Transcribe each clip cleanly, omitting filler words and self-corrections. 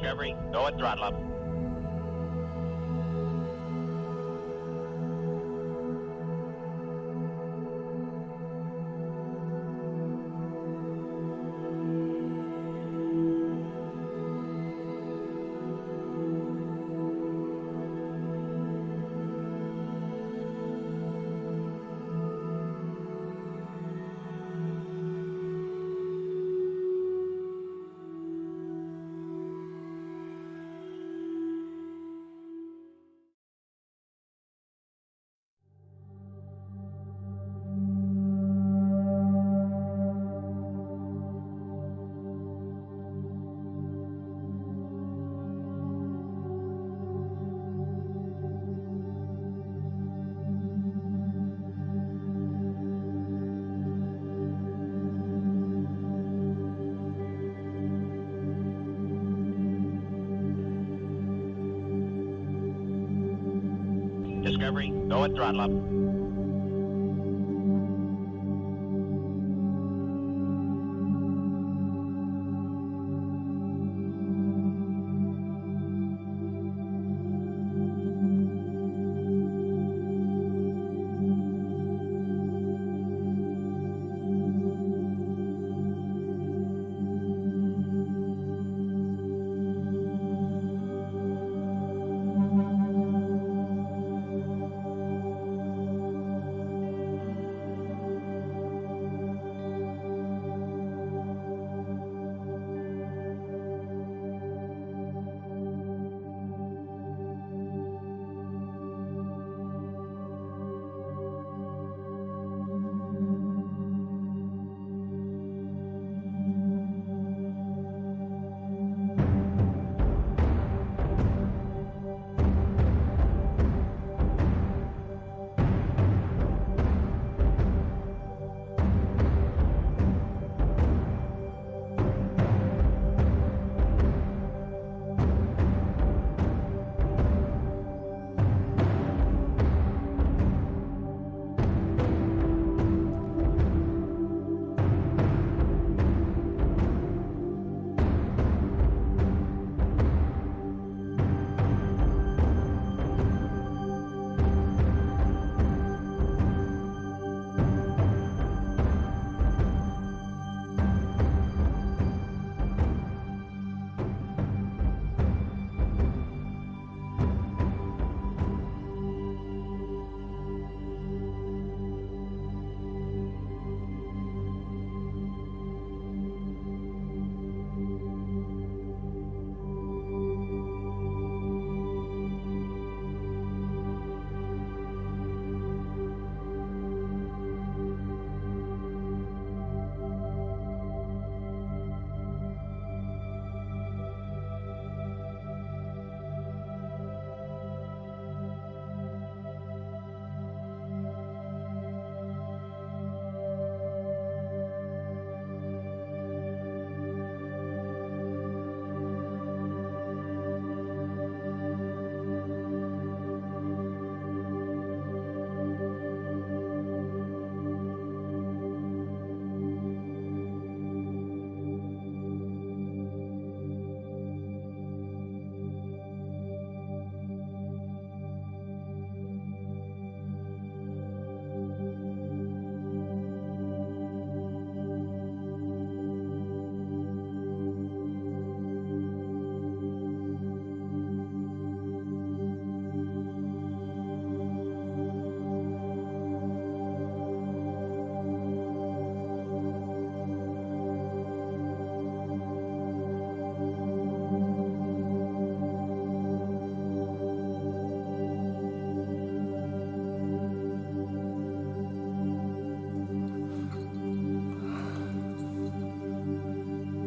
Discovery, go at throttle up. Discovery, go at throttle up.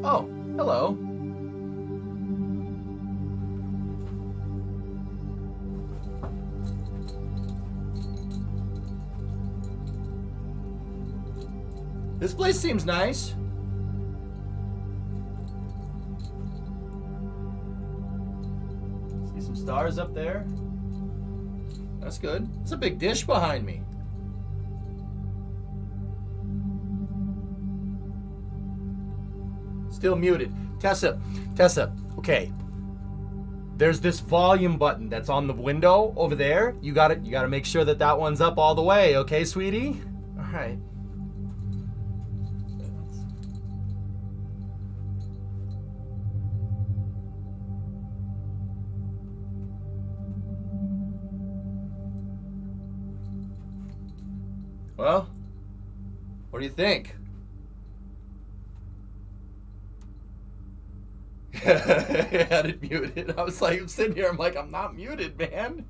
Oh, hello. This place seems nice. See some stars up there. That's good. It's a big dish behind me. Still muted. Tessa. Okay. there's this volume button that's on the window over there. You gotta make sure that that one's up all the way, okay, sweetie? All right. Well, what do you think? I had it muted. I was like, I'm sitting here, I'm like, I'm not muted, man.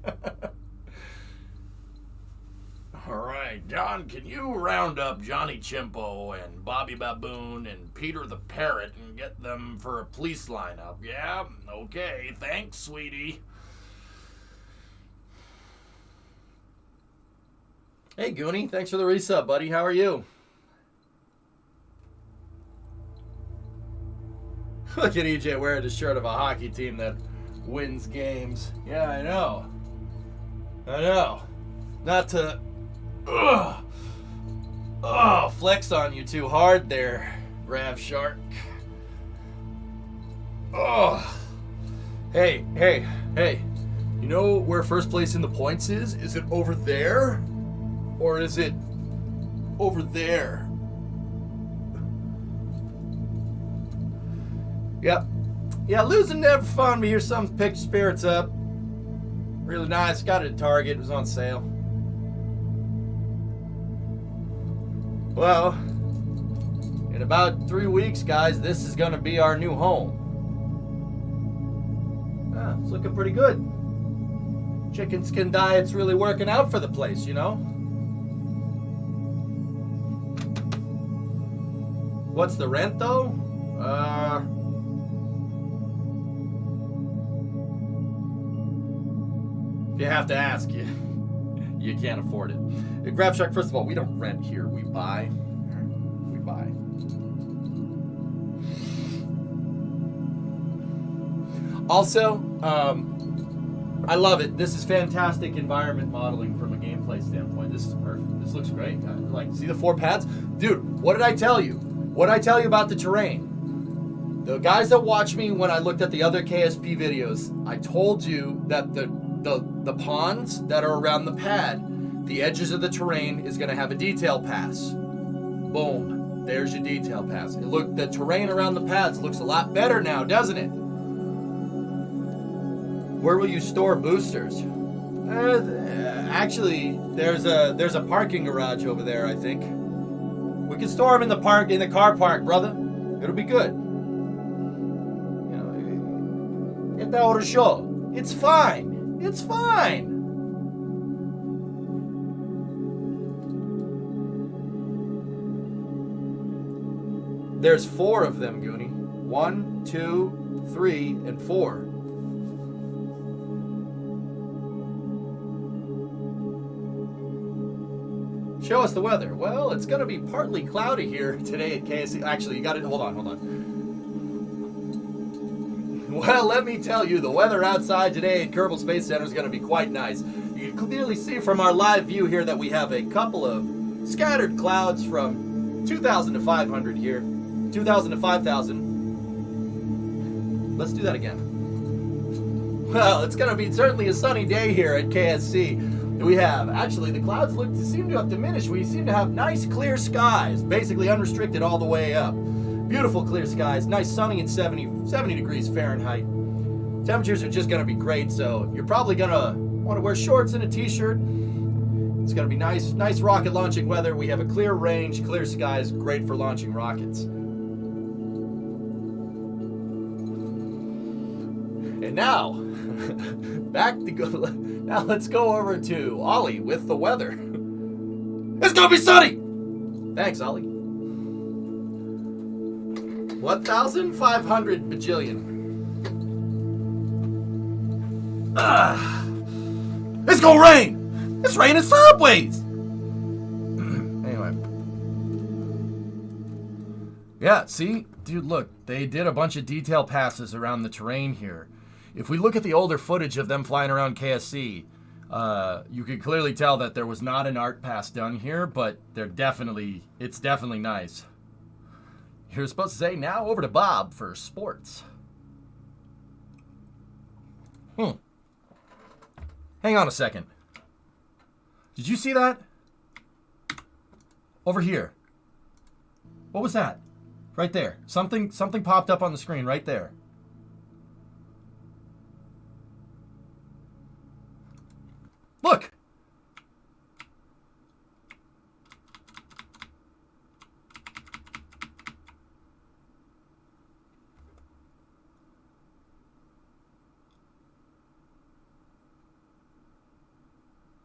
All right, John, can you round up Johnny Chimpo and Bobby Baboon and Peter the Parrot and get them for a police lineup? Yeah, okay, thanks, sweetie. Hey, Goonie, thanks for the resub, buddy. How are you? Look at EJ wearing the shirt of a hockey team that wins games. Yeah, I know. I know. Not to flex on you too hard there, Grav Shark. Oh. Hey. You know where first place in the points is? Is it over there? Or is it over there? Yep. Yeah, losing never fun. We hear some picked spirits up. Really nice. Got it at Target. It was on sale. Well, in about 3 weeks, guys, this is going to be our new home. Ah, it's looking pretty good. Chicken skin diet's really working out for the place, you know? What's the rent, though? If you have to ask, you can't afford it. Grab Shark, first of all, we don't rent here. We buy. We buy. Also, I love it. This is fantastic environment modeling from a gameplay standpoint. This is perfect. This looks great. Like, see the 4 pads? Dude, what did I tell you? What did I tell you about the terrain? The guys that watch me when I looked at the other KSP videos, I told you that the ponds that are around the pad, the edges of the terrain is going to have a detail pass. Boom. There's your detail pass. The terrain around the pads looks a lot better now, doesn't it? Where will you store boosters? Actually, there's a parking garage over there, I think. We can store them in the car park, brother. It'll be good. You know, get that over show. It's fine. It's fine. There's 4 of them, Goonie. 1, 2, 3, and 4. Show us the weather. Well, it's going to be partly cloudy here today at KSC. Actually, you got it. Hold on. Well, let me tell you, the weather outside today at Kerbal Space Center is going to be quite nice. You can clearly see from our live view here that we have a couple of scattered clouds from 2,000 to 500 here. 2,000 to 5,000. Let's do that again. Well, it's going to be certainly a sunny day here at KSC. We have, actually, the clouds seem to have diminished. We seem to have nice clear skies, basically unrestricted all the way up. Beautiful clear skies, nice sunny at 70 degrees Fahrenheit. Temperatures are just going to be great, so you're probably going to want to wear shorts and a t-shirt. It's going to be nice rocket launching weather. We have a clear range, clear skies, great for launching rockets. And now, now let's go over to Ollie with the weather. It's gonna be sunny! Thanks, Ollie. 1,500 bajillion. It's gonna rain! It's raining sideways! Anyway. Yeah, see? Dude, look. They did a bunch of detail passes around the terrain here. If we look at the older footage of them flying around KSC, you could clearly tell that there was not an art pass done here, but it's definitely nice. You're supposed to say, now over to Bob for sports. Hang on a second. Did you see that? Over here. What was that? Right there. Something popped up on the screen right there. Look!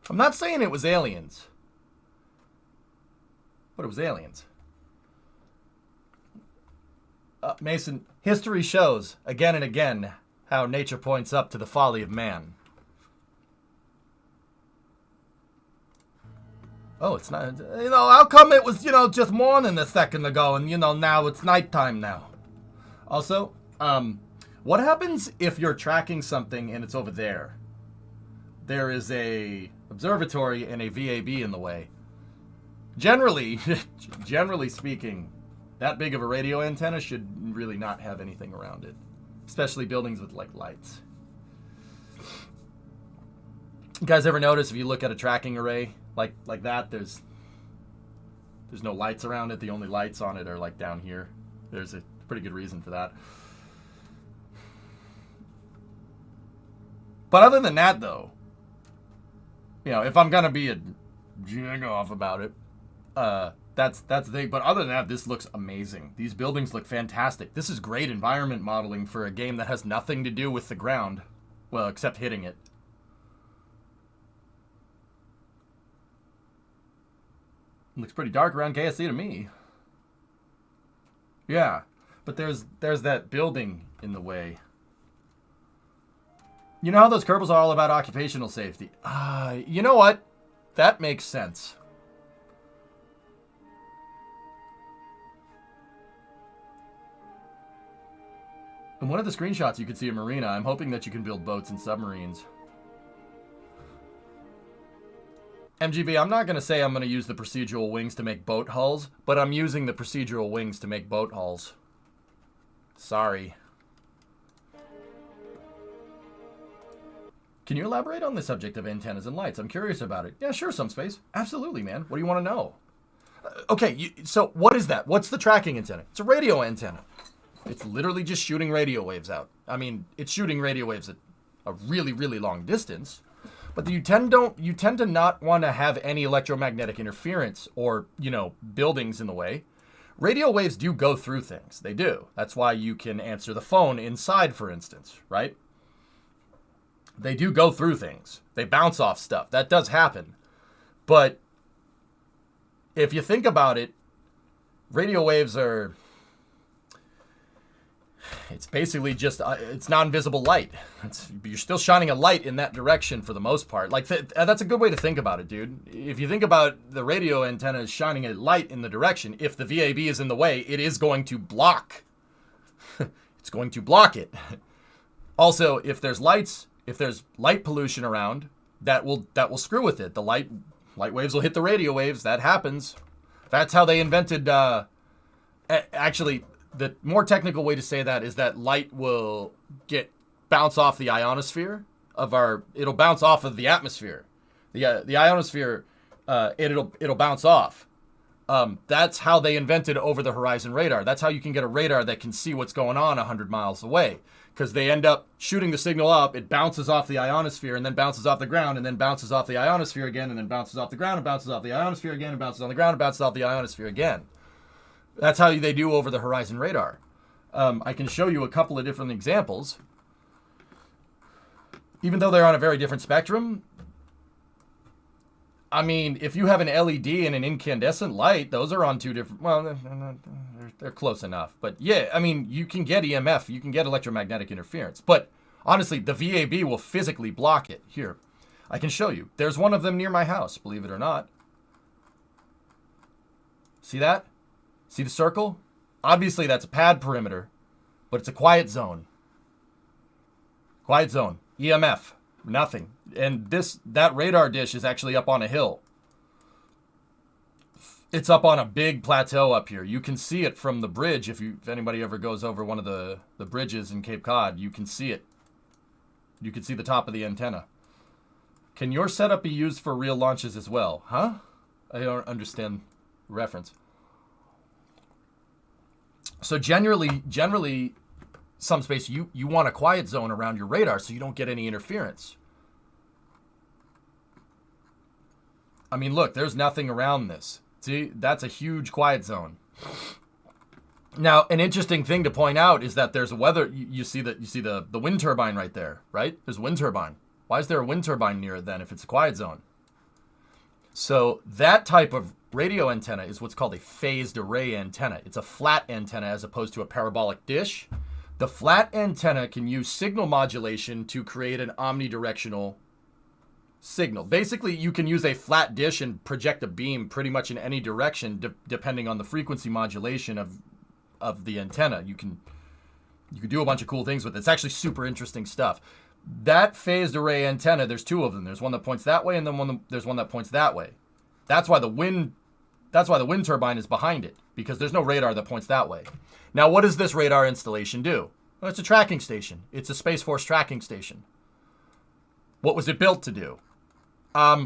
I'm not saying it was aliens. But it was aliens. Mason, history shows again and again how nature points up to the folly of man. Oh, it's not, how come it was, just morning a second ago and, now it's nighttime now? Also, what happens if you're tracking something and it's over there? There is a observatory and a VAB in the way. Generally speaking, that big of a radio antenna should really not have anything around it, especially buildings with lights. You guys ever notice if you look at a tracking array like that, there's no lights around it. The only lights on it are down here. There's a pretty good reason for that. But other than that, though, if I'm gonna be a jag off about it, that's the thing. But other than that, this looks amazing. These buildings look fantastic. This is great environment modeling for a game that has nothing to do with the ground, well, except hitting it. It looks pretty dark around KSC to me. Yeah, but there's that building in the way. You know how those Kerbals are all about occupational safety? You know what? That makes sense. In one of the screenshots, you could see a marina. I'm hoping that you can build boats and submarines. MGB, I'm not going to say I'm going to use the procedural wings to make boat hulls, but I'm using the procedural wings to make boat hulls. Sorry. Can you elaborate on the subject of antennas and lights? I'm curious about it. Yeah, sure, some space. Absolutely, man. What do you want to know? Okay, so what is that? What's the tracking antenna? It's a radio antenna. It's literally just shooting radio waves out. I mean, it's shooting radio waves at a really, really long distance. But you tend to not want to have any electromagnetic interference or, buildings in the way. Radio waves do go through things. They do. That's why you can answer the phone inside, for instance, right? They do go through things. They bounce off stuff. That does happen. But if you think about it, radio waves are... It's basically just, it's non-visible light. You're still shining a light in that direction for the most part. That's a good way to think about it, dude. If you think about the radio antenna as shining a light in the direction, if the VAB is in the way, it is going to block. It's going to block it. Also, if there's lights, if there's light pollution around, that will screw with it. The light waves will hit the radio waves. That happens. That's how they invented, actually... The more technical way to say that is that light will bounce off the ionosphere it'll bounce off of the atmosphere. The ionosphere, it'll bounce off. That's how they invented over the horizon radar. That's how you can get a radar that can see what's going on 100 miles away. Because they end up shooting the signal up, it bounces off the ionosphere and then bounces off the ground and then bounces off the ionosphere again and then bounces off the ground and bounces off the ionosphere again and bounces on the ground and bounces off the ionosphere again. That's how they do over the horizon radar. I can show you a couple of different examples. Even though they're on a very different spectrum, I mean, if you have an LED and an incandescent light, those are on two different... Well, they're close enough. But yeah, I mean, you can get EMF, you can get electromagnetic interference. But honestly, the VAB will physically block it. Here, I can show you. There's one of them near my house, believe it or not. See that? See the circle? Obviously, that's a pad perimeter, but it's a quiet zone. Quiet zone. EMF. Nothing. And that radar dish is actually up on a hill. It's up on a big plateau up here. You can see it from the bridge. If anybody ever goes over one of the bridges in Cape Cod, you can see it. You can see the top of the antenna. Can your setup be used for real launches as well? Huh? I don't understand reference. So generally, some space, you want a quiet zone around your radar so you don't get any interference. I mean, look, there's nothing around this. See, that's a huge quiet zone. Now, an interesting thing to point out is that there's a weather. You see the wind turbine right there, right? There's a wind turbine. Why is there a wind turbine near it then if it's a quiet zone? So that type of radio antenna is what's called a phased array antenna. It's a flat antenna as opposed to a parabolic dish. The flat antenna can use signal modulation to create an omnidirectional signal. Basically, you can use a flat dish and project a beam pretty much in any direction depending on the frequency modulation of the antenna. You can do a bunch of cool things with it. It's actually super interesting stuff. That phased array antenna, there's two of them. There's one that points that way, and then there's one that points that way. That's why the wind turbine is behind it, because there's no radar that points that way. Now, what does this radar installation do? Well, it's a tracking station. It's a Space Force tracking station. What was it built to do?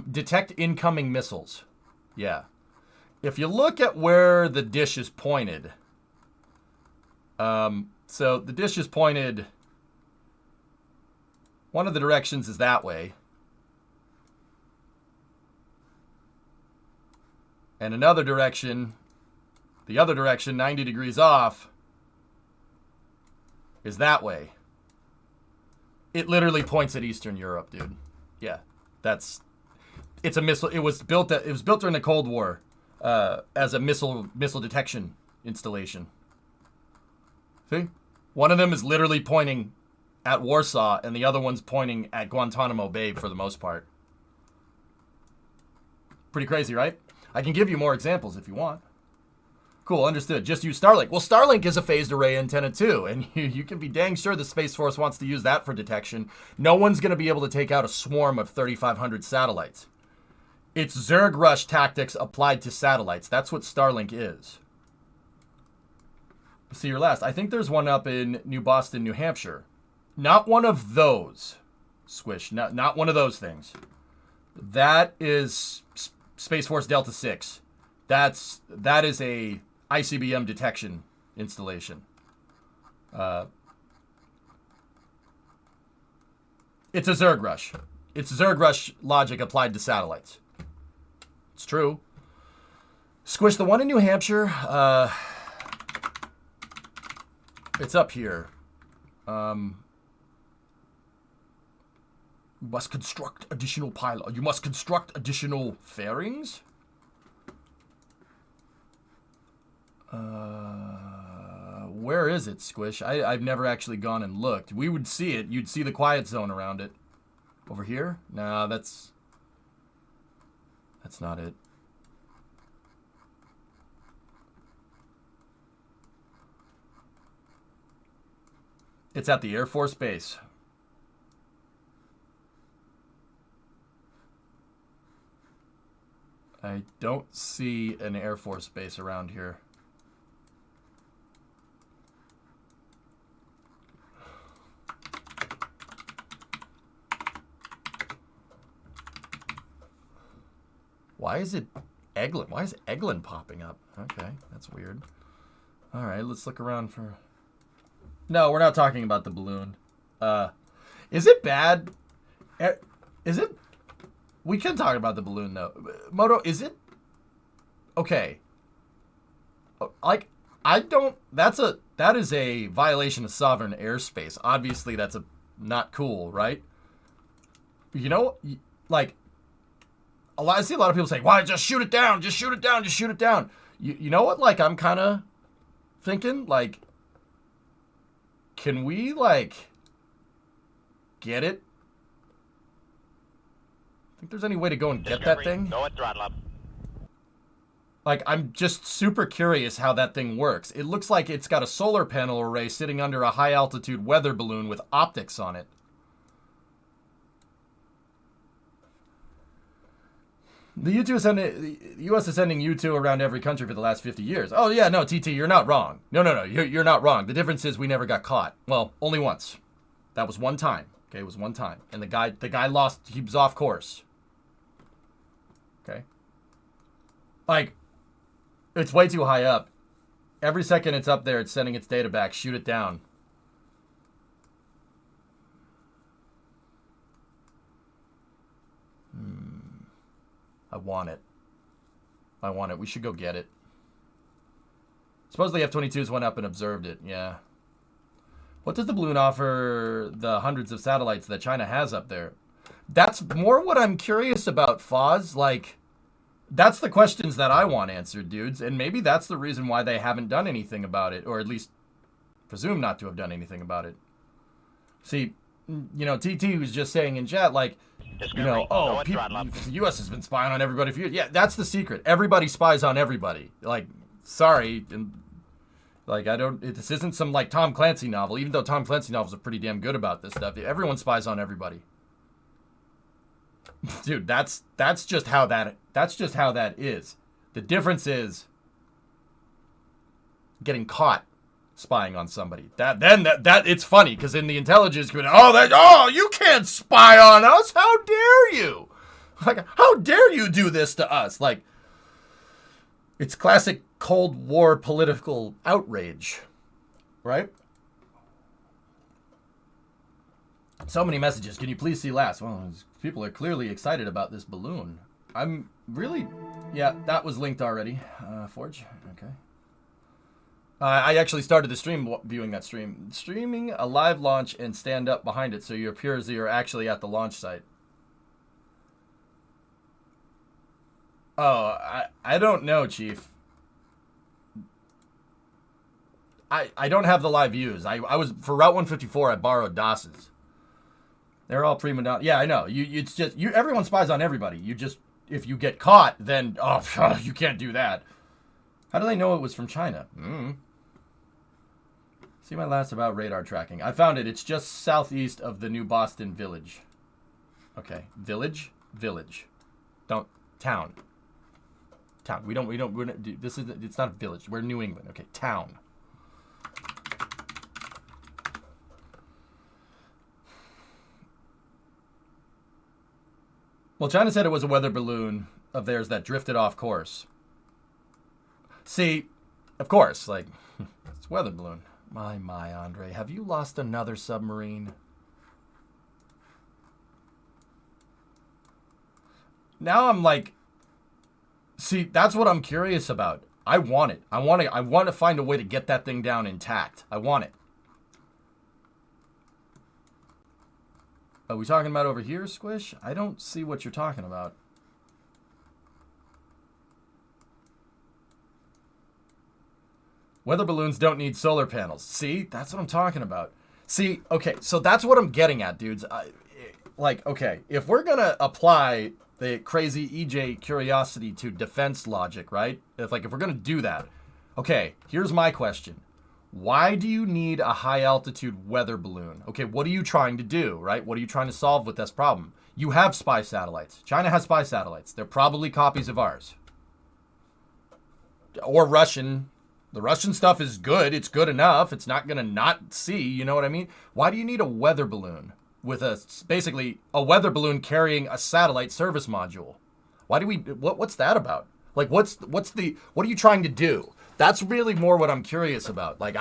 Detect incoming missiles. Yeah. If you look at where the dish is pointed, so the dish is pointed, one of the directions is that way. And another direction, the other direction, 90 degrees off, is that way. It literally points at Eastern Europe, dude. Yeah, it's a missile. It was built during the Cold War as a missile detection installation. See? One of them is literally pointing at Warsaw, and the other one's pointing at Guantanamo Bay for the most part. Pretty crazy, right? I can give you more examples if you want. Cool, understood. Just use Starlink. Well, Starlink is a phased array antenna too, and you can be dang sure the Space Force wants to use that for detection. No one's going to be able to take out a swarm of 3,500 satellites. It's Zerg Rush tactics applied to satellites. That's what Starlink is. See your last. I think there's one up in New Boston, New Hampshire. Not one of those. Squish. Not one of those things. That is Space Force Delta 6. That is a ICBM detection installation. It's a Zerg Rush. It's Zerg Rush logic applied to satellites. It's true. Squish, the one in New Hampshire, it's up here. You must construct additional pylons. You must construct additional fairings? Where is it, Squish? I've never actually gone and looked. We would see it. You'd see the quiet zone around it. Over here? No, that's not it. It's at the Air Force Base. I don't see an Air Force Base around here. Why is it Eglin? Why is Eglin popping up? Okay, that's weird. All right, let's look around for... No, we're not talking about the balloon. Is it bad? Is it... We can talk about the balloon, though. Moto, is it... Okay. Like, I don't... That is a violation of sovereign airspace. Obviously, that's not cool, right? You know, like... I see a lot of people saying, why, just shoot it down, just shoot it down, just shoot it down. You know what, like, I'm kind of thinking, like, can we, like, get it? Think there's any way to go and get that thing? Go at throttle up. Like, I'm just super curious how that thing works. It looks like it's got a solar panel array sitting under a high-altitude weather balloon with optics on it. The U.S. is sending U2 around every country for the last 50 years. Oh, yeah, no, TT, you're not wrong. No, you're not wrong. The difference is we never got caught. Well, only once. That was one time. Okay, it was one time. And the guy lost, he was off course. Okay. Like, it's way too high up. Every second it's up there, it's sending its data back. Shoot it down. I want it. I want it. We should go get it. Supposedly F-22s went up and observed it. Yeah. What does the balloon offer the hundreds of satellites that China has up there? That's more what I'm curious about, Foz. Like, that's the questions that I want answered, dudes. And maybe that's the reason why they haven't done anything about it, or at least presume not to have done anything about it. See, you know, TT was just saying in chat, like, you know, oh, the U.S. has been spying on everybody for years. Yeah, that's the secret. Everybody spies on everybody. Like, sorry, and like, this isn't some, like, Tom Clancy novel, even though Tom Clancy novels are pretty damn good about this stuff. Everyone spies on everybody. Dude, that's just how that is. The difference is getting caught spying on somebody. That it's funny, because in the intelligence community, you can't spy on us. How dare you? Like, how dare you do this to us? Like, it's classic Cold War political outrage, right? So many messages. Can you please see last? Well, people are clearly excited about this balloon. I'm really... Yeah, that was linked already. Forge. Okay. I actually started the stream viewing that stream. Streaming a live launch and stand up behind it so you appear as you're actually at the launch site. Oh, I don't know, Chief. I don't have the live views. I was... For Route 154, I borrowed DOS's. They're all prima donna. Yeah, I know. It's just... Everyone spies on everybody. You just... If you get caught, then... Oh, you can't do that. How do they know it was from China? See my last about radar tracking. I found it. It's just southeast of the New Boston Village. Okay. Village? Village. Don't... Town. Town. We're not... This is... It's not a village. We're New England. Okay. Town. Well, China said it was a weather balloon of theirs that drifted off course. See, of course, like, it's a weather balloon. My, Andre, have you lost another submarine? Now I'm like, see, that's what I'm curious about. I want it. I want to find a way to get that thing down intact. I want it. Are we talking about over here, Squish? I don't see what you're talking about. Weather balloons don't need solar panels. See? That's what I'm talking about. See, okay, so that's what I'm getting at, dudes. Okay, if we're going to apply the crazy EJ curiosity to defense logic, right? If we're going to do that, okay, here's my question. Why do you need a high-altitude weather balloon? Okay, what are you trying to do, right? What are you trying to solve with this problem? You have spy satellites. China has spy satellites. They're probably copies of ours. Or Russian. The Russian stuff is good. It's good enough. It's not going to not see, you know what I mean? Why do you need a weather balloon with basically a weather balloon carrying a satellite service module? Why do we... What's that about? Like, what are you trying to do? That's really more what I'm curious about. Like,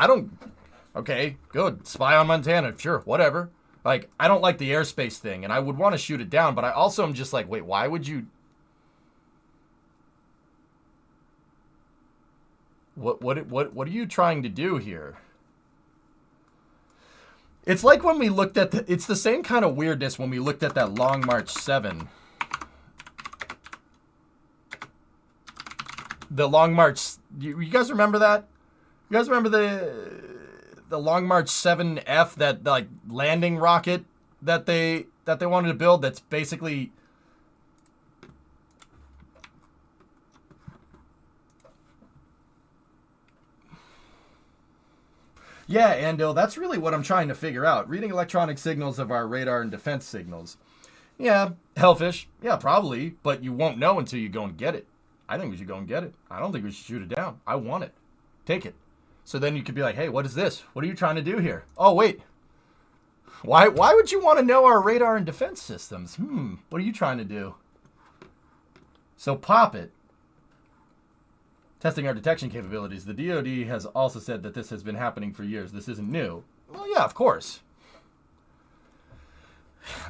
okay, good. Spy on Montana. Sure, whatever. Like, I don't like the airspace thing, and I would want to shoot it down, but I also am just like, wait, why would you... What are you trying to do here? It's like when we looked at it's the same kind of weirdness when we looked at that Long March 7. The Long March, you guys remember that? You guys remember the Long March 7F, that like landing rocket that they wanted to build? That's basically... Yeah, Andil, that's really what I'm trying to figure out. Reading electronic signals of our radar and defense signals. Yeah, hellfish. Yeah, probably. But you won't know until you go and get it. I think we should go and get it. I don't think we should shoot it down. I want it. Take it. So then you could be like, hey, what is this? What are you trying to do here? Oh, wait. Why would you want to know our radar and defense systems? What are you trying to do? So pop it. Testing our detection capabilities. The DoD has also said that this has been happening for years. This isn't new. Well, yeah, of course.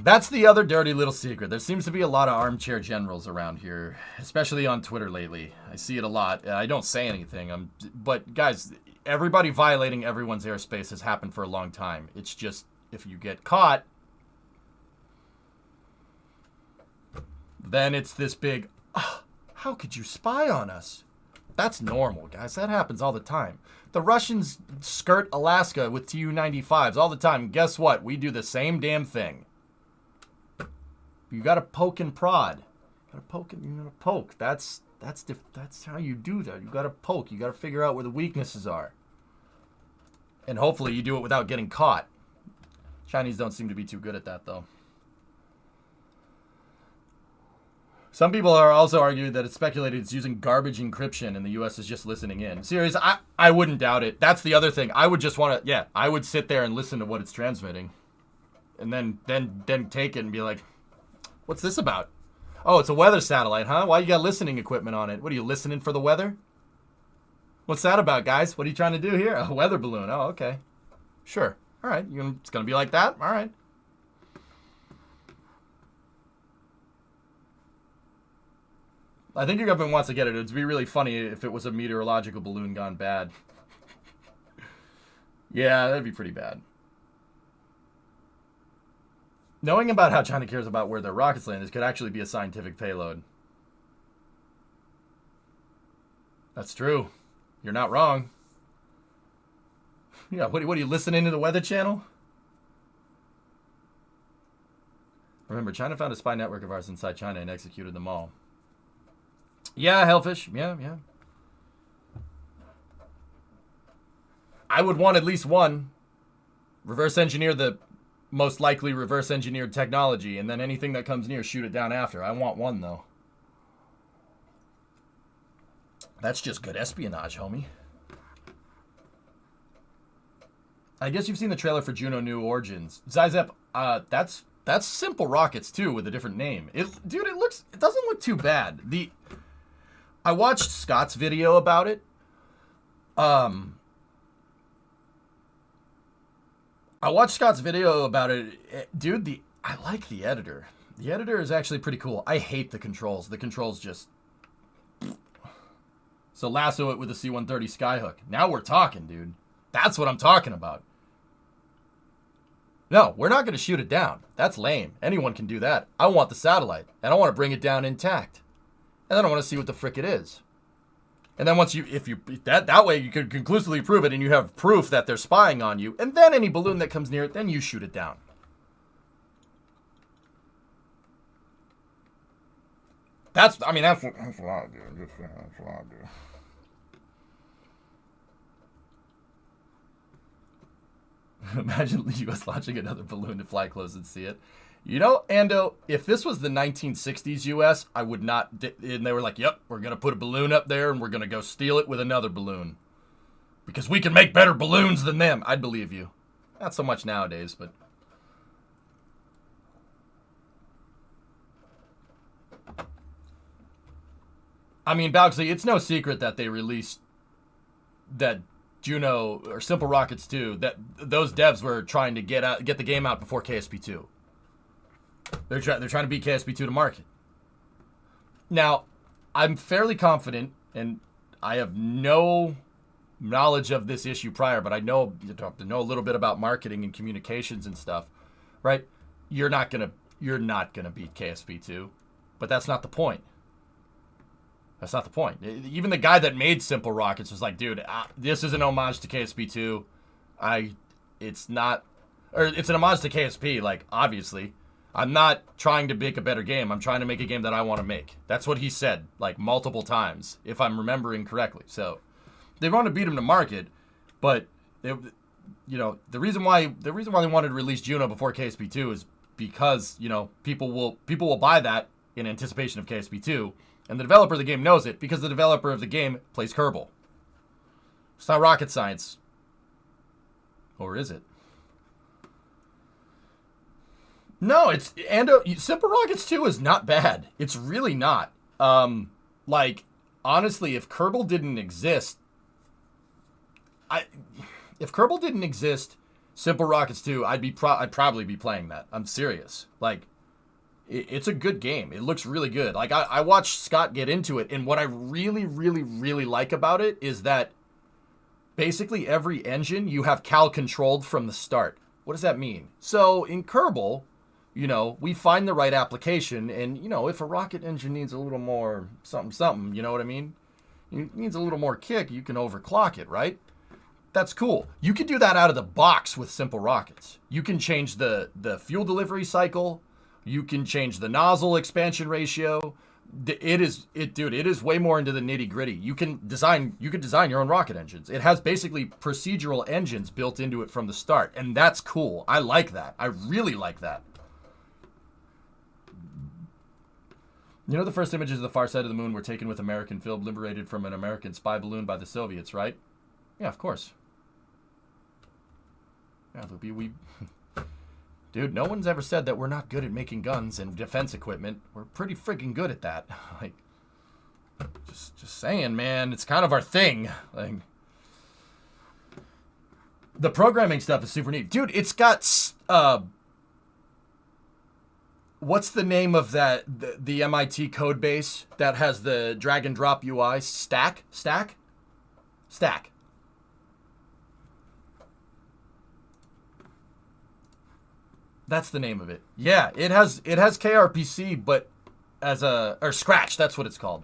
That's the other dirty little secret. There seems to be a lot of armchair generals around here, especially on Twitter lately. I see it a lot. I don't say anything. But guys, everybody violating everyone's airspace has happened for a long time. It's just, if you get caught, then it's this big, how could you spy on us? That's normal, guys. That happens all the time. The Russians skirt Alaska with Tu-95s all the time. Guess what? We do the same damn thing. You gotta poke and prod. You gotta poke. That's how you do that. You gotta poke. You gotta figure out where the weaknesses are. And hopefully you do it without getting caught. Chinese don't seem to be too good at that, though. Some people are also arguing that it's speculated it's using garbage encryption and the U.S. is just listening in. Serious, I wouldn't doubt it. That's the other thing. I would just want to, I would sit there and listen to what it's transmitting. And then take it and be like, what's this about? Oh, it's a weather satellite, huh? Why you got listening equipment on it? What, are you listening for the weather? What's that about, guys? What are you trying to do here? A weather balloon. Oh, okay. Sure. All right. It's going to be like that? All right. I think your government wants to get it. It'd be really funny if it was a meteorological balloon gone bad. Yeah, that'd be pretty bad. Knowing about how China cares about where their rockets land, this could actually be a scientific payload. That's true. You're not wrong. Yeah, what are you listening to the Weather Channel? Remember, China found a spy network of ours inside China and executed them all. Yeah, Hellfish. Yeah. I would want at least one. Reverse engineer the most likely reverse engineered technology, and then anything that comes near, shoot it down after. I want one, though. That's just good espionage, homie. I guess you've seen the trailer for Juno New Origins. Zyzep, that's Simple Rockets, too, with a different name. It doesn't look too bad. I watched Scott's video about it. Dude, I like the editor. The editor is actually pretty cool. I hate the controls. The controls just... So lasso it with a C-130 Skyhook. Now we're talking, dude. That's what I'm talking about. No, we're not going to shoot it down. That's lame. Anyone can do that. I want the satellite, and I want to bring it down intact. And then I want to see what the frick it is. And then once that way you could conclusively prove it, and you have proof that they're spying on you, and then any balloon that comes near it, then you shoot it down. That's what I do. That's what I do. Imagine the U.S. launching another balloon to fly close and see it. You know, Ando, if this was the 1960s U.S., I would not... And they were like, yep, we're going to put a balloon up there and we're going to go steal it with another balloon. Because we can make better balloons than them. I'd believe you. Not so much nowadays, but... I mean, Bowxley, it's no secret that they released that Juno, or Simple Rockets 2, that those devs were trying to get the game out before KSP 2. They're trying to beat KSP 2 to market. Now, I'm fairly confident, and I have no knowledge of this issue prior, but I know a little bit about marketing and communications and stuff, right? You're not gonna beat KSP 2, but that's not the point. That's not the point. Even the guy that made Simple Rockets was like, dude, this is an homage to KSP 2. It's an homage to KSP, like, obviously. I'm not trying to make a better game. I'm trying to make a game that I want to make. That's what he said, like, multiple times, if I'm remembering correctly. So they want to beat him to market, but the reason why they wanted to release Juno before KSP 2 is because, people will buy that in anticipation of KSP 2, and the developer of the game knows it because the developer of the game plays Kerbal. It's not rocket science. Or is it? No, it's and Simple Rockets 2 is not bad. It's really not. Like honestly, if Kerbal didn't exist, Simple Rockets 2, I'd probably be playing that. I'm serious. Like it's a good game. It looks really good. Like I watched Scott get into it, and what I really, really, really like about it is that basically every engine you have cal controlled from the start. What does that mean? So in Kerbal, you know, we find the right application, and, you know, if a rocket engine needs a little more something, you know what I mean? It needs a little more kick, you can overclock it, right? That's cool. You can do that out of the box with Simple Rockets. You can change the fuel delivery cycle. You can change the nozzle expansion ratio. It is way more into the nitty gritty. You can design your own rocket engines. It has basically procedural engines built into it from the start, and that's cool. I like that. I really like that. You know, the first images of the far side of the moon were taken with American film liberated from an American spy balloon by the Soviets, right? Yeah, of course. Yeah, Loopy, dude, no one's ever said that we're not good at making guns and defense equipment. We're pretty freaking good at that. Like, just saying, man, it's kind of our thing. Like, the programming stuff is super neat. Dude, it's got, what's the name of that, the MIT code base that has the drag and drop UI? Stack. That's the name of it. Yeah, it has kRPC, but or Scratch, that's what it's called.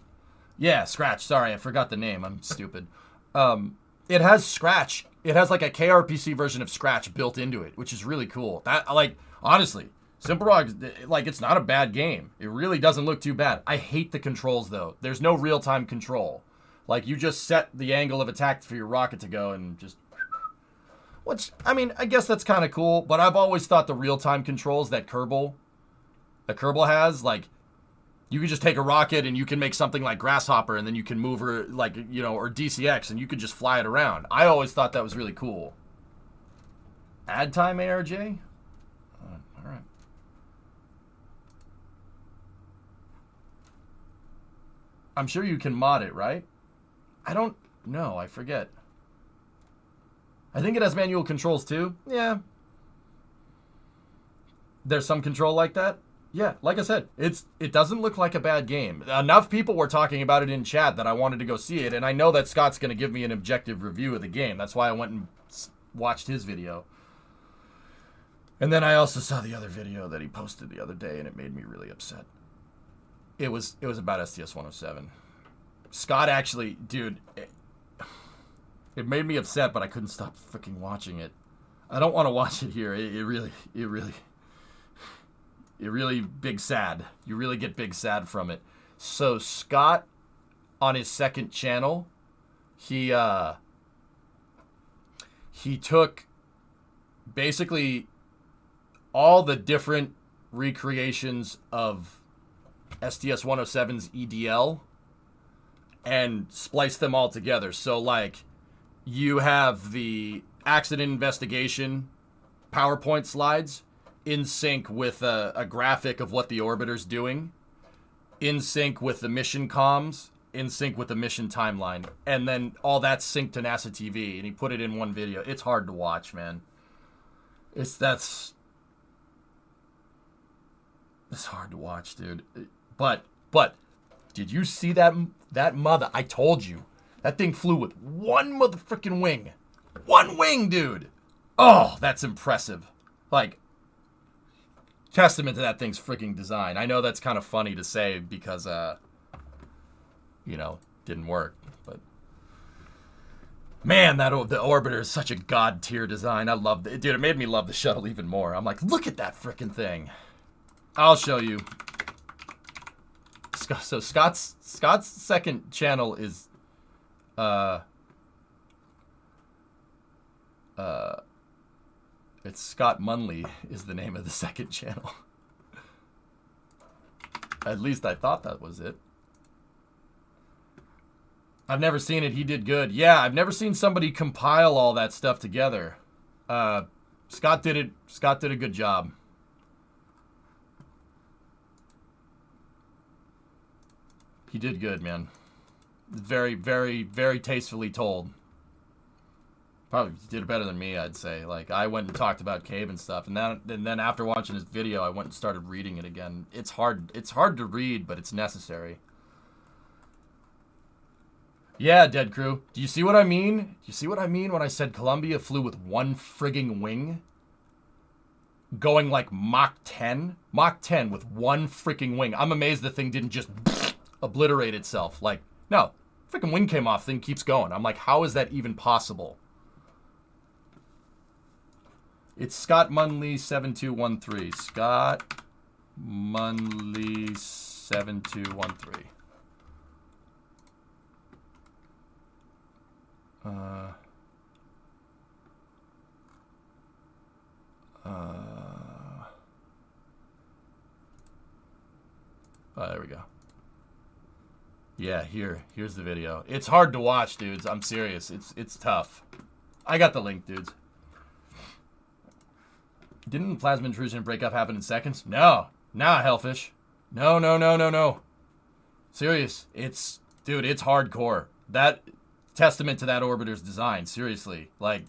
Yeah, Scratch. Sorry, I forgot the name. I'm stupid. It has Scratch. It has like a kRPC version of Scratch built into it, which is really cool. That, like, honestly, Simple Rock, like, it's not a bad game. It really doesn't look too bad. I hate the controls, though. There's no real-time control. Like, you just set the angle of attack for your rocket to go and just... Which, I mean, I guess that's kind of cool, but I've always thought the real-time controls that Kerbal has, like, you can just take a rocket and you can make something like Grasshopper, and then you can move her, like, you know, or DCX, and you could just fly it around. I always thought that was really cool. Ad time, ARJ? All right. I'm sure you can mod it, right? I don't know. I forget. I think it has manual controls too. Yeah. There's some control like that. Yeah, like I said, it doesn't look like a bad game. Enough people were talking about it in chat that I wanted to go see it, and I know that Scott's going to give me an objective review of the game. That's why I went and watched his video. And then I also saw the other video that he posted the other day, and it made me really upset. It was about STS-107. Scott actually, dude, it made me upset, but I couldn't stop freaking watching it. I don't want to watch it here. It really big sad. You really get big sad from it. So Scott, on his second channel, he took basically all the different recreations of STS-107's EDL and spliced them all together. So, like, you have the accident investigation PowerPoint slides in sync with a graphic of what the orbiter's doing, in sync with the mission comms, in sync with the mission timeline, and then all that's synced to NASA TV, and he put it in one video. It's hard to watch, man. It's hard to watch, dude. But did you see that mother? I told you. That thing flew with one motherfucking wing. One wing, dude. Oh, that's impressive. Like, testament to that thing's freaking design. I know that's kind of funny to say because, you know, didn't work. But, man, the orbiter is such a god-tier design. I love it. Dude, it made me love the shuttle even more. I'm like, look at that freaking thing. I'll show you. So Scott's second channel is it's Scott Munley is the name of the second channel. At least I thought that was it. I've never seen it. He did good. Yeah, I've never seen somebody compile all that stuff together. Scott did it. Scott did a good job. He did good, man. Very, very, very tastefully told. Probably did it better than me, I'd say. Like, I went and talked about Cave and stuff, and then after watching his video, I went and started reading it again. It's hard to read, but it's necessary. Yeah, Dead Crew. Do you see what I mean? Do you see what I mean when I said Columbia flew with one frigging wing? Going like Mach 10? Mach 10 with one freaking wing. I'm amazed the thing didn't just obliterate itself. Like, no. Freaking wing came off, thing keeps going. I'm like, how is that even possible? It's Scott Munley 7213. Scott Munley 7213. Oh, there we go. Yeah, here's the video. It's hard to watch, dudes. I'm serious. It's tough. I got the link, dudes. Didn't the plasma intrusion breakup happen in seconds? No. Nah, Hellfish. No. Serious. Dude, it's hardcore. That testament to that orbiter's design. Seriously. Like,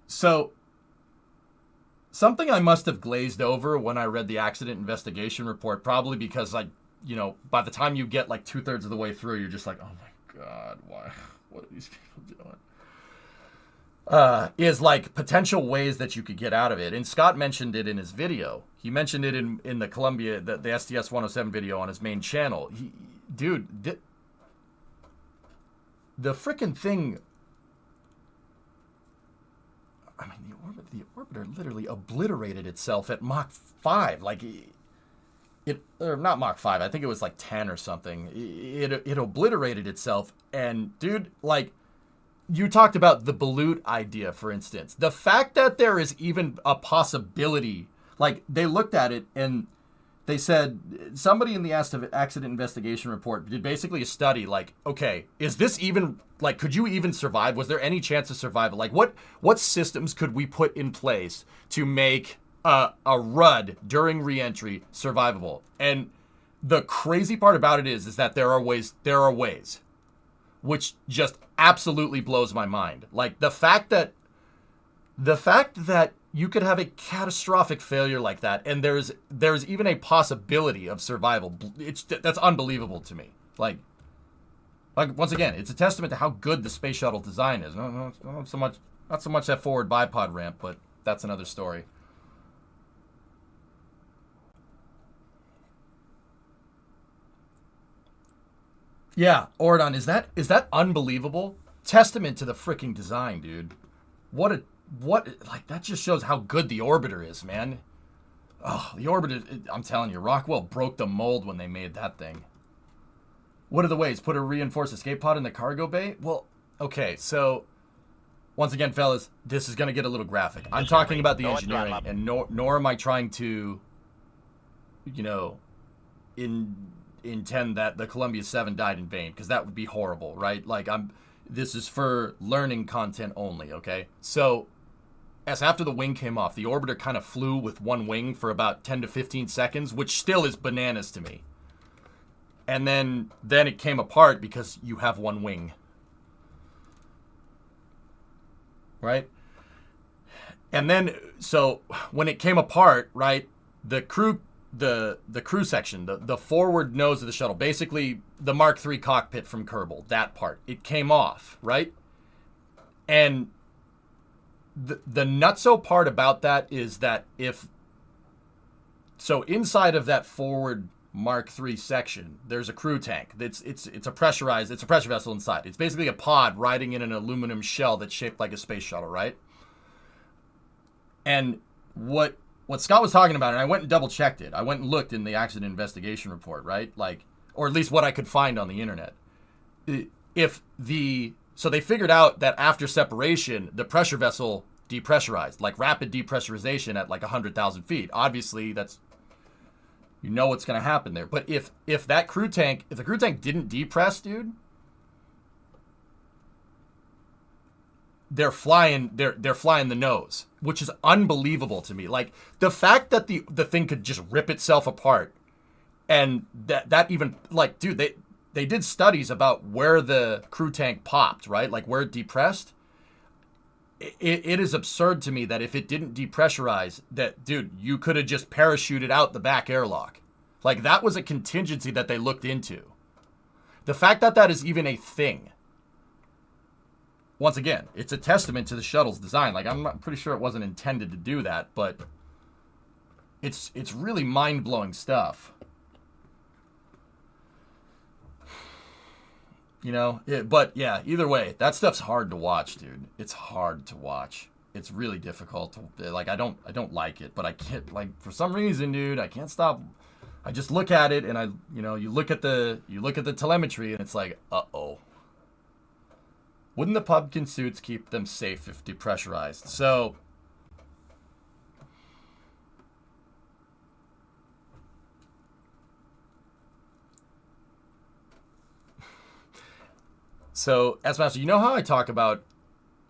so something I must have glazed over when I read the accident investigation report, probably because, like, you know, by the time you get like 2/3 of the way through, you're just like, oh my God, why? What are these people doing? Is like potential ways that you could get out of it. And Scott mentioned it in his video. He mentioned it in the Columbia, the STS 107 video on his main channel. Dude, the frickin' thing, I mean, the orbiter literally obliterated itself at Mach 5. Like, or not Mach 5, I think it was like 10 or something. It obliterated itself. And, dude, like, you talked about the balut idea, for instance. The fact that there is even a possibility, like, they looked at it and they said, somebody in the accident investigation report did basically a study, like, okay, is this even, like, could you even survive? Was there any chance of survival? Like, what systems could we put in place to make a RUD during reentry survivable? And the crazy part about it is that there are ways, which just absolutely blows my mind. Like, the fact that you could have a catastrophic failure like that, and there's even a possibility of survival. That's unbelievable to me. Like once again, it's a testament to how good the space shuttle design is. Not so much that forward bipod ramp, but that's another story. Yeah, Ordon, is that unbelievable? Testament to the freaking design, dude. What like, that just shows how good the orbiter is, man. Oh, the orbiter, I'm telling you, Rockwell broke the mold when they made that thing. What are the ways? Put a reinforced escape pod in the cargo bay? Well, okay, so once again, fellas, this is going to get a little graphic. I'm talking about the engineering, and nor am I trying to, you know, intend that the Columbia 7 died in vain, because that would be horrible, right? Like, this is for learning content only, okay? So, as after the wing came off, the orbiter kind of flew with one wing for about 10 to 15 seconds, which still is bananas to me. And then it came apart because you have one wing. Right? And then, so, when it came apart, right, the crew section, the forward nose of the shuttle, basically the Mark III cockpit from Kerbal, that part, it came off, right? And the nutso part about that is that so inside of that forward Mark III section, there's a crew tank. It's a pressure vessel inside. It's basically a pod riding in an aluminum shell that's shaped like a space shuttle, right? And what Scott was talking about, and I went and double checked it. I went and looked in the accident investigation report, right? Like, or at least what I could find on the internet. So they figured out that after separation, the pressure vessel depressurized, like rapid depressurization at like 100,000 feet. Obviously, that's, you know what's going to happen there. But if the crew tank didn't depress, dude, they're flying the nose, which is unbelievable to me. Like the fact that the thing could just rip itself apart, and that even like, dude, they did studies about where the crew tank popped, right? Like where it depressed. It is absurd to me that if it didn't depressurize, that, dude, you could have just parachuted out the back airlock. Like that was a contingency that they looked into. The fact that that is even a thing. Once again, it's a testament to the shuttle's design. Like I'm pretty sure it wasn't intended to do that, but it's really mind-blowing stuff. You know, but yeah, either way, that stuff's hard to watch, dude. It's hard to watch. It's really difficult to, like, I don't like it, but I can't, like, for some reason, dude, I can't stop. I just look at it and you look at the telemetry and it's like, uh-oh. Wouldn't the pumpkin suits keep them safe if depressurized? So, S-Master, you know how I talk about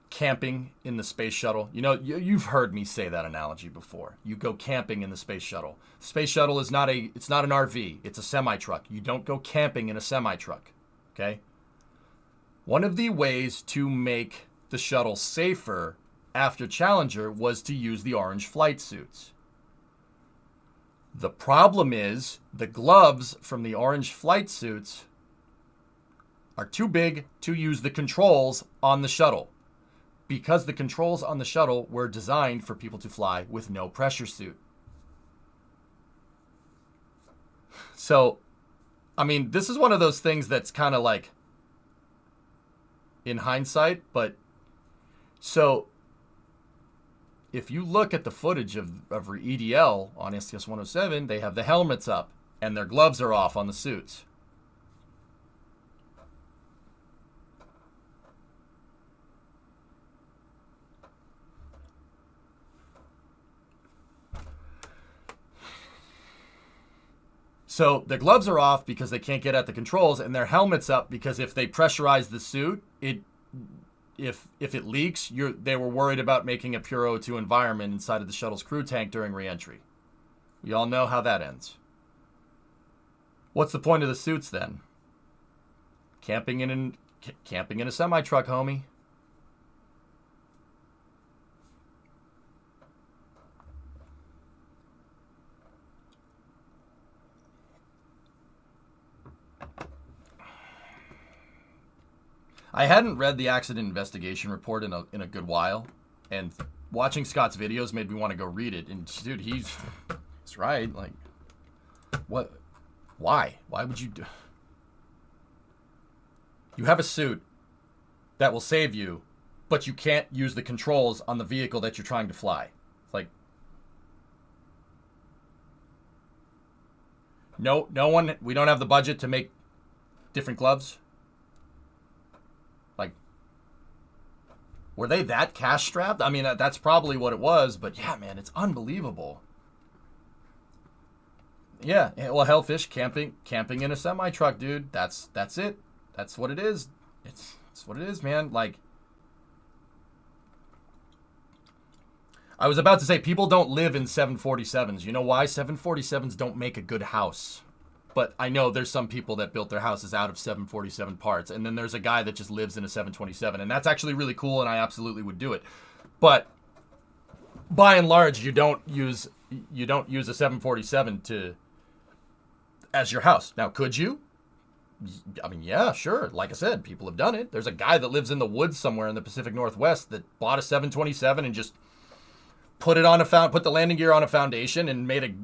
camping in the space shuttle? You know, you've heard me say that analogy before. You go camping in the space shuttle. The space shuttle is not an RV. It's a semi-truck. You don't go camping in a semi-truck, okay? One of the ways to make the shuttle safer after Challenger was to use the orange flight suits. The problem is the gloves from the orange flight suits are too big to use the controls on the shuttle, because the controls on the shuttle were designed for people to fly with no pressure suit. So, I mean, this is one of those things that's kind of like in hindsight, but so if you look at the footage of EDL on STS-107, they have the helmets up and their gloves are off on the suits. So their gloves are off because they can't get at the controls, and their helmet's up because if they pressurize the suit, if it leaks, they were worried about making a pure O2 environment inside of the shuttle's crew tank during reentry. We all know how that ends. What's the point of the suits then? Camping in a semi-truck, homie. I hadn't read the accident investigation report in a good while, and watching Scott's videos made me want to go read it. And dude, he's right. Like, what? Why? Why would you do? You have a suit that will save you, but you can't use the controls on the vehicle that you're trying to fly. Like, no one. We don't have the budget to make different gloves. Were they that cash strapped? I mean, that's probably what it was, but yeah, man, it's unbelievable. Yeah, well, Hellfish camping in a semi truck, dude. That's it. That's what it is. It's what it is, man. Like, I was about to say, people don't live in 747s. You know why? 747s don't make a good house. But I know there's some people that built their houses out of 747 parts. And then there's a guy that just lives in a 727. And that's actually really cool, and I absolutely would do it. But by and large, you don't use a 747 as your house. Now, could you? I mean, yeah, sure. Like I said, people have done it. There's a guy that lives in the woods somewhere in the Pacific Northwest that bought a 727 and just put the landing gear on a foundation and made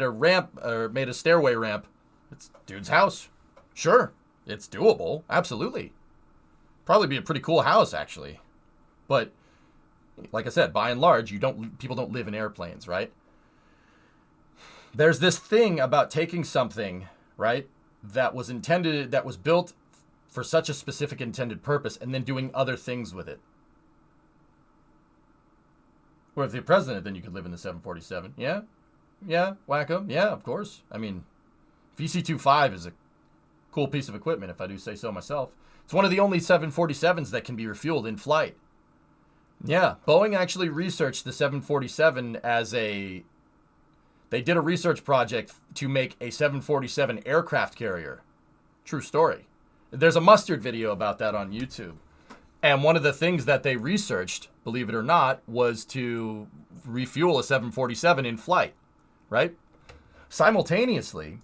a ramp, or made a stairway ramp. It's dude's house. Sure, it's doable. Absolutely. Probably be a pretty cool house, actually. But like I said, by and large, people don't live in airplanes, right? There's this thing about taking something, right, that was built for such a specific intended purpose and then doing other things with it. Or if you're president, then you could live in the 747. Yeah, whack 'em. Yeah, of course. I mean, VC-25 is a cool piece of equipment, if I do say so myself. It's one of the only 747s that can be refueled in flight. Yeah, Boeing actually researched the 747 as a... They did a research project to make a 747 aircraft carrier. True story. There's a Mustard video about that on YouTube. And one of the things that they researched, believe it or not, was to refuel a 747 in flight, right? Simultaneously,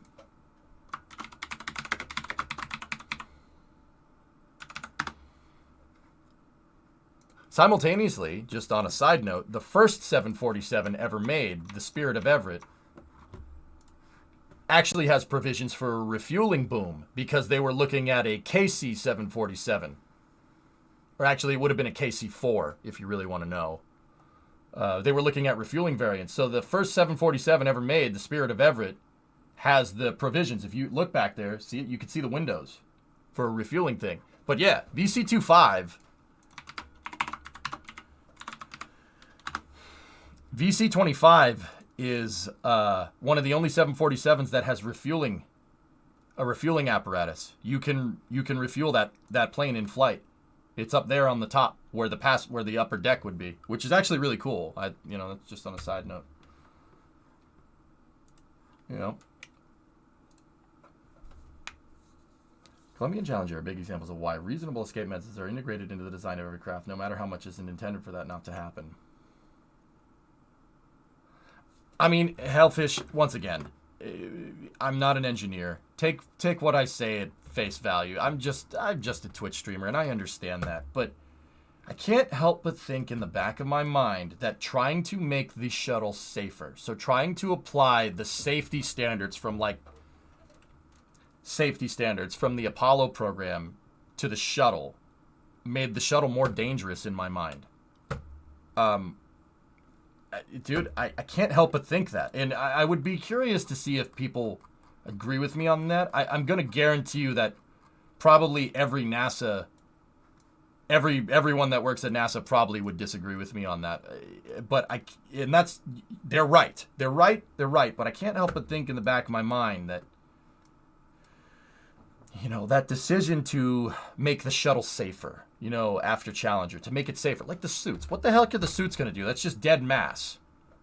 just on a side note, the first 747 ever made, the Spirit of Everett, actually has provisions for a refueling boom because they were looking at a KC 747. Or actually, it would have been a KC4, if you really want to know. They were looking at refueling variants. So the first 747 ever made, the Spirit of Everett, has the provisions. If you look back there, see it, you can see the windows for a refueling thing. But yeah, VC-25... VC-25 is one of the only 747s that has a refueling apparatus. You can refuel that plane in flight. It's up there on the top where the upper deck would be, which is actually really cool. That's just on a side note. Columbian Challenger are big examples of why reasonable escape methods are integrated into the design of every craft, no matter how much isn't intended for that not to happen. I mean, Hellfish, once again, I'm not an engineer. Take what I say at face value. I'm just a Twitch streamer, and I understand that. But I can't help but think in the back of my mind that trying to make the shuttle safer, so trying to apply the safety standards from the Apollo program to the shuttle, made the shuttle more dangerous in my mind. Dude, I can't help but think that. And I would be curious to see if people agree with me on that. I'm going to guarantee you that probably everyone that works at NASA probably would disagree with me on that. But they're right. They're right. But I can't help but think in the back of my mind that, that decision to make the shuttle safer, after Challenger, to make it safer, like the suits. What the heck are the suits going to do? That's just dead mass.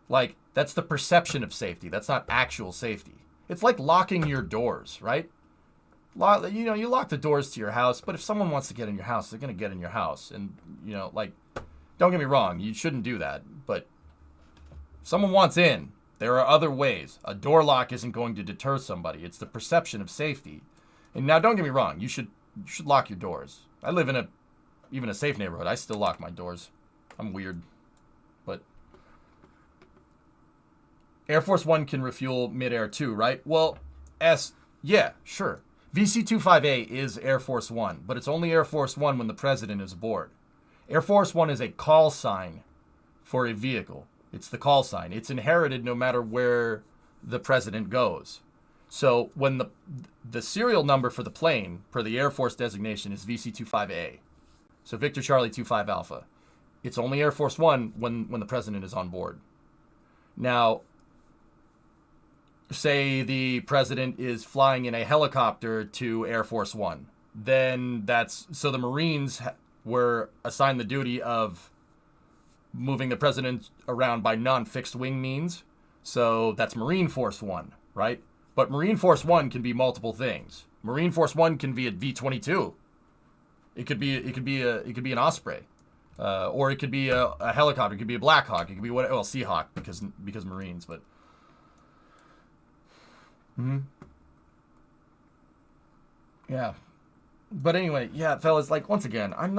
Like, that's the perception of safety. That's not actual safety. It's like locking your doors, right? You lock the doors to your house, but if someone wants to get in your house, they're going to get in your house. And, don't get me wrong, you shouldn't do that. But if someone wants in, there are other ways. A door lock isn't going to deter somebody. It's the perception of safety. And now, don't get me wrong, you should lock your doors. I live in even a safe neighborhood. I still lock my doors. I'm weird. But Air Force One can refuel midair too, right? Well, yeah, sure. VC-25A is Air Force One, but it's only Air Force One when the president is aboard. Air Force One is a call sign for a vehicle. It's the call sign. It's inherited no matter where the president goes. So when the serial number for the plane, per the Air Force designation, is VC-25A. So Victor Charlie 25 Alpha. It's only Air Force One when the president is on board. Now, say the president is flying in a helicopter to Air Force One. Then so the Marines were assigned the duty of moving the president around by non-fixed wing means. So that's Marine Force One, right? But Marine Force One can be multiple things. Marine Force One can be a V-22. It could be an Osprey, or it could be a helicopter. It could be a Black Hawk. It could be Seahawk because Marines. But yeah. But anyway, yeah, fellas. Like once again, I'm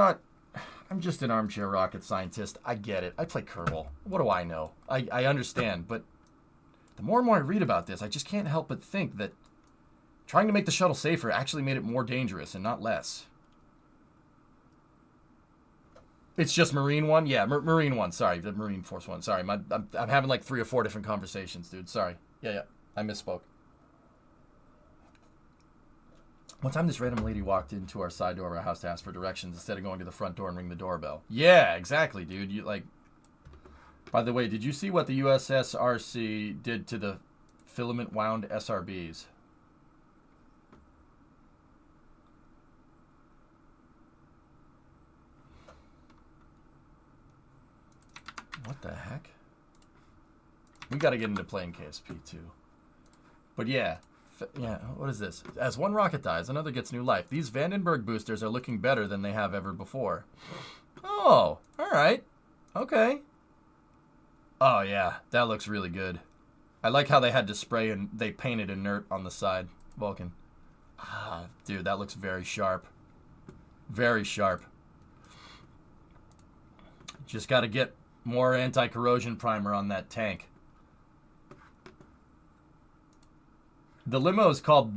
just an armchair rocket scientist. I get it. I play Kerbal. What do I know? I understand. But the more and more I read about this, I just can't help but think that trying to make the shuttle safer actually made it more dangerous and not less. It's just Marine One? Yeah, Marine One. Sorry, the Marine Force One. Sorry, I'm having like 3 or 4 different conversations, dude. Sorry. Yeah, I misspoke. One time this random lady walked into our side door of our house to ask for directions instead of going to the front door and ring the doorbell. Yeah, exactly, dude. By the way, did you see what the USSRC did to the filament wound SRBs? What the heck? We got to get into playing KSP too. But yeah, what is this? As one rocket dies, another gets new life. These Vandenberg boosters are looking better than they have ever before. Oh, all right. Okay. Oh yeah, that looks really good. I like how they had to spray and they painted inert on the side. Vulcan. Ah, dude, that looks very sharp. Very sharp. Just got to get more anti-corrosion primer on that tank. The limo is called,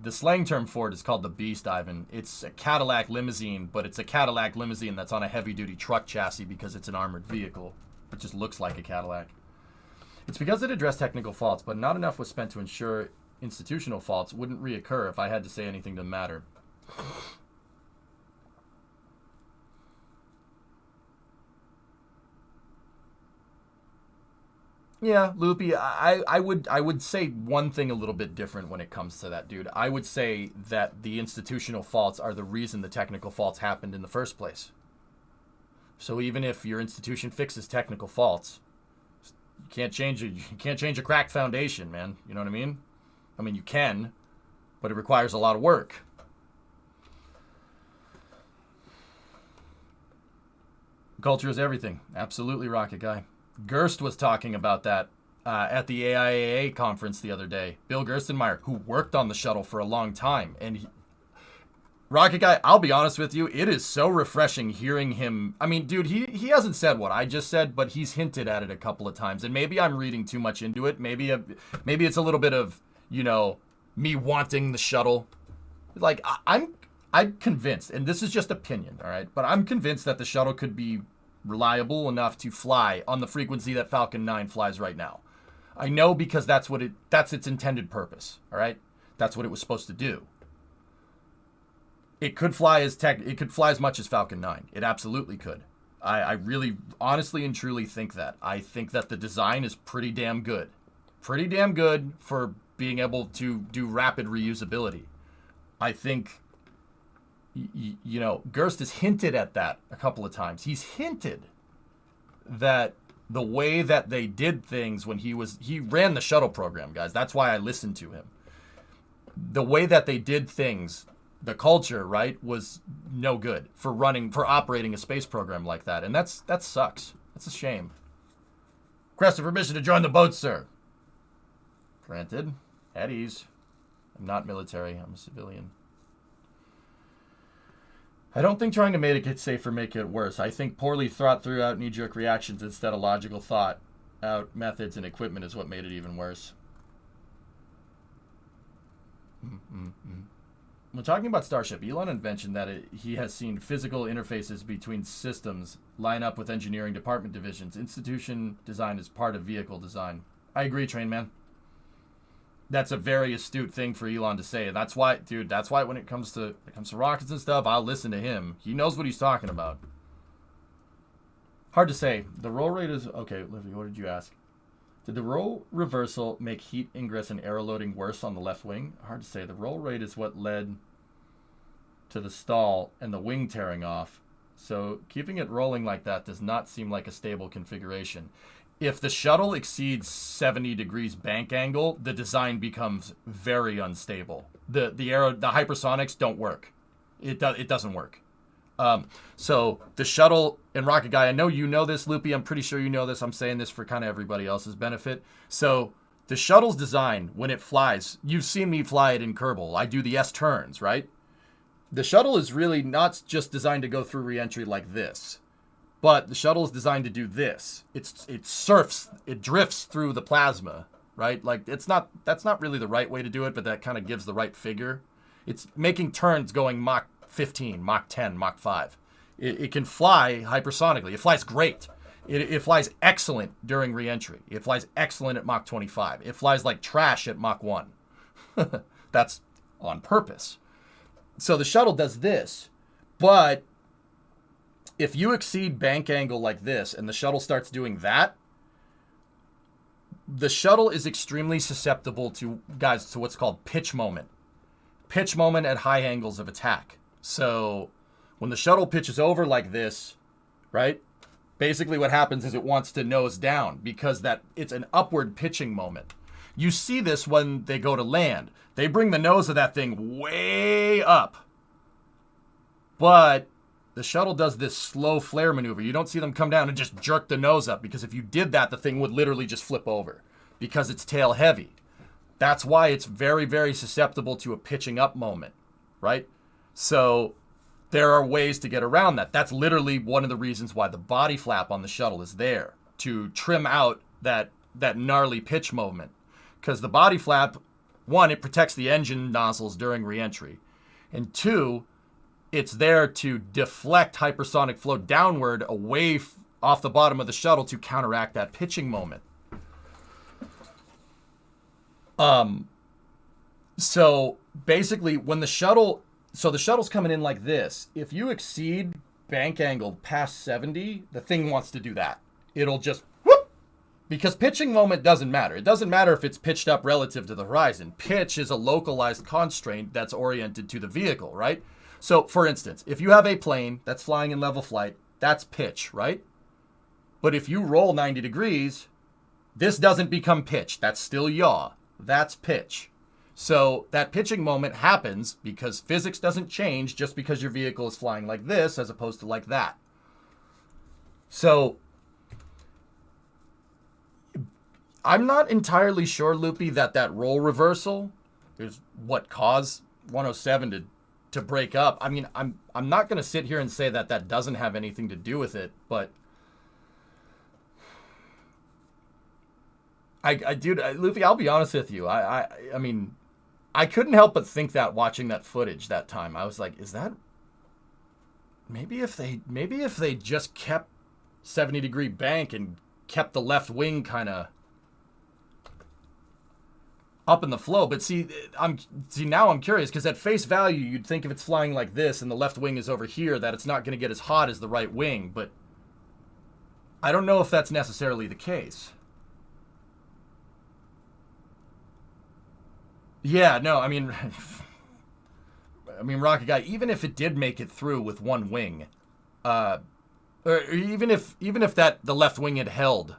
the slang term for it is called the Beast, Ivan. It's a Cadillac limousine, but it's a Cadillac limousine that's on a heavy-duty truck chassis because it's an armored vehicle. It just looks like a Cadillac. It's because it addressed technical faults, but not enough was spent to ensure institutional faults wouldn't reoccur if I had to say anything to the matter. Yeah, Loopy, I would say one thing a little bit different when it comes to that, dude. I would say that the institutional faults are the reason the technical faults happened in the first place. So even if your institution fixes technical faults, you can't change it. You can't change a cracked foundation, man. You know what I mean? I mean, you can, but it requires a lot of work. Culture is everything. Absolutely, Rocket Guy. Gerst was talking about that at the AIAA conference the other day. Bill Gerstenmaier, who worked on the shuttle for a long time. And Rocket Guy, I'll be honest with you, it is so refreshing hearing him. I mean, dude, he hasn't said what I just said, but he's hinted at it a couple of times. And maybe I'm reading too much into it. Maybe it's a little bit of, you know, me wanting the shuttle. Like, I'm convinced, and this is just opinion, all right? But I'm convinced that the shuttle could be reliable enough to fly on the frequency that Falcon 9 flies right now. I know because that's its intended purpose, all right? That's what it was supposed to do. It could fly as much as Falcon 9. It absolutely could. I really honestly and truly think that. I think that the design is pretty damn good. Pretty damn good for being able to do rapid reusability. I think you know, Gerst has hinted at that a couple of times. He's hinted that the way that they did things when he ran the shuttle program, guys. That's why I listened to him. The way that they did things, the culture, right, was no good for operating a space program like that. And that sucks. That's a shame. Request of permission to join the boat, sir. Granted. At ease. I'm not military. I'm a civilian. I don't think trying to make it safer make it worse. I think poorly thought throughout knee-jerk reactions instead of logical thought out methods and equipment is what made it even worse. When talking about Starship, Elon had mentioned that he has seen physical interfaces between systems line up with engineering department divisions. Institution design is part of vehicle design. I agree, Train Man. That's a very astute thing for Elon to say. That's why, dude, when it comes to rockets and stuff, I'll listen to him. He knows what he's talking about. Hard to say. The roll rate is... Okay, Livy, what did you ask? Did the roll reversal make heat ingress and aero loading worse on the left wing? Hard to say. The roll rate is what led to the stall and the wing tearing off. So keeping it rolling like that does not seem like a stable configuration. If the shuttle exceeds 70 degrees bank angle, the design becomes very unstable. The hypersonics don't work. It doesn't work. So the shuttle and Rocket Guy, I know you know this, Loopy. I'm pretty sure you know this. I'm saying this for kind of everybody else's benefit. So the shuttle's design, when it flies, you've seen me fly it in Kerbal. I do the S turns, right? The shuttle is really not just designed to go through reentry like this. But the shuttle is designed to do this. It drifts through the plasma, right? Like that's not really the right way to do it, but that kind of gives the right figure. It's making turns going Mach 15, Mach 10, Mach 5. It can fly hypersonically. It flies great. It flies excellent during reentry. It flies excellent at Mach 25. It flies like trash at Mach 1. That's on purpose. So the shuttle does this, but if you exceed bank angle like this and the shuttle starts doing that, the shuttle is extremely susceptible to what's called pitch moment. Pitch moment at high angles of attack. So when the shuttle pitches over like this, right? basically what happens is it wants to nose down because it's an upward pitching moment. You see this when they go to land. They bring the nose of that thing way up. But the shuttle does this slow flare maneuver. You don't see them come down and just jerk the nose up, because if you did that, the thing would literally just flip over because it's tail heavy. That's why it's very, very susceptible to a pitching up moment, right? So there are ways to get around that. That's literally one of the reasons why the body flap on the shuttle is there, to trim out that gnarly pitch movement. Because the body flap, one, it protects the engine nozzles during reentry. And two, it's there to deflect hypersonic flow downward away off the bottom of the shuttle to counteract that pitching moment. So basically when the shuttle's coming in like this, if you exceed bank angle past 70, the thing wants to do that. It'll just whoop, because pitching moment doesn't matter. It doesn't matter if it's pitched up relative to the horizon. Pitch is a localized constraint that's oriented to the vehicle, right? So for instance, if you have a plane that's flying in level flight, that's pitch, right? But if you roll 90 degrees, this doesn't become pitch. That's still yaw. That's pitch. So that pitching moment happens because physics doesn't change just because your vehicle is flying like this as opposed to like that. So I'm not entirely sure, Loopy, that roll reversal is what caused 107 to break up. I mean, I'm not going to sit here and say that doesn't have anything to do with it, but dude, Luffy, I'll be honest with you. I mean, I couldn't help but think that watching that footage that time. I was like, is that maybe if they just kept 70-degree bank and kept the left wing kind of up in the flow. But now I'm curious, because at face value you'd think if it's flying like this and the left wing is over here that it's not going to get as hot as the right wing, but I don't know if that's necessarily the case. Yeah, no, I mean, Rocket Guy, even if it did make it through with one wing, or even if the left wing had held,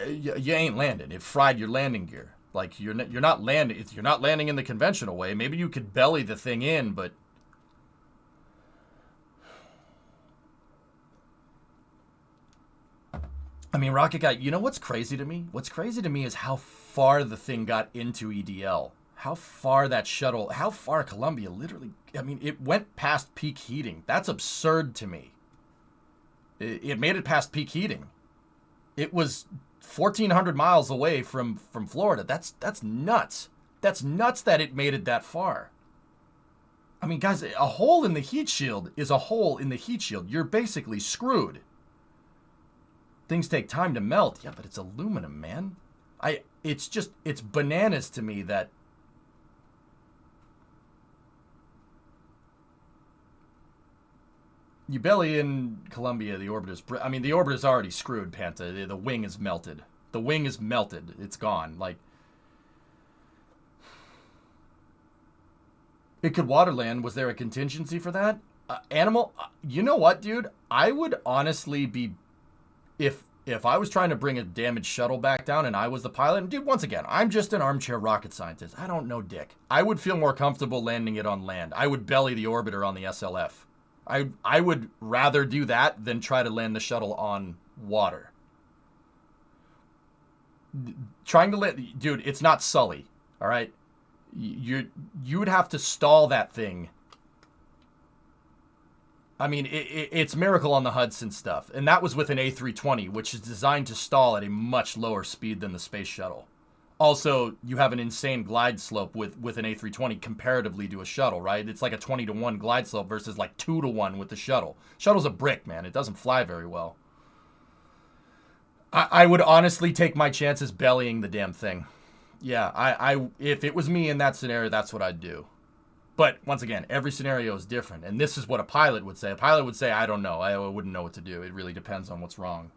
you ain't landing. It fried your landing gear. Like you're not landing. You're not landing in the conventional way. Maybe you could belly the thing in, but I mean, Rocket Guy, you know what's crazy to me? What's crazy to me is how far the thing got into EDL. How far Columbia literally, I mean, it went past peak heating. That's absurd to me. It made it past peak heating. It was 1,400 miles away from Florida. That's nuts. That's nuts that it made it that far. I mean, guys, a hole in the heat shield is a hole in the heat shield. You're basically screwed. Things take time to melt. Yeah, but it's aluminum, man. It's bananas to me that you belly in Columbia, the orbiter's... I mean, the orbiter's already screwed, Panta. The wing is melted. The wing is melted. It's gone. Like, it could waterland. Was there a contingency for that? Animal, you know what, dude? I would honestly be... If I was trying to bring a damaged shuttle back down and I was the pilot, and dude, once again, I'm just an armchair rocket scientist. I don't know dick. I would feel more comfortable landing it on land. I would belly the orbiter on the SLF. I would rather do that than try to land the shuttle on water. Trying to land... Dude, it's not Sully, all right? You would have to stall that thing. I mean, it's Miracle on the Hudson stuff. And that was with an A320, which is designed to stall at a much lower speed than the space shuttle. Also, you have an insane glide slope with an A320 comparatively to a shuttle, right? It's like a 20-to-1 glide slope versus like 2-to-1 with the shuttle. Shuttle's a brick, man. It doesn't fly very well. I would honestly take my chances bellying the damn thing. Yeah, if it was me in that scenario, that's what I'd do. But once again, every scenario is different. And this is what a pilot would say. A pilot would say, I don't know. I wouldn't know what to do. It really depends on what's wrong.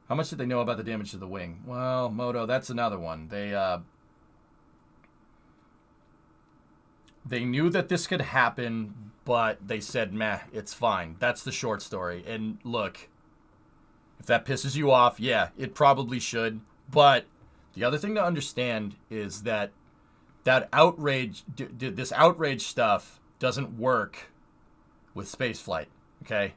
How much did they know about the damage to the wing? Well, Moto, that's another one. They knew that this could happen, but they said, meh, it's fine. That's the short story. And look, if that pisses you off, yeah, it probably should. But the other thing to understand is that this outrage stuff doesn't work with spaceflight, okay?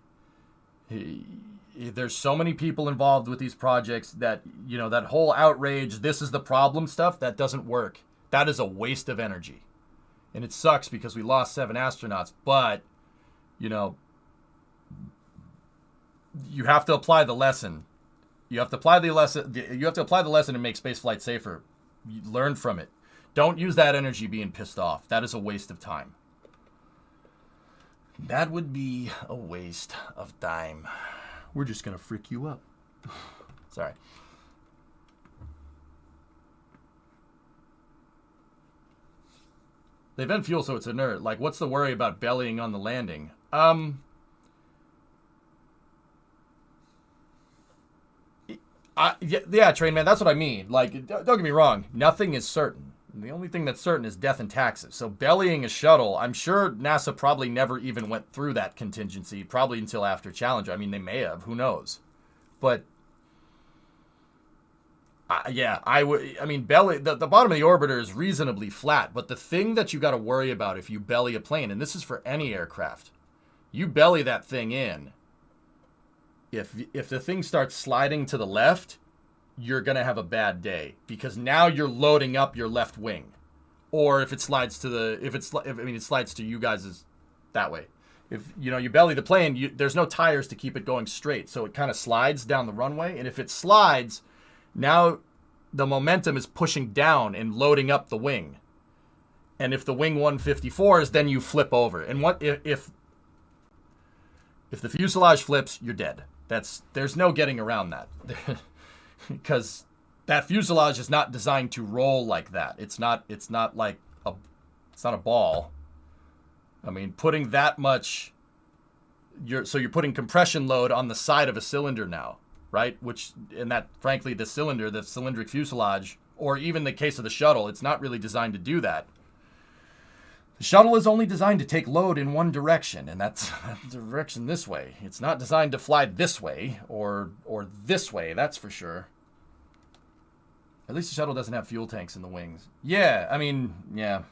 There's so many people involved with these projects that, you know, that whole outrage, this is the problem stuff, that doesn't work. That is a waste of energy. And it sucks because we lost 7 astronauts, but, you know, you have to apply the lesson. You have to apply the lesson. You have to apply the lesson and make spaceflight safer. You learn from it. Don't use that energy being pissed off. That is a waste of time. That would be a waste of time. We're just gonna freak you up. Sorry. They vent fuel so it's inert. Like, what's the worry about bellying on the landing? Yeah, Train Man, that's what I mean. Like, don't get me wrong. Nothing is certain. The only thing that's certain is death and taxes. So bellying a shuttle, I'm sure NASA probably never even went through that contingency, probably until after Challenger. I mean, they may have. Who knows? But, yeah, I mean, belly. The bottom of the orbiter is reasonably flat. But the thing that you got to worry about if you belly a plane, and this is for any aircraft, you belly that thing in. If the thing starts sliding to the left, you're going to have a bad day because now you're loading up your left wing. Or if it slides to it slides to you guys that way. If, you know, you belly the plane, there's no tires to keep it going straight. So it kind of slides down the runway. And if it slides, now the momentum is pushing down and loading up the wing. And if the wing 154s, then you flip over. And what if the fuselage flips, you're dead. There's no getting around that. Because that fuselage is not designed to roll like that. It's not like it's not a ball. I mean, putting that much, you're putting compression load on the side of a cylinder now, right? Frankly, the cylindric fuselage, or even the case of the shuttle, it's not really designed to do that. The shuttle is only designed to take load in one direction, and that's the direction this way. It's not designed to fly this way or this way, that's for sure. At least the shuttle doesn't have fuel tanks in the wings. Yeah, I mean, yeah.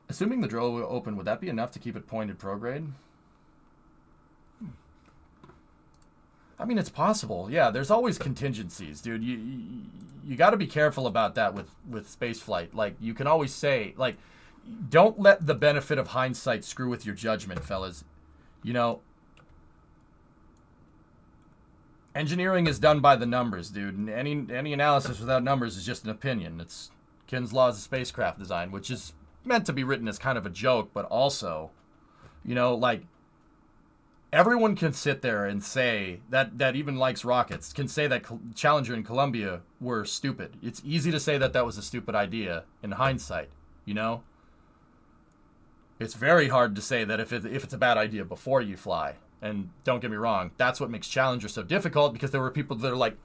Assuming the drill will open, would that be enough to keep it pointed prograde? I mean, it's possible. Yeah, there's always contingencies, dude. You got to be careful about that with space flight. Like, you can always say, like, don't let the benefit of hindsight screw with your judgment, fellas. You know, engineering is done by the numbers, dude. And any analysis without numbers is just an opinion. It's Kin's laws of spacecraft design, which is meant to be written as kind of a joke, but also, you know, like, everyone can sit there and say that even likes rockets can say that Challenger and Columbia were stupid. It's easy to say that was a stupid idea in hindsight, you know? It's very hard to say that if it's a bad idea before you fly. And don't get me wrong, that's what makes Challenger so difficult, because there were people that are like,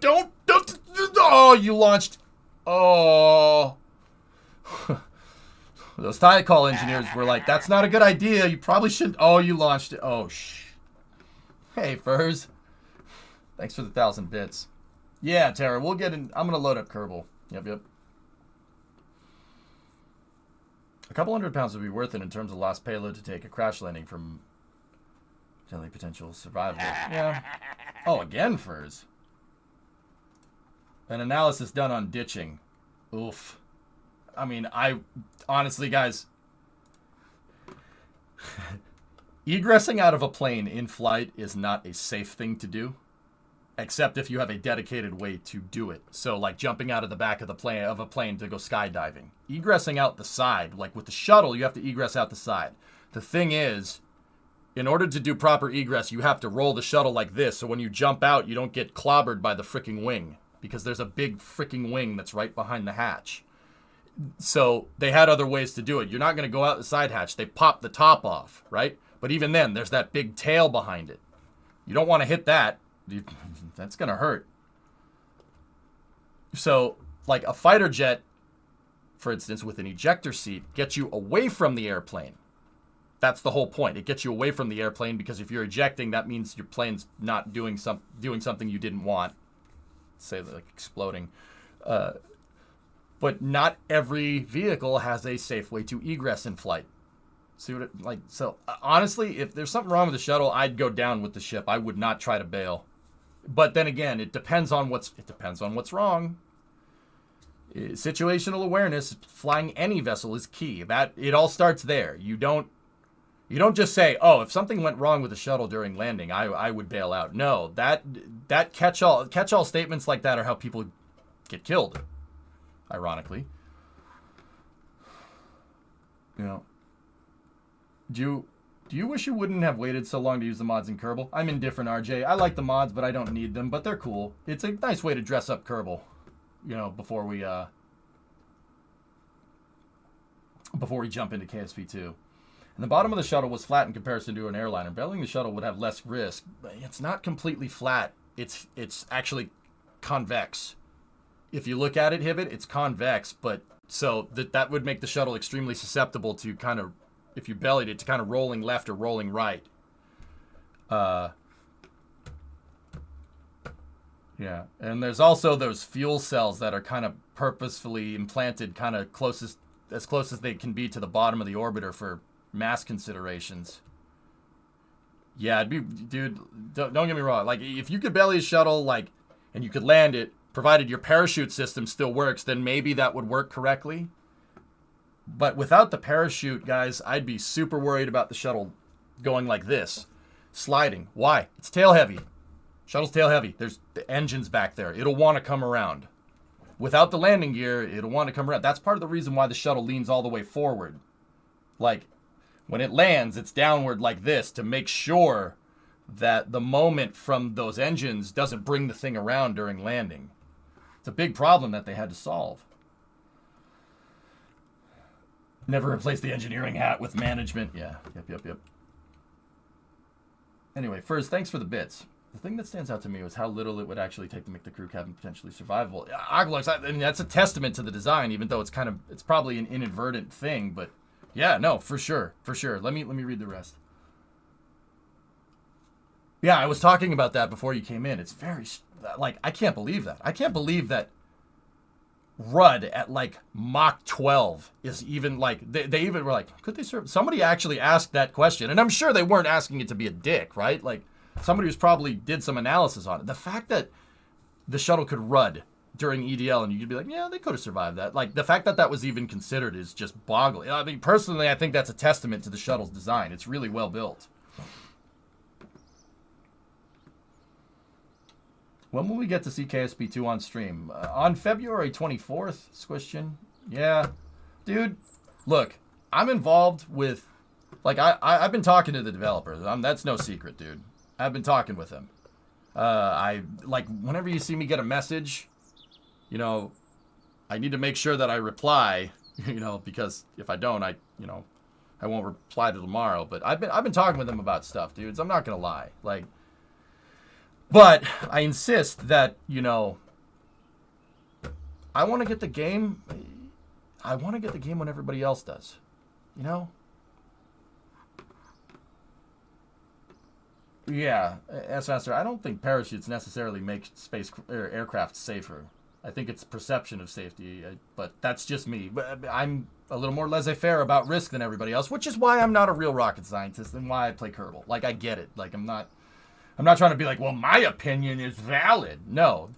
don't, oh, you launched, oh. Those tie call engineers were like, that's not a good idea. You probably shouldn't. Oh, you launched it. Oh, Hey, Furs. Thanks for the 1,000 bits. Yeah, Tara, we'll get in. I'm going to load up Kerbal. Yep. A couple hundred pounds would be worth it in terms of lost payload to take a crash landing from potential survival. Yeah. Oh, again, Furs. An analysis done on ditching. Oof. I mean, honestly, guys, egressing out of a plane in flight is not a safe thing to do, except if you have a dedicated way to do it. So, like jumping out of the back of a plane to go skydiving. Egressing out the side, like with the shuttle, you have to egress out the side. The thing is, in order to do proper egress, you have to roll the shuttle like this, so when you jump out, you don't get clobbered by the freaking wing, because there's a big freaking wing that's right behind the hatch. So they had other ways to do it. You're not going to go out the side hatch. They pop the top off, right? But even then, there's that big tail behind it. You don't want to hit that. That's going to hurt. So like a fighter jet, for instance, with an ejector seat, gets you away from the airplane. That's the whole point. It gets you away from the airplane because if you're ejecting, that means your plane's not doing something you didn't want. Say like exploding. But not every vehicle has a safe way to egress in flight. See what it, like? So honestly, if there's something wrong with the shuttle, I'd go down with the ship. I would not try to bail. But then again, it depends on what's wrong. Situational awareness, flying any vessel is key. That it all starts there. You don't just say, "Oh, if something went wrong with the shuttle during landing, I would bail out." No, that catch-all statements like that are how people get killed. Ironically, you know. Do you wish you wouldn't have waited so long to use the mods in Kerbal? I'm indifferent, RJ. I like the mods, but I don't need them. But they're cool. It's a nice way to dress up Kerbal, you know, before we jump into KSP 2. And the bottom of the shuttle was flat in comparison to an airliner. Bailing the shuttle would have less risk, but it's not completely flat. It's actually convex. If you look at it, Hibbit, it's convex, but so that would make the shuttle extremely susceptible to kind of, if you bellied it, to kind of rolling left or rolling right. Yeah, and there's also those fuel cells that are kind of purposefully implanted kind of as close as they can be to the bottom of the orbiter for mass considerations. Yeah, dude, don't get me wrong. Like, if you could belly a shuttle, like, and you could land it, provided your parachute system still works, then maybe that would work correctly. But without the parachute, guys, I'd be super worried about the shuttle going like this. Sliding. Why? It's tail heavy. Shuttle's tail heavy. There's the engines back there. It'll want to come around. Without the landing gear, it'll want to come around. That's part of the reason why the shuttle leans all the way forward. Like, when it lands, it's downward like this to make sure that the moment from those engines doesn't bring the thing around during landing. It's a big problem that they had to solve. Never replace the engineering hat with management. Yeah, yep. Anyway, first, thanks for the bits. The thing that stands out to me was how little it would actually take to make the crew cabin potentially survivable. Aglux, I mean, that's a testament to the design, even though it's probably an inadvertent thing, but yeah, no, for sure. Let me read the rest. Yeah, I was talking about that before you came in. It's very, like, I can't believe that. I can't believe that RUD at like Mach 12 is even like, they even were like, could they serve? Somebody actually asked that question, and I'm sure they weren't asking it to be a dick, right? Like, somebody who's probably did some analysis on it. The fact that the shuttle could RUD during EDL and you could be like, yeah, they could have survived that. Like, the fact that that was even considered is just boggling. I mean, personally, I think that's a testament to the shuttle's design. It's really well built. When will we get to see KSP 2 on stream? On February 24th, Squishin. Yeah. Dude, look, I'm involved with, like, I've been talking to the developers. That's no secret, dude. I've been talking with them. Whenever you see me get a message, you know, I need to make sure that I reply, you know, because if I don't, I won't reply to tomorrow. But I've been talking with them about stuff, dudes. I'm not gonna lie. Like, but I insist that, you know, I want to get the game. I want to get the game when everybody else does, you know. Yeah, S-Master, I don't think parachutes necessarily make space or aircraft safer. I think it's perception of safety, but that's just me. But I'm a little more laissez-faire about risk than everybody else, which is why I'm not a real rocket scientist and why I play Kerbal. Like, I get it. Like, I'm not trying to be like, well, my opinion is valid. No,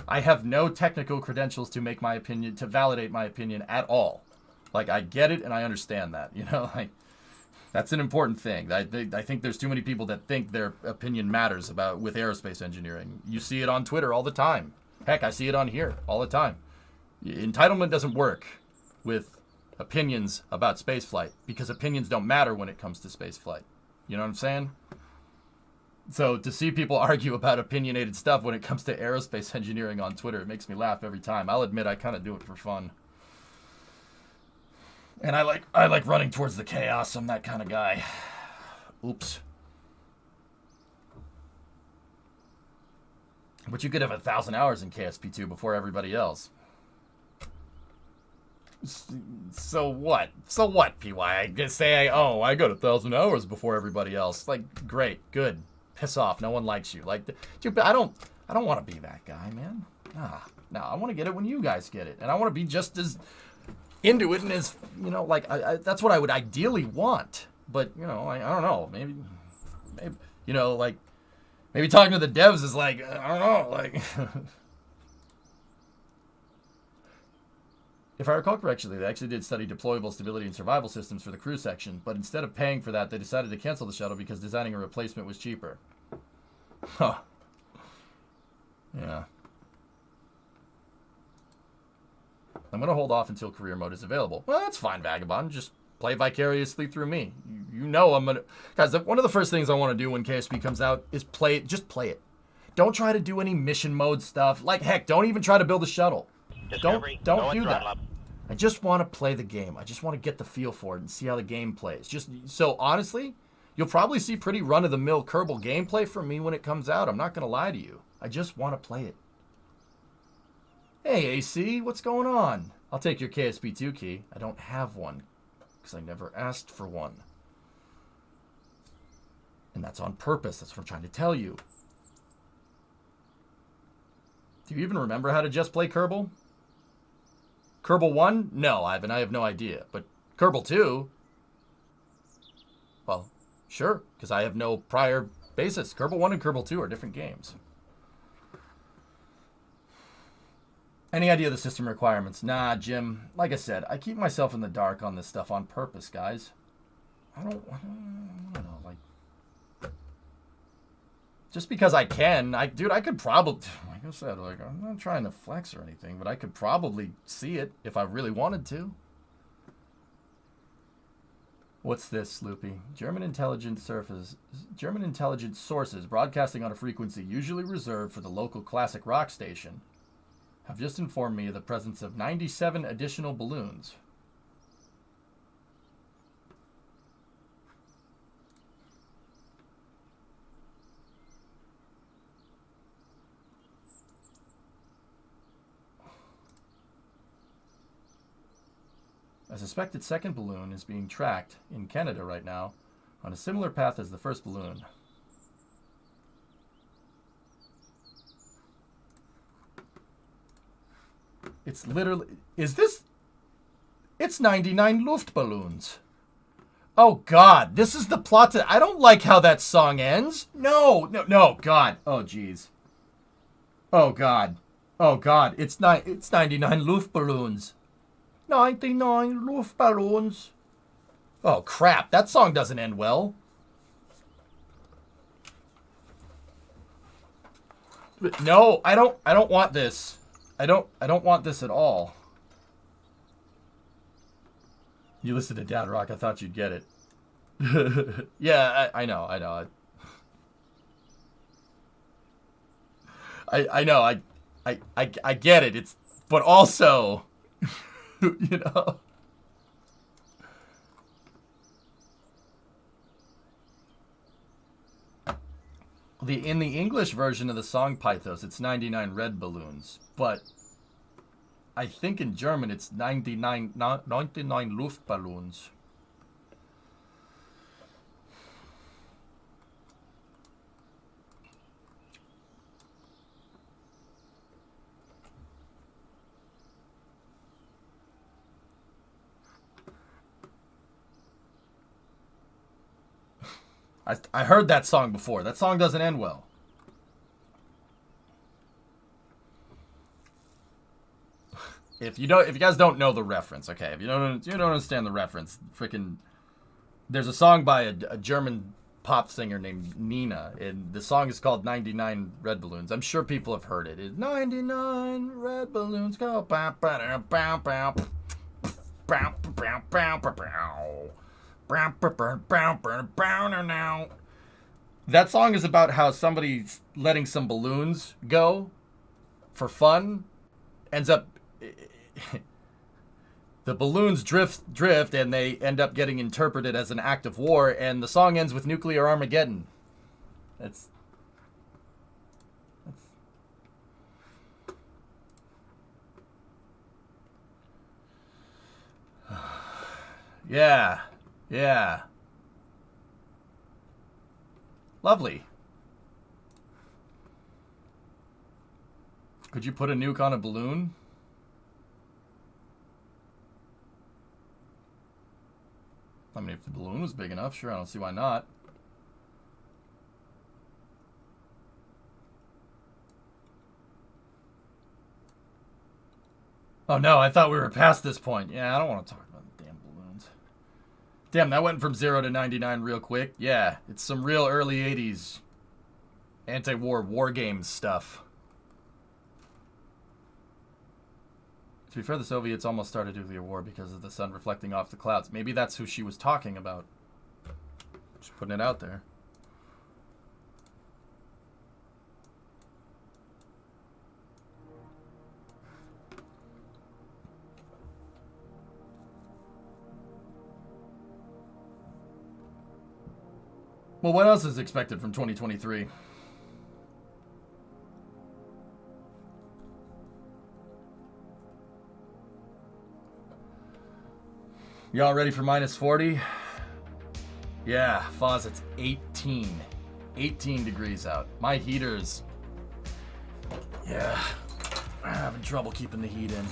I have no technical credentials to make my opinion, to validate my opinion at all. Like, I get it and I understand that, you know, like, that's an important thing. I think there's too many people that think their opinion matters with aerospace engineering. You see it on Twitter all the time. Heck, I see it on here all the time. Entitlement doesn't work with opinions about spaceflight because opinions don't matter when it comes to spaceflight. You know what I'm saying? So to see people argue about opinionated stuff when it comes to aerospace engineering on Twitter, it makes me laugh every time. I'll admit I kind of do it for fun. And I like running towards the chaos. I'm that kind of guy. Oops. But you could have 1,000 hours in KSP2 before everybody else. So what? So what, PY? I just say, oh, I got 1,000 hours before everybody else. Like, great, good. Piss off. No one likes you. Like, dude, I don't want to be that guy, man. No, I want to get it when you guys get it, and I want to be just as into it and as, you know, like that's what I would ideally want. But you know, I don't know. Maybe, you know, like maybe talking to the devs is like, I don't know, like. If I recall correctly, they actually did study deployable stability and survival systems for the crew section, but instead of paying for that, they decided to cancel the shuttle because designing a replacement was cheaper. Huh. Yeah. I'm going to hold off until career mode is available. Well, that's fine, Vagabond. Just play vicariously through me. You know I'm going to... Guys, one of the first things I want to do when KSP comes out is play it. Just play it. Don't try to do any mission mode stuff. Like, heck, don't even try to build a shuttle. Don't do that. I just want to play the game. I just want to get the feel for it and see how the game plays. Just so honestly, you'll probably see pretty run-of-the-mill Kerbal gameplay from me when it comes out. I'm not going to lie to you. I just want to play it. Hey, AC, what's going on? I'll take your KSP2 key. I don't have one because I never asked for one. And that's on purpose. That's what I'm trying to tell you. Do you even remember how to just play Kerbal? Kerbal 1? No, Ivan, I have no idea. But Kerbal 2? Well, sure, because I have no prior basis. Kerbal 1 and Kerbal 2 are different games. Any idea of the system requirements? Nah, Jim. Like I said, I keep myself in the dark on this stuff on purpose, guys. I don't know, like... Just because I can, dude, I could probably, like I said, like, I'm not trying to flex or anything, but I could probably see it if I really wanted to. What's this, Sloopy? German intelligence sources broadcasting on a frequency usually reserved for the local classic rock station have just informed me of the presence of 97 additional balloons. A suspected second balloon is being tracked in Canada right now on a similar path as the first balloon. It's literally... It's 99 Luftballons. Oh, God. This is the plot to... I don't like how that song ends. No, God. Oh, jeez. Oh, God. Oh, God. It's 99 Luftballons. 99 Luftballons. Oh, crap. That song doesn't end well. No, I don't want this. I don't want this at all. You listen to Dad Rock, I thought you'd get it. Yeah, I know. I know, I get it. It's, but also, you know. In the English version of the song Pythos, it's 99 red balloons, but I think in German it's 99 Luftballons. I heard that song before. That song doesn't end well. If you guys don't know the reference, okay? If you don't understand the reference, freaking, there's a song by a German pop singer named Nina, and the song is called 99 Red Balloons. I'm sure people have heard it. It's 99 red balloons go bow bow bow bow bow bow bow bow bow. That song is about how somebody's letting some balloons go for fun. Ends up, the balloons drift, and they end up getting interpreted as an act of war, and the song ends with nuclear Armageddon. That's Yeah. Yeah. Lovely. Could you put a nuke on a balloon? I mean, if the balloon was big enough, sure, I don't see why not. Oh no, I thought we were past this point. Yeah, I don't want to talk about the damn balloons. Damn, that went from 0 to 99 real quick. Yeah, it's some real early 80s anti-war war games stuff. To be fair, the Soviets almost started nuclear war because of the sun reflecting off the clouds. Maybe that's who she was talking about. Just putting it out there. Well, what else is expected from 2023? Y'all ready for minus 40? Yeah, Foz, it's 18. 18 degrees out. My heater's... Yeah, I'm having trouble keeping the heat in.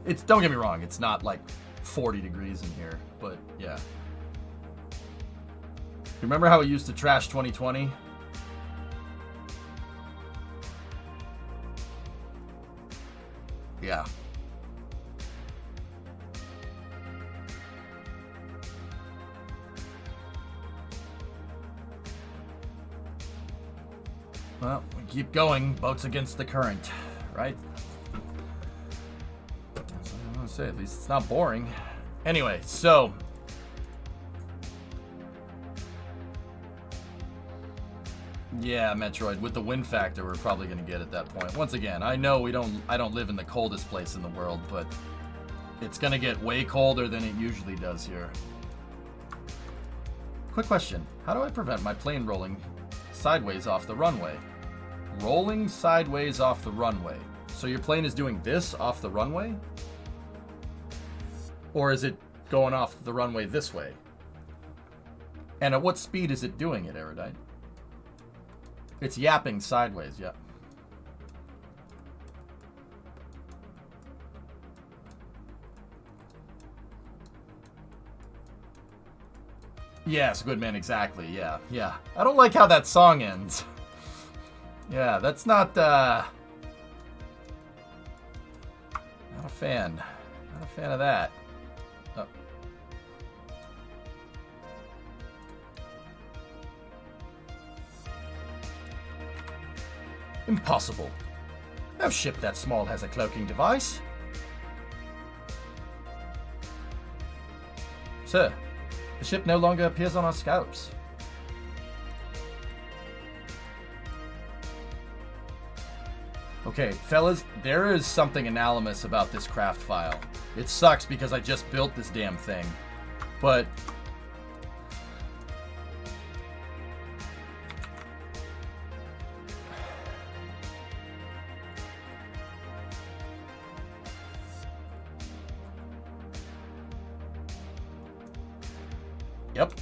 It's, don't get me wrong, it's not like 40 degrees in here, but yeah. Remember how we used to trash 2020? Yeah. Well, we keep going. Boats against the current, right? That's what I want to say. At least it's not boring. Anyway, so... Yeah, Metroid. With the wind factor, we're probably going to get at that point. Once again, I know I don't live in the coldest place in the world, but it's going to get way colder than it usually does here. Quick question. How do I prevent my plane rolling sideways off the runway? Rolling sideways off the runway. So your plane is doing this off the runway? Or is it going off the runway this way? And at what speed is it doing it, Erudite? It's yapping sideways, yeah. Yes, good man, exactly, yeah, yeah. I don't like how that song ends. Yeah, that's not, not a fan. Not a fan of that. Oh. Impossible. No ship that small has a cloaking device. Sir, the ship no longer appears on our scouts. Okay, fellas, there is something anomalous about this craft file. It sucks because I just built this damn thing. But... Yep.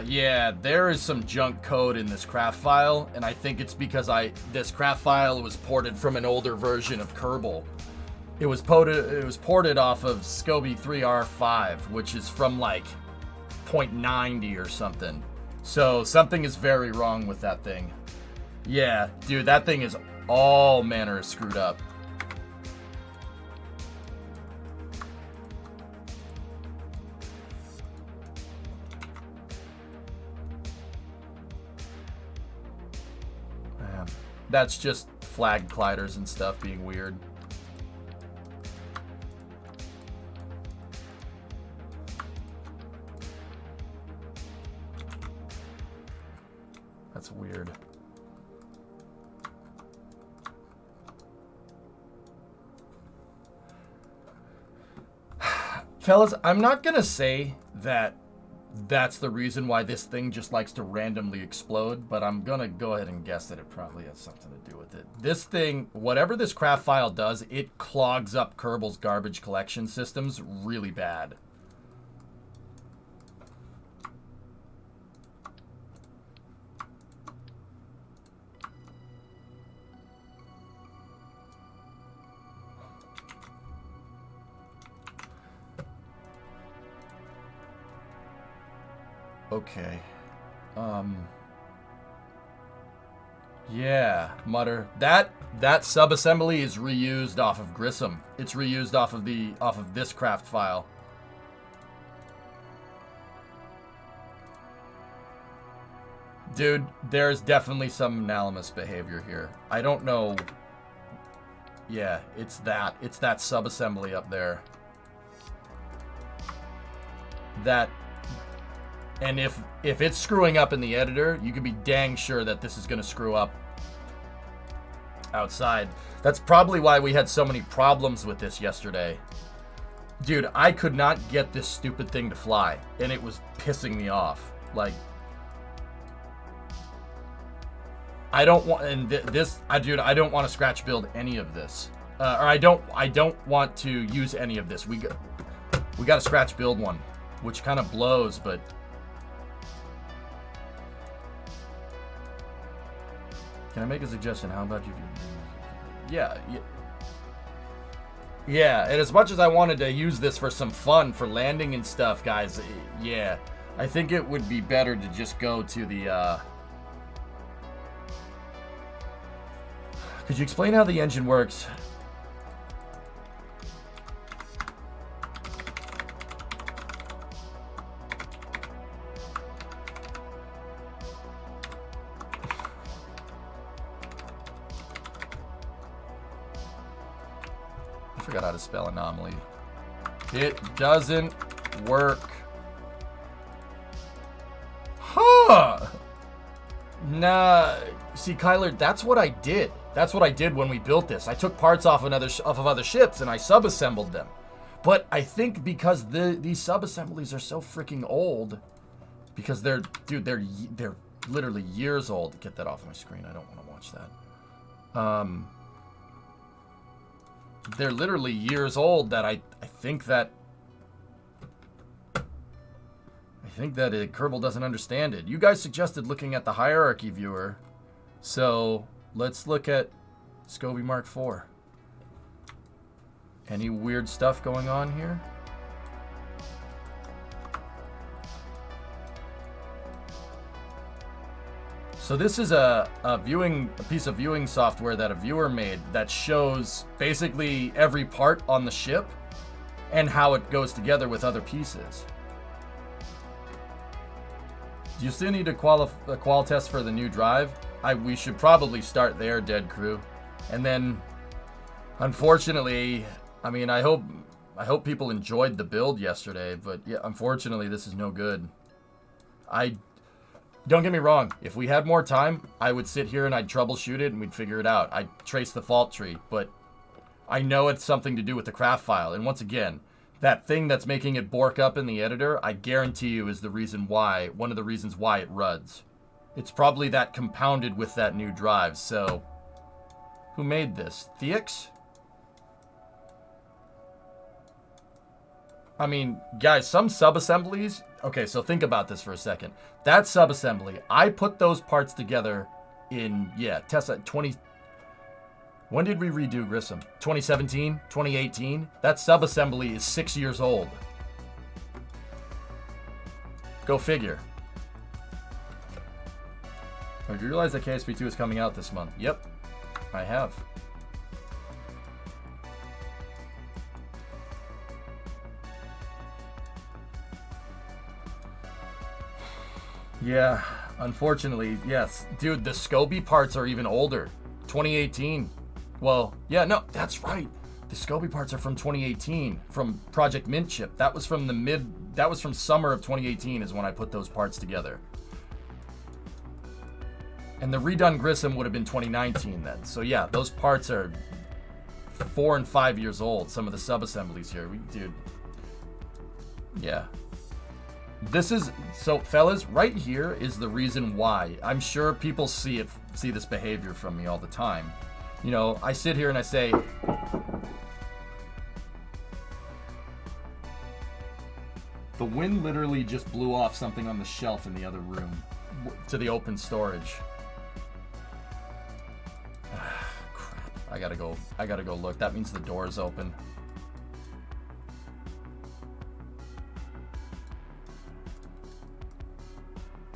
Yeah, there is some junk code in this craft file, and I think it's because this craft file was ported from an older version of Kerbal. It was ported off of SCOBY 3R5, which is from like 0.90 or something. So something is very wrong with that thing. Yeah, dude, that thing is all manner of screwed up. That's just flag gliders and stuff being weird. That's weird. Fellas, I'm not gonna say that that's the reason why this thing just likes to randomly explode, but I'm gonna go ahead and guess that it probably has something to do with it. This thing, whatever this craft file does, it clogs up Kerbal's garbage collection systems really bad. Okay. Yeah, Mutter. That subassembly is reused off of Grissom. It's reused off of this craft file. Dude, there's definitely some anomalous behavior here. I don't know. Yeah, it's that subassembly up there. That. And if it's screwing up in the editor, you can be dang sure that this is going to screw up outside. That's probably why we had so many problems with this yesterday. Dude, I could not get this stupid thing to fly, and it was pissing me off. Like, I don't want, and dude, I don't want to scratch build any of this, or I don't want to use any of this. We got to scratch build one, which kind of blows, but. Can I make a suggestion? How about you? Yeah. And as much as I wanted to use this for some fun, for landing and stuff, guys, yeah. I think it would be better to just go to the, Could you explain how the engine works? I forgot how to spell anomaly. It doesn't work. Huh. Nah. See, Kyler, that's what I did. That's what I did when we built this. I took parts off of other ships and I sub-assembled them. But I think because these sub-assemblies are so freaking old, because they're literally years old. Get that off my screen. I don't want to watch that. They're literally years old that I think that Kerbal doesn't understand it. You guys suggested looking at the hierarchy viewer, so let's look at SCOBY Mark IV. Any weird stuff going on here? So this is a piece of viewing software that a viewer made that shows basically every part on the ship and how it goes together with other pieces. Do you still need a qual test for the new drive? We should probably start there, Dead Crew. And then, unfortunately, I mean, I hope people enjoyed the build yesterday, but yeah, unfortunately, this is no good. Don't get me wrong, if we had more time, I would sit here and I'd troubleshoot it and we'd figure it out. I'd trace the fault tree, but I know it's something to do with the craft file. And once again, that thing that's making it bork up in the editor, I guarantee you is one of the reasons why it ruds. It's probably that compounded with that new drive, so. Who made this? Theix? I mean, guys, some sub-assemblies. Okay, so think about this for a second. That sub-assembly, I put those parts together in, Tessa, 20... When did we redo Grissom? 2017? 2018? That sub-assembly is 6 years old. Go figure. Have you realized that KSP 2 is coming out this month? Yep, I have. Yeah, unfortunately, yes. Dude, the SCOBY parts are even older. 2018. Well, yeah, no, that's right. The SCOBY parts are from 2018, from Project Mint chip. That was from summer of 2018 is when I put those parts together. And the redone Grissom would have been 2019 then. So yeah, those parts are 4 and 5 years old. Some of the sub-assemblies here, dude. Yeah. This is, so fellas, right here is the reason why. I'm sure people see this behavior from me all the time. You know, I sit here and I say, the wind literally just blew off something on the shelf in the other room to the open storage. Crap, I gotta go look. That means the door's open.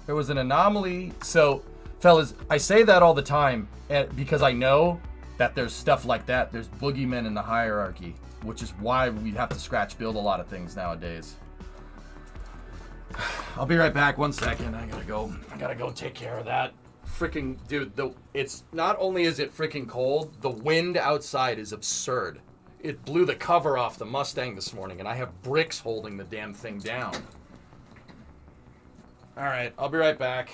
There was an anomaly. So, fellas, I say that all the time because I know that there's stuff like that. There's boogeymen in the hierarchy, which is why we have to scratch build a lot of things nowadays. I'll be right back. 1 second. I gotta go take care of that. Freaking dude, it's not only is it freaking cold, the wind outside is absurd. It blew the cover off the Mustang this morning, and I have bricks holding the damn thing down. All right, I'll be right back.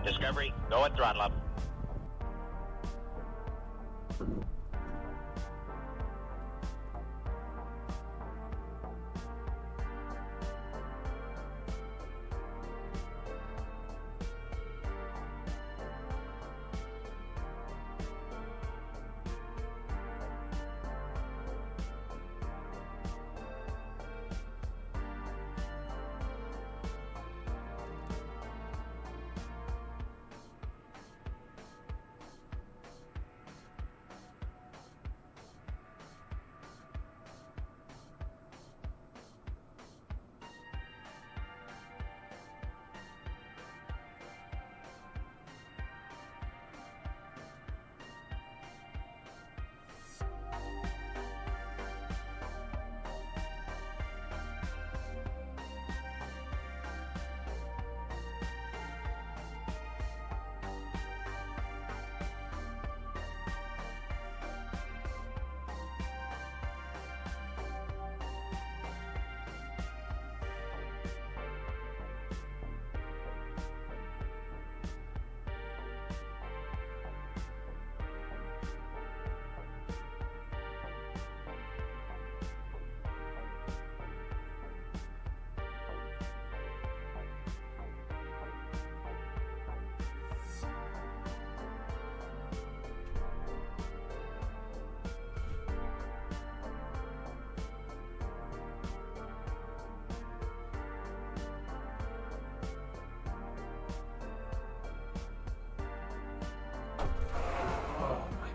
Discovery, go at throttle up.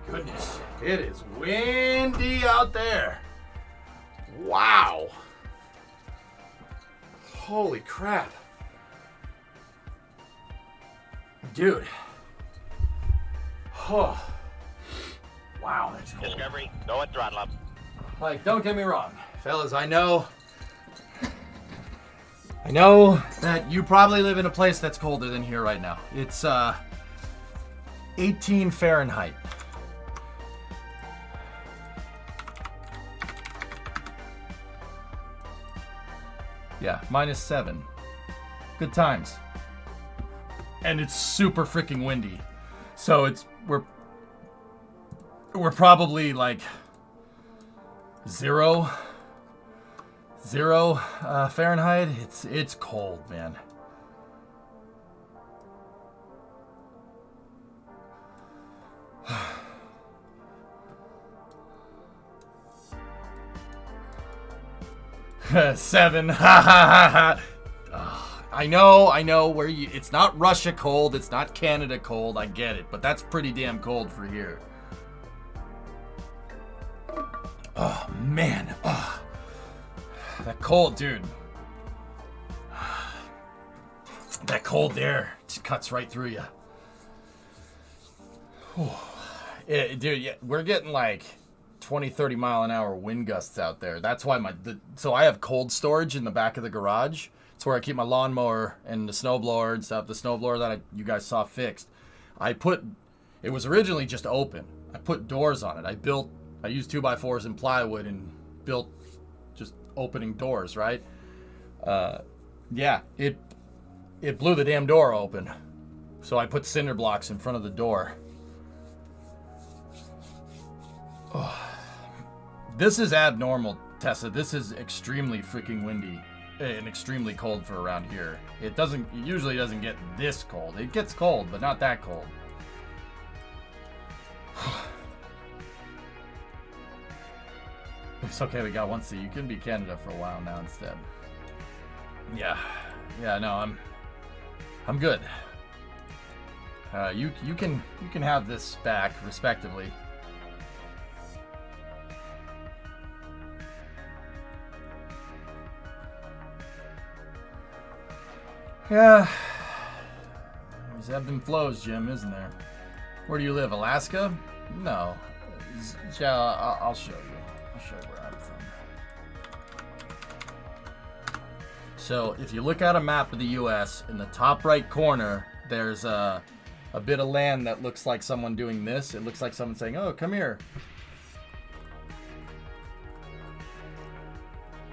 Goodness, it is windy out there. Wow. Holy crap. Dude. Oh. Wow, that's cold. Discovery, go at throttle up. Like, don't get me wrong, fellas. I know that you probably live in a place that's colder than here right now. It's 18 Fahrenheit. Yeah, -7. Good times. And it's super freaking windy. So we're probably like zero Fahrenheit. It's cold, man. Seven. Ha ha ha ha. I know where you. It's not Russia cold. It's not Canada cold. I get it, but that's pretty damn cold for here. Oh man. Oh. That cold, dude. That cold air just cuts right through you. Dude, yeah, we're getting like 20, 30 mile an hour wind gusts out there. That's why so I have cold storage in the back of the garage. It's where I keep my lawnmower and the snowblower and stuff. The snowblower that you guys saw fixed. It was originally just open. I put doors on it. I used 2x4s and plywood and built just opening doors, right? Yeah, it blew the damn door open. So I put cinder blocks in front of the door. Oh. This is abnormal, Tessa. This is extremely freaking windy and extremely cold for around here. It usually doesn't get this cold. It gets cold, but not that cold. It's okay, we got one seat. You can be Canada for a while now instead. Yeah, no, I'm good. You can have this back, respectively. Yeah, there's ebb and flows, Jim, isn't there? Where do you live, Alaska? No. Yeah, I'll show you. I'll show you where I'm from. So, if you look at a map of the U.S., in the top right corner, there's a bit of land that looks like someone doing this. It looks like someone saying, "Oh, come here."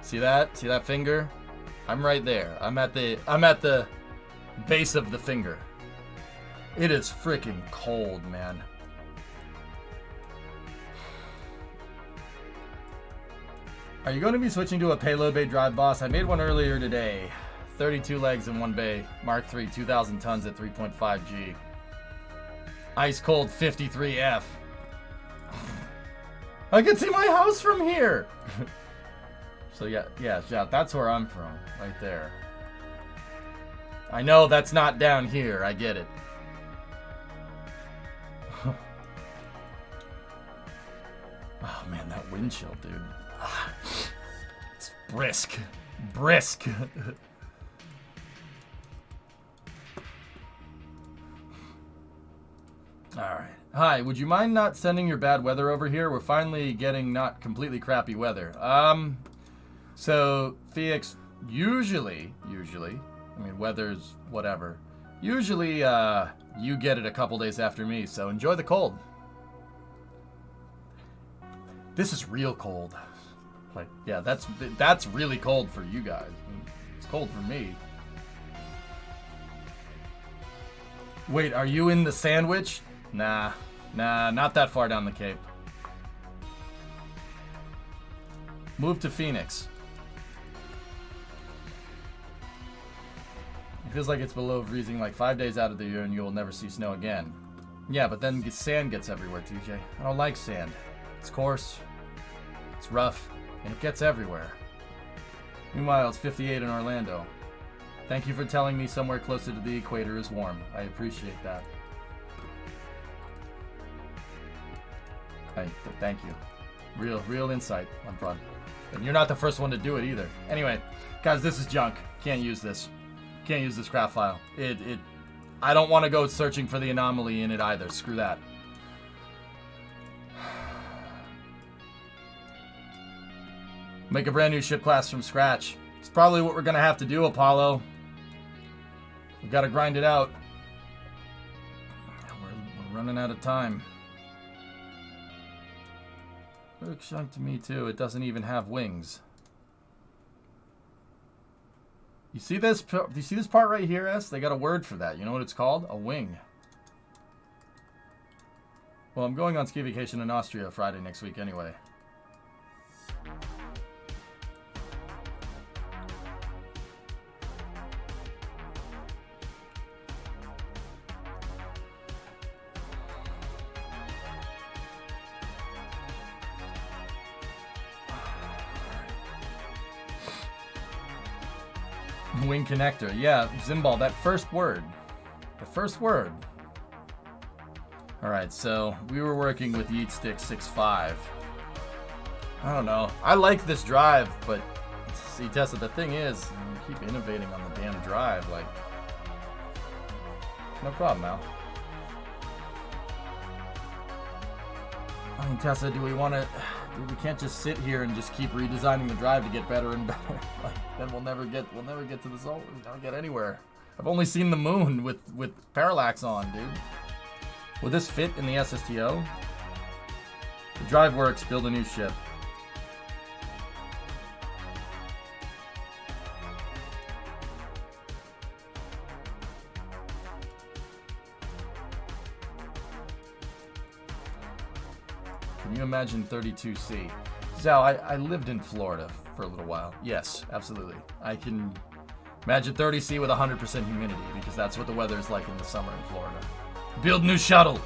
See that? See that finger? I'm right there. I'm at the base of the finger. It is freaking cold, man. Are you going to be switching to a payload bay drive, boss? I made one earlier today. 32 legs in one bay. Mark III, 2,000 tons at 3.5 G. Ice cold 53F. I can see my house from here. So yeah, that's where I'm from, right there. I know that's not down here, I get it. Oh man, that wind chill, dude. It's brisk. Alright. Hi, would you mind not sending your bad weather over here? We're finally getting not completely crappy weather. So, Felix, usually, I mean, weather's whatever. Usually, you get it a couple days after me, so enjoy the cold. This is real cold. Like, yeah, that's really cold for you guys. It's cold for me. Wait, are you in the sandwich? Nah, not that far down the Cape. Move to Phoenix. It feels like it's below freezing like 5 days out of the year and you will never see snow again. Yeah, but then sand gets everywhere, TJ. I don't like sand. It's coarse, it's rough, and it gets everywhere. Meanwhile, it's 58 in Orlando. Thank you for telling me somewhere closer to the equator is warm. I appreciate that. Thank you. Real insight, my bud. And you're not the first one to do it either. Anyway, guys, this is junk. Can't use this. Can't use this craft file. I don't want to go searching for the anomaly in it either. Screw that. Make a brand new ship class from scratch. It's probably what we're going to have to do, Apollo. We've got to grind it out. We're running out of time. Looks like to me, too. It doesn't even have wings. You see this? Do you see this part right here, S? They got a word for that. You know what it's called? A wing. Well, I'm going on ski vacation in Austria Friday next week anyway. Wing connector. Yeah, Zimbal, that first word. The first word. Alright, so we were working with Yeetstick 6.5. I don't know. I like this drive, but see, Tessa, the thing is, you keep innovating on the damn drive. Like, no problem, Al. I mean, Tessa, do we want to... We can't just sit here and just keep redesigning the drive to get better and better. Like, then we'll never get to the result. We'll never get anywhere. I've only seen the moon with Parallax on, dude. Will this fit in the SSTO? The drive works. Build a new ship. Can you imagine 32C? Zal, I lived in Florida for a little while. Yes, absolutely. I can imagine 30C with 100% humidity because that's what the weather is like in the summer in Florida. Build new shuttle.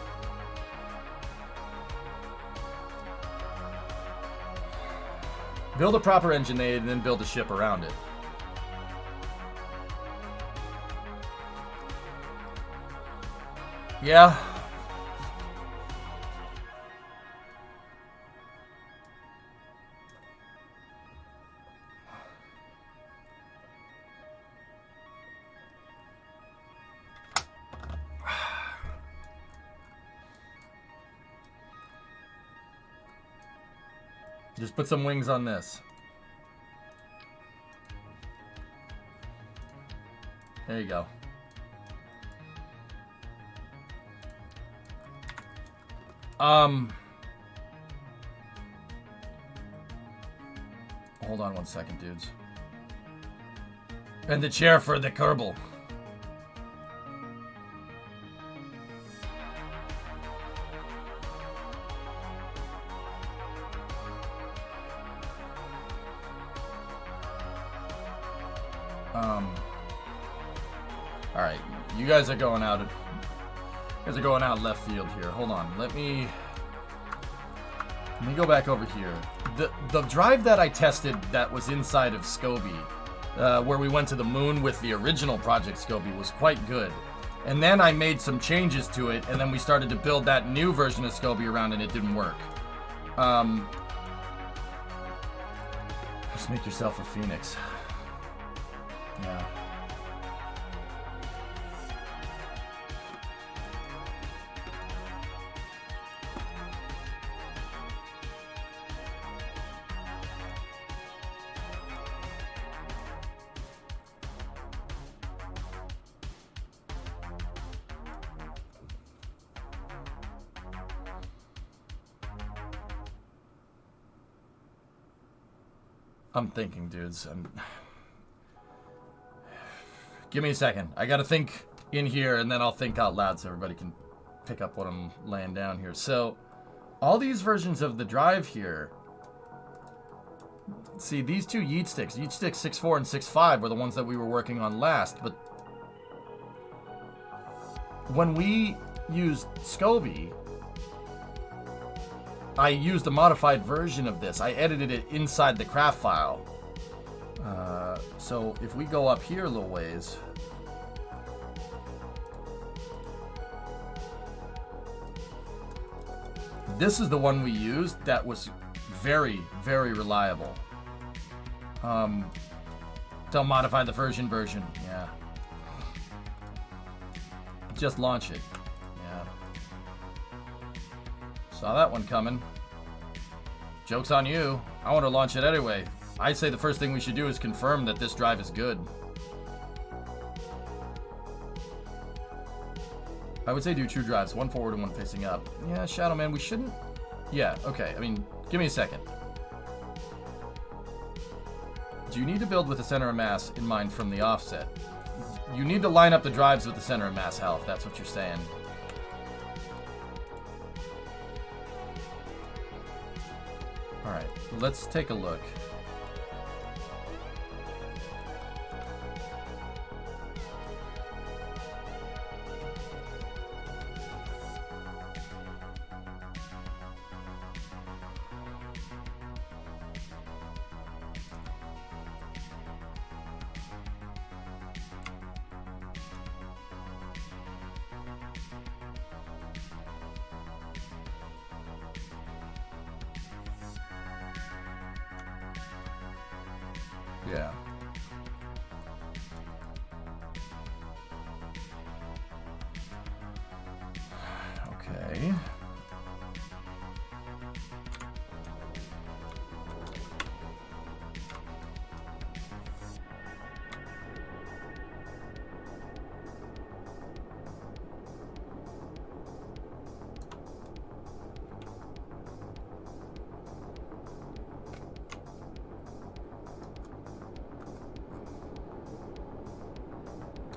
Build a proper engine aid and then build a ship around it. Yeah. Just put some wings on this. There you go. Hold on 1 second, dudes. And the chair for the Kerbal. All right, you guys are going out. You guys are going out left field here. Hold on, let me go back over here. The drive that I tested that was inside of SCOBY, where we went to the moon with the original Project SCOBY, was quite good. And then I made some changes to it, and then we started to build that new version of SCOBY around, and it didn't work. Just make yourself a phoenix. Yeah. I'm thinking, dudes. Give me a second. I gotta think in here, and then I'll think out loud so everybody can pick up what I'm laying down here. So, all these versions of the drive here... See, these two Yeetsticks, Yeetstick 6.4 and 6.5 were the ones that we were working on last, but... when we used SCOBY, I used a modified version of this. I edited it inside the craft file. So if we go up here a little ways, this is the one we used that was very, very reliable. Don't modify the version. Yeah. Just launch it. Yeah. Saw that one coming. Joke's on you. I want to launch it anyway. I say the first thing we should do is confirm that this drive is good. I would say do 2 drives, one forward and one facing up. Yeah, Shadow Man, we shouldn't... Yeah, okay, I mean, give me a second. Do you need to build with the center of mass in mind from the offset? You need to line up the drives with the center of mass health, that's what you're saying. Alright, let's take a look. Yeah. Okay.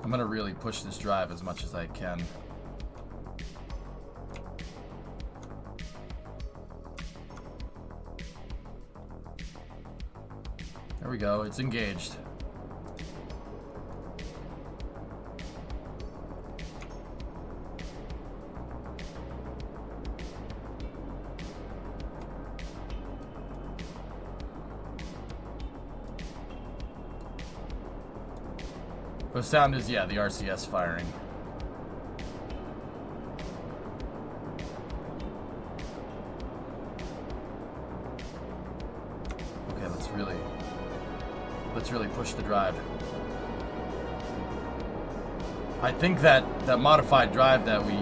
I'm gonna really push this drive as much as I can. There we go, it's engaged. The sound is, yeah, the RCS firing. Okay, let's really push the drive. I think that modified drive that we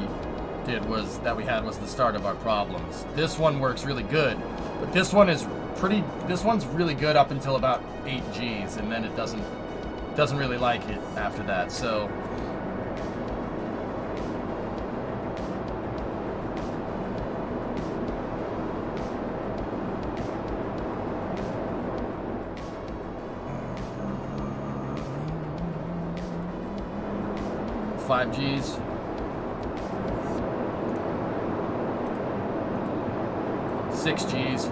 had was the start of our problems. This one works really good, but this one's really good up until about 8 Gs, and then it doesn't really like it after that, so... Five Gs. Six Gs.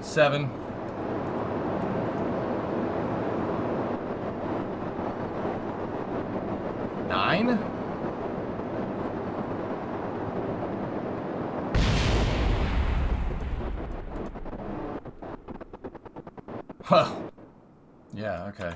Seven. Nine. Well, yeah, okay.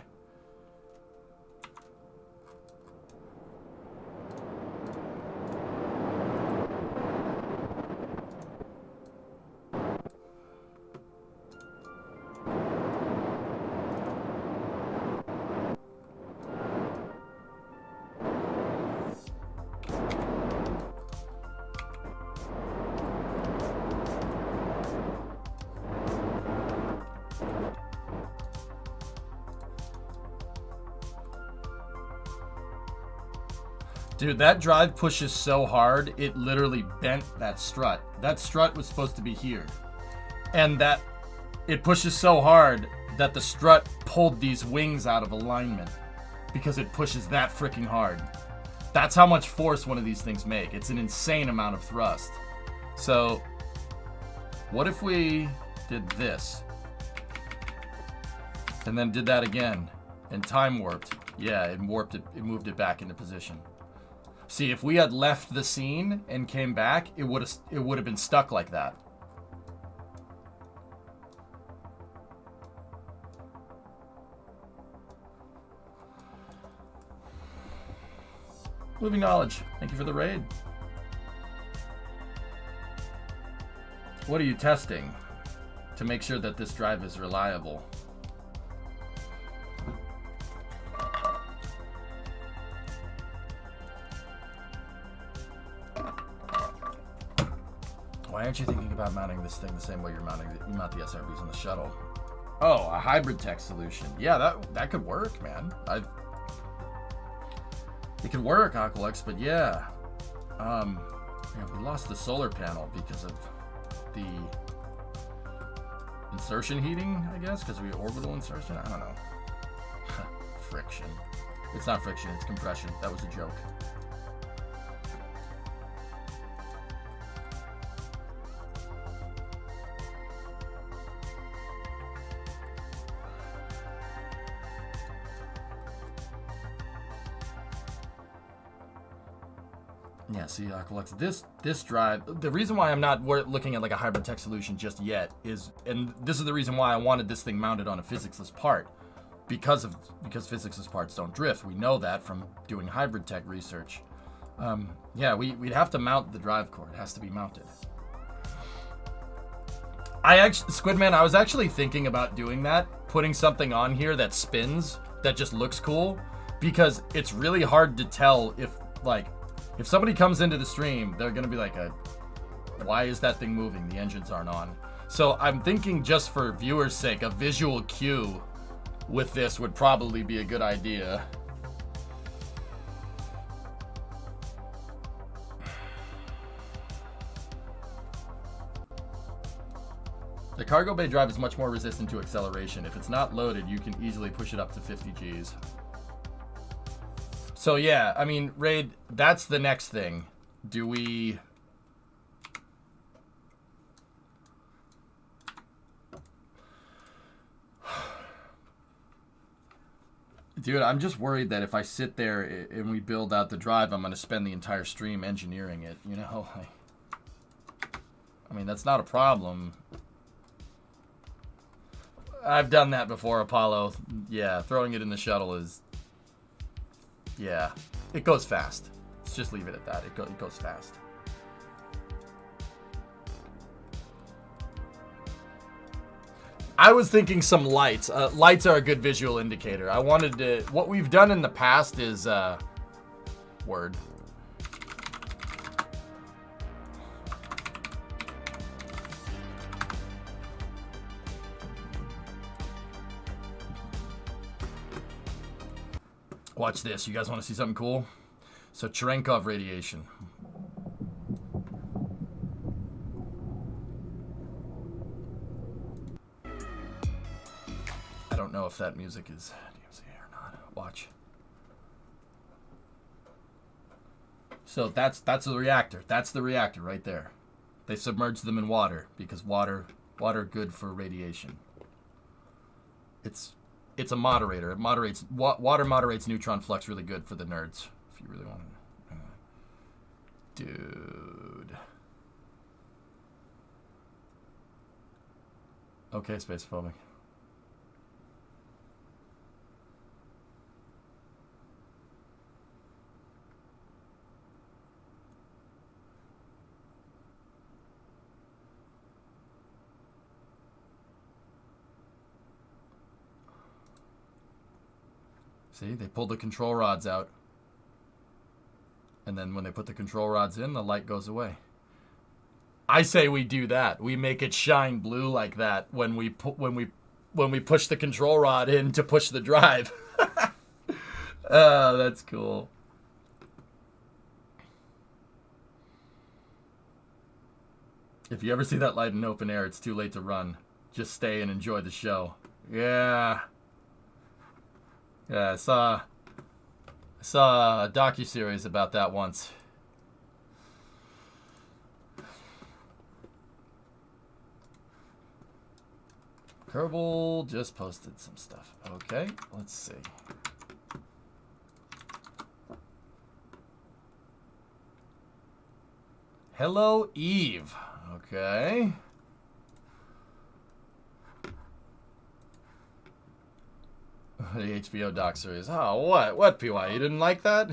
Dude, that drive pushes so hard, it literally bent that strut. That strut was supposed to be here. And that it pushes so hard that the strut pulled these wings out of alignment because it pushes that freaking hard. That's how much force one of these things make. It's an insane amount of thrust. So, what if we did this? And then did that again. And time warped. Yeah, it warped it, it moved it back into position. See, if we had left the scene and came back, it would have been stuck like that. Moving Knowledge, thank you for the raid. What are you testing to make sure that this drive is reliable? why aren't you thinking about mounting this thing the same way you mount the SRBs on the shuttle? Oh, a hybrid tech solution. Yeah, that could work, man. It could work, Aqualex, but yeah. We lost the solar panel because of the insertion heating, I guess, because we orbital insertion. I don't know. Friction. It's not friction, it's compression. That was a joke. Yeah, see, Aqualex, this drive, the reason why I'm not looking at like a hybrid tech solution just yet is, and this is the reason why I wanted this thing mounted on a physicsless part, because physicsless parts don't drift. We know that from doing hybrid tech research. Yeah, we'd have to mount the drive core. It has to be mounted. Squidman, I was actually thinking about doing that, putting something on here that spins, that just looks cool, because it's really hard to tell if somebody comes into the stream, they're going to be like, why is that thing moving? The engines aren't on. So I'm thinking, just for viewers' sake, a visual cue with this would probably be a good idea. The cargo bay drive is much more resistant to acceleration. If it's not loaded, you can easily push it up to 50 Gs. So yeah, I mean, Raid, that's the next thing. Do we... Dude, I'm just worried that if I sit there and we build out the drive, I'm going to spend the entire stream engineering it, you know? I mean, that's not a problem. I've done that before, Apollo. Yeah, throwing it in the shuttle is... Yeah, it goes fast. Let's just leave it at that. It goes fast. I was thinking some lights. Lights are a good visual indicator. I wanted to... What we've done in the past is... Word. Watch this. You guys want to see something cool? So Cherenkov radiation. I don't know if that music is DMC or not. Watch. So that's the reactor. That's the reactor right there. They submerge them in water because water good for radiation. It's a moderator. It moderates water moderates neutron flux really good for the nerds. If you really want to, dude. Okay, spacephobic. See, they pulled the control rods out. And then when they put the control rods in, the light goes away. I say we do that. We make it shine blue like that when we push the control rod in to push the drive. Oh, that's cool. If you ever see that light in open air, it's too late to run. Just stay and enjoy the show. Yeah. Yeah, I saw a docuseries about that once. Kerbal just posted some stuff. Okay, let's see. Hello, Eve. Okay. The HBO doc series. Oh, what, PY? You didn't like that?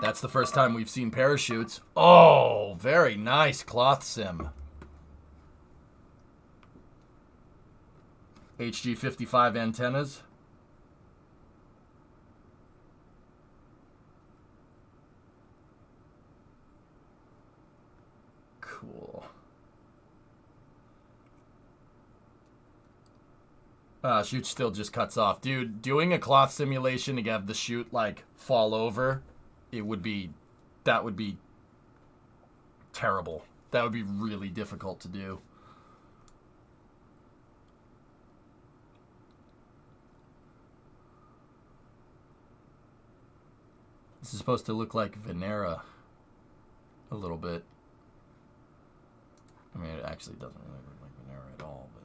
That's the first time we've seen parachutes. Oh, very nice cloth sim. HG55 antennas. Chute still just cuts off. Dude, doing a cloth simulation to have the chute, like, fall over, that would be terrible. That would be really difficult to do. This is supposed to look like Venera a little bit. I mean, it actually doesn't really look like Venera at all, but...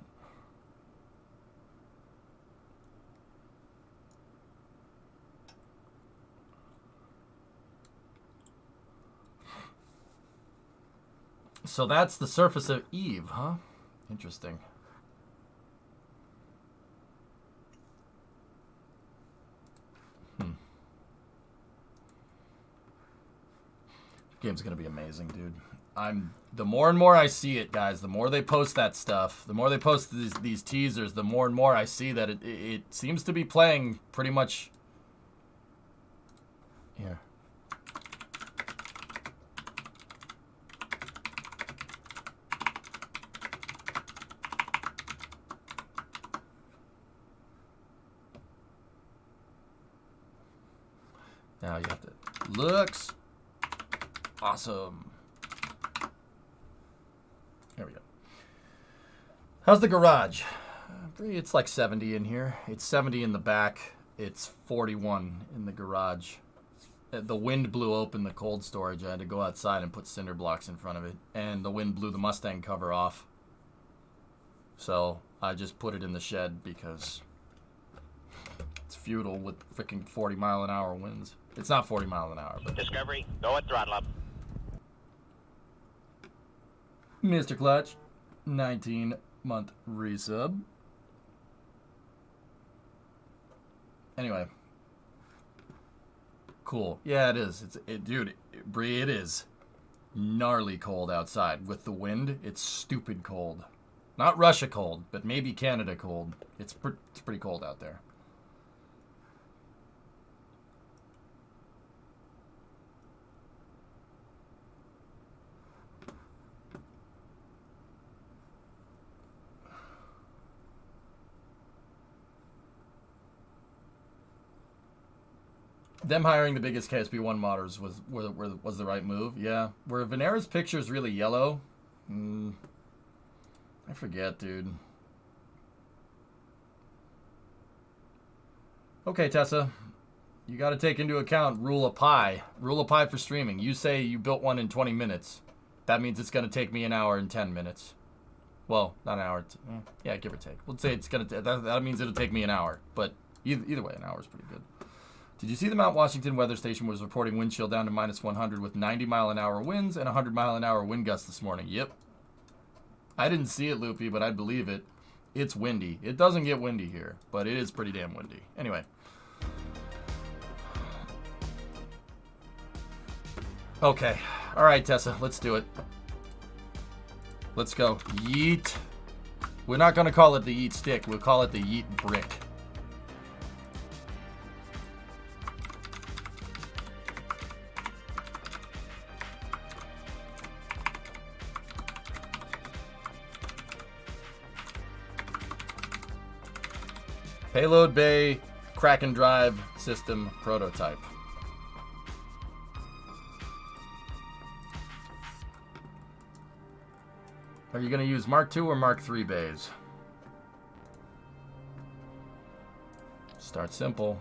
So that's the surface of Eve, huh? Interesting. Game's gonna be amazing, dude. The more and more I see it, guys, the more they post that stuff, the more they post these teasers, the more and more I see that it seems to be playing pretty much here. Now you have to looks awesome. There we go. How's the garage? It's like 70 in here. It's 70 in the back. It's 41 in the garage. The wind blew open the cold storage. I had to go outside and put cinder blocks in front of it. And the wind blew the Mustang cover off. So I just put it in the shed because it's futile with freaking 40-mile-an-hour winds. It's not 40 miles an hour, but... Discovery, go at throttle up. Mr. Clutch, 19-month resub. Anyway. Cool. Yeah, it is. Dude, Bree, it is gnarly cold outside. With the wind, it's stupid cold. Not Russia cold, but maybe Canada cold. It's pretty cold out there. Them hiring the biggest KSP 1 modders was the right move. Yeah. Were Venera's pictures really yellow? I forget, dude. Okay, Tessa. You got to take into account rule of pi. Rule of pi for streaming. You say you built one in 20 minutes. That means it's going to take me an hour and 10 minutes. Well, not an hour. Yeah, give or take. Let's say it's going to... That means it'll take me an hour. But either way, an hour is pretty good. Did you see the Mount Washington weather station was reporting wind chill down to -100 with 90-mile-an-hour winds and 100-mile-an-hour wind gusts this morning? Yep. I didn't see it, Loopy, but I believe it. It's windy. It doesn't get windy here, but it is pretty damn windy. Anyway. Okay. All right, Tessa. Let's do it. Let's go. Yeet. We're not going to call it the yeet stick. We'll call it the yeet brick. Payload bay, KRAKEN drive system prototype. Are you going to use Mark II or Mark III bays? Start simple.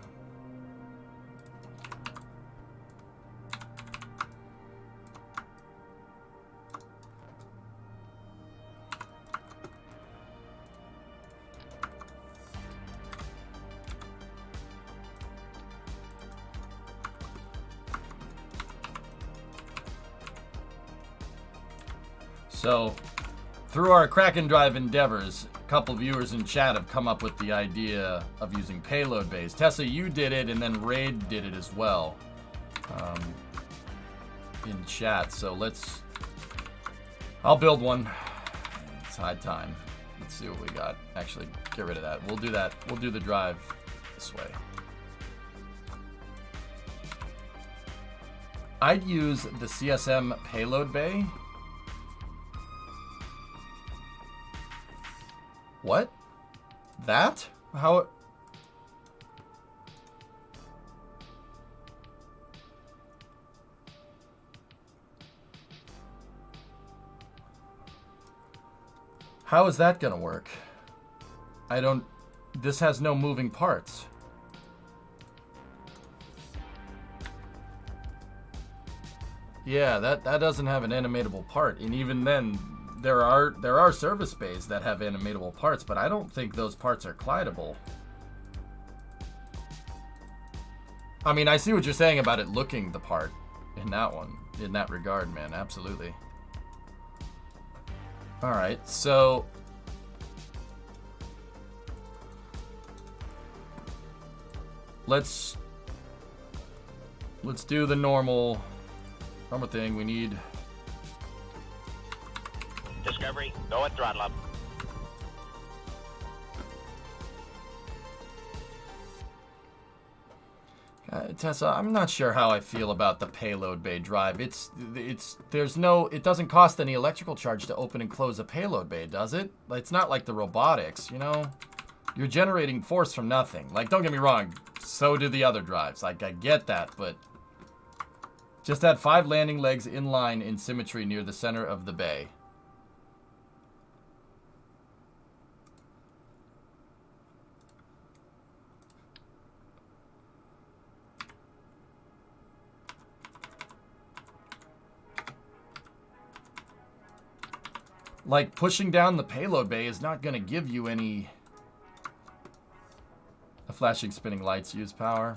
So, through our KRAKEN drive endeavors, a couple viewers in chat have come up with the idea of using payload bays. Tessa, you did it, and then Raid did it as well in chat. So let's... I'll build one. It's high time. Let's see what we got. Actually, get rid of that. We'll do that. We'll do the drive this way. I'd use the CSM payload bay. What? That? How... How is that gonna work? I don't... This has no moving parts. Yeah, that doesn't have an animatable part, and even then, there are service bays that have animatable parts, but I don't think those parts are collidable. I mean, I see what you're saying about it looking the part in that one, in that regard, man, absolutely. All right, so let's do the normal thing. We need Discovery, go and throttle up. Tessa, I'm not sure how I feel about the payload bay drive. It doesn't cost any electrical charge to open and close a payload bay, does it? It's not like the robotics, you know? You're generating force from nothing. Like, don't get me wrong, so do the other drives. Like, I get that, but just add 5 landing legs in line in symmetry near the center of the bay. Like, pushing down the payload bay is not going to give you any... The flashing spinning lights use power.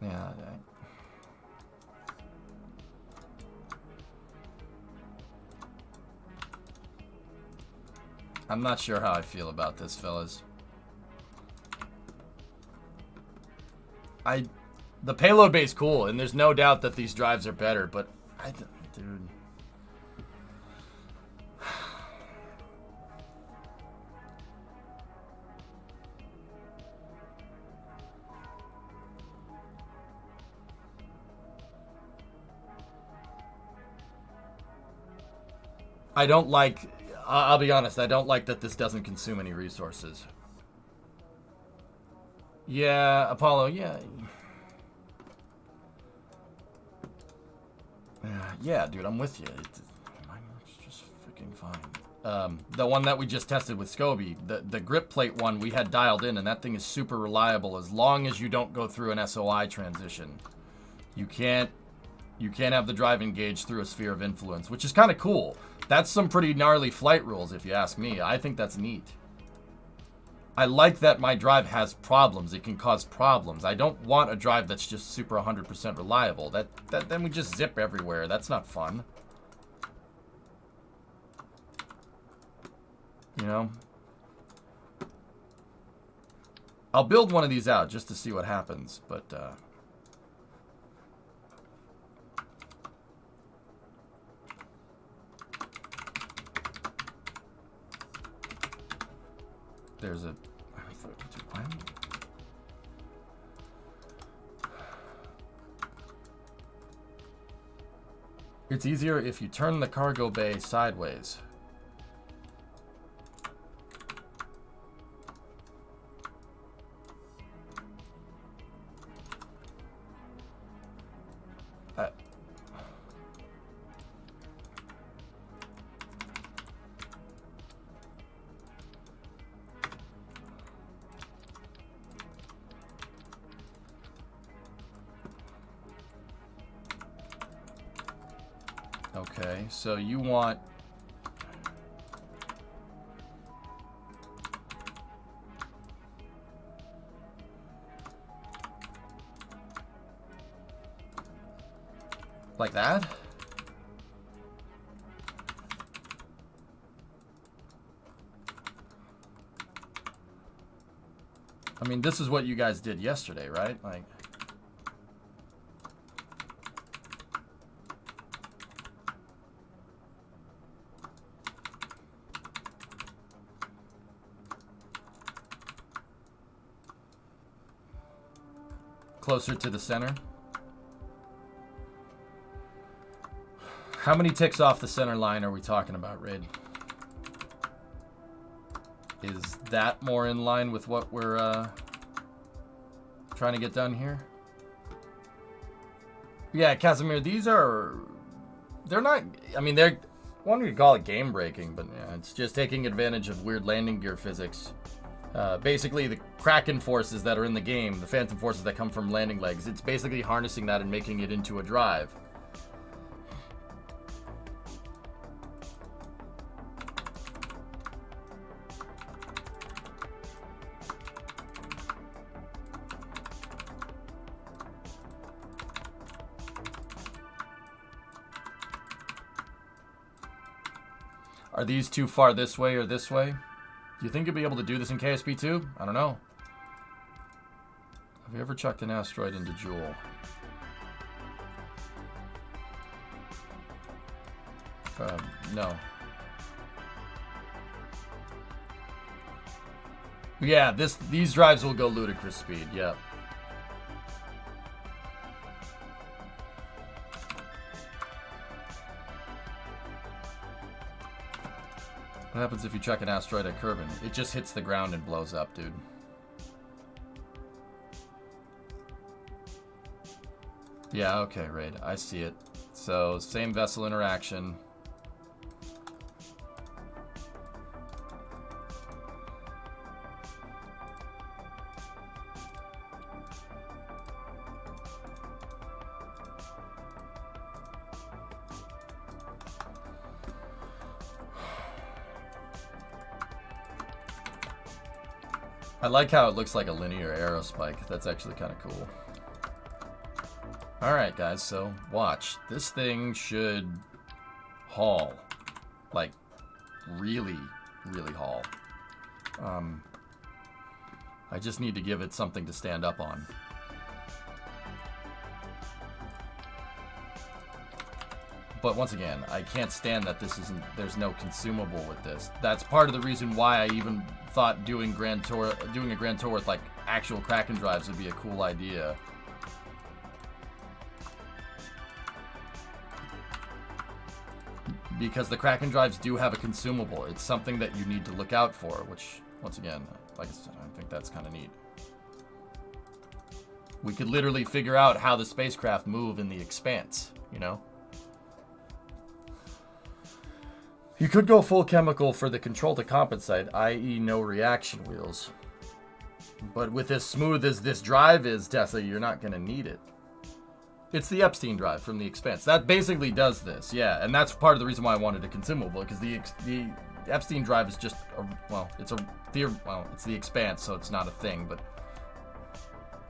Yeah. I'm not sure how I feel about this, fellas. The payload bay is cool, and there's no doubt that these drives are better, but dude. I don't like, I'll be honest, I don't like that this doesn't consume any resources. Yeah, Apollo, yeah. Yeah, dude, I'm with you. It's just freaking fine. The one that we just tested with Scobie, the grip plate one we had dialed in, and that thing is super reliable as long as you don't go through an SOI transition. You can't have the drive engage through a sphere of influence, which is kind of cool. That's some pretty gnarly flight rules, if you ask me. I think that's neat. I like that my drive has problems. It can cause problems. I don't want a drive that's just super 100% reliable. Then we just zip everywhere. That's not fun. You know? I'll build one of these out just to see what happens, but there's a... It's easier if you turn the cargo bay sideways. Okay, so you want... like that? I mean, this is what you guys did yesterday, right? Like... closer to the center. How many ticks off the center line are we talking about, Raid? Is that more in line with what we're trying to get done here? Yeah, Casimir, they're not, I mean, they're, one would call it game breaking, but yeah, it's just taking advantage of weird landing gear physics. Basically, the Kraken forces that are in the game, the phantom forces that come from landing legs, it's basically harnessing that and making it into a drive. Are these too far this way or this way? Do you think you'll be able to do this in KSP 2? I don't know. Have you ever chucked an asteroid into Joule? No. Yeah, these drives will go ludicrous speed, yeah. What happens if you chuck an asteroid at Kerbal? It just hits the ground and blows up, dude. Yeah, okay, Raid. I see it. So, same vessel interaction. I like how it looks like a linear arrow spike. That's actually kind of cool. Alright, guys, so watch. This thing should haul. Like, really, really haul. I just need to give it something to stand up on. But once again, I can't stand that there's no consumable with this. That's part of the reason why I even thought doing a Grand Tour with like actual Kraken drives would be a cool idea. Because the Kraken drives do have a consumable. It's something that you need to look out for, which, once again, like I said, I think that's kind of neat. We could literally figure out how the spacecraft move in the expanse, you know? You could go full chemical for the control to compensate, i.e. no reaction wheels. But with as smooth as this drive is, Tessa, you're not going to need it. It's the Epstein drive from the Expanse. That basically does this, yeah. And that's part of the reason why I wanted a consumable, because the Epstein drive is just, it's the Expanse, so it's not a thing, but...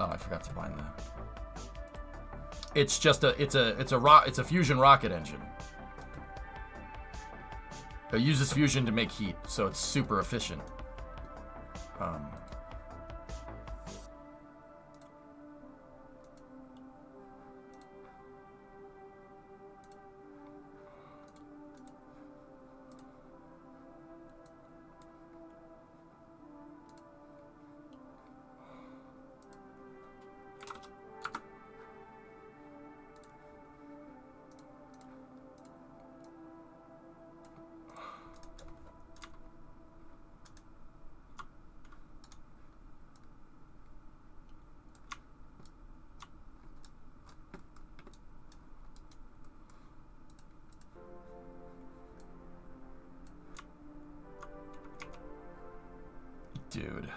Oh, I forgot to bind that. It's just it's a fusion rocket engine. It uses fusion to make heat, so it's super efficient. Dude.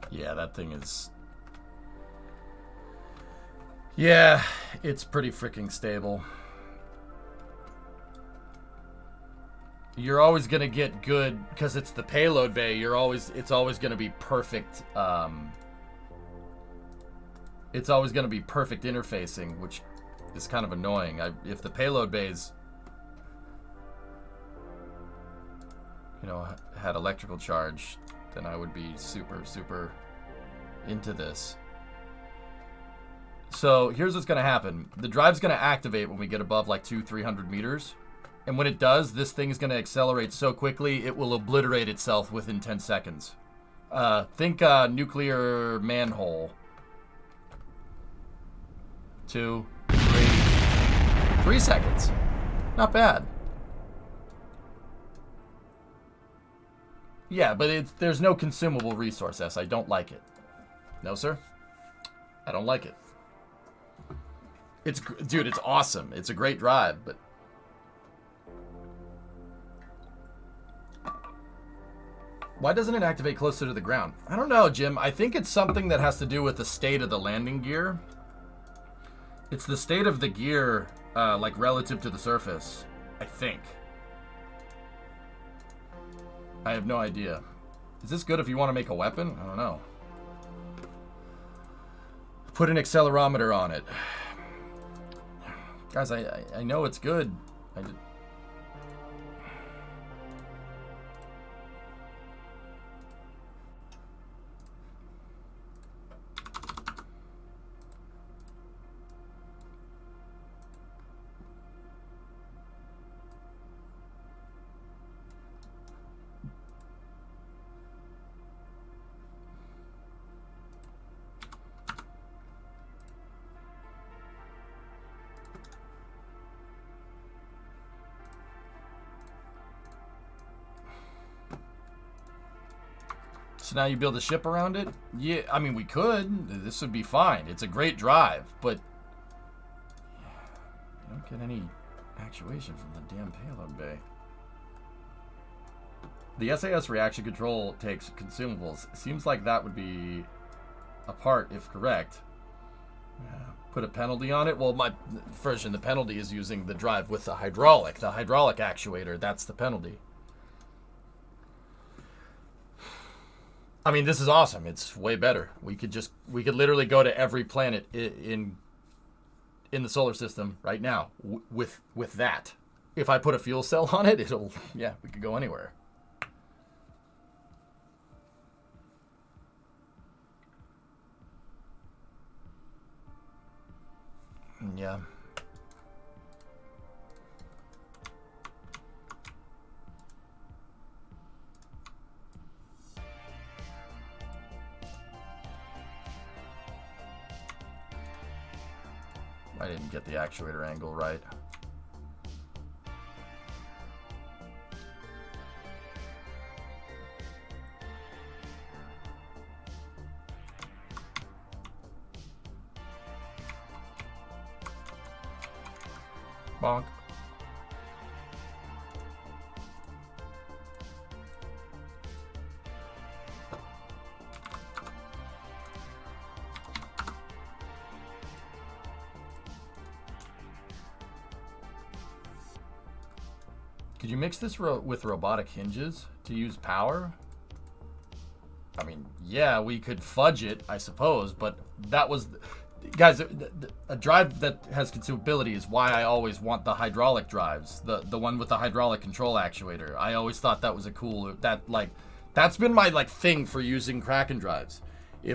Yeah, that thing is... Yeah, it's pretty freaking stable. You're always going to get good, because it's the payload bay, it's always going to be perfect, it's always going to be perfect interfacing, which is kind of annoying. If the payload bays, you know, had electrical charge, then I would be super, super into this. So here's what's going to happen. The drive's going to activate when we get above like 200-300 meters. And when it does, this thing is going to accelerate so quickly, it will obliterate itself within 10 seconds. Think nuclear manhole. 2, 3 seconds. Not bad. Yeah, but there's no consumable resource, S. I don't like it. No, sir? I don't like it. Dude, it's awesome. It's a great drive, but... Why doesn't it activate closer to the ground? I don't know, Jim. I think it's something that has to do with the state of the landing gear. It's the state of the gear, like, relative to the surface. I think. I have no idea. Is this good if you want to make a weapon? I don't know. Put an accelerometer on it. Guys, I know it's good. So now you build a ship around it? Yeah, I mean, we could. This would be fine. It's a great drive, but you don't get any actuation from the damn payload bay. The SAS reaction control takes consumables. Seems like that would be a part, if correct. Yeah. Put a penalty on it? Well, my version, the penalty is using the drive with the hydraulic. The hydraulic actuator, that's the penalty. I mean, this is awesome. It's way better. We could literally go to every planet in the solar system right now with that. If I put a fuel cell on it, we could go anywhere. Yeah. I didn't get the actuator angle right. Bonk. Could you mix this with robotic hinges to use power? I mean, yeah, we could fudge it, I suppose, but that was... Guys, a drive that has consumability is why I always want the hydraulic drives. The one with the hydraulic control actuator. I always thought that was a cool... That's been my, thing for using KRAKEN drives.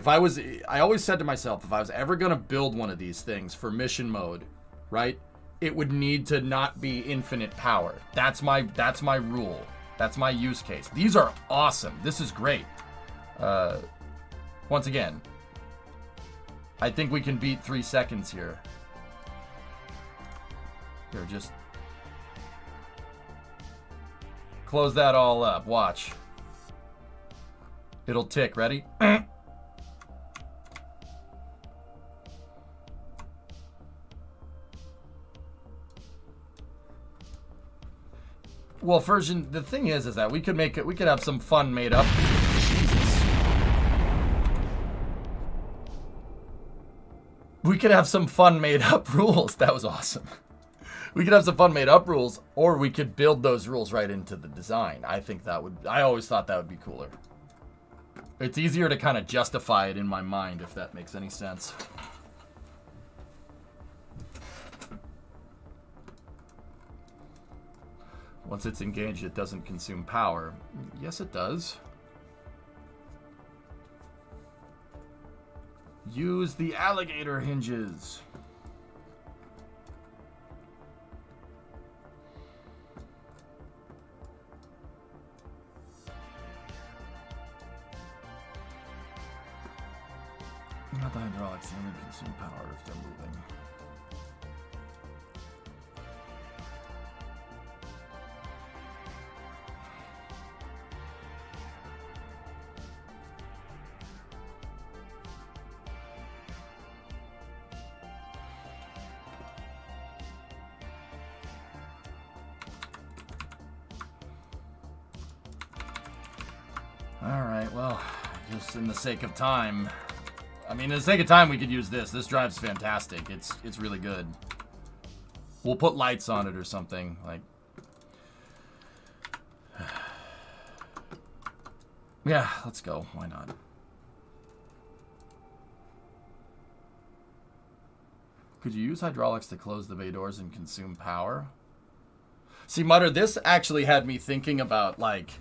I always said to myself, if I was ever going to build one of these things for mission mode, right? It would need to not be infinite power. That's my rule. That's my use case. These are awesome. This is great. Once again, I think we can beat 3 seconds here. Here, just close that all up. Watch. It'll tick. Ready? Well, the thing is that we could have some fun made up. Jesus. We could have some fun made up rules. That was awesome. We could have some fun made up rules, or we could build those rules right into the design. I always thought that would be cooler. It's easier to kind of justify it in my mind, if that makes any sense. Once it's engaged, it doesn't consume power. Yes, it does. Use the alligator hinges. Not the hydraulics, they only consume power if they're moving. Alright, well, just in the sake of time. I mean, in the sake of time, we could use this. This drive's fantastic. It's really good. We'll put lights on it or something. Like, yeah, let's go. Why not? Could you use hydraulics to close the bay doors and consume power? See, Mutter, this actually had me thinking about, like,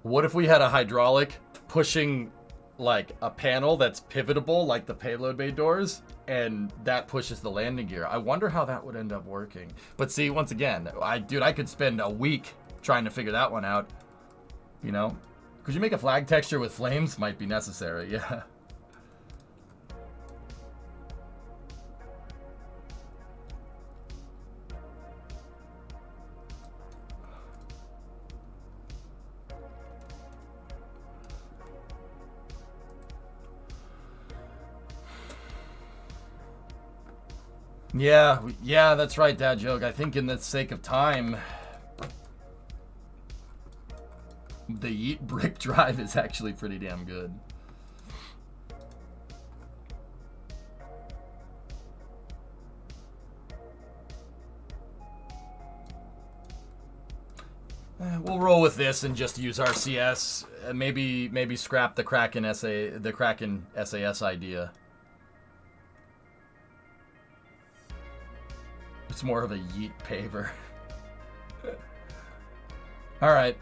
what if we had a hydraulic pushing, like, a panel that's pivotable, like the payload bay doors, and that pushes the landing gear? I wonder how that would end up working. But see, once again, dude, I could spend a week trying to figure that one out. You know? Could you make a flag texture with flames? Might be necessary, yeah. Yeah, that's right, Dad Joke. I think in the sake of time, the Yeet brick drive is actually pretty damn good. We'll roll with this and just use RCS. Maybe scrap the KRAKEN SAS idea. It's more of a yeet paver. Alright,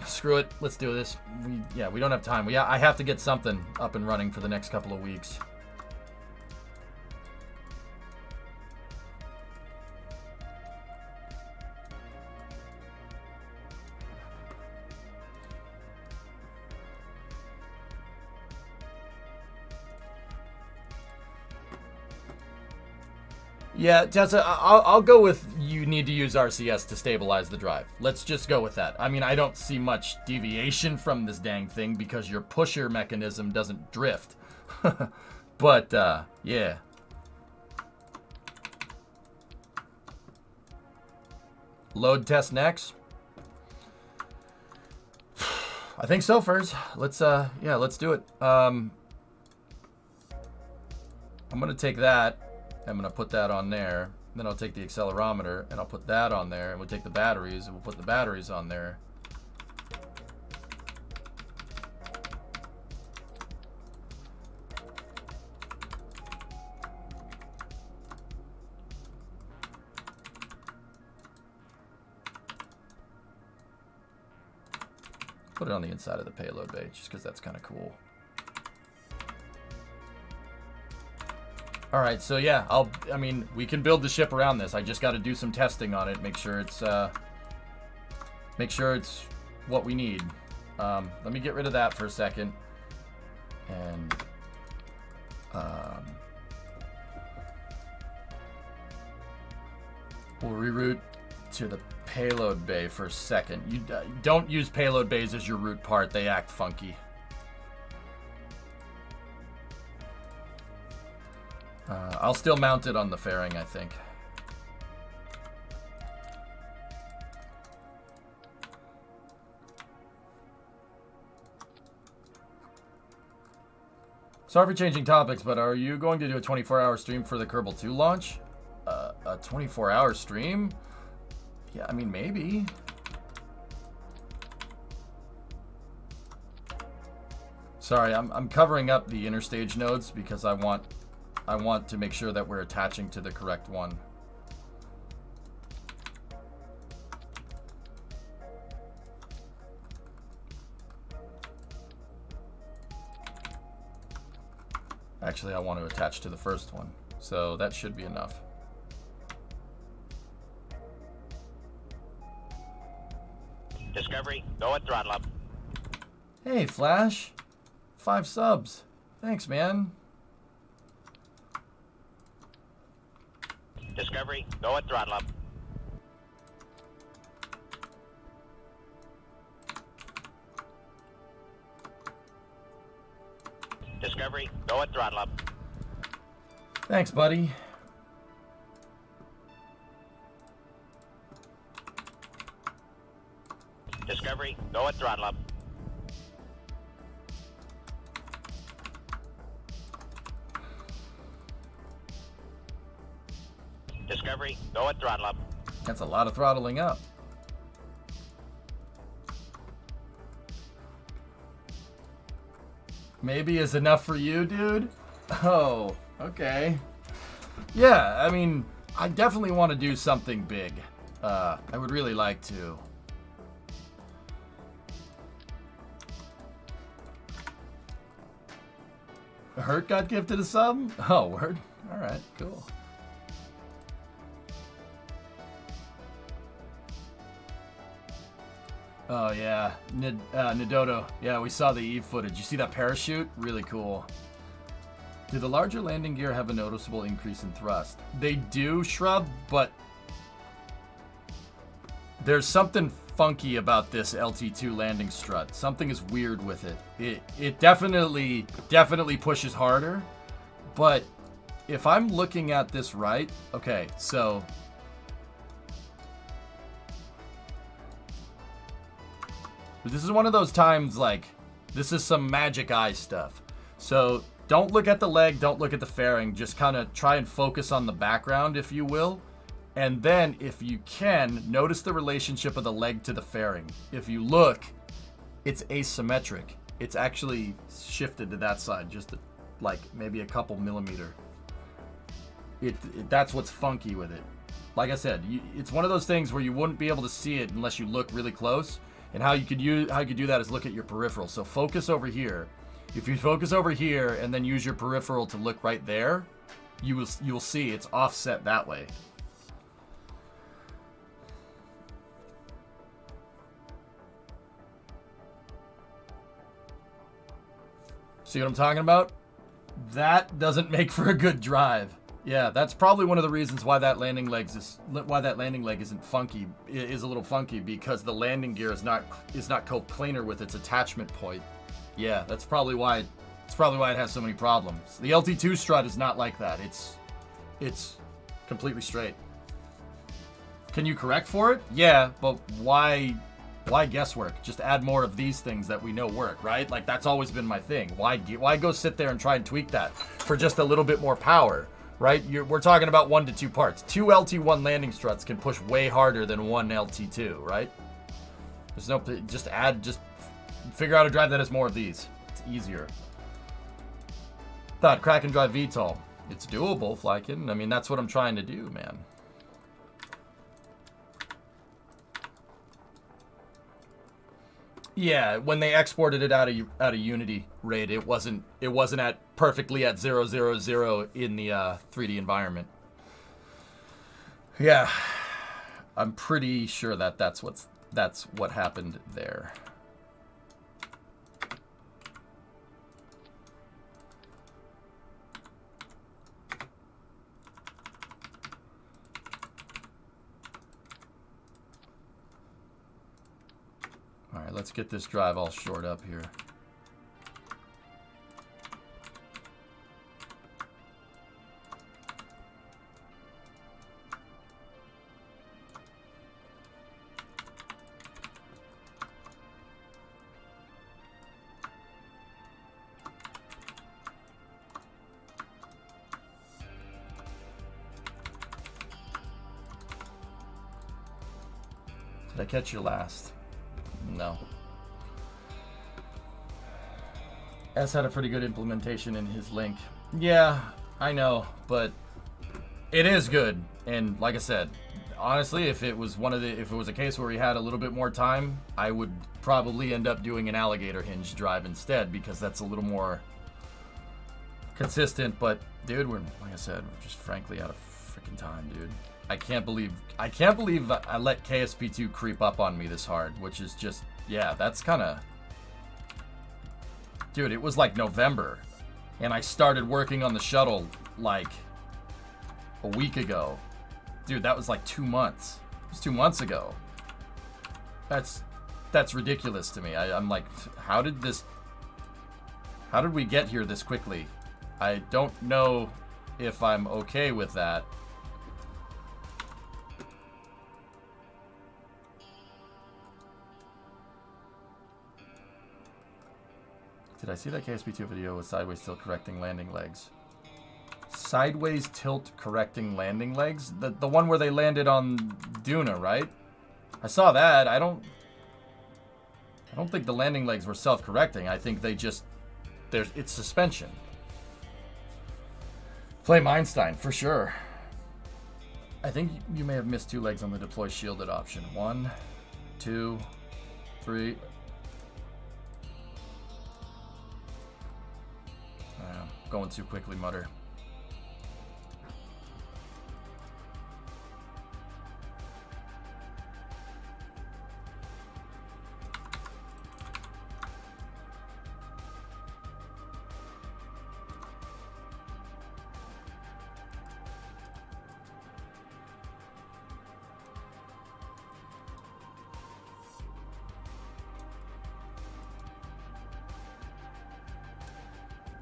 screw it. Let's do this. We don't have time. I have to get something up and running for the next couple of weeks. Yeah, Tessa, I'll go with you need to use RCS to stabilize the drive. Let's just go with that. I mean, I don't see much deviation from this dang thing because your pusher mechanism doesn't drift. But, yeah. Load test next. I think so, Furs. Let's do it. I'm going to take that. I'm going to put that on there. Then I'll take the accelerometer and I'll put that on there. And we'll take the batteries and we'll put the batteries on there. Put it on the inside of the payload bay just because that's kind of cool. All right, so yeah, I mean, we can build the ship around this. I just got to do some testing on it, make sure it's what we need. Let me get rid of that for a second, and we'll reroute to the payload bay for a second. You don't use payload bays as your root part; they act funky. I'll still mount it on the fairing, I think. Sorry for changing topics, but are you going to do a 24-hour stream for the Kerbal 2 launch? A 24-hour stream? Yeah, I mean, maybe. Sorry, I'm covering up the interstage nodes because I want to make sure that we're attaching to the correct one. Actually, I want to attach to the first one. So that should be enough. Discovery, go and throttle up. Hey, Flash. 5 subs. Thanks, man. Discovery, go and throttle up. Discovery, go and throttle up. Thanks, buddy. Discovery, go and throttle up. Discovery, go and throttle up. That's a lot of throttling up. Maybe is enough for you, dude? Oh, okay. Yeah, I mean, I definitely want to do something big. I would really like to. Hurt got gifted a sub? Oh, word. Alright, cool. Oh yeah, Nidodo. Yeah, we saw the Eve footage. You see that parachute? Really cool. Do the larger landing gear have a noticeable increase in thrust? They do, Shrub, but there's something funky about this LT2 landing strut. Something is weird with it. It definitely pushes harder, but if I'm looking at this right, okay, so this is one of those times, like, this is some magic eye stuff. So don't look at the leg, don't look at the fairing, just kind of try and focus on the background, if you will. And then, if you can, notice the relationship of the leg to the fairing. If you look, it's asymmetric. It's actually shifted to that side, just like maybe a couple millimeter. That's what's funky with it. Like I said, it's one of those things where you wouldn't be able to see it unless you look really close. And how you could do that is look at your peripheral. So focus over here. If you focus over here and then use your peripheral to look right there, you will see it's offset that way. See what I'm talking about? That doesn't make for a good drive. Yeah, that's probably one of the reasons why that landing leg isn't funky, is a little funky, because the landing gear is not coplanar with its attachment point. Yeah, that's probably why it has so many problems. The LT2 strut is not like that. It's completely straight. Can you correct for it? Yeah, but why guesswork? Just add more of these things that we know work, right? Like, that's always been my thing. Why go sit there and try and tweak that for just a little bit more power? Right? We're talking about 1 to 2 parts. 2 LT1 landing struts can push way harder than 1 LT2, right? There's no, just figure out a drive that has more of these. It's easier. Thought Kraken drive VTOL. It's doable, Flykin. I mean, that's what I'm trying to do, man. Yeah, when they exported it out of Unity RAID, it wasn't at perfectly at 000 in the 3D environment. Yeah, I'm pretty sure that's what happened there. All right, let's get this drive all shored up here. Did I catch you last? No. S had a pretty good implementation in his link. Yeah, I know, but it is good. And like I said, honestly, if it was a case where we had a little bit more time, I would probably end up doing an alligator hinge drive instead, because that's a little more consistent, but dude, we're like I said, we're just frankly out of freaking time, dude. I can't believe I let KSP2 creep up on me this hard, which is just, yeah, that's kind of, dude, it was like November, and I started working on the shuttle like a week ago. Dude, that was like 2 months. It was 2 months ago. That's ridiculous to me. I'm like, how did we get here this quickly? I don't know if I'm okay with that. Did I see that KSP2 video with sideways tilt correcting landing legs? Sideways tilt correcting landing legs? The one where they landed on Duna, right? I saw that. I don't think the landing legs were self-correcting. I think they just, it's suspension. Flame Einstein, for sure. I think you may have missed 2 legs on the deploy shielded option. 1, 2, 3. Going too quickly, Mutter.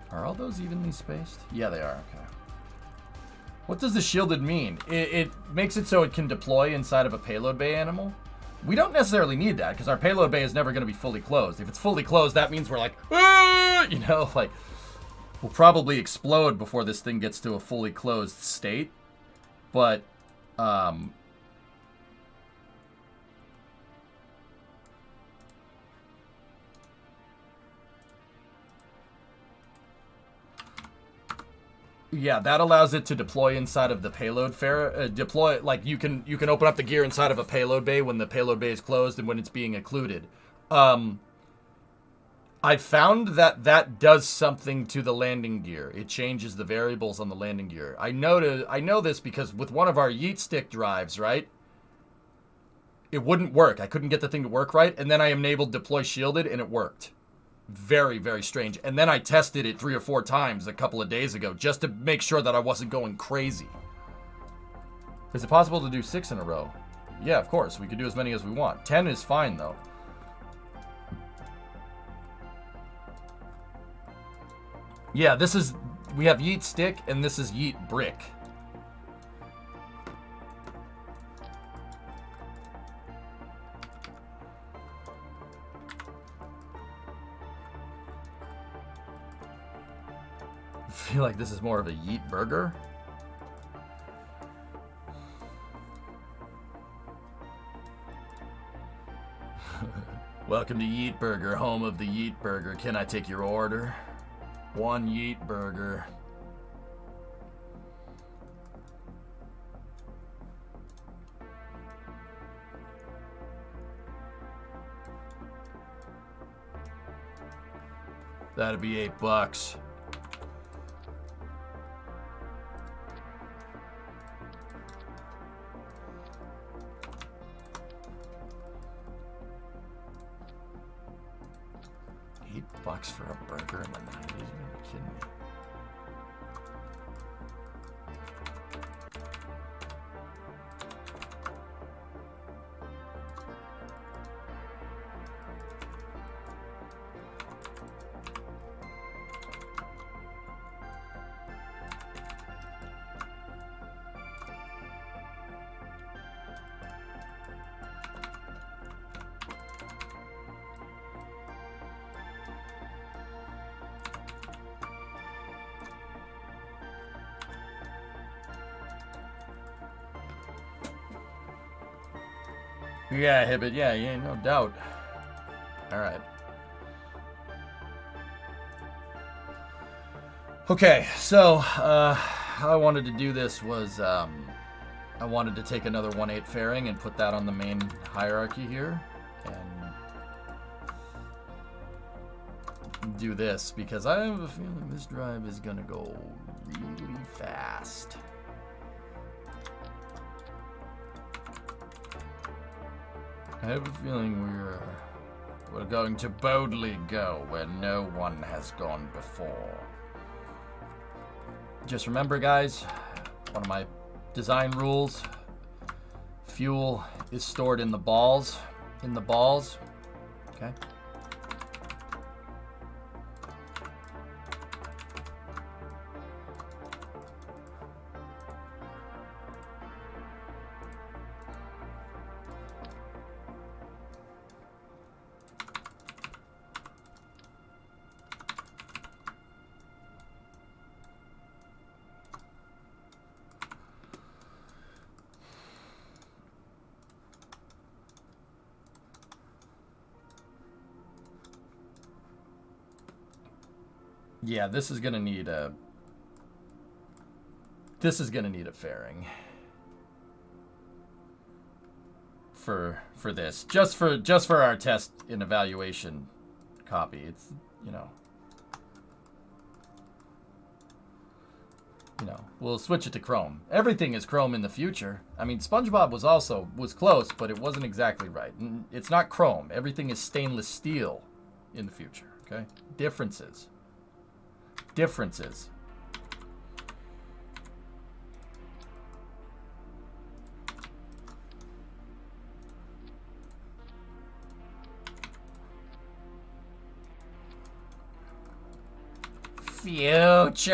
Are all those evenly spaced? Yeah, they are. Okay. What does the shielded mean? It makes it so it can deploy inside of a payload bay animal. We don't necessarily need that because our payload bay is never going to be fully closed. If it's fully closed, that means we're like, you know, like we'll probably explode before this thing gets to a fully closed state. But yeah, that allows it to deploy inside of the payload deploy, like you can open up the gear inside of a payload bay when the payload bay is closed and when it's being occluded. I found that does something to the landing gear. It changes the variables on the landing gear. I know this because with one of our Yeet stick drives, right? It wouldn't work. I couldn't get the thing to work right, and then I enabled deploy shielded and it worked. Very, very strange. And then I tested it 3 or 4 times a couple of days ago just to make sure that I wasn't going crazy. Is it possible to do 6 in a row? Yeah, of course. We could do as many as we want. 10 is fine, though. Yeah, this is... We have Yeet stick, and this is Yeet brick. I feel like this is more of a Yeet burger. Welcome to Yeet Burger, home of the Yeet Burger. Can I take your order? 1 Yeet Burger. That'd be $8. $8 for a burger in the 90s? Are you kidding me? Yeah, Hibbit, yeah, no doubt. Alright. Okay, so, how I wanted to do this was, I wanted to take another 1/8 fairing and put that on the main hierarchy here, and do this because I have a feeling this drive is gonna go really fast. I have a feeling we're going to boldly go where no one has gone before. Just remember, guys, one of my design rules: fuel is stored in the balls. Okay. Yeah, this is gonna need a fairing for this. Just for our test and evaluation copy. It's you know, we'll switch it to chrome. Everything is chrome in the future. I mean, SpongeBob was close, but it wasn't exactly right. It's not chrome. Everything is stainless steel in the future. Okay, differences. Future.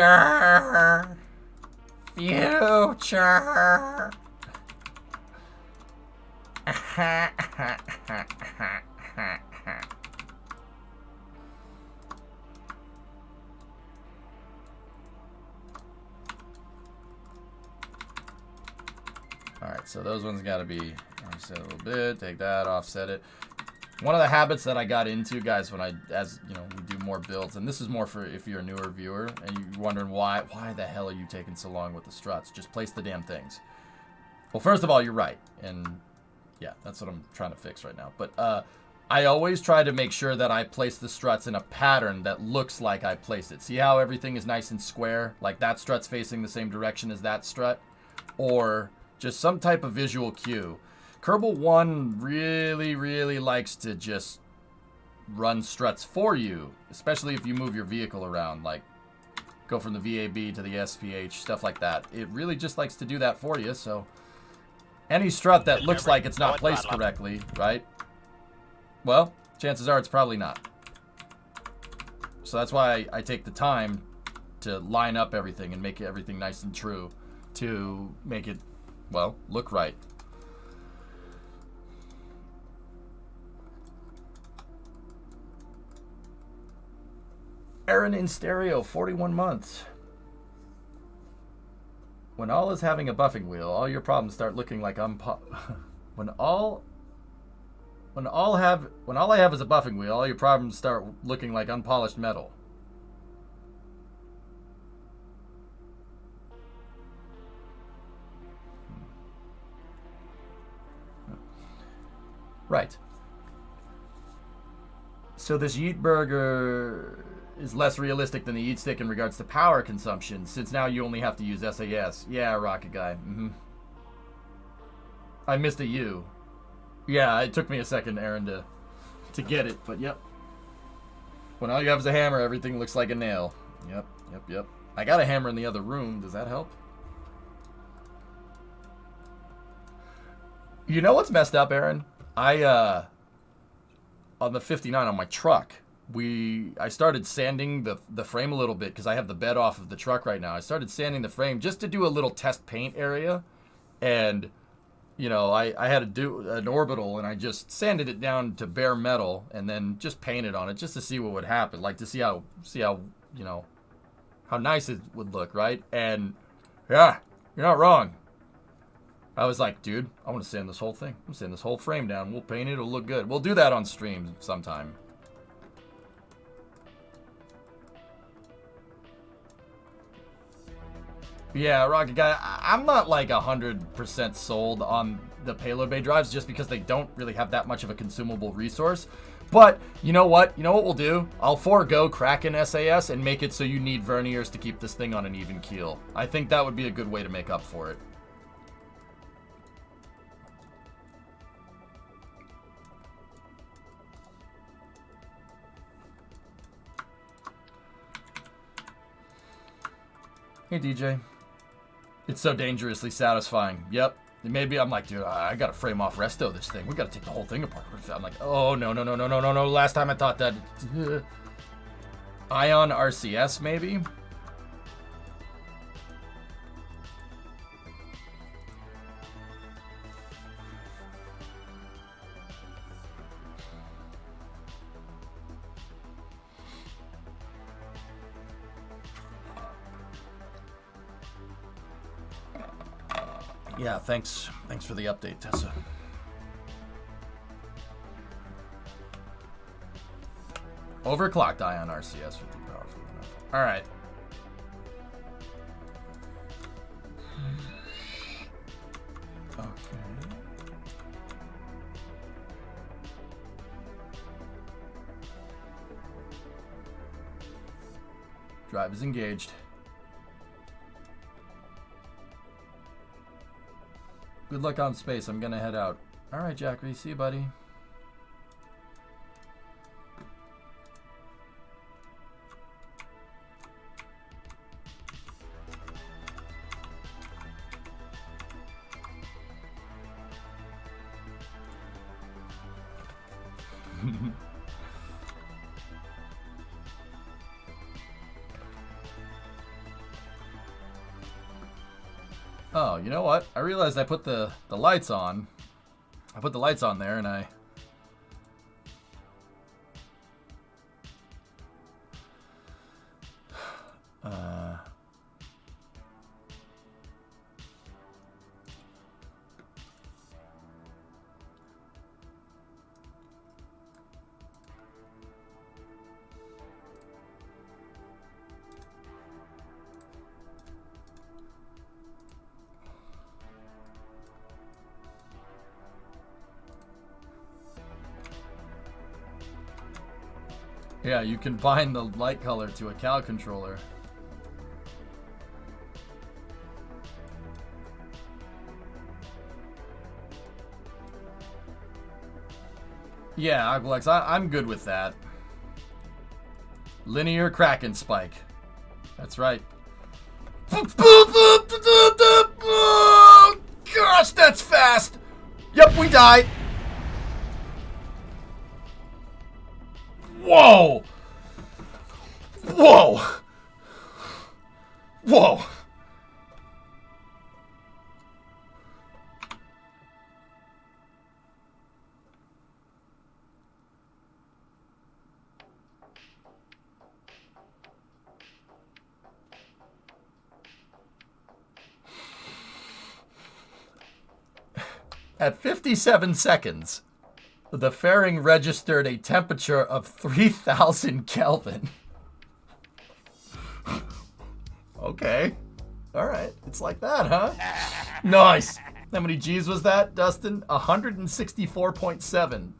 Alright, so those ones gotta be offset a little bit, take that, offset it. One of the habits that I got into, guys, when we do more builds, and this is more for if you're a newer viewer and you're wondering why the hell are you taking so long with the struts? Just place the damn things. Well, first of all, you're right, and yeah, that's what I'm trying to fix right now. But I always try to make sure that I place the struts in a pattern that looks like I placed it. See how everything is nice and square? Like that strut's facing the same direction as that strut? Or just some type of visual cue. Kerbal 1 really, really likes to just run struts for you, especially if you move your vehicle around, like go from the VAB to the SPH, stuff like that. It really just likes to do that for you, so any strut that looks like it's not placed correctly, right? Well, chances are it's probably not. So that's why I take the time to line up everything and make everything nice and true to make it, well, look right. Aaron in stereo, 41 months. When all is having a buffing wheel, all your problems start looking like when all I have is a buffing wheel, all your problems start looking like unpolished metal. Right. So this Yeet Burger is less realistic than the Yeet Stick in regards to power consumption, since now you only have to use SAS. Yeah, Rocket Guy. I missed a U. Yeah, it took me a second, Aaron, to get it, but yep. When all you have is a hammer, everything looks like a nail. Yep. I got a hammer in the other room. Does that help? You know what's messed up, Aaron? On the 59 on my truck, I started sanding the frame a little bit because I have the bed off of the truck right now. I started sanding the frame just to do a little test paint area, and I had to do an orbital, and I just sanded it down to bare metal and then just painted on it just to see what would happen, like to see how how nice it would look, right? And yeah, you're not wrong. I was like, dude, I want to sand this whole thing. I'm gonna sand this whole frame down. We'll paint it. It'll look good. We'll do that on stream sometime. Yeah, Rocket Guy, I'm not like 100% sold on the payload bay drives just because they don't really have that much of a consumable resource. But you know what? You know what we'll do? I'll forego KRAKEN SAS and make it so you need verniers to keep this thing on an even keel. I think that would be a good way to make up for it. Hey, DJ. It's so dangerously satisfying. Yep. Maybe I'm like, dude, I gotta frame off resto this thing. We gotta take the whole thing apart. I'm like, oh, no. Last time I thought that. Ion RCS, maybe? Yeah, thanks for the update, Tessa. Overclocked Ion RCS would be powerful enough. All right. Okay. Drive is engaged. Good luck on space. I'm gonna head out. All right, Jackery. See you, buddy. Oh, you know what? I realized I put the lights on. I put the lights on there and I... Yeah, you can bind the light color to a Cal controller. Yeah, Aglex, I'm good with that. Linear KRAKEN spike. That's right. Oh, gosh, that's fast. Yep, we die. Whoa! Whoa! Whoa! At 57 seconds, the fairing registered a temperature of 3,000 Kelvin. Okay. All right. It's like that, huh? Nice. How many G's was that, Dustin? 164.7.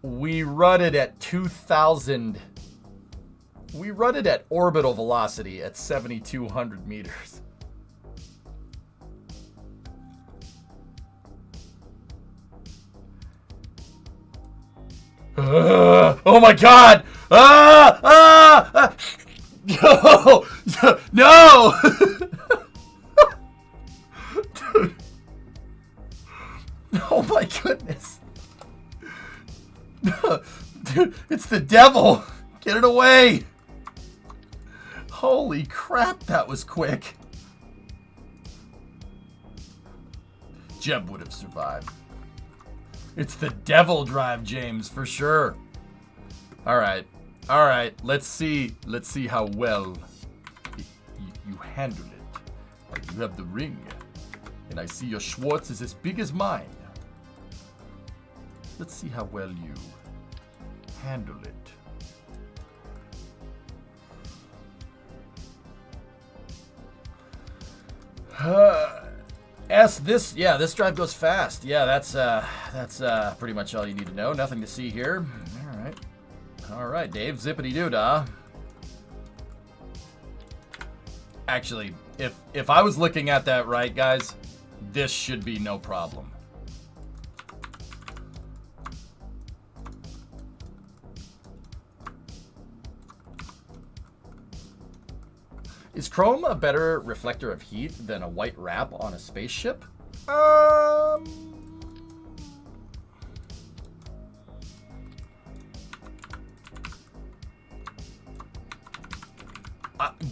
We rutted at 2,000. We rutted at orbital velocity at 7,200 meters. Oh my God! No! No! Dude. Oh my goodness. Dude, it's the devil. Get it away. Holy crap, that was quick. Jeb would have survived. It's the devil drive, James, for sure. All right. All right. Let's see how well you handle it. You have the ring. And I see your Schwartz is as big as mine. Let's see how well you handle it. This drive goes fast. Yeah, that's pretty much all you need to know. Nothing to see here. All right, Dave, zippity doo dah. Actually, if I was looking at that right, guys, this should be no problem. Is chrome a better reflector of heat than a white wrap on a spaceship?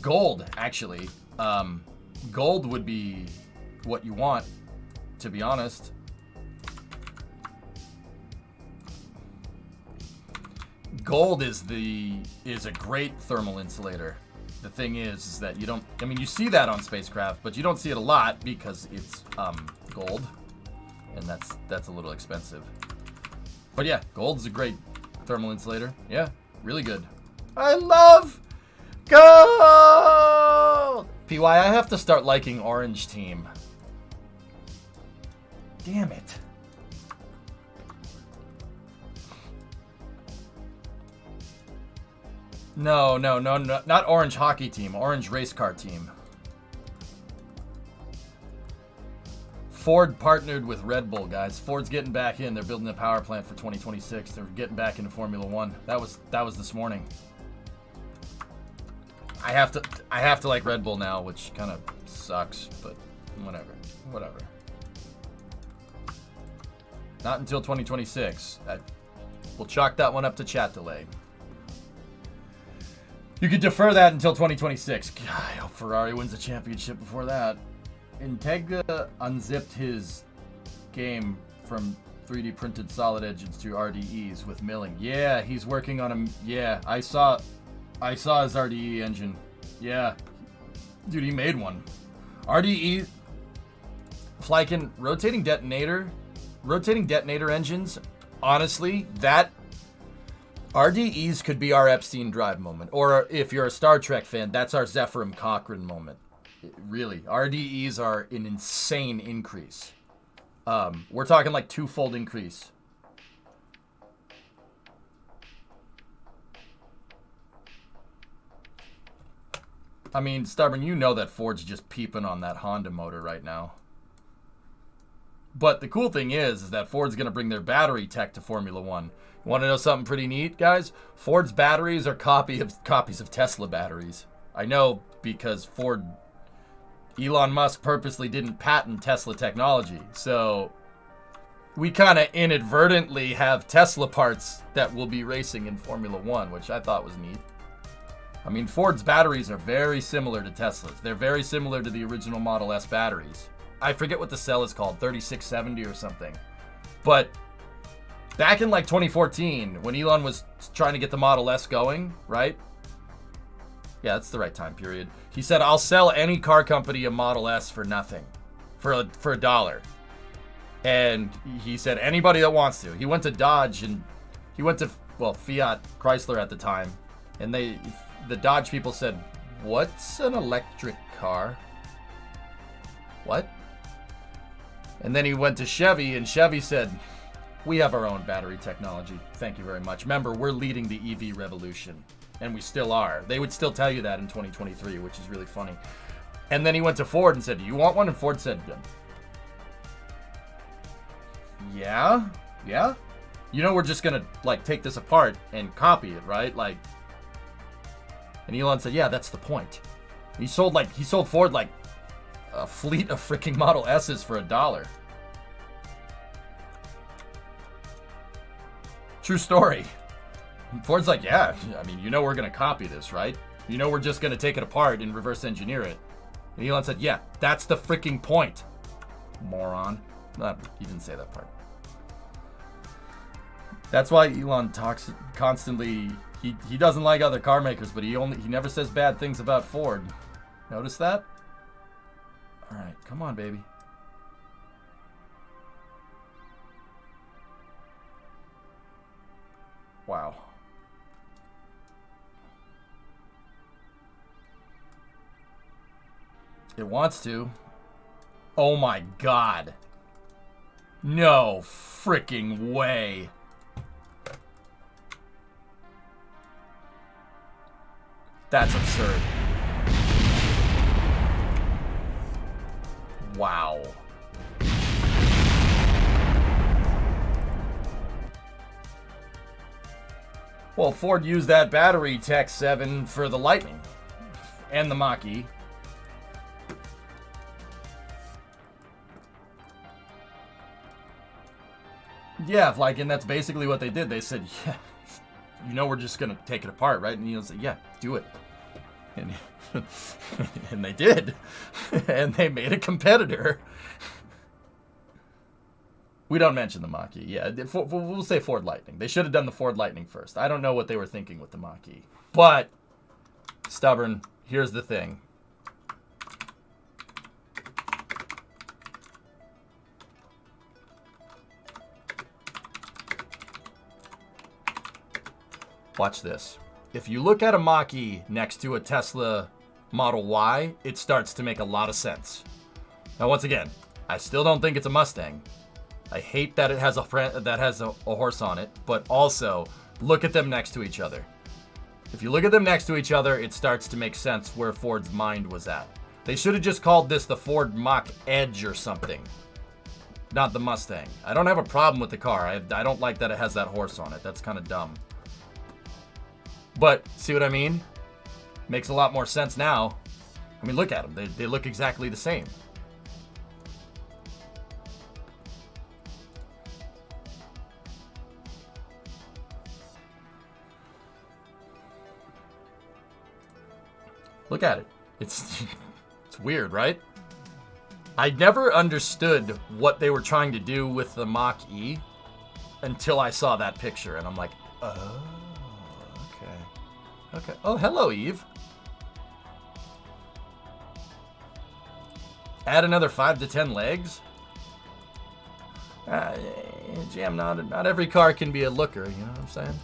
Gold, actually. Gold would be what you want, to be honest. Gold is a great thermal insulator. The thing is that you don't, I mean, you see that on spacecraft, but you don't see it a lot because it's gold, and that's a little expensive. But yeah, gold's a great thermal insulator. Yeah, really good. I love gold! PY, I have to start liking Orange Team. Damn it. No, not Orange Hockey Team, Orange Race Car Team. Ford partnered with Red Bull, guys. Ford's getting back in. They're building a power plant for 2026. They're getting back into Formula One. That was this morning. I have to like Red Bull now, which kind of sucks, but whatever. Not until 2026. We'll chalk that one up to chat delay. You could defer that until 2026. God, I hope Ferrari wins the championship before that. Integra unzipped his game from 3D printed solid edges to RDEs with milling. Yeah, he's working on him. Yeah, I saw his RDE engine. Yeah, dude, he made one. RDE, Flykin, rotating detonator engines. Honestly, that RDEs could be our Epstein drive moment, or if you're a Star Trek fan, that's our Zephyr Cochrane moment. Really, RDEs are an insane increase. We're talking like twofold increase. I mean, Stubborn, you know that Ford's just peeping on that Honda motor right now. But the cool thing is that Ford's going to bring their battery tech to Formula One. You want to know something pretty neat, guys? Ford's batteries are copies of Tesla batteries. I know because Elon Musk purposely didn't patent Tesla technology. So we kind of inadvertently have Tesla parts that will be racing in Formula One, which I thought was neat. I mean, Ford's batteries are very similar to Tesla's. They're very similar to the original Model S batteries. I forget what the cell is called, 3670 or something. But back in like 2014, when Elon was trying to get the Model S going, right? Yeah, that's the right time period. He said, I'll sell any car company a Model S for nothing, for $1. And he said, anybody that wants to. He went to Dodge and he went to, Fiat Chrysler at the time. And the Dodge people said, what's an electric car? What? And then he went to Chevy, and Chevy said, we have our own battery technology. Thank you very much. Remember, we're leading the EV revolution, and we still are. They would still tell you that in 2023, which is really funny. And then he went to Ford and said, do you want one? And Ford said, yeah. You know, we're just going to, like, take this apart and copy it, right? Like, and Elon said, yeah, that's the point. He sold Ford, like, a fleet of freaking Model S's for $1. True story. Ford's like, yeah, I mean, you know we're going to copy this, right? You know we're just going to take it apart and reverse engineer it. And Elon said, yeah, that's the freaking point. Moron. He didn't say that part. That's why Elon talks constantly. He doesn't like other car makers, but he never says bad things about Ford. Notice that? All right, come on, baby. Wow. It wants to. Oh my god. No freaking way. That's absurd. Wow. Well, Ford used that battery Tech 7 for the Lightning and the Mach-E. Yeah, like, and that's basically what they did. They said, yeah, you know, we're just going to take it apart, right? And Neil said, yeah, do it. And, and they did. And they made a competitor. We don't mention the Mach-E. Yeah, we'll say Ford Lightning. They should have done the Ford Lightning first. I don't know what they were thinking with the Mach-E. But, stubborn, here's the thing. Watch this. If you look at a Mach-E next to a Tesla Model Y, it starts to make a lot of sense. Now, once again, I still don't think it's a Mustang. I hate that it has a horse on it, but also look at them next to each other. If you look at them next to each other, it starts to make sense where Ford's mind was at. They should have just called this the Ford Mach-Edge or something, not the Mustang. I don't have a problem with the car. I don't like that it has that horse on it. That's kind of dumb. But, see what I mean? Makes a lot more sense now. I mean, look at them. They look exactly the same. Look at it. It's weird, right? I never understood what they were trying to do with the Mach-E until I saw that picture, and I'm like, oh. Okay. Oh, hello, Eve. Add another 5 to 10 legs? Jam, not every car can be a looker, you know what I'm saying?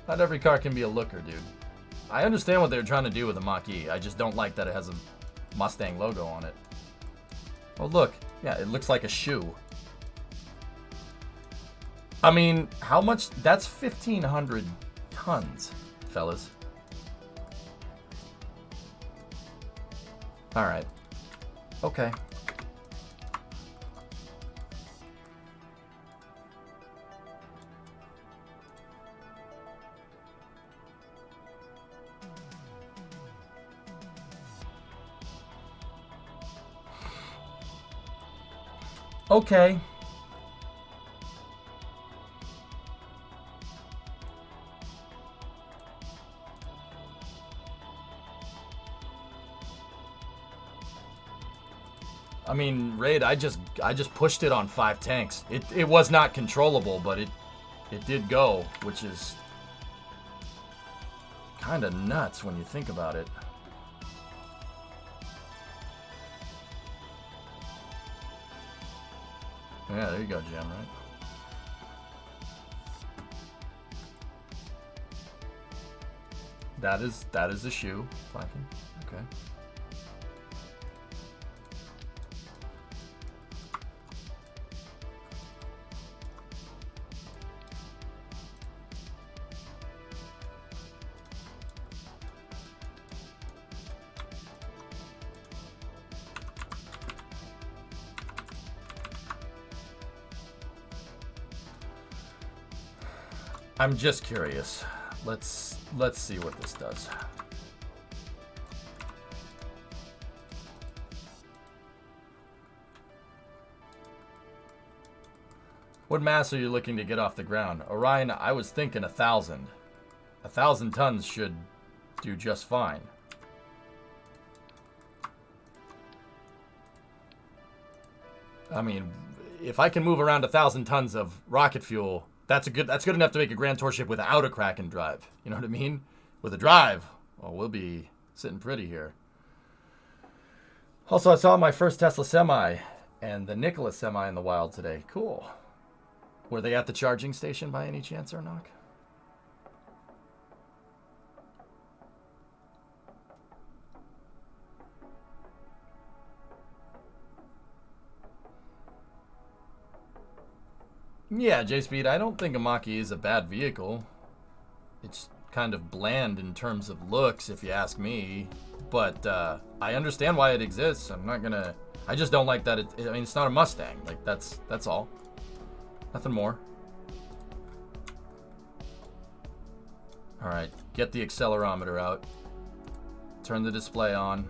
Not every car can be a looker, dude. I understand what they're trying to do with the Mach-E. I just don't like that it has a Mustang logo on it. Oh, look. Yeah, it looks like a shoe. I mean, how much? That's 1,500 tons, fellas. All right. Okay. Okay. I mean, Raid, I just pushed it on 5 tanks. It was not controllable, but it did go, which is kind of nuts when you think about it. Yeah, there you go, Jim, right? That is a shoe. Flanking. Okay. I'm just curious. Let's see what this does. What mass are you looking to get off the ground? Orion, I was thinking 1,000. 1,000 tons should do just fine. I mean, if I can move around 1,000 tons of rocket fuel, that's good enough to make a Grand Tour ship without a Kraken drive. You know what I mean? With a drive, well, we'll be sitting pretty here. Also, I saw my first Tesla Semi and the Nikola Semi in the wild today. Cool. Were they at the charging station by any chance, or not? Yeah, J-Speed, I don't think a Mach-E is a bad vehicle. It's kind of bland in terms of looks, if you ask me. But I understand why it exists. I'm not gonna... I just don't like that I mean, it's not a Mustang. Like, that's all. Nothing more. Alright, get the accelerometer out. Turn the display on.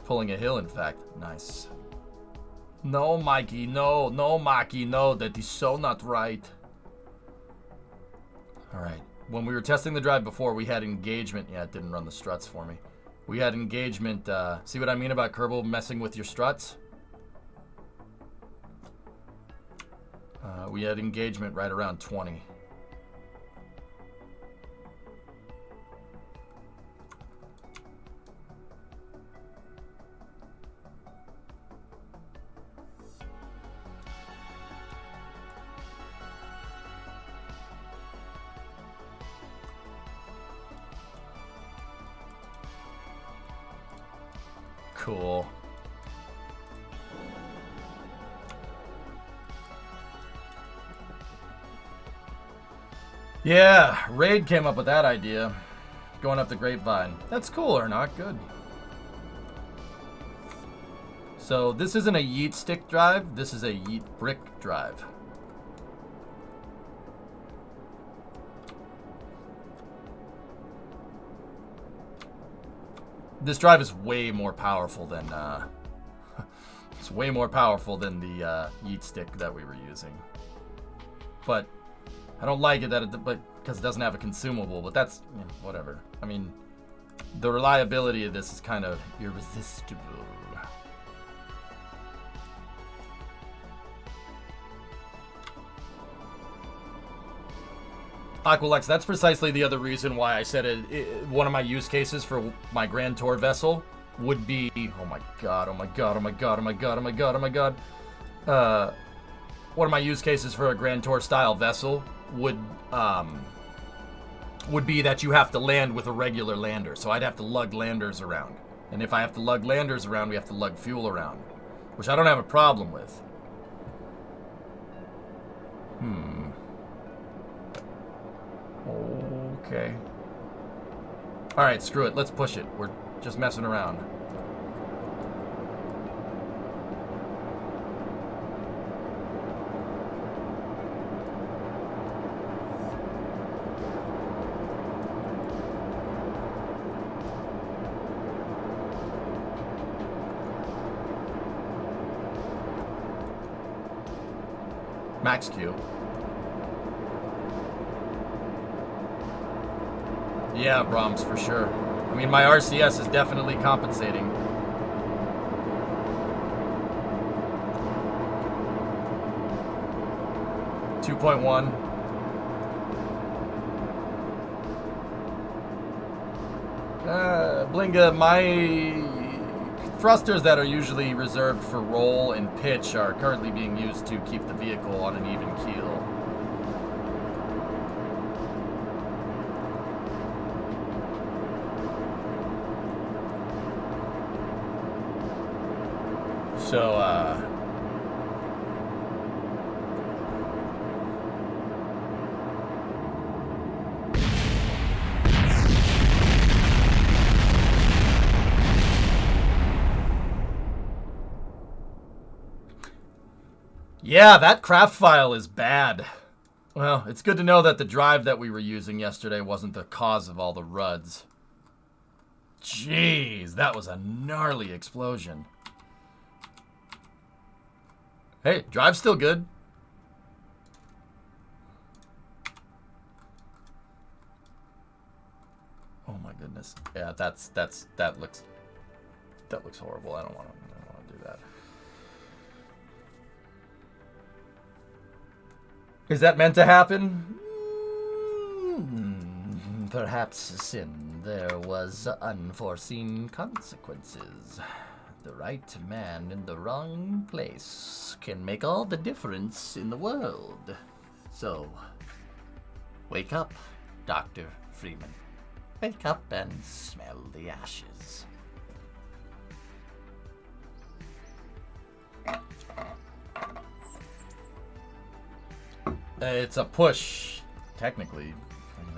Pulling a hill, in fact. Nice. No, Mikey, no, no, Maki, no, that is so not right. Alright, when we were testing the drive before, we had engagement. Yeah, it didn't run the struts for me. We had engagement, see what I mean about Kerbal messing with your struts? We had engagement right around 20. Cool. Yeah, Raid came up with that idea. Going up the grapevine. That's cool or not? Good. So this isn't a yeet stick drive. This is a yeet brick drive. This drive is way more powerful than it's way more powerful than the yeet stick that we were using. But I don't like it because it doesn't have a consumable. But that's whatever. I mean, the reliability of this is kind of irresistible. Aqualex, that's precisely the other reason why I said one of my use cases for my Grand Tour vessel would be... Oh my god, oh my god, oh my god, oh my god, oh my god, oh my god. One of my use cases for a Grand Tour style vessel would be that you have to land with a regular lander. So I'd have to lug landers around. And if I have to lug landers around, we have to lug fuel around. Which I don't have a problem with. Okay. Alright, screw it. Let's push it. We're just messing around. Max Q. Yeah, Brahms, for sure. I mean, my RCS is definitely compensating. .1. Blinga, my thrusters that are usually reserved for roll and pitch are currently being used to keep the vehicle on an even keel. So, yeah, that craft file is bad. Well, it's good to know that the drive that we were using yesterday wasn't the cause of all the RUDs. Jeez, that was a gnarly explosion. Hey, drive's still good. Oh my goodness. Yeah, that looks horrible. I don't want to do that. Is that meant to happen? Perhaps, Sin, there was unforeseen consequences. The right man in the wrong place can make all the difference in the world. So, wake up, Dr. Freeman. Wake up and smell the ashes. It's a push, technically.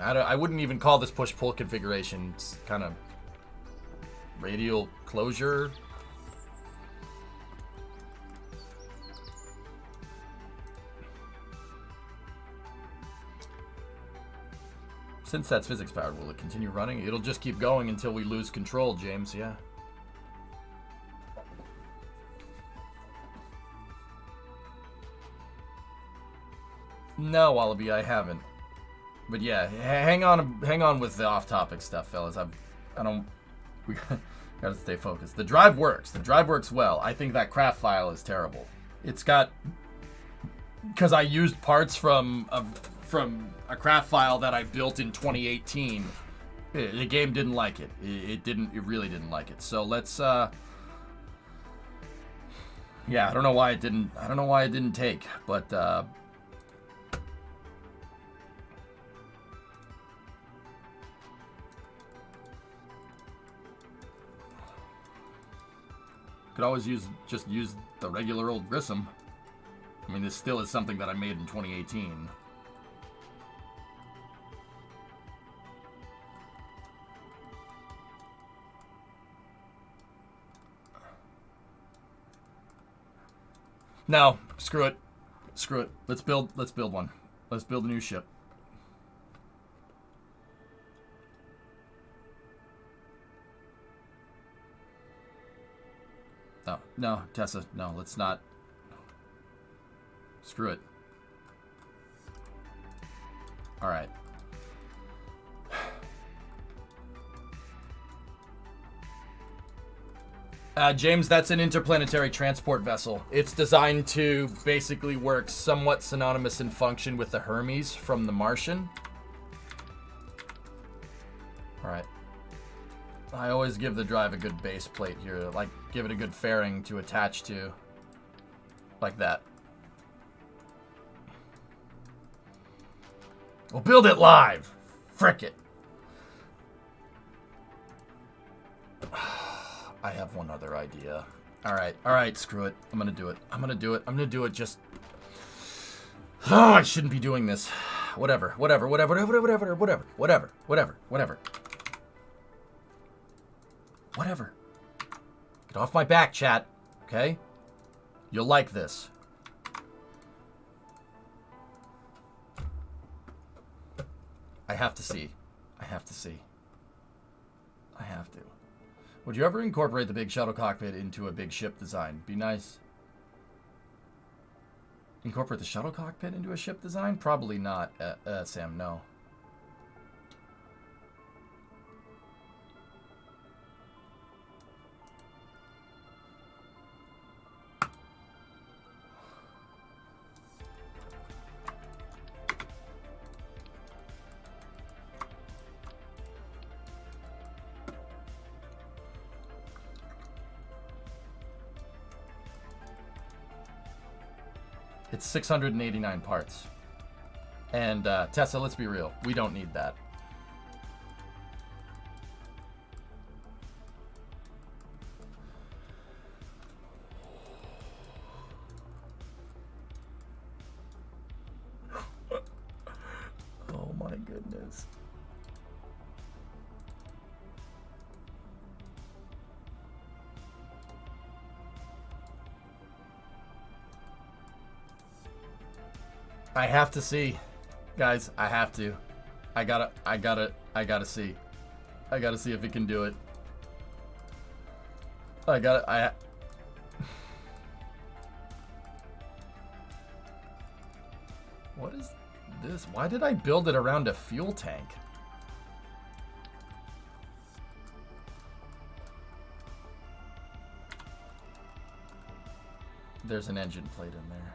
I wouldn't even call this push-pull configuration. It's kind of radial closure. Since that's physics powered, will it continue running? It'll just keep going until we lose control, James, yeah. No, Wallaby, I haven't. But yeah, hang on with the off-topic stuff, fellas. We gotta stay focused. The drive works. The drive works well. I think that craft file is terrible. It's got, because I used parts from a craft file that I built in 2018. The game didn't like it. It really didn't like it. So let's yeah, I don't know why it didn't take, but could always just use the regular old Grissom. I mean, this still is something that I made in 2018. No, screw it. Screw it. Let's build one. Let's build a new ship. No, Tessa, no, let's not. Screw it. All right. James, that's an interplanetary transport vessel. It's designed to basically work somewhat synonymous in function with the Hermes from The Martian. All right. I always give the drive a good base plate here, like give it a good fairing to attach to, like that. We'll build it live. Frick it. I have one other idea. All right, screw it. I'm gonna do it. Just. Oh, I shouldn't be doing this. Whatever. Get off my back, chat. Okay? You'll like this. I have to see. I have to. Would you ever incorporate the big shuttle cockpit into a big ship design? Be nice. Incorporate the shuttle cockpit into a ship design? Probably not, Sam, no. It's 689 parts. And Tessa, let's be real. We don't need that. Oh my goodness. I have to see. Guys, I have to. I gotta see. I gotta see if it can do it. What is this? Why did I build it around a fuel tank? There's an engine plate in there.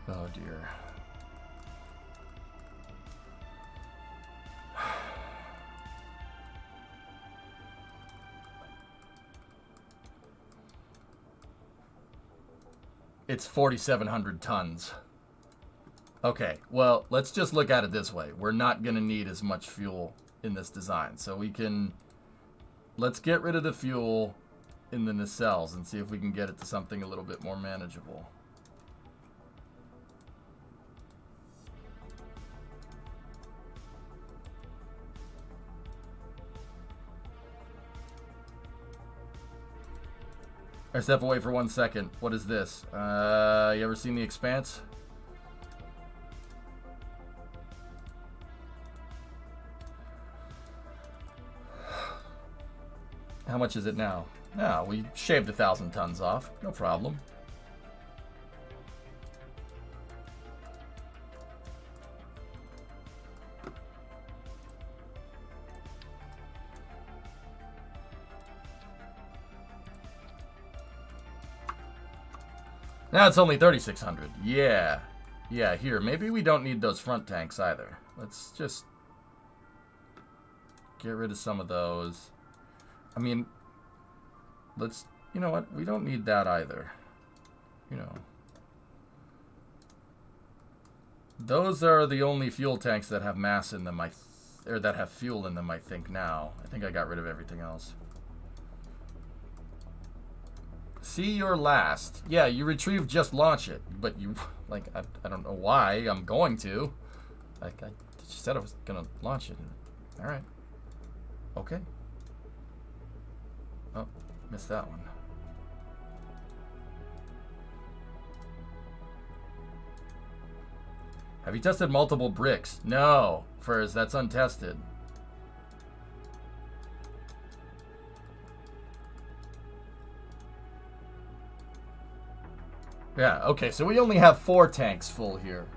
Oh dear. It's 4,700 tons. Okay, well, let's just look at it this way. We're not going to need as much fuel in this design. So we can let's get rid of the fuel in the nacelles and see if we can get it to something a little bit more manageable. I step away for 1 second. What is this? You ever seen The Expanse? How much is it now? No, we shaved 1,000 tons off. No problem. Now it's only 3,600. Yeah. Yeah, here. Maybe we don't need those front tanks either. Let's just get rid of some of those. I mean, let's, you know what? We don't need that either. You know. Those are the only fuel tanks that have mass in them, or that have fuel in them, I think, now. I think I got rid of everything else. See your last. Yeah, you retrieve, just launch it. But you, like, I don't know why I'm going to. Like, I just said I was going to launch it. All right. Okay. Oh, missed that one. Have you tested multiple bricks? No, Furs, that's untested. Yeah, okay, so we only have 4 tanks full here.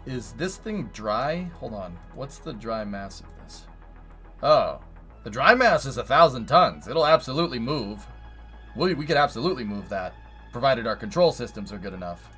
Is this thing dry? Hold on. What's the dry mass of this? Oh, the dry mass is 1,000 tons. It'll absolutely move. We could absolutely move that, provided our control systems are good enough.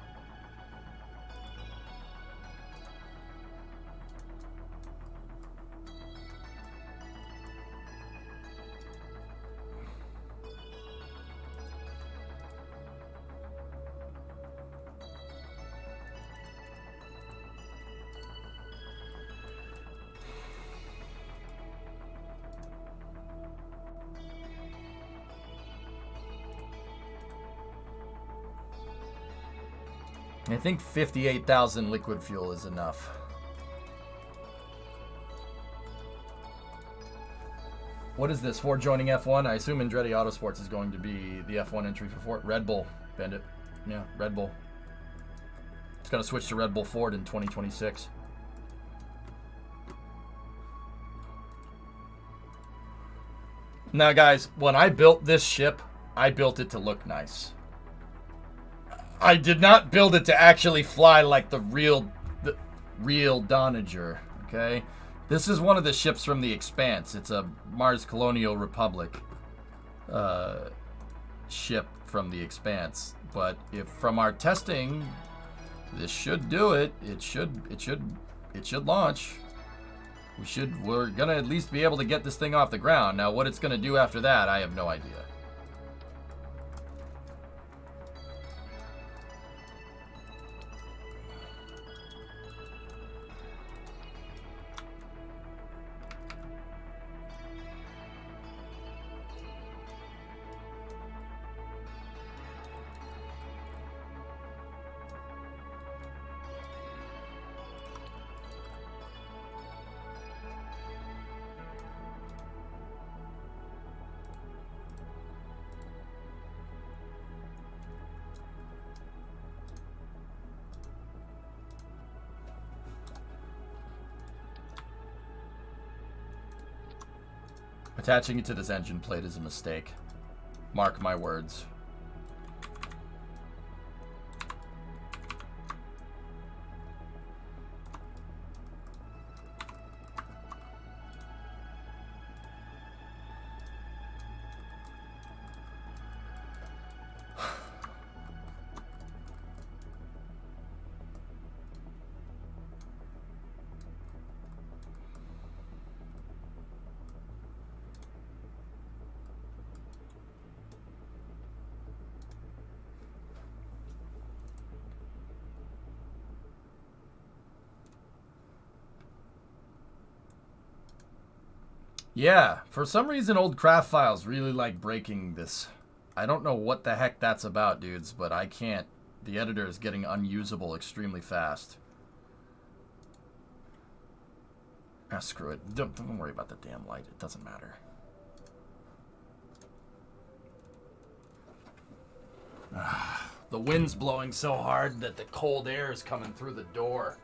I think 58,000 liquid fuel is enough. What is this? Ford joining F1? I assume Andretti Autosports is going to be the F1 entry for Ford. Red Bull, Bandit. Yeah, Red Bull. It's going to switch to Red Bull Ford in 2026. Now, guys, when I built this ship, I built it to look nice. I did not build it to actually fly like the real Donager, okay? This is one of the ships from The Expanse. It's a Mars Colonial Republic ship from The Expanse. But if from our testing, this should do it. It should launch. We're gonna at least be able to get this thing off the ground. Now, what it's gonna do after that, I have no idea. Attaching it to this engine plate is a mistake. Mark my words. Yeah, for some reason old craft files really like breaking this. I don't know what the heck that's about, dudes, but I can't. The editor is getting unusable extremely fast. Ah, screw it. Don't worry about the damn light. It doesn't matter. The wind's blowing so hard that the cold air is coming through the door.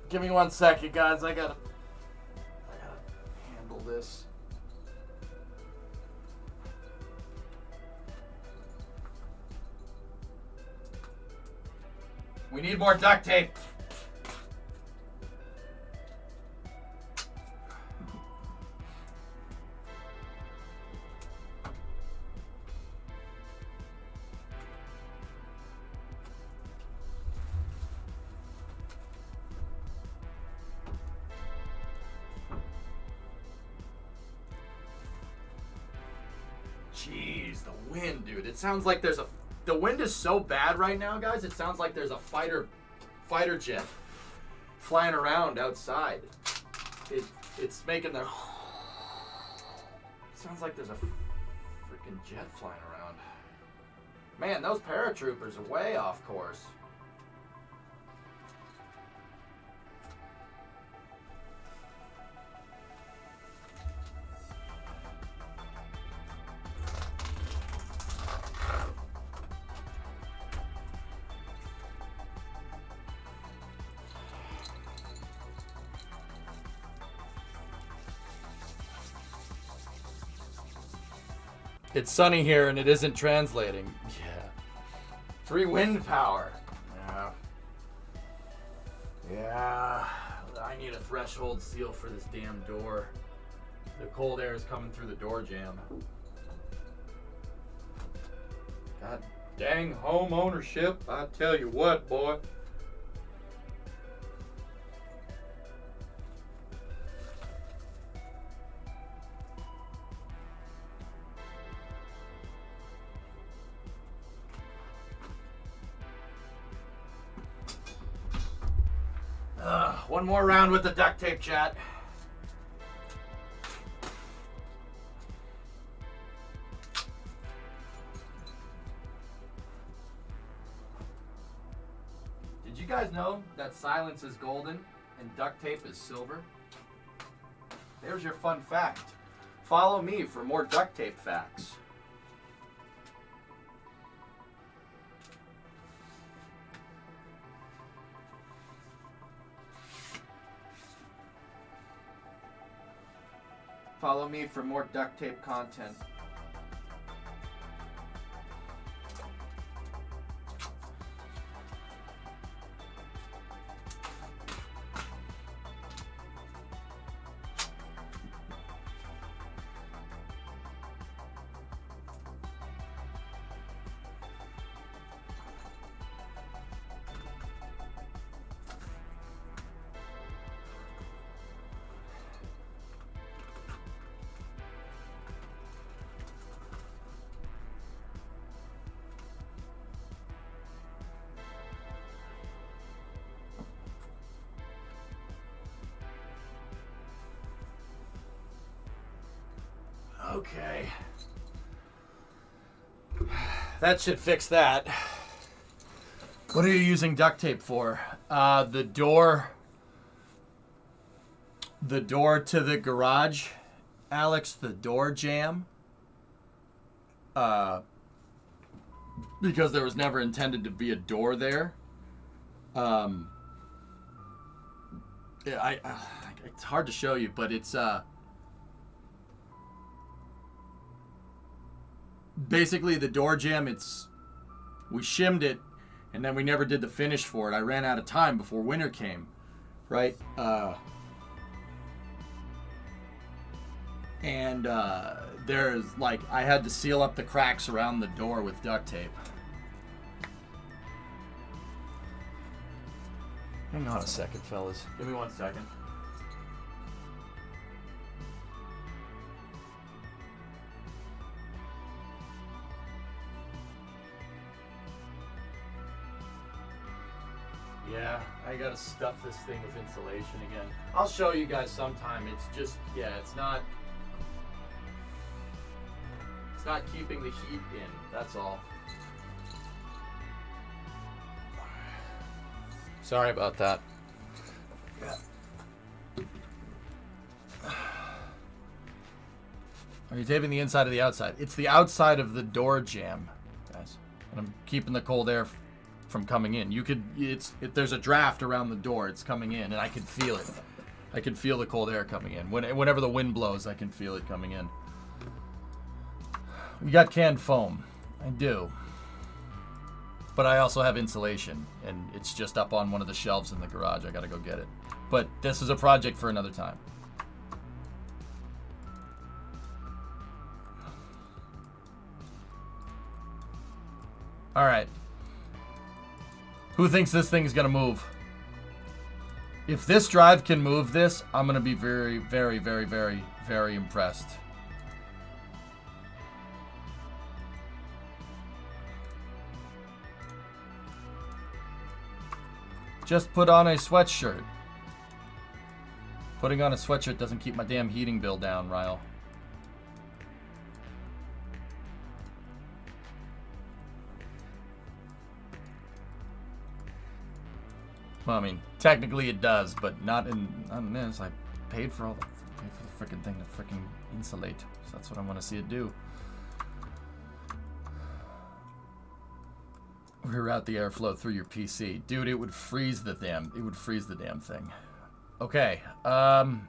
Give me 1 second, guys. I gotta handle this. We need more duct tape. Jeez, the wind, dude. It sounds like there's a... The wind is so bad right now, guys. It sounds like there's a fighter jet flying around outside. It's making the... Sounds like there's a freaking jet flying around. Man, those paratroopers are way off course. It's sunny here and it isn't translating. Yeah. Free wind power. Yeah. Yeah. I need a threshold seal for this damn door. The cold air is coming through the door jamb. God dang home ownership. I tell you what, boy. One more round with the duct tape, chat. Did you guys know that silence is golden and duct tape is silver? There's your fun fact. Follow me for more duct tape facts. Follow me for more duct tape content. Okay. That should fix that. What are you using duct tape for? The door to the garage, Alex, the door jamb. Because there was never intended to be a door there. It's hard to show you, but it's basically the door jamb. We shimmed it, and then we never did the finish for it. I ran out of time before winter came, right? And there's I had to seal up the cracks around the door with duct tape. Hang on a second, fellas. Give me 1 second. Yeah, I gotta stuff this thing with insulation again. I'll show you guys sometime. It's just, yeah, it's not keeping the heat in, that's all. Sorry about that. Yeah. Are you taping the inside or the outside? It's the outside of the door jamb, guys. And I'm keeping the cold air from coming in. You could, if there's a draft around the door, it's coming in, and I can feel it. I can feel the cold air coming in. Whenever the wind blows, I can feel it coming in. We got canned foam. I do. But I also have insulation, and it's just up on one of the shelves in the garage. I gotta go get it. But this is a project for another time. All right. Who thinks this thing's gonna move? If this drive can move this, I'm gonna be very, very, very, very, very impressed. Just put on a sweatshirt. Putting on a sweatshirt doesn't keep my damn heating bill down, Ryle. Well, I mean, technically it does, but not in this. I paid for the freaking thing to freaking insulate. So that's what I want to see it do. Reroute the airflow through your PC. Dude, it would freeze the damn thing. Okay. Oh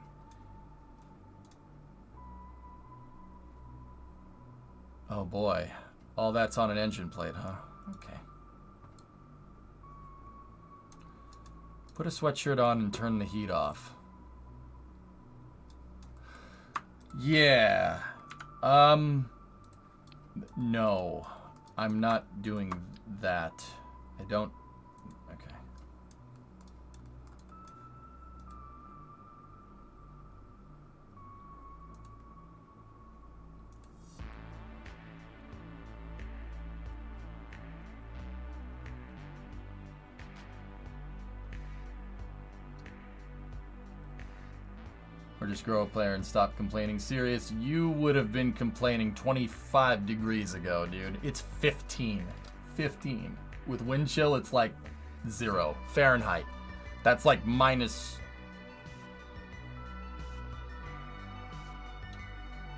boy. All that's on an engine plate, huh? Okay. Put a sweatshirt on and turn the heat off. Yeah. No. I'm not doing that. I don't... Okay. Or just grow a player and stop complaining. Serious, you would have been complaining 25 degrees ago, dude. It's 15. 15. With wind chill, it's like 0 Fahrenheit. That's like minus...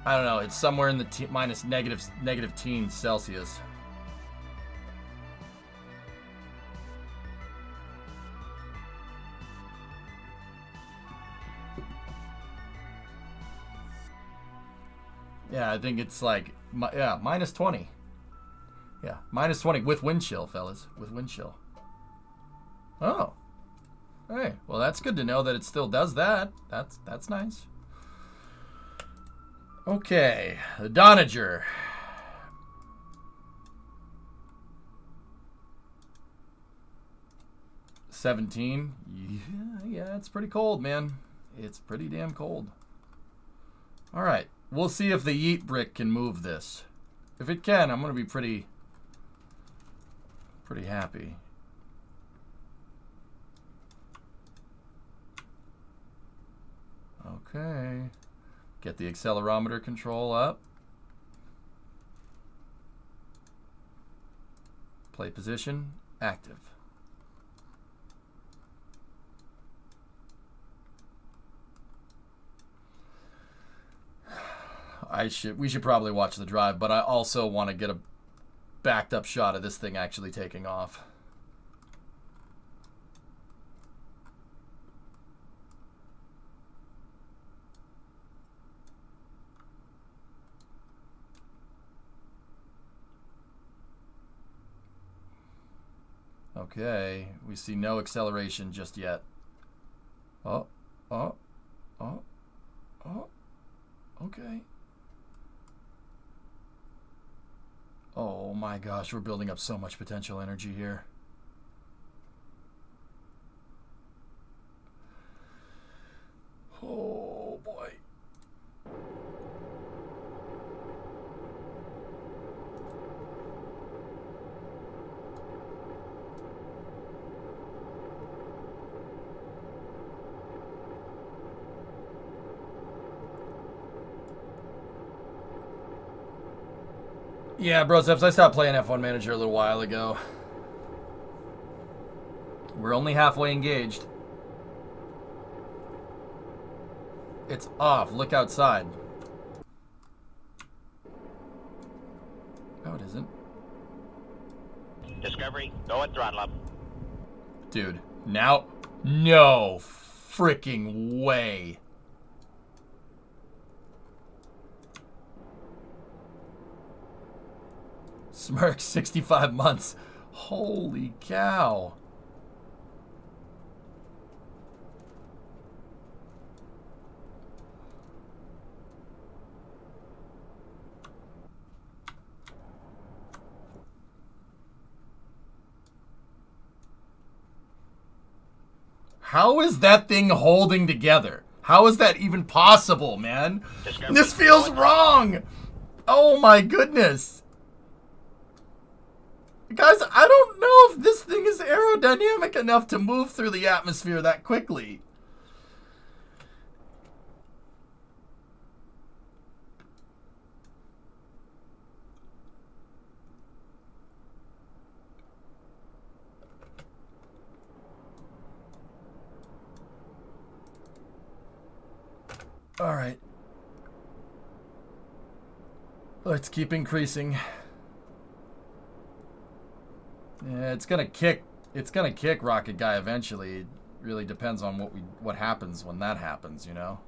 I don't know. It's somewhere in the minus negative teens Celsius. Yeah, I think it's like, yeah, minus 20. Yeah, minus 20 with wind chill, fellas. With wind chill. Oh. Hey, well, that's good to know that it still does that. That's nice. Okay, the Donager. $17. Yeah, it's pretty cold, man. It's pretty damn cold. All right. We'll see if the yeet brick can move this. If it can, I'm going to be pretty happy. Okay. Get the accelerometer control up. Play position, active. We should probably watch the drive, but I also want to get a backed up shot of this thing actually taking off. Okay, we see no acceleration just yet. Oh, okay. Oh my gosh, we're building up so much potential energy here. Oh boy. Yeah, bro, Zeps, I stopped playing F1 Manager a little while ago. We're only halfway engaged. It's off. Look outside. No, it isn't. Discovery, go at throttle up. Dude, now... No freaking way. Smirk, 65 months. Holy cow. How is that thing holding together? How is that even possible, man? This feels wrong. Oh my goodness. Guys, I don't know if this thing is aerodynamic enough to move through the atmosphere that quickly. All right. Let's keep increasing. Yeah, it's gonna kick. It's gonna kick Rocket Guy eventually. It really depends on what happens when that happens, you know.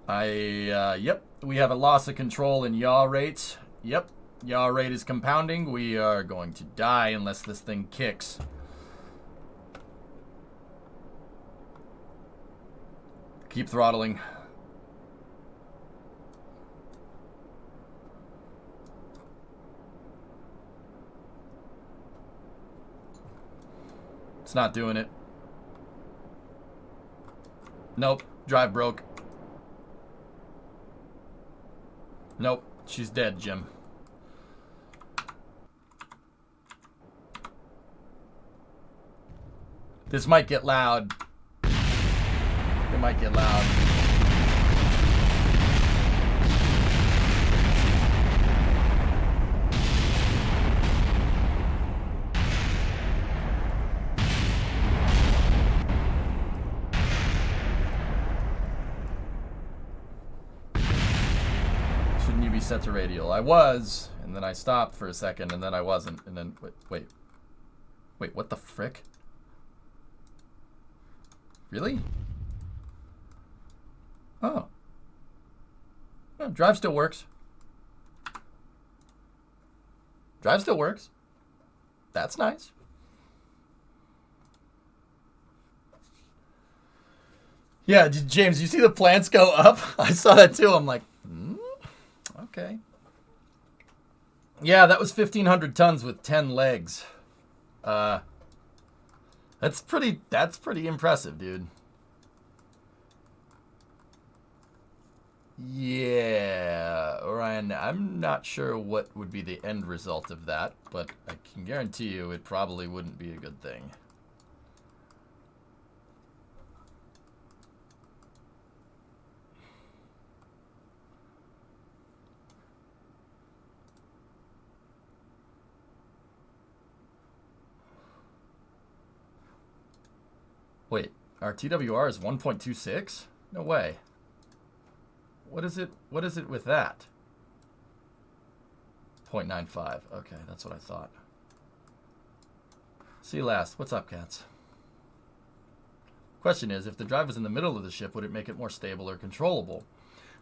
Yep. We have a loss of control in yaw rates. Yep. Yaw rate is compounding. We are going to die unless this thing kicks. Keep throttling. It's not doing it. Nope. Drive broke. Nope. She's dead, Jim. This might get loud. It might get loud. Shouldn't you be set to radial? I was, and then I stopped for a second, and then I wasn't, and then wait, what the frick? Really? Oh. Oh, drive still works. Drive still works. That's nice. Yeah, James, you see the plants go up? I saw that too. I'm like, okay. Yeah, that was 1,500 tons with 10 legs. That's pretty impressive, dude. Yeah, Orion, I'm not sure what would be the end result of that, but I can guarantee you it probably wouldn't be a good thing. Wait, our TWR is 1.26? No way. What is it with that? 0.95. Okay, that's what I thought. See you last. What's up, cats? Question is, if the drive was in the middle of the ship, would it make it more stable or controllable?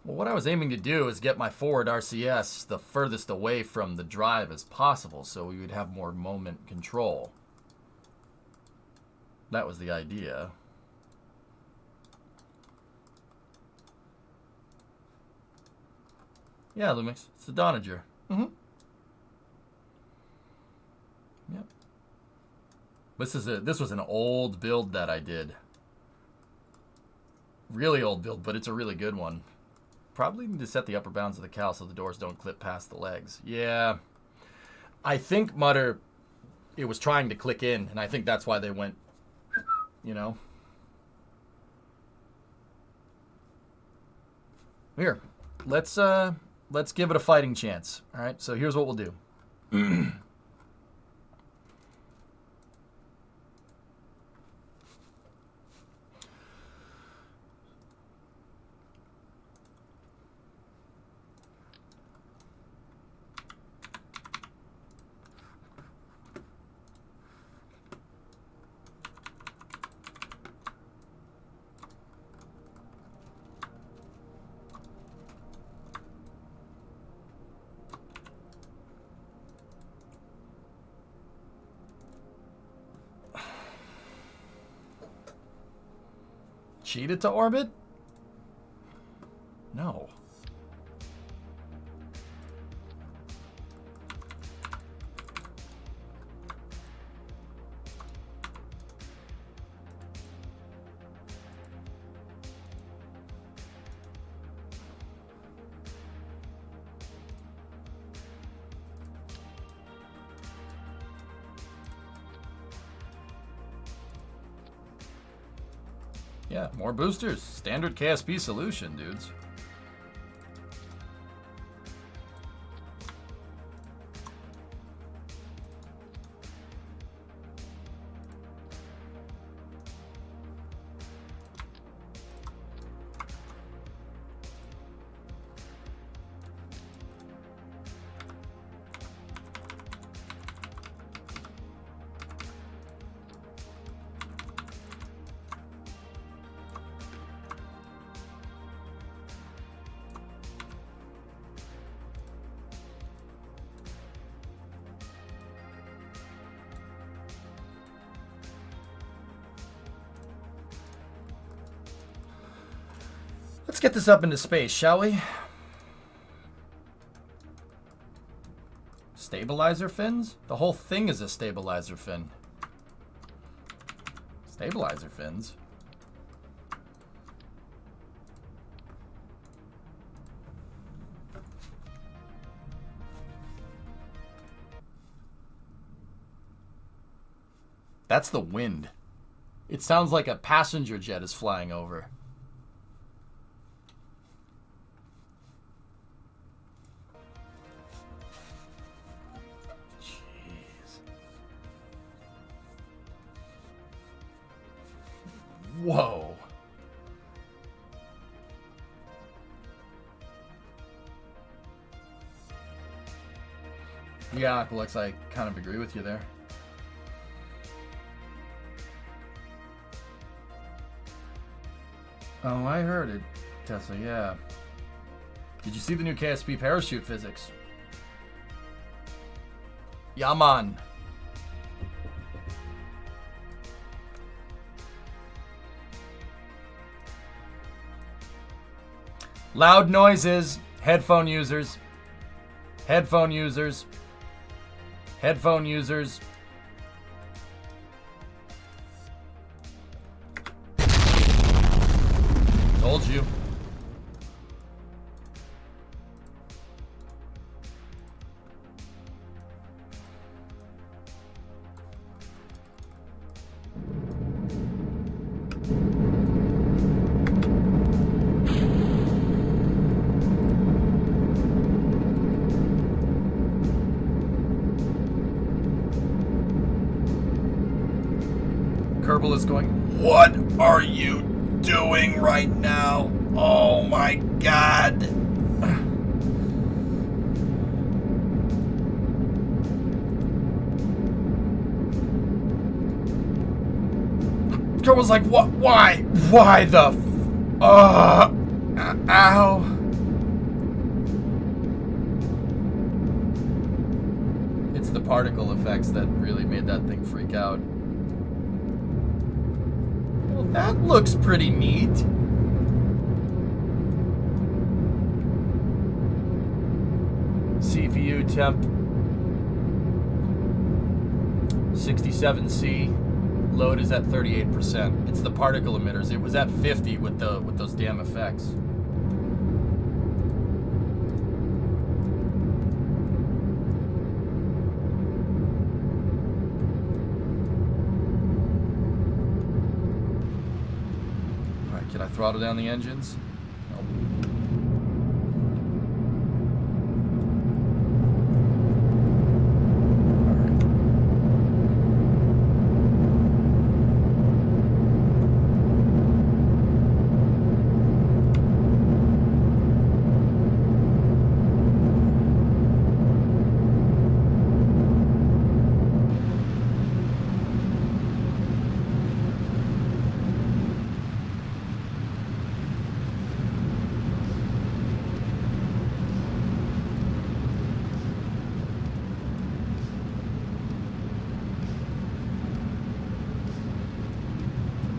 Well, what I was aiming to do is get my forward RCS the furthest away from the drive as possible, so we would have more moment control. That was the idea. Yeah, Lumix. It's the Donager. Mm-hmm. Yep. This was an old build that I did. Really old build, but it's a really good one. Probably need to set the upper bounds of the cowl so the doors don't clip past the legs. Yeah. I think Mutter, it was trying to click in, and I think that's why they went, you know. Here, let's give it a fighting chance. All right, so here's what we'll do. Cheated to orbit? No. Yeah, more boosters. Standard KSP solution, dudes. Let's get this up into space, shall we? Stabilizer fins? The whole thing is a stabilizer fin. Stabilizer fins? That's the wind. It sounds like a passenger jet is flying over. Whoa. Yeah, Alex, I kind of agree with you there. Oh, I heard it, Tessa, yeah. Did you see the new KSP parachute physics? Yeah, man. Loud noises, headphone users, headphone users, headphone users. Told you. Kerbal is going, what are you doing right now? Oh my god. Kerbal's like, what? Why? Why the ow. It's the particle effects that really made that thing freak out. Well, that looks pretty neat. CPU temp 67C. Load is at 38%. It's the particle emitters. It was at 50 with those damn effects. All right, can I throttle down the engines? Nope.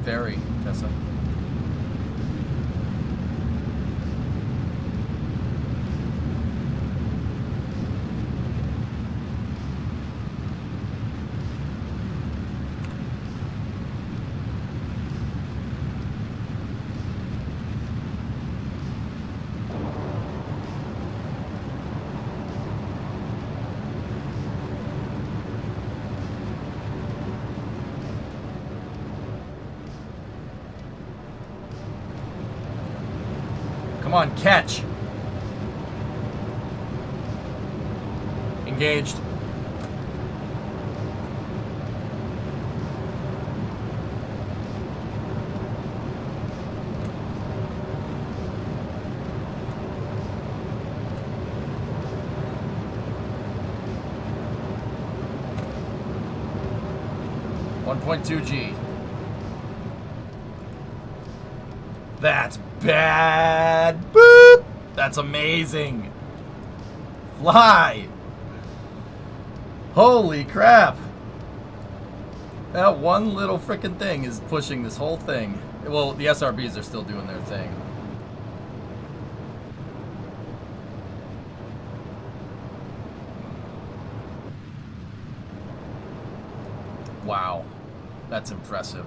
Very, Tessa. Come on, catch. Engaged. .2G. That's bad. Boop. That's amazing. Fly. Holy crap. That one little frickin' thing is pushing this whole thing. Well, the SRBs are still doing their thing. Wow. That's impressive.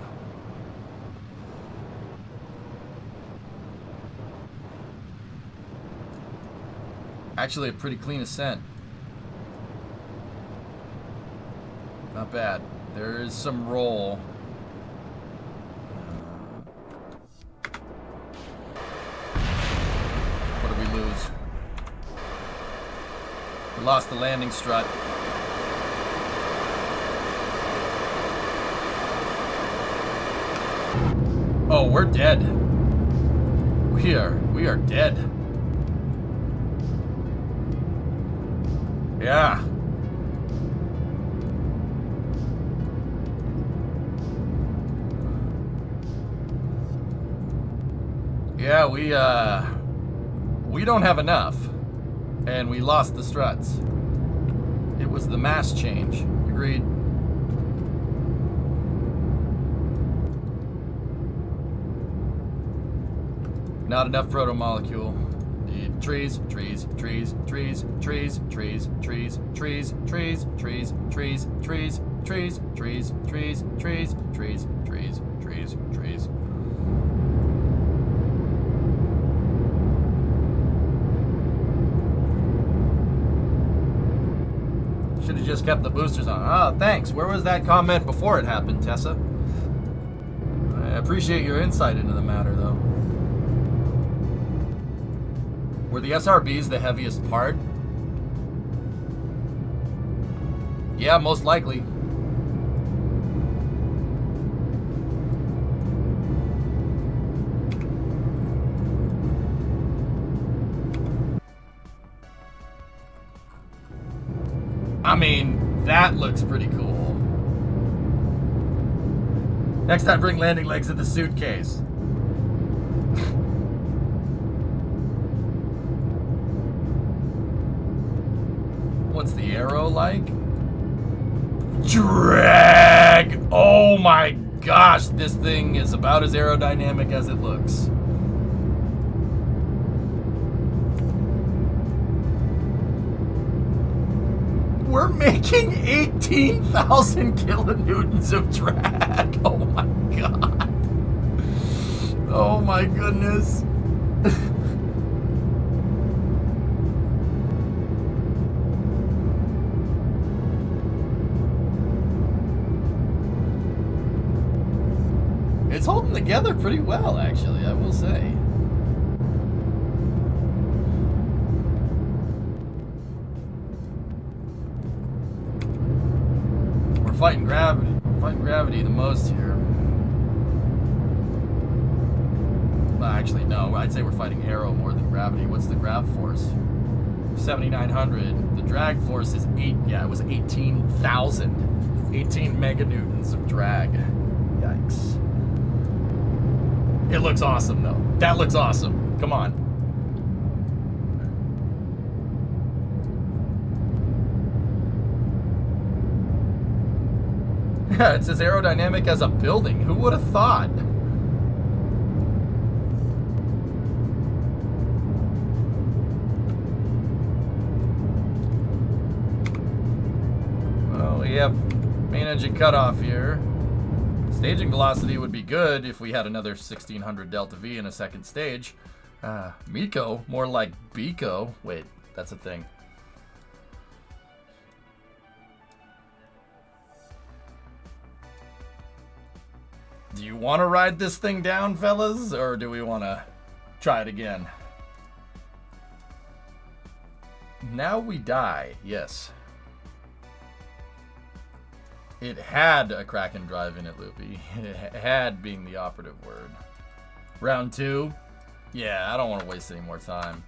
Actually, a pretty clean ascent. Not bad. There is some roll. What did we lose? We lost the landing strut. Oh, we're dead. We are dead. Yeah. Yeah, we don't have enough. And we lost the struts. It was the mass change. Agreed. Not enough proto-molecule. Trees, trees, trees, trees, trees, trees, trees, trees, trees, trees, trees, trees, trees, trees, trees, trees, trees, trees, trees, trees. Should have just kept the boosters on. Oh, thanks. Where was that comment before it happened, Tessa? I appreciate your insight into the matter, though. Were the SRBs the heaviest part? Yeah, most likely. I mean, that looks pretty cool. Next time, bring landing legs in the suitcase. What's the arrow like? Drag! Oh my gosh, this thing is about as aerodynamic as it looks. We're making 18,000 kilonewtons of drag. Oh my god. Oh my goodness. It's holding together pretty well, actually, I will say. We're fighting gravity. We're fighting gravity the most here. Well, actually, no. I'd say we're fighting aero more than gravity. What's the grav force? 7,900. The drag force is 8. Yeah, it was 18,000. 18 meganewtons of drag. Yikes. It looks awesome, though. That looks awesome. Come on. Yeah, it's as aerodynamic as a building. Who would have thought? Well, we have main engine cutoff here. Staging velocity would be good if we had another 1600 delta V in a second stage. Miko, more like Biko. Wait, that's a thing. Do you want to ride this thing down, fellas, or do we want to try it again? Now we die, yes. It had a KRPC drive in it, Loopy. It had being the operative word. Round 2? Yeah, I don't want to waste any more time.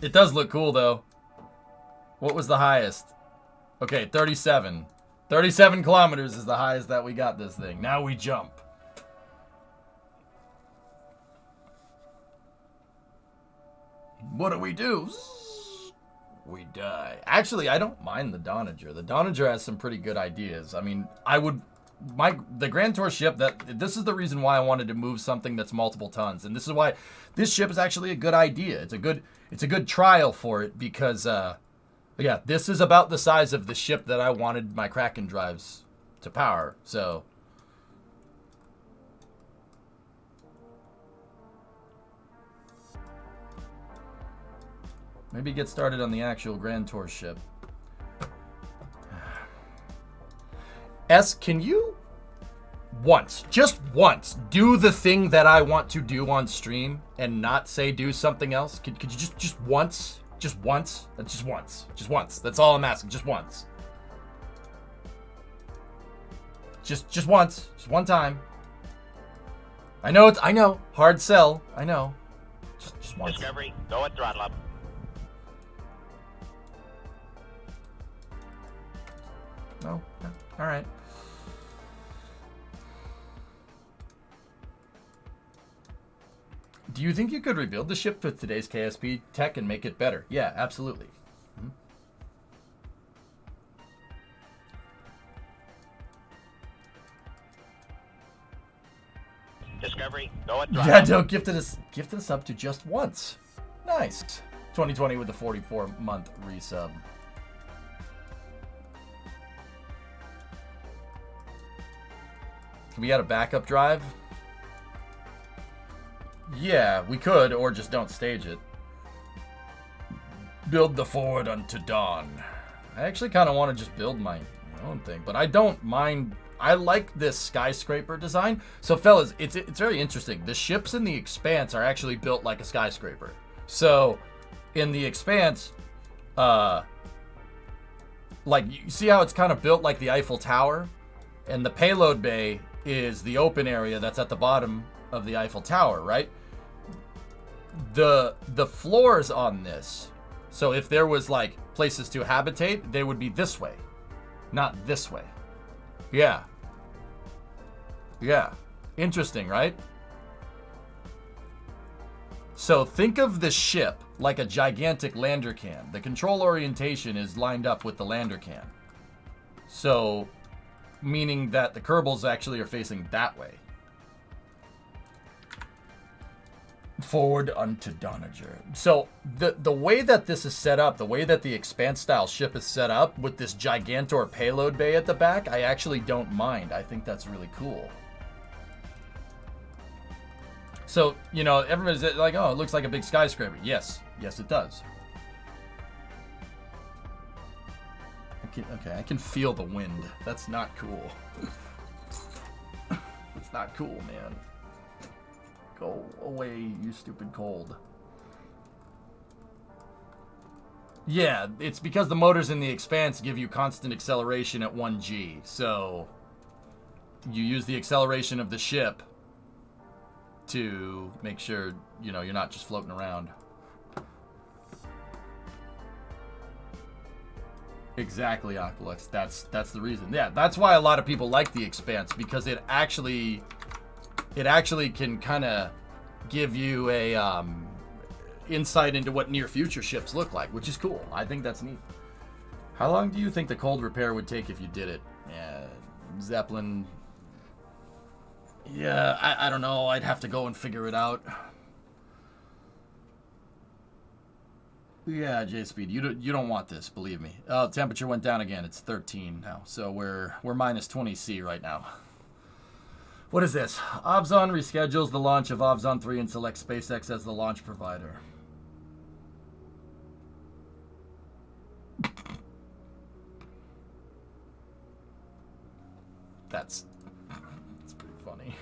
It does look cool, though. What was the highest? Okay, 37. 37 kilometers is the highest that we got this thing. Now we jump. What do? We die. Actually, I don't mind the Donager. The Donager has some pretty good ideas. I mean, the Grand Tour ship, this is the reason why I wanted to move something that's multiple tons, and this is why this ship is actually a good idea. It's a good trial for it because yeah, this is about the size of the ship that I wanted my KRPC drives to power. So maybe get started on the actual Grand Tour ship. S, can you just once, do the thing that I want to do on stream and not say do something else? Could you just once? Just once? Just once. That's all I'm asking. Just once. Just once. Just one time. I know. Hard sell. I know. Just once. Discovery, go at throttle up. No. All right. Do you think you could rebuild the ship with today's KSP tech and make it better? Yeah, absolutely. Discovery, go at throttle. Yeah, don't gifted us up to just once. Nice. 2020 with the 44-month resub. Can we add a backup drive? Yeah, we could, or just don't stage it. Build the forward unto dawn. I actually kind of want to just build my own thing, but I don't mind. I like this skyscraper design. So, fellas, it's very interesting. The ships in the Expanse are actually built like a skyscraper. So, in the Expanse, like, you see how it's kind of built like the Eiffel Tower? And the payload bay is the open area that's at the bottom of the Eiffel Tower, right? The floors on this, so if there was like places to habitate, they would be this way, not this way. Yeah. Interesting, right? So think of the ship like a gigantic lander can. The control orientation is lined up with the lander can. So, meaning that the Kerbals actually are facing that way. Forward unto Donager. So the way that this is set up, the way that the Expanse style ship is set up with this Gigantor payload bay at the back, I actually don't mind. I think that's really cool. So, you know, everybody's like, oh, it looks like a big skyscraper. Yes, it does. I can feel the wind. That's not cool. That's not cool, man. Go away, you stupid cold. Yeah, it's because the motors in the Expanse give you constant acceleration at 1G. So you use the acceleration of the ship to make sure, you know, you're not just floating around. Exactly, Aqualux. That's the reason. Yeah, that's why a lot of people like the Expanse, because it actually can kind of give you a insight into what near future ships look like, which is cool. I think that's neat. How long do you think the cold repair would take if you did it? Yeah, Zeppelin. Yeah, I don't know. I'd have to go and figure it out. Yeah, J-Speed, you don't want this, believe me. Oh, temperature went down again. It's 13 now, so we're minus 20 C right now. What is this? Obzon reschedules the launch of Obzon 3 and selects SpaceX as the launch provider. That's pretty funny.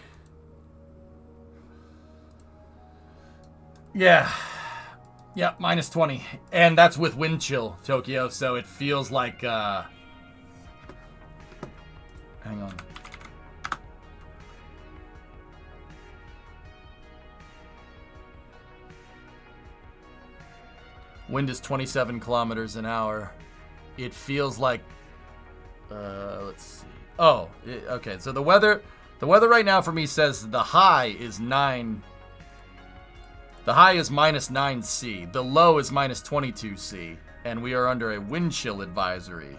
Yeah. Yeah, minus 20. And that's with wind chill, Tokyo, so it feels like, hang on. Wind is 27 kilometers an hour. It feels like, let's see. Oh, okay, so the weather right now for me says the high is 9. The high is minus 9 C. The low is minus 22 C. And we are under a wind chill advisory.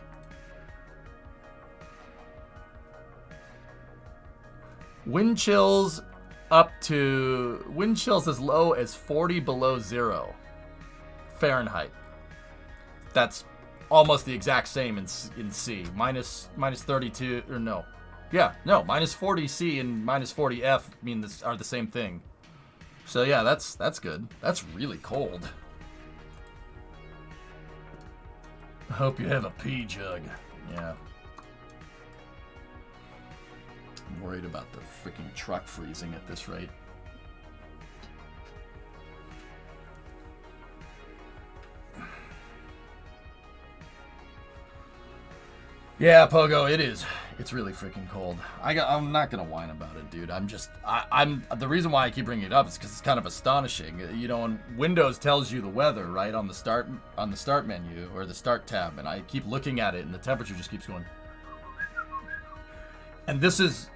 Wind chills as low as 40 below zero Fahrenheit. That's almost the exact same in C. Minus 32, or no. Yeah, no, minus 40 C and minus 40 F are the same thing. So yeah, that's good. That's really cold. I hope you have a pee jug. Yeah. I'm worried about the freaking truck freezing at this rate. Yeah, Pogo, it is. It's really freaking cold. I'm not gonna whine about it, dude. I'm the reason why I keep bringing it up is because it's kind of astonishing. You know, when Windows tells you the weather, right, on the start menu or the start tab, and I keep looking at it, and the temperature just keeps going. And this is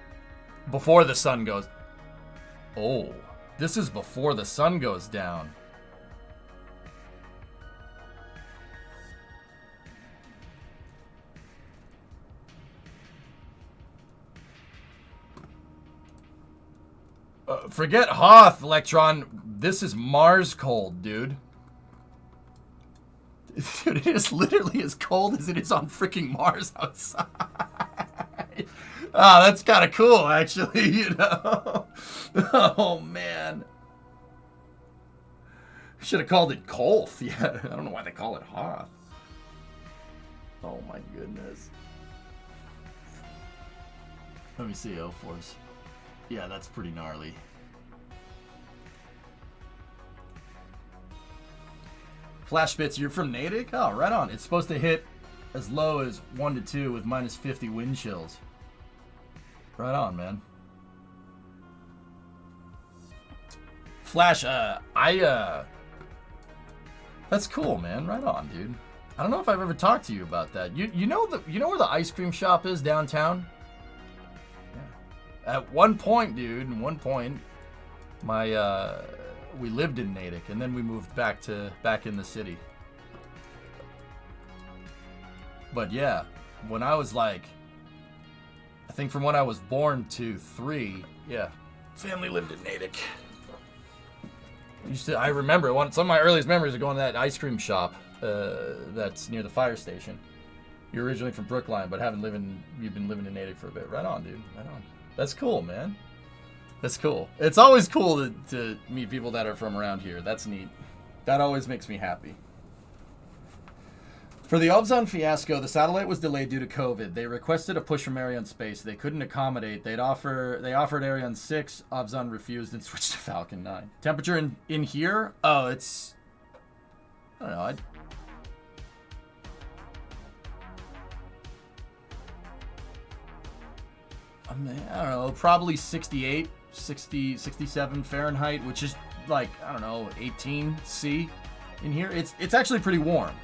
before the sun goes. Oh, this is before the sun goes down. Forget Hoth, Electron. This is Mars cold, dude. Dude, it is literally as cold as it is on freaking Mars outside. Oh, that's kind of cool, actually, you know. Oh, man. Should have called it Kolth. Yeah, I don't know why they call it Hoth. Oh, my goodness. Let me see, O-Force. Yeah, that's pretty gnarly. Flashbits, you're from Natick? Oh, right on. It's supposed to hit as low as 1 to 2 with minus 50 wind chills. Right on, man. Flash, that's cool, man. Right on, dude. I don't know if I've ever talked to you about that. You know where the ice cream shop is downtown? At one point, dude, we lived in Natick, and then we moved back in the city. But yeah, when I was like, I think from when I was born to 3, yeah, family lived in Natick. I remember some of my earliest memories of going to that ice cream shop that's near the fire station. You're originally from Brookline, but you've been living in Natick for a bit. Right on, dude. Right on. That's cool, man. That's cool. It's always cool to meet people that are from around here. That's neat. That always makes me happy. For the Obzon fiasco, the satellite was delayed due to COVID. They requested a push from Arianespace. They couldn't accommodate. They offered Ariane 6. Obzon refused and switched to Falcon 9. Temperature in here? Oh, it's... I don't know. I don't know, probably 68, 60, 67 Fahrenheit, which is like, I don't know, 18 C in here. It's actually pretty warm.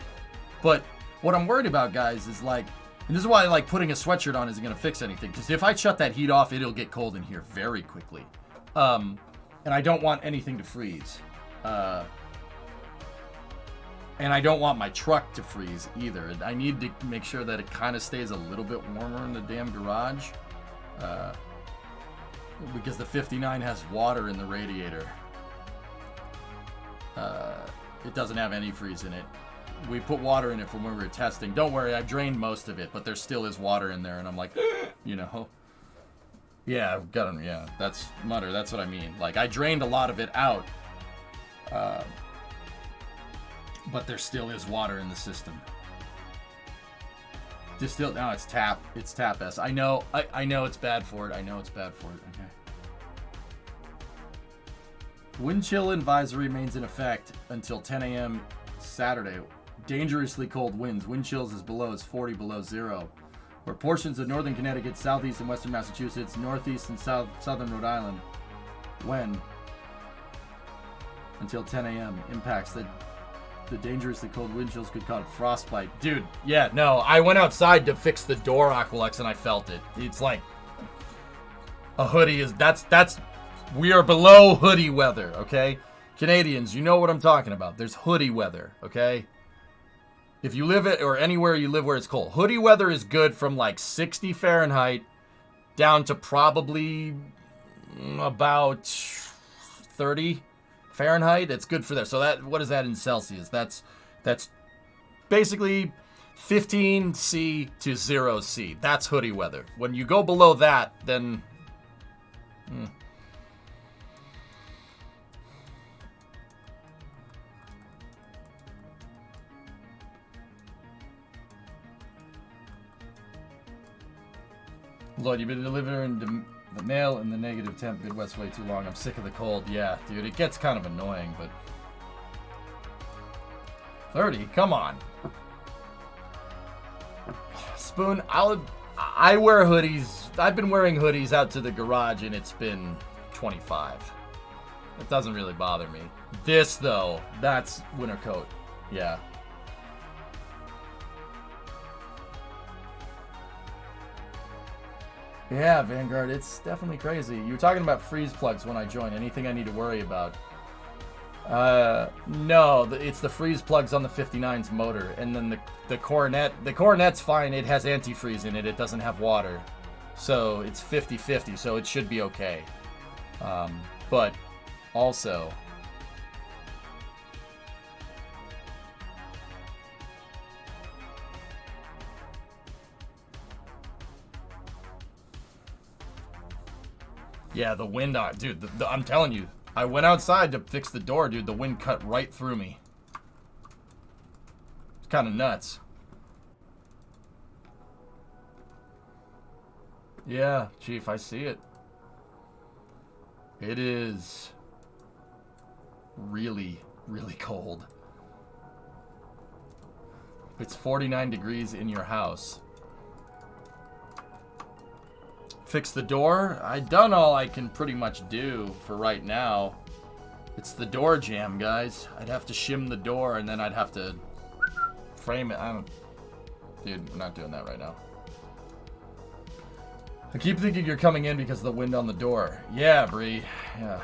But what I'm worried about, guys, is like, and this is why like putting a sweatshirt on isn't going to fix anything, because if I shut that heat off, it'll get cold in here very quickly. And I don't want anything to freeze. And I don't want my truck to freeze either. I need to make sure that it kind of stays a little bit warmer in the damn garage. Because the 59 has water in the radiator. It doesn't have any freeze in it. We put water in it from when we were testing. Don't worry, I drained most of it, but there still is water in there, and I'm like, you know. Yeah, I've got him. Yeah, that's Mutter. That's what I mean. Like, I drained a lot of it out. But there still is water in the system. No, it's tap. It's tap S. I know it's bad for it. Okay. Wind chill advisory remains in effect until 10 a.m. Saturday. Dangerously cold winds. Wind chills is 40 below zero. Where portions of northern Connecticut, southeast and western Massachusetts, northeast and southern Rhode Island, when until 10 a.m. impacts that the dangerously cold wind chills could cause frostbite. Dude, yeah, no, I went outside to fix the door, Aqualex, and I felt it. It's like a hoodie is that's we are below hoodie weather, okay? Canadians, you know what I'm talking about. There's hoodie weather, okay? If you live it or anywhere you live where it's cold, hoodie weather is good from like 60 Fahrenheit down to probably about 30 Fahrenheit. It's good for there. So that, what is that in Celsius? That's basically 15 C to 0 C. That's hoodie weather. When you go below that, then Lord, you've been delivering the mail in the negative temp Midwest way too long. I'm sick of the cold. Yeah, dude, it gets kind of annoying, but 30, come on. Spoon, I wear hoodies. I've been wearing hoodies out to the garage, and it's been 25. It doesn't really bother me. This, though, that's winter coat. Yeah. Yeah, Vanguard, it's definitely crazy. You were talking about freeze plugs when I joined. Anything I need to worry about? No, it's the freeze plugs on the 59's motor. And then the Coronet. The Coronet's fine. It has antifreeze in it. It doesn't have water. So it's 50-50, so it should be okay. But also... Yeah, the wind, dude, I'm telling you, I went outside to fix the door, dude. The wind cut right through me. It's kind of nuts. Yeah, Chief, I see it. It is really, really cold. It's 49 degrees in your house. Fix the door. I've done all I can pretty much do for right now. It's the door jam, guys. I'd have to shim the door and then I'd have to frame it. Dude, we're not doing that right now. I keep thinking you're coming in because of the wind on the door. Yeah, Bree. Yeah.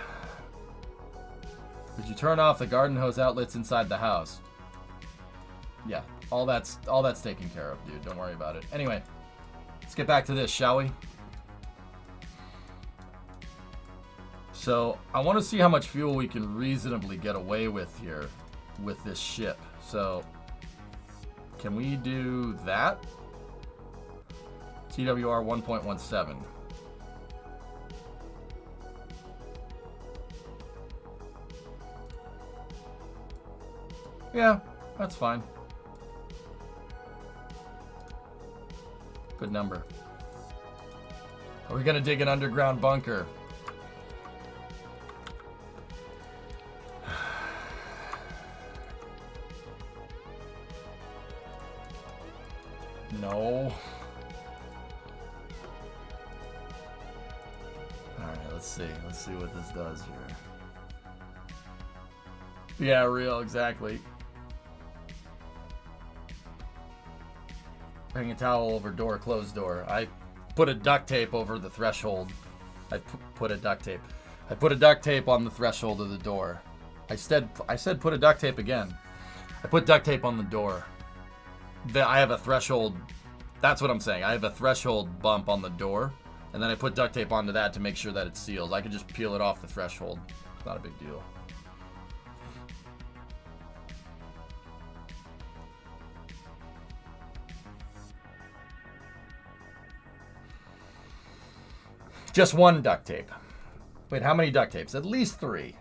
Did you turn off the garden hose outlets inside the house? Yeah. All that's taken care of, dude. Don't worry about it. Anyway, let's get back to this, shall we? So, I want to see how much fuel we can reasonably get away with here with this ship. So, can we do that? TWR 1.17. Yeah, that's fine. Good number. Are we going to dig an underground bunker? No. Alright, let's see. Let's see what this does here. Yeah, real, exactly. Hang a towel over door, closed door. I put a duct tape over the threshold. I put a duct tape. I put a duct tape on the threshold of the door. I said put a duct tape again. I put duct tape on the door. I have a threshold. That's what I'm saying. I have a threshold bump on the door, and then I put duct tape onto that to make sure that it seals. I could just peel it off the threshold. It's not a big deal. Just one duct tape. Wait, how many duct tapes? At least 3.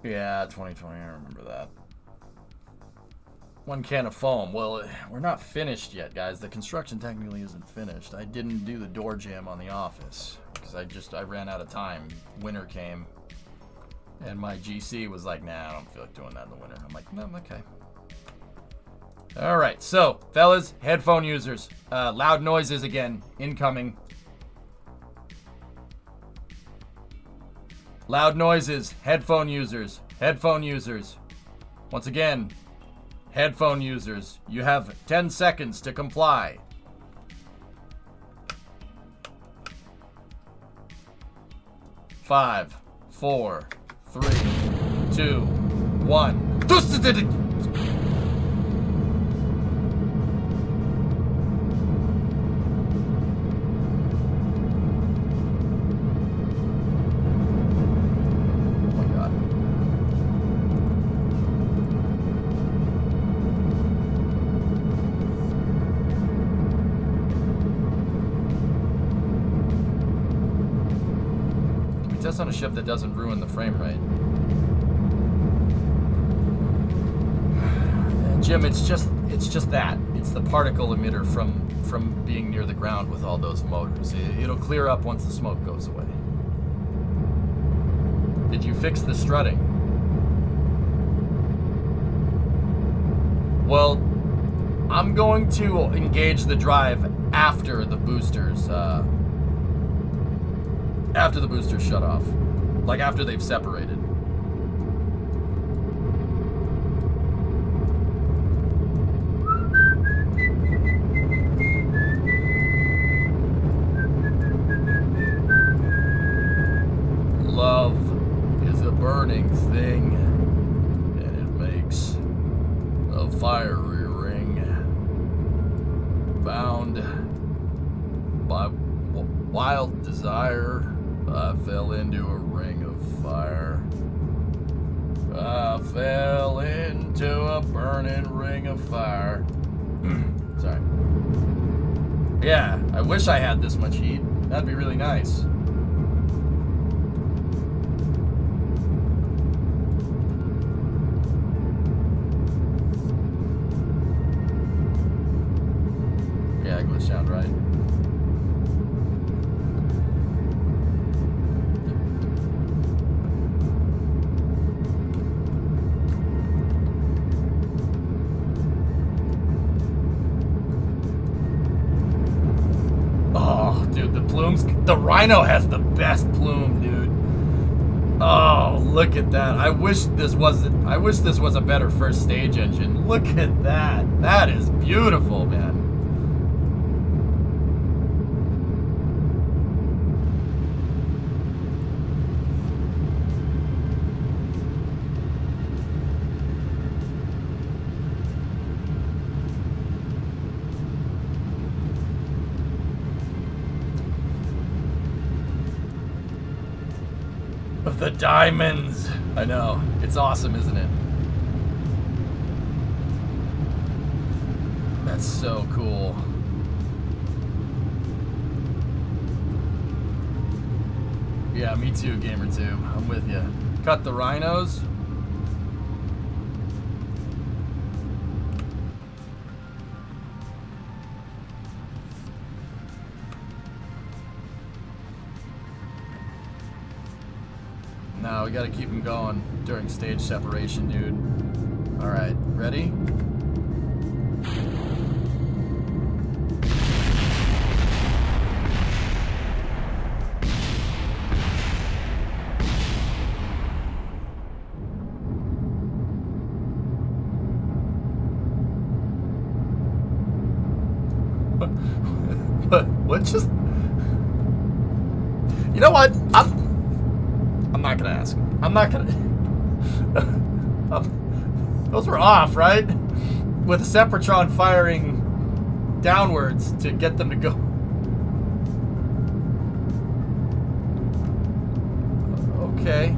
Yeah, 2020, I remember that. 1 can of foam. Well, we're not finished yet, guys. The construction technically isn't finished. I didn't do the door jamb on the office because I ran out of time. Winter came, and my GC was like, nah, I don't feel like doing that in the winter. I'm like, no, I'm okay. All right, so, fellas, headphone users, loud noises again, incoming. Loud noises, headphone users, headphone users. Once again, headphone users, you have 10 seconds to comply. 5, 4, 3, 2, 1. On a ship that doesn't ruin the frame rate. Jim, it's just that. It's the particle emitter from being near the ground with all those motors. It'll clear up once the smoke goes away. Did you fix the strutting? Well, I'm going to engage the drive after the boosters shut off. Like after they've separated. Love is a burning thing, and it makes a fiery ring. Bound by wild desire, I fell into a ring of fire. I fell into a burning ring of fire. Sorry. Yeah, I wish I had this much heat. That'd be really nice. Yeah, glitch sound right. The Rhino has the best plume, dude. Oh, look at that. I wish this was a better first stage engine. Look at that. That is beautiful, man. The diamonds. I know. It's awesome, isn't it? That's so cool. Yeah, me too, GamerTube. I'm with you. Cut the rhinos. No, we gotta keep them going during stage separation, dude. Alright, ready? What just... You know what? I'm not gonna ask. I'm not gonna... Those were off, right? With a Sepratron firing downwards to get them to go. Okay.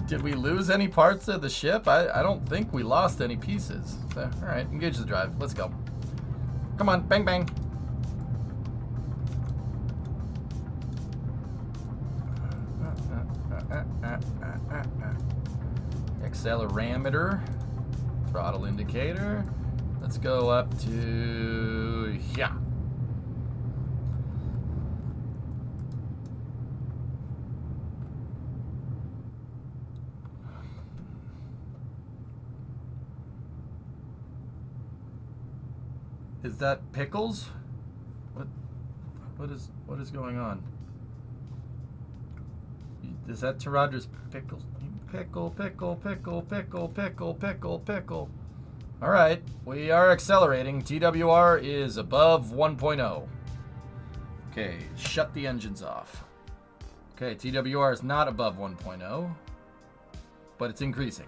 Did we lose any parts of the ship? I don't think we lost any pieces. So, all right, engage the drive. Let's go. Come on, bang, bang. Accelerometer, throttle indicator. Let's go up to yeah. Is that Pickles? What is going on? Is that Taradra's Pickles? Pickle, pickle, pickle, pickle, pickle, pickle, pickle. All right, we are accelerating. TWR is above 1.0. Okay, shut the engines off. Okay, TWR is not above 1.0, but it's increasing.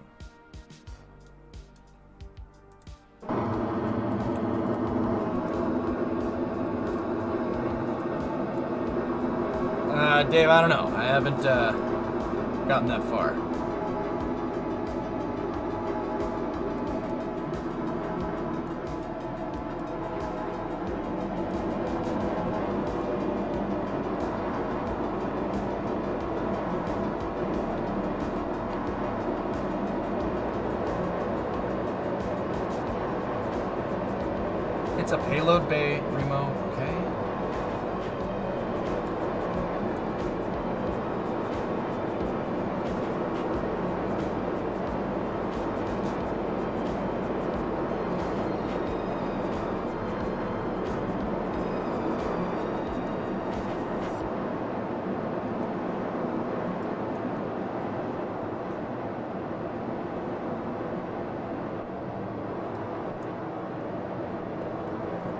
Dave, I don't know. I haven't gotten that far. It's a payload bay, Remo. Okay.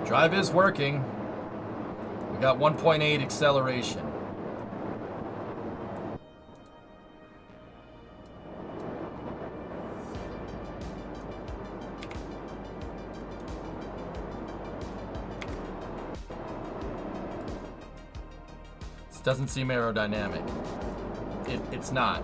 Drive is working. We got 1.8 acceleration. This doesn't seem aerodynamic. It's not.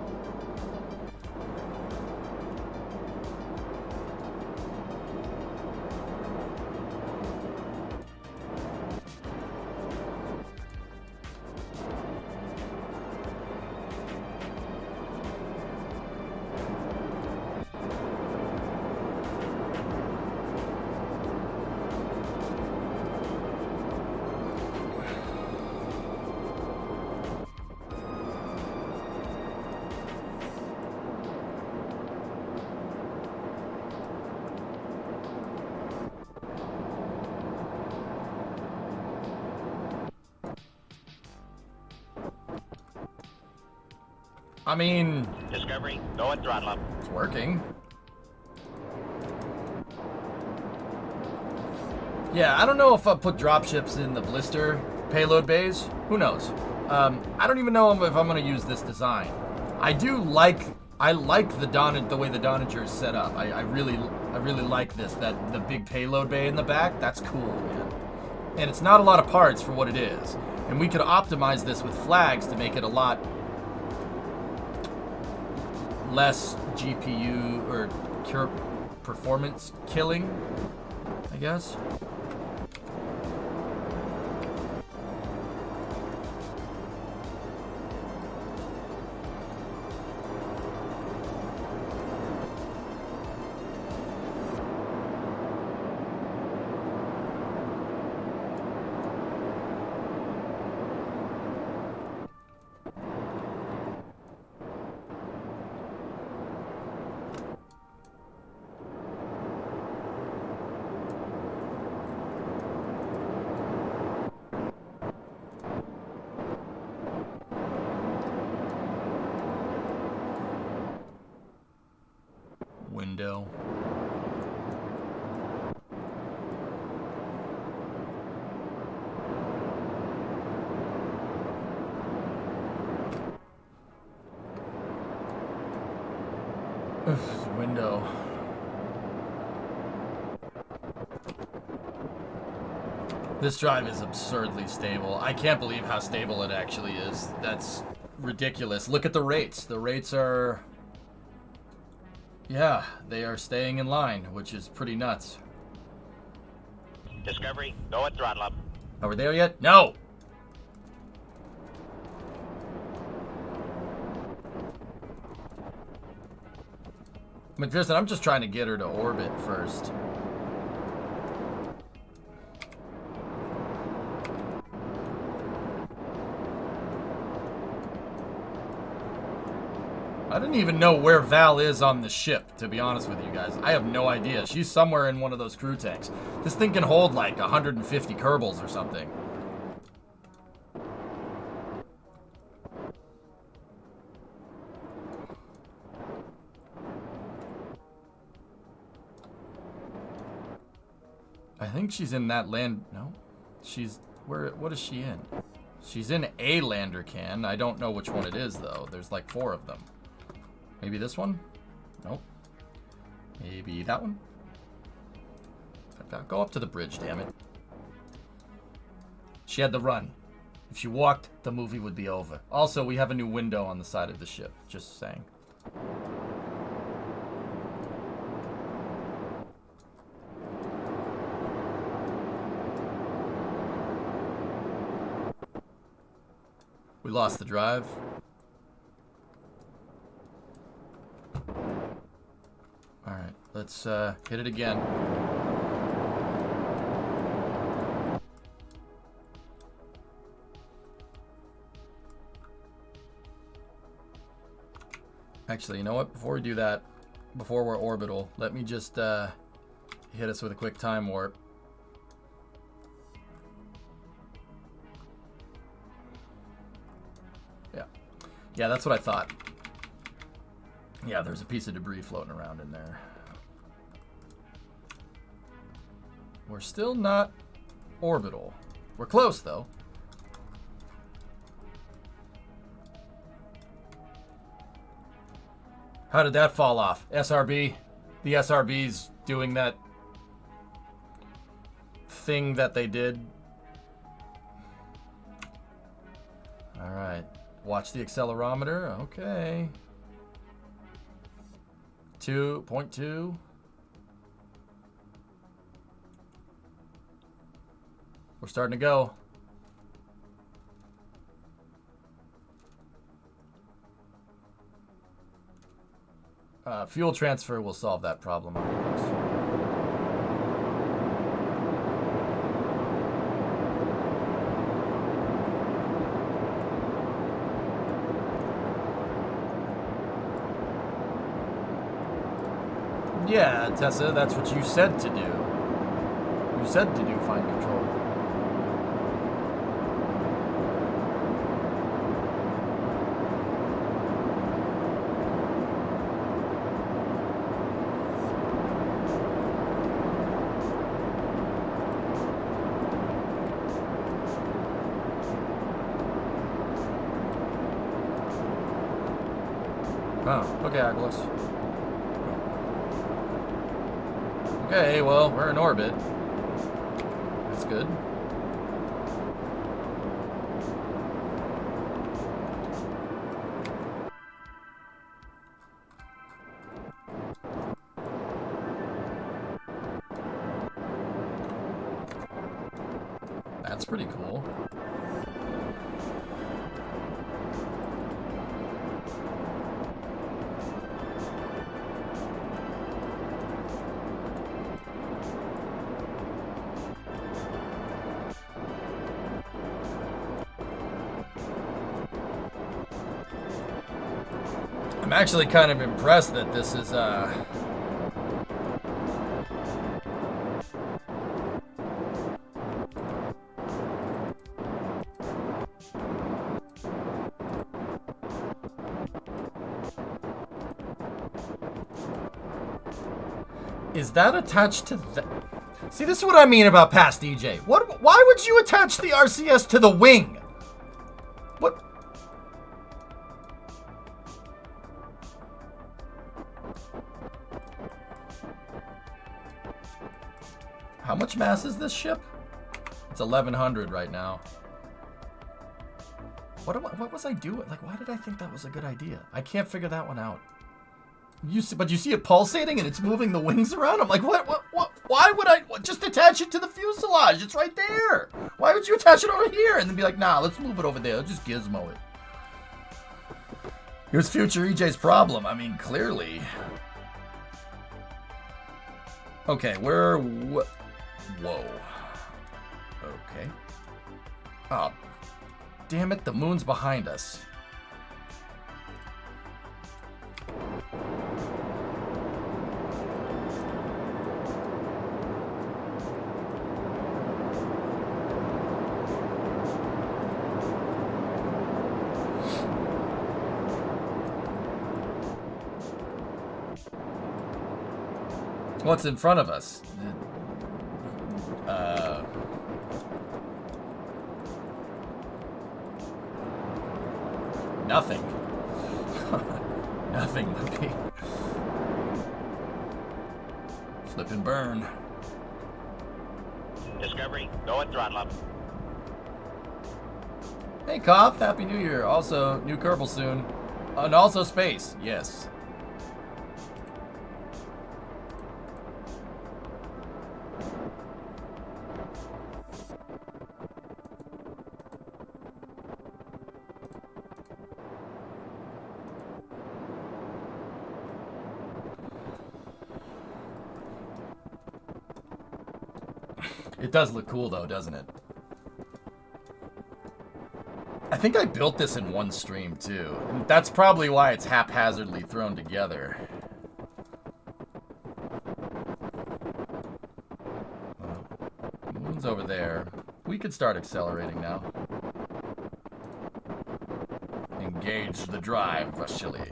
I mean... Discovery, go and throttle up. It's working. Yeah, I don't know if I'll put dropships in the blister payload bays. Who knows? I don't even know if I'm going to use this design. I like the way the Donager is set up. I really like this, the big payload bay in the back. That's cool, man. And it's not a lot of parts for what it is. And we could optimize this with flags to make it a lot less GPU or performance killing, I guess. Window. Window. This drive is absurdly stable. I can't believe how stable it actually is. That's ridiculous. Look at the rates. The rates are... Yeah, they are staying in line, which is pretty nuts. Discovery, go and throttle up. Are we there yet? No! McPherson, I'm just trying to get her to orbit first. I didn't even know where Val is on the ship, to be honest with you guys. I have no idea. She's somewhere in one of those crew tanks. This thing can hold like 150 Kerbals or something. I think she's in that land... No? She's... Where? What is she in? She's in a lander can. I don't know which one it is, though. There's like 4 of them. Maybe this one? Nope. Maybe that one? Go up to the bridge, damn it. She had to run. If she walked, the movie would be over. Also, we have a new window on the side of the ship. Just saying. We lost the drive. Alright, let's hit it again. Actually, you know what? Before we do that, before we're orbital, let me just hit us with a quick time warp. Yeah, that's what I thought. Yeah, there's a piece of debris floating around in there. We're still not orbital. We're close, though. How did that fall off? SRB? The SRB's doing that thing that they did. All right. Watch the accelerometer. Okay. 2.2. We're starting to go. Fuel transfer will solve that problem. Yeah, Tessa, that's what you said to do. You said to do find control. Oh, okay, Agulus. Okay, well, we're in orbit. That's good. That's pretty cool. I'm actually kind of impressed that this is, Is that attached to the... See, this is what I mean about past DJ. Why would you attach the RCS to the wing? What? How much mass is this ship? It's 1,100 right now. What was I doing? Like, why did I think that was a good idea? I can't figure that one out. But you see it pulsating and it's moving the wings around? I'm like, what? Why would I just attach it to the fuselage? It's right there. Why would you attach it over here? And then be like, nah, let's move it over there. Let's just gizmo it. Here's future EJ's problem. I mean, clearly. Okay, whoa. Okay. Oh, damn it, the moon's behind us. What's in front of us? Nothing. Nothing, Loopy. Flip and burn. Discovery, go and throttle up. Hey, Kopf, Happy New Year. Also, new Kerbal soon. And also space, yes. It does look cool, though, doesn't it? I think I built this in one stream, too. And that's probably why it's haphazardly thrown together. Well, the moon's over there. We could start accelerating now. Engage the drive, Vasily.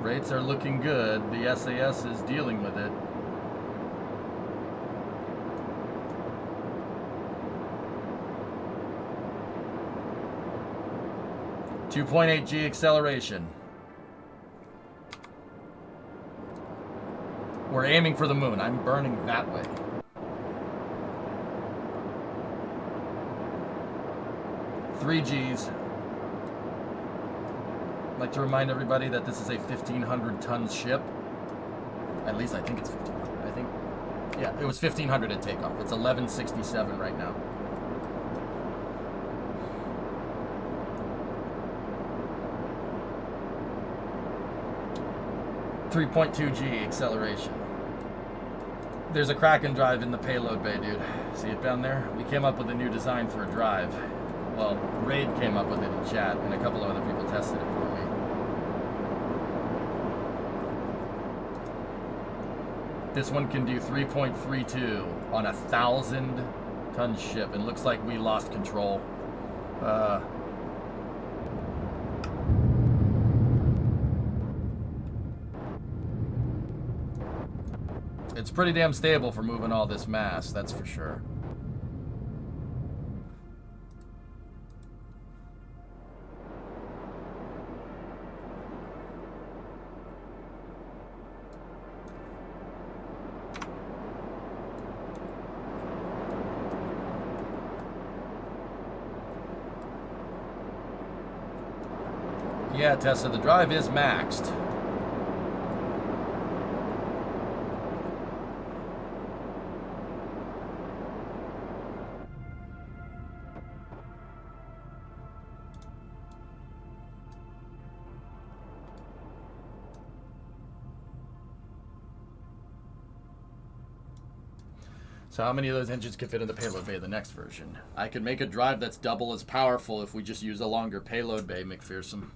Rates are looking good. The SAS is dealing with it. .8 G acceleration. We're aiming for the moon. I'm burning that way. Three Gs. I'd like to remind everybody that this is a 1,500-ton ship. At least I think it's 1,500. I think, yeah, it was 1,500 at takeoff. It's 1167 right now. .2 G acceleration. There's a KRAKEN drive in the payload bay, dude. See it down there? We came up with a new design for a drive. Well, Raid came up with it in chat, and a couple of other people tested it for me. This one can do 3.32 on a 1,000-ton ship. It looks like we lost control. It's pretty damn stable for moving all this mass, that's for sure. Yeah, Tessa, the drive is maxed. So how many of those engines can fit in the payload bay of the next version? I could make a drive that's double as powerful if we just use a longer payload bay, McPherson.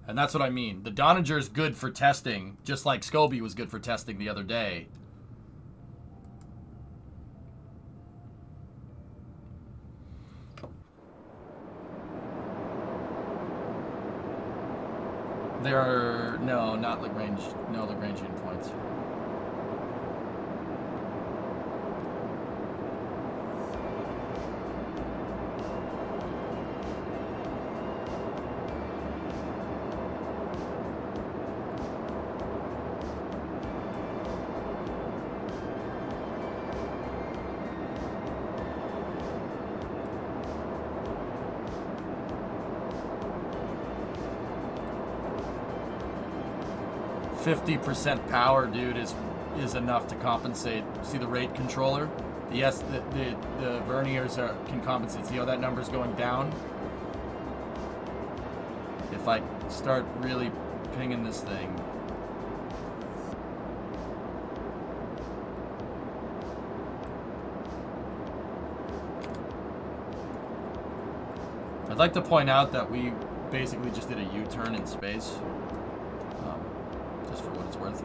And that's what I mean. The Donninger is good for testing, just like Scobie was good for testing the other day. There are, no, not Lagrange, no Lagrangian points. %50 power, dude, is enough to compensate. See the rate controller? Yes, the verniers can compensate. See how that number's going down? If I start really pinging this thing. I'd like to point out that we basically just did a U-turn in space. Just for what it's worth.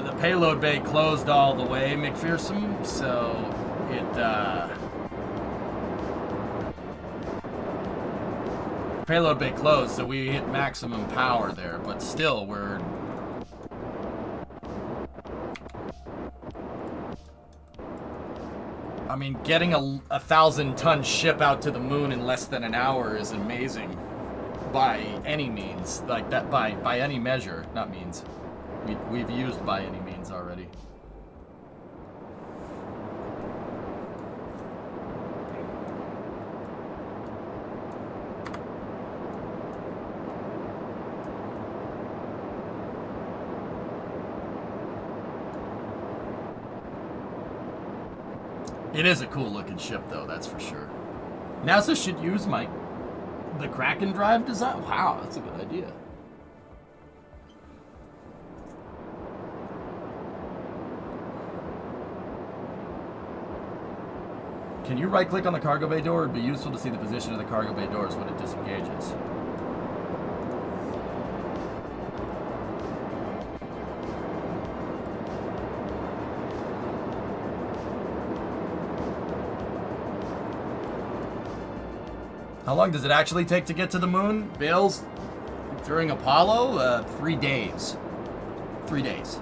The payload bay closed all the way, McPherson, so it, payload bay closed, so we hit maximum power there, but still we're... I mean, getting a 1,000-ton ship out to the moon in less than an hour is amazing by any means, like that, by any measure, not means. We've used by any means already. It is a cool looking ship though, that's for sure. NASA should use the Kraken drive design. Wow, that's a good idea. Can you right click on the cargo bay door? It'd be useful to see the position of the cargo bay doors when it disengages. How long does it actually take to get to the moon? Bales, during Apollo, 3 days. 3 days.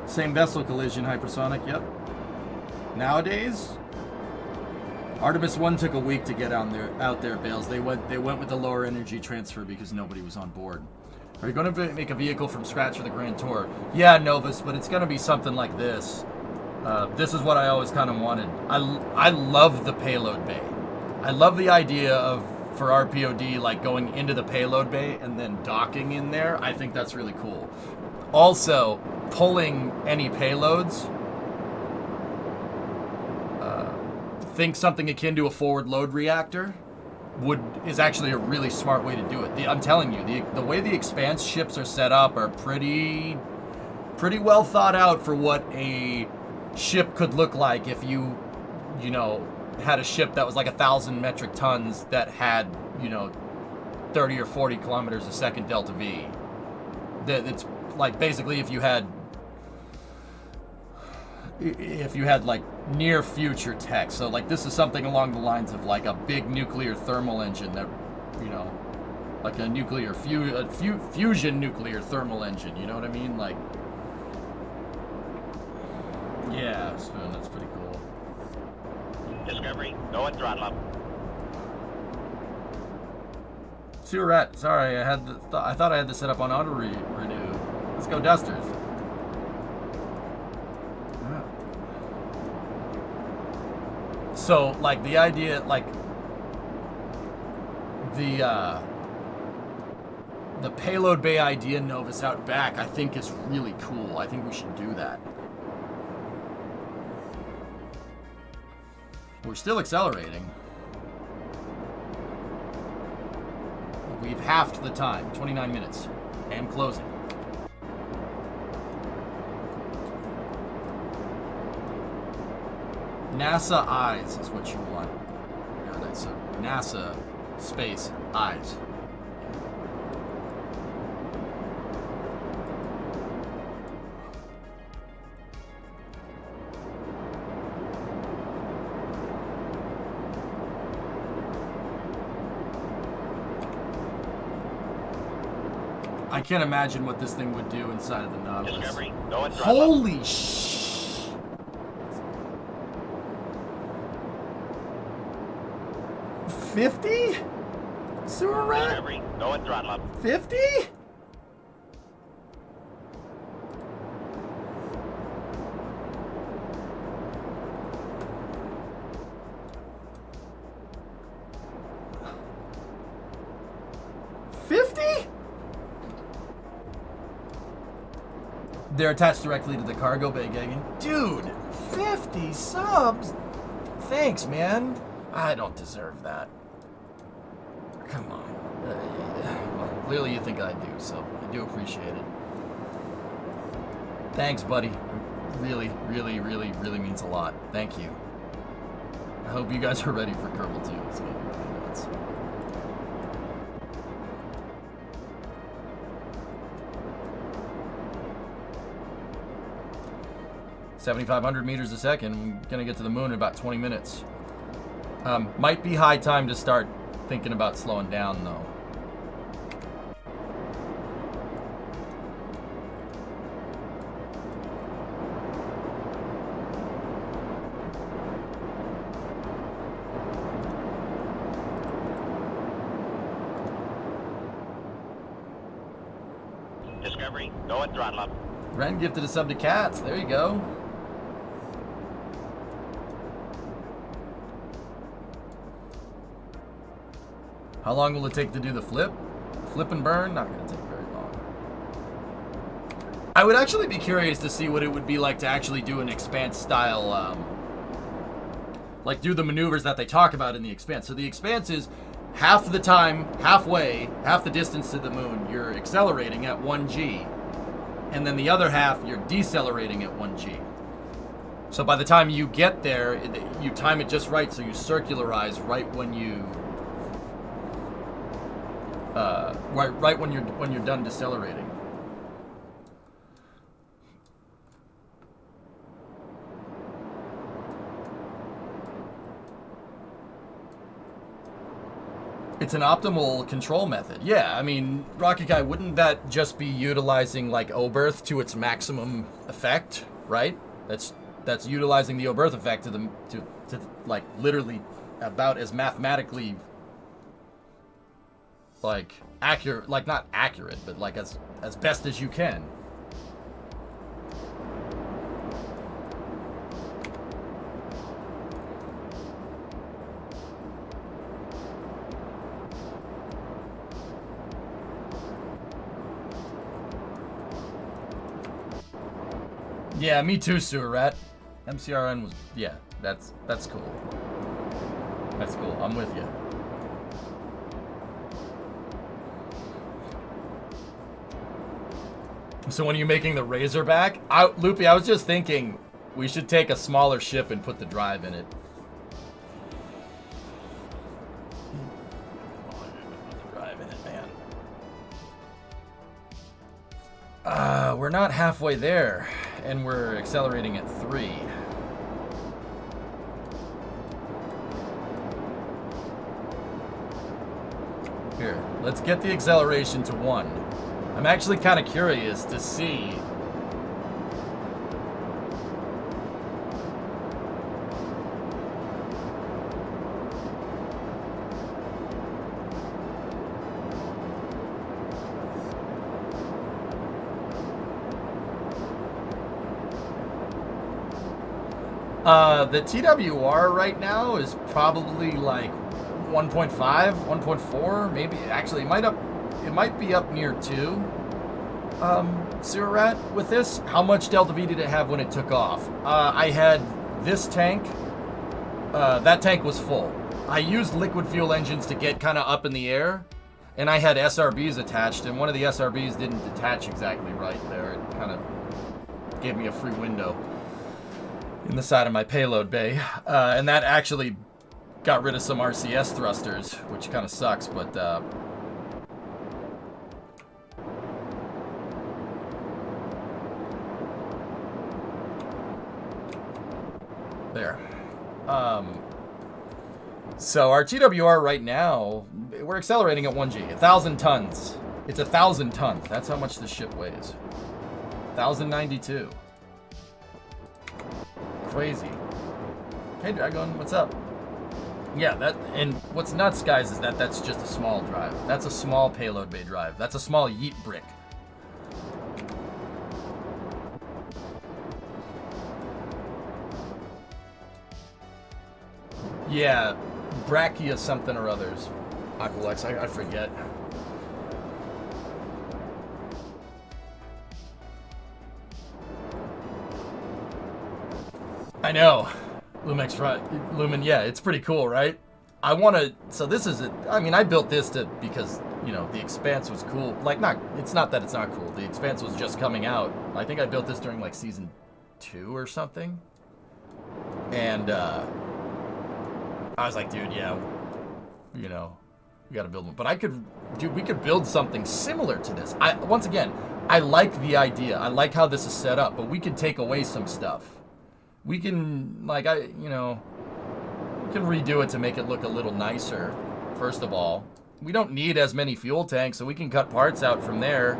Same vessel collision, hypersonic, yep. Nowadays, Artemis 1 took a week to get out there, Bales. They went with the lower energy transfer because nobody was on board. Are you going to make a vehicle from scratch for the Grand Tour? Yeah, Novus, but it's going to be something like this. This is what I always kind of wanted. I love the payload bay. I love the idea of, for RPOD, like going into the payload bay and then docking in there. I think that's really cool. Also, pulling any payloads, think something akin to a forward load reactor is actually a really smart way to do it. I'm telling you, the way the Expanse ships are set up are pretty well thought out for what a ship could look like if you had a ship that was like 1,000 metric tons that had 30 or 40 kilometers a second delta V. It's like basically if you had like near future tech. So like this is something along the lines of like a big nuclear thermal engine that Like a nuclear fusion nuclear thermal engine, you know what I mean? Like, yeah, Spoon, that's pretty cool. Discovery, go and throttle up. Sewer Rat, sorry, I thought I had this set up on auto renew. Let's go Dusters. So, like, the idea, like, the payload bay idea Novus out back, I think is really cool. I think we should do that. We're still accelerating. We've halved the time, 29 minutes, and closing. NASA eyes is what you want. So NASA space eyes. I can't imagine what this thing would do inside of the Nautilus. Discovery, go and throttle up. Holy sh! 50? Sewer Rat? Discovery, go and throttle up. 50? They're attached directly to the cargo bay, Gagan. Dude, 50 subs? Thanks, man. I don't deserve that. Come on. Well, clearly you think I do, so I do appreciate it. Thanks, buddy. Really, really, really, really means a lot. Thank you. I hope you guys are ready for Kerbal 2. It's gonna be really nuts. $7,500 meters a second. I'm gonna get to the moon in about 20 minutes. Might be high time to start thinking about slowing down, though. Discovery, go and throttle up. Ren gifted a sub to Cats. There you go. How long will it take to do the flip? Flip and burn? Not going to take very long. I would actually be curious to see what it would be like to actually do an Expanse style, like do the maneuvers that they talk about in the Expanse. So the Expanse is half the time, halfway, half the distance to the moon, you're accelerating at 1G. And then the other half, you're decelerating at 1G. So by the time you get there, you time it just right, so you circularize right when you... right when you're done decelerating. It's an optimal control method. Yeah, I mean, Rocket Guy, wouldn't that just be utilizing like O-berth to its maximum effect, right? That's utilizing the O-berth effect to like literally about as mathematically like accurate, like not accurate, but like as best as you can. Yeah, me too, Sewer Rat. MCRN was, yeah, that's cool. That's cool. I'm with you. So when you're making the Razorback, Loopy, I was just thinking we should take a smaller ship and put the drive in it. Put the drive in it, man. We're not halfway there, and we're accelerating at 3. Here, let's get the acceleration to 1. I'm actually kind of curious to see. The TWR right now is probably like 1.5, 1.4, maybe. Actually, it might be up near 2. Surat with this. How much Delta V did it have when it took off? I had this tank. That tank was full. I used liquid fuel engines to get kind of up in the air, and I had SRBs attached, and one of the SRBs didn't detach exactly right there. It kind of gave me a free window in the side of my payload bay, and that actually got rid of some RCS thrusters, which kind of sucks, but there. So our TWR right now, we're accelerating at 1G, 1,000 tons. It's 1,000 tons. That's how much the ship weighs. 1,092. Crazy. Hey Dragon, what's up? Yeah, and what's nuts, guys, is that's just a small drive. That's a small payload bay drive. That's a small yeet brick. Yeah, Brachia something or others. Aqualex, I forget. I know. Lumen, yeah, it's pretty cool, right? I want to, so this is, I built this because, you know, the Expanse was cool. Like, it's not that it's not cool. The Expanse was just coming out. I think I built this during, like, season 2 or something. And, I was like, dude, yeah, you know, we got to build one. But we could build something similar to this. Once again, I like the idea. I like how this is set up, but we could take away some stuff. We can, we can redo it to make it look a little nicer, first of all. We don't need as many fuel tanks, so we can cut parts out from there.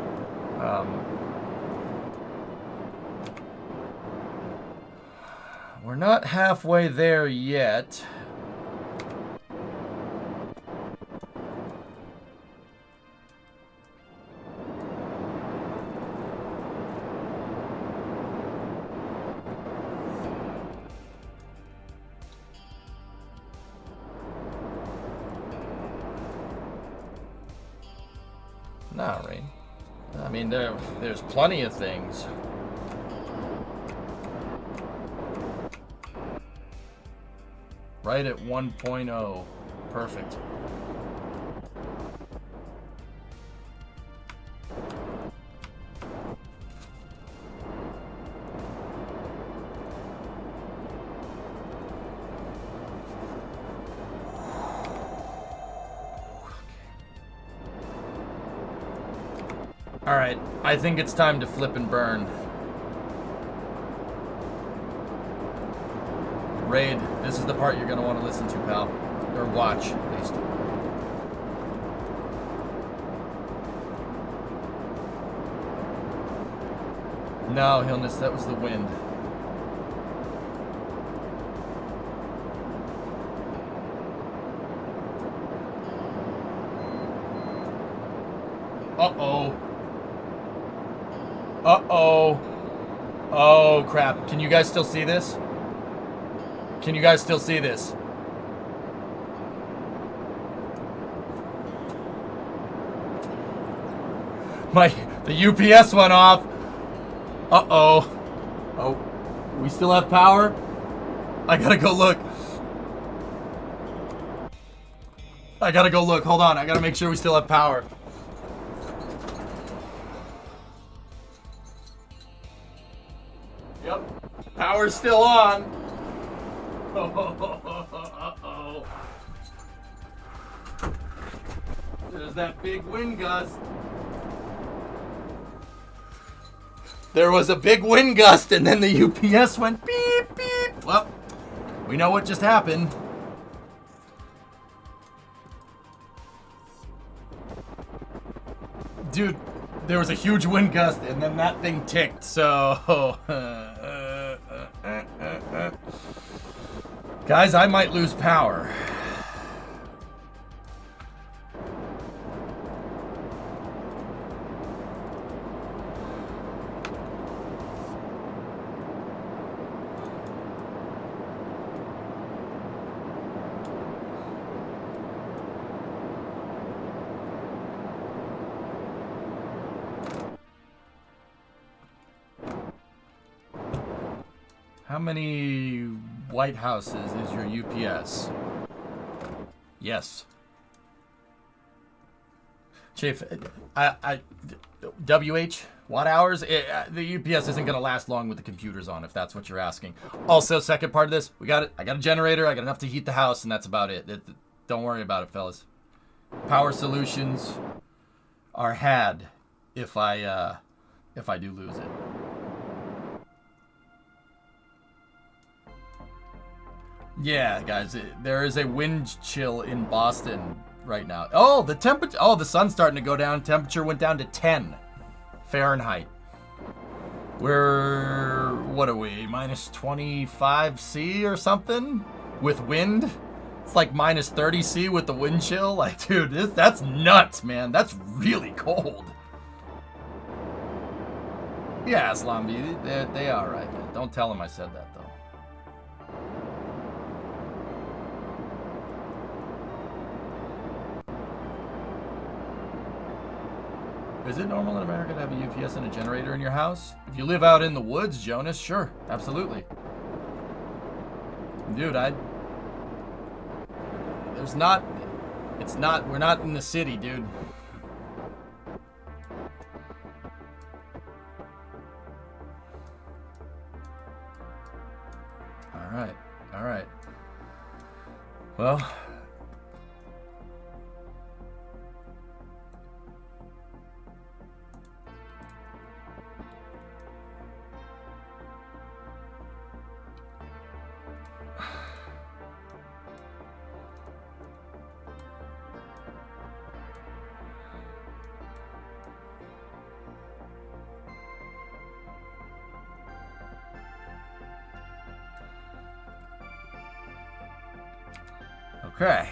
We're not halfway there yet. Nah, Rain. I mean, there's plenty of things. Right at 1.0. Perfect. Alright, I think it's time to flip and burn. Raid, this is the part you're going to want to listen to, pal. Or watch, at least. No, Hillness, that was the wind. Uh-oh. Uh-oh. Oh, crap. Can you guys still see this? Can you guys still see this? The UPS went off. Uh-oh. Oh, we still have power? I gotta go look. Hold on. I gotta make sure we still have power. Yep. Power's still on. Uh-oh. There's that big wind gust. There was a big wind gust and then the UPS went beep, beep. Well, we know what just happened. dude, there was a huge wind gust, and then that thing ticked, so... Guys, I might lose power. How many White Houses is your UPS? Yes. Chief, WH, watt hours? The UPS isn't going to last long with the computers on, if that's what you're asking. Also, second part of this, I got a generator, I got enough to heat the house, and that's about it. Don't worry about it, fellas. Power solutions are had if I do lose it. Yeah, guys, there is a wind chill in Boston right now. Oh, the temperature. Oh, the sun's starting to go down. Temperature went down to 10 Fahrenheit. We're, what are we, minus 25 C or something with wind? It's like minus 30 C with the wind chill. Like, dude, that's nuts, man. That's really cold. Yeah, Slambi, they are right, man. Don't tell them I said that, though. Is it normal in America to have a UPS and a generator in your house? If you live out in the woods, Jonas, sure, absolutely. Dude, we're not in the city, dude. All right. Well... Okay.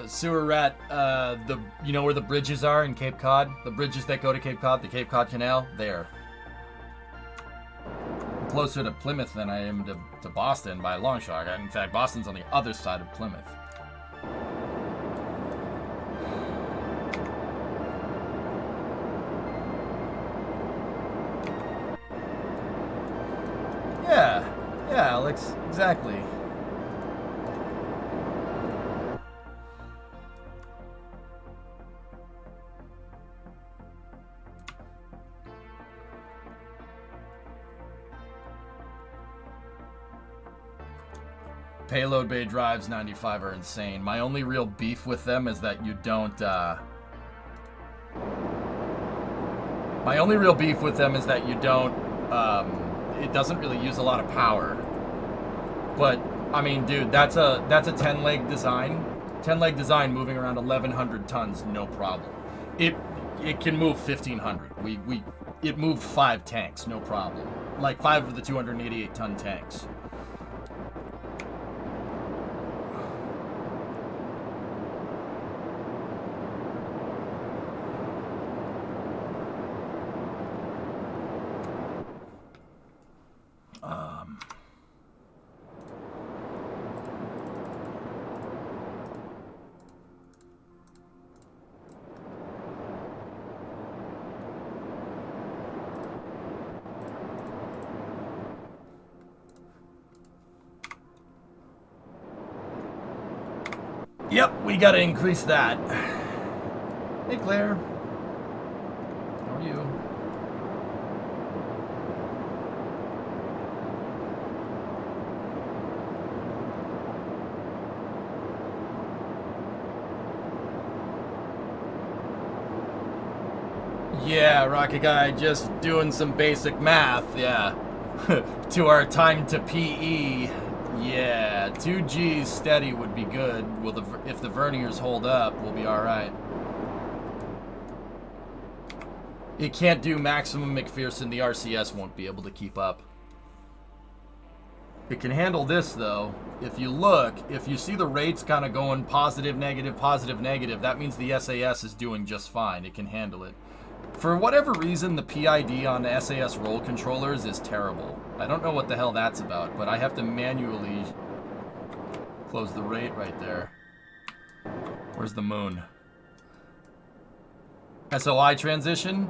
Sewer rat, you know where the bridges are in Cape Cod? The bridges that go to Cape Cod, the Cape Cod Canal? There. I'm closer to Plymouth than I am to Boston by a long shot. In fact, Boston's on the other side of Plymouth. Yeah, Alex, exactly. Payload bay drives 95 are insane. My only real beef with them is that you don't, it doesn't really use a lot of power. But, I mean, dude, that's a 10-leg design. 10-leg design moving around 1,100 tons, no problem. It can move 1,500. It moved 5 tanks, no problem. Like 5 of the 288-ton tanks. Yep, we gotta increase that. Hey, Claire. How are you? Yeah, Rocket Guy, just doing some basic math, yeah. To our time to PE Yeah, 2Gs steady would be good. Well, if the verniers hold up, we'll be all right. It can't do maximum McPherson. The RCS won't be able to keep up. It can handle this, though. If you look, if you see the rates kind of going positive, negative, that means the SAS is doing just fine. It can handle it. For whatever reason, the PID on the SAS roll controllers is terrible. I don't know what the hell that's about, but I have to manually close the rate right there. Where's the moon? SOI transition?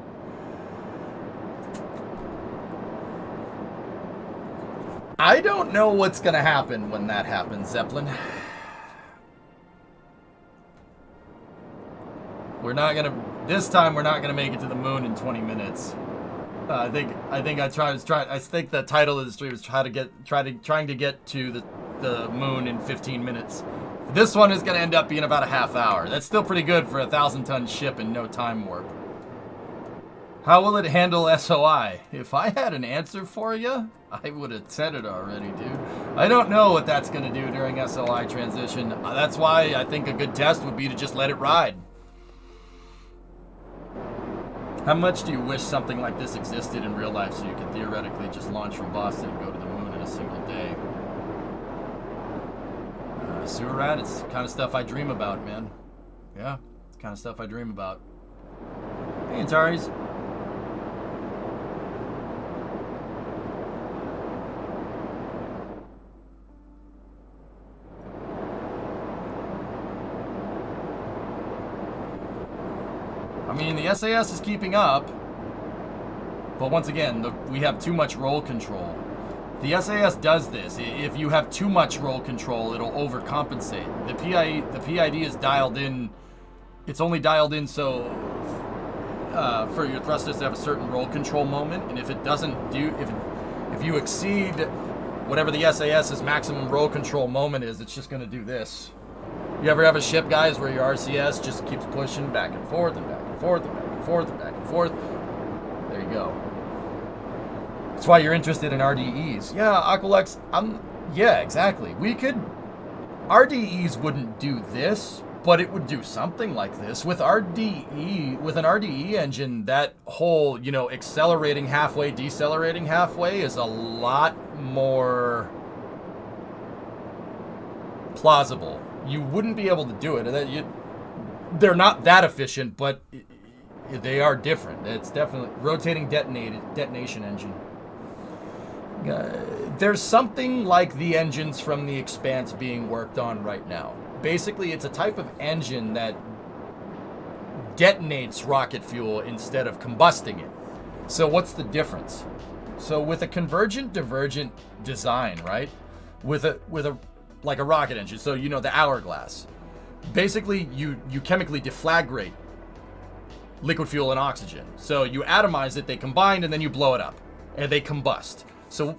I don't know what's gonna happen when that happens, Zeppelin. This time we're not gonna make it to the moon in 20 minutes. I think the title of the stream is trying to get to the moon in 15 minutes. This one is gonna end up being about a half hour. That's still pretty good for a 1,000-ton ship and no time warp. How will it handle SOI? If I had an answer for you, I would have said it already, dude. I don't know what that's gonna do during SOI transition. That's why I think a good test would be to just let it ride. How much do you wish something like this existed in real life so you could theoretically just launch from Boston and go to the moon in a single day? Sewer rat, it's the kind of stuff I dream about, man. Yeah, it's the kind of stuff I dream about. Hey, Antares. I mean, the SAS is keeping up, but once again, we have too much roll control. The SAS does this. If you have too much roll control, it'll overcompensate. The PID is dialed in. It's only dialed in so for your thrusters to have a certain roll control moment, and if it doesn't do, if you exceed whatever the SAS's maximum roll control moment is, it's just going to do this. You ever have a ship, guys, where your RCS just keeps pushing back and forth and back and forth and back and forth and back and forth? There you go. That's why you're interested in RDEs. Yeah, Aqualex, yeah, exactly. RDEs wouldn't do this, but it would do something like this. With an RDE engine, that whole, accelerating halfway, decelerating halfway is a lot more plausible. You wouldn't be able to do it. They're not that efficient, but they are different. It's definitely rotating detonation engine. There's something like the engines from the Expanse being worked on right now. Basically, it's a type of engine that detonates rocket fuel instead of combusting it. So what's the difference? So with a convergent divergent design, right? With a like a rocket engine, so the hourglass. Basically, you chemically deflagrate liquid fuel and oxygen. So you atomize it, they combine, and then you blow it up, and they combust. So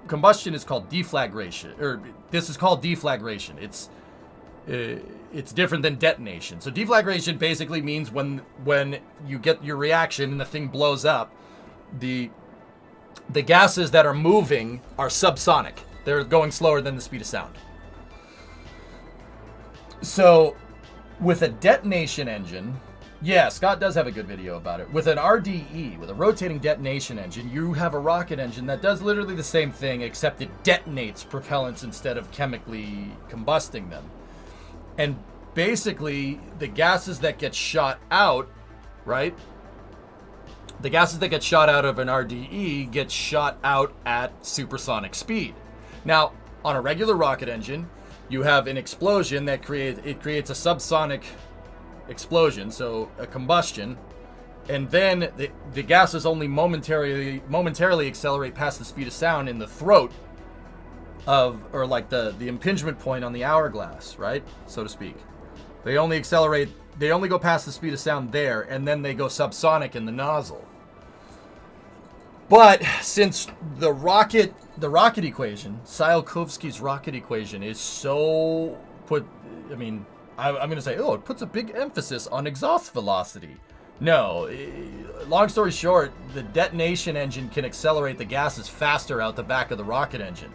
combustion is called deflagration, or this is called deflagration. It's different than detonation. So deflagration basically means when you get your reaction and the thing blows up, the gases that are moving are subsonic. They're going slower than the speed of sound. So with a detonation engine, yeah, Scott does have a good video about it. With an RDE, with a rotating detonation engine, you have a rocket engine that does literally the same thing, except it detonates propellants instead of chemically combusting them. And basically, the gases that get shot out, right? The gases that get shot out of an RDE get shot out at supersonic speed. Now, on a regular rocket engine, you have an explosion that creates a subsonic explosion, so a combustion, and then the gases only momentarily accelerate past the speed of sound in the throat or like the impingement point on the hourglass, right, so to speak. They only go past the speed of sound there, and then they go subsonic in the nozzle. But since the rocket equation, Tsiolkovsky's rocket equation, is so I'm going to say, it puts a big emphasis on exhaust velocity. No, long story short, the detonation engine can accelerate the gases faster out the back of the rocket engine.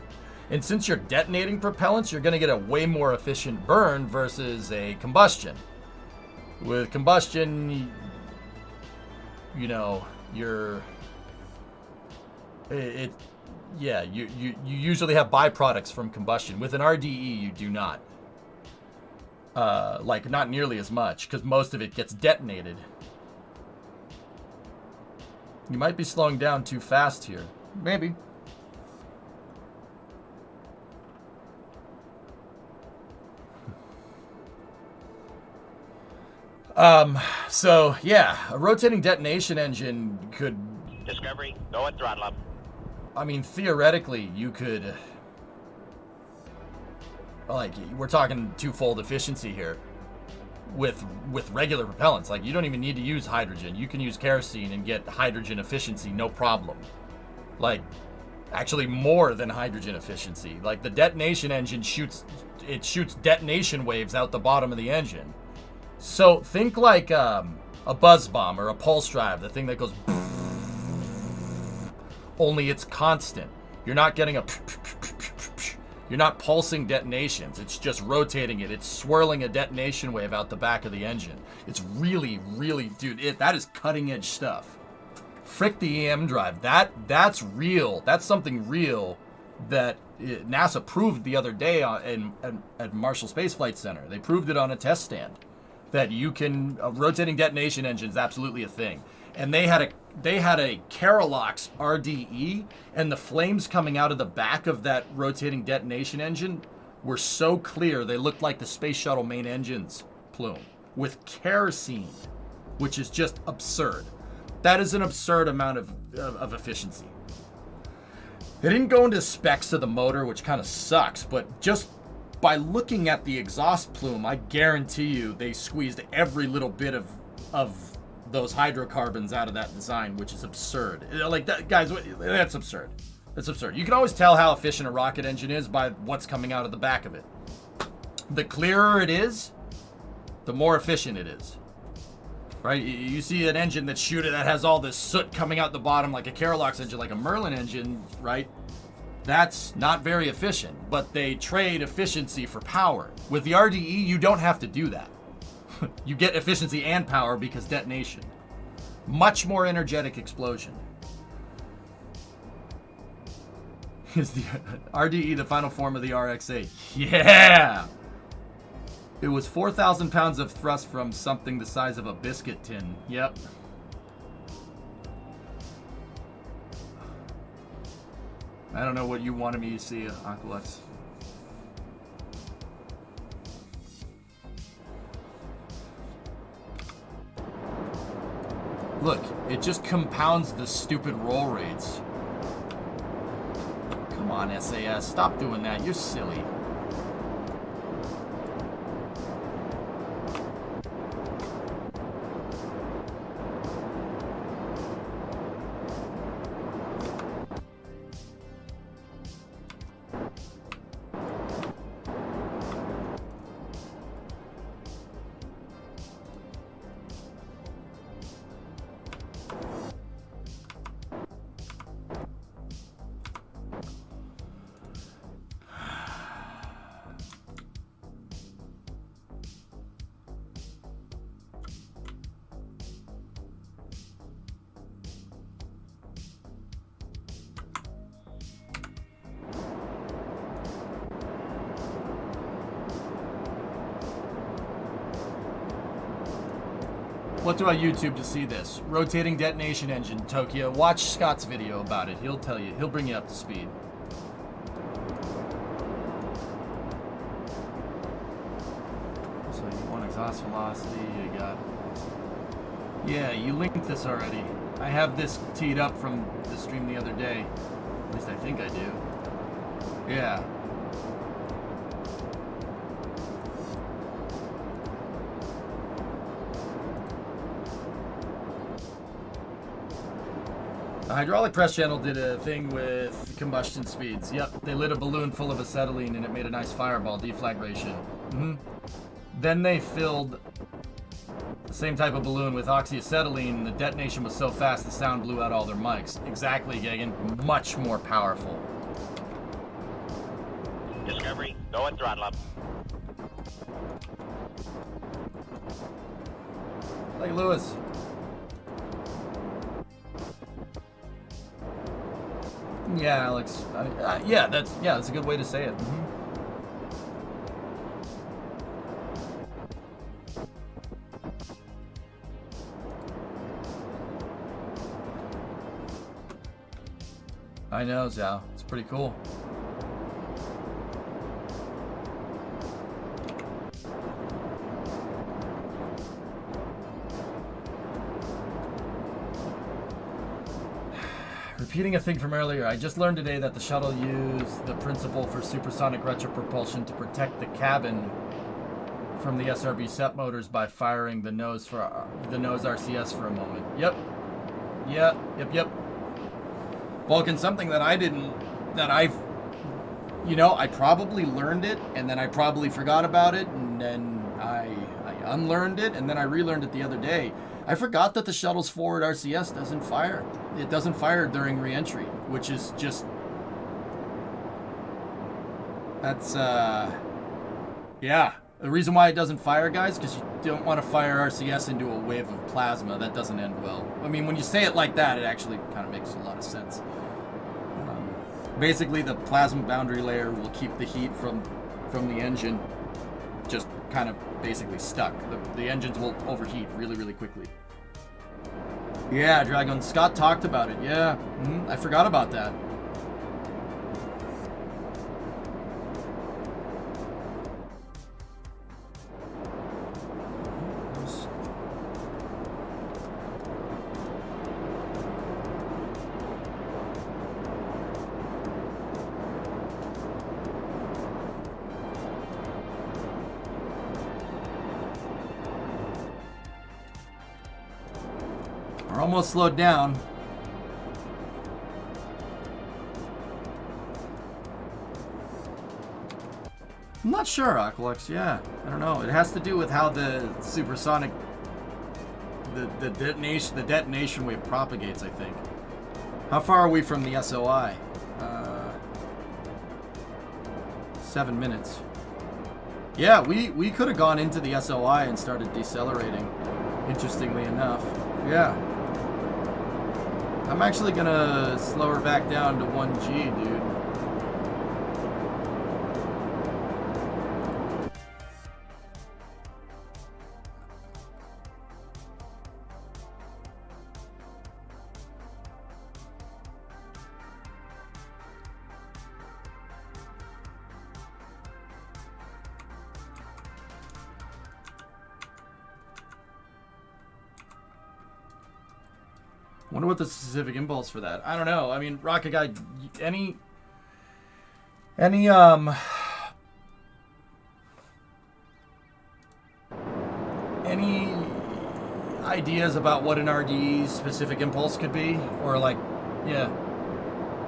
And since you're detonating propellants, you're going to get a way more efficient burn versus a combustion. With combustion, you know, you usually have byproducts from combustion. With an RDE, you do not. Like, not nearly as much, because most of it gets detonated. You might be slowing down too fast here. Maybe. So, yeah, a rotating detonation engine could... Discovery, go and throttle up. I mean, theoretically, you could... Like, we're talking twofold efficiency here with regular propellants. Like, you don't even need to use hydrogen. You can use kerosene and get hydrogen efficiency, no problem. Like, actually more than hydrogen efficiency. Like, the detonation engine shoots detonation waves out the bottom of the engine. So think like a buzz bomb or a pulse drive, the thing that goes, only it's constant. You're not getting you're not pulsing detonations. It's just rotating it. It's swirling a detonation wave out the back of the engine. It's really, really, dude, that is cutting edge stuff. Frick the EM drive. That's real. That's something real that NASA proved the other day at Marshall Space Flight Center. They proved it on a test stand. That you can, a rotating detonation engine is absolutely a thing. And they had a Parallax RDE, and the flames coming out of the back of that rotating detonation engine were so clear they looked like the space shuttle main engine's plume with kerosene, which is just absurd. That is an absurd amount of efficiency. They didn't go into specs of the motor, which kind of sucks, but just by looking at the exhaust plume, I guarantee you they squeezed every little bit of those hydrocarbons out of that design, which is absurd. Like that, guys, that's absurd. That's absurd. You can always tell how efficient a rocket engine is by what's coming out of the back of it. The clearer it is, the more efficient it is. Right? You see an engine that has all this soot coming out the bottom, like a Parallax engine, like a Merlin engine, right? That's not very efficient, but they trade efficiency for power. With the RDE, you don't have to do that. You get efficiency and power because detonation. Much more energetic explosion. Is the RDE the final form of the RX-8? Yeah! It was 4,000 pounds of thrust from something the size of a biscuit tin. Yep. I don't know what you wanted me to see, Aqualex. Look, it just compounds the stupid roll rates. Come on, SAS, stop doing that. You're silly. What do I YouTube to see this? Rotating detonation engine, Tokyo. Watch Scott's video about it. He'll tell you. He'll bring you up to speed. So you want exhaust velocity, you got... Yeah, you linked this already. I have this teed up from the stream the other day. At least I think I do. Yeah. The hydraulic press channel did a thing with combustion speeds. Yep, they lit a balloon full of acetylene and it made a nice fireball deflagration. Then they filled the same type of balloon with oxyacetylene and the detonation was so fast the sound blew out all their mics. Exactly, Gagan. Much more powerful. Discovery, go and throttle up. Hey, Lewis. Yeah, Alex. Yeah, that's a good way to say it. Mm-hmm. I know, Zhao. It's pretty cool. Repeating a thing from earlier, I just learned today that the shuttle used the principle for supersonic retropropulsion to protect the cabin from the SRB set motors by firing the nose RCS for a moment. Yep. Vulcan, something that I probably learned it, and then I probably forgot about it, and then I unlearned it, and then I relearned it the other day. I forgot that the shuttle's forward RCS doesn't fire. It doesn't fire during re-entry, which is just... That's, yeah. The reason why it doesn't fire, guys, because you don't want to fire RCS into a wave of plasma. That doesn't end well. I mean, when you say it like that, it actually kind of makes a lot of sense. Basically, the plasma boundary layer will keep the heat from the engine just kind of basically stuck. The engines will overheat really, really quickly. Yeah, Dragon. Scott talked about it. Yeah, I forgot about that. Almost slowed down. I'm not sure, Aqualex. Yeah, I don't know. It has to do with how the supersonic, the detonation wave propagates, I think. How far are we from the SOI? 7 minutes. Yeah, we could have gone into the SOI and started decelerating, interestingly enough. Yeah. I'm actually gonna slow her back down to 1G, dude. Wonder what the specific impulse for that. I don't know. I mean, Rocket Guy, any ideas about what an RDE specific impulse could be, or like, yeah.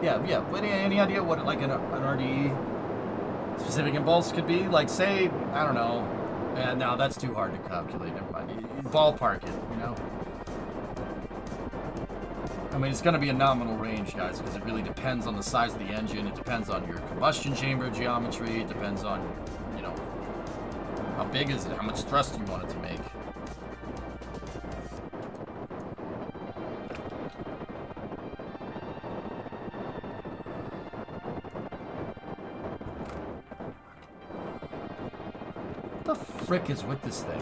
Any idea what like an RDE specific impulse could be? Like, say, I don't know. No, that's too hard to calculate. Never mind. Ballpark it, you know. I mean, it's going to be a nominal range, guys, because it really depends on the size of the engine. It depends on your combustion chamber geometry. It depends on, you know, how big is it, how much thrust you want it to make. What the frick is with this thing?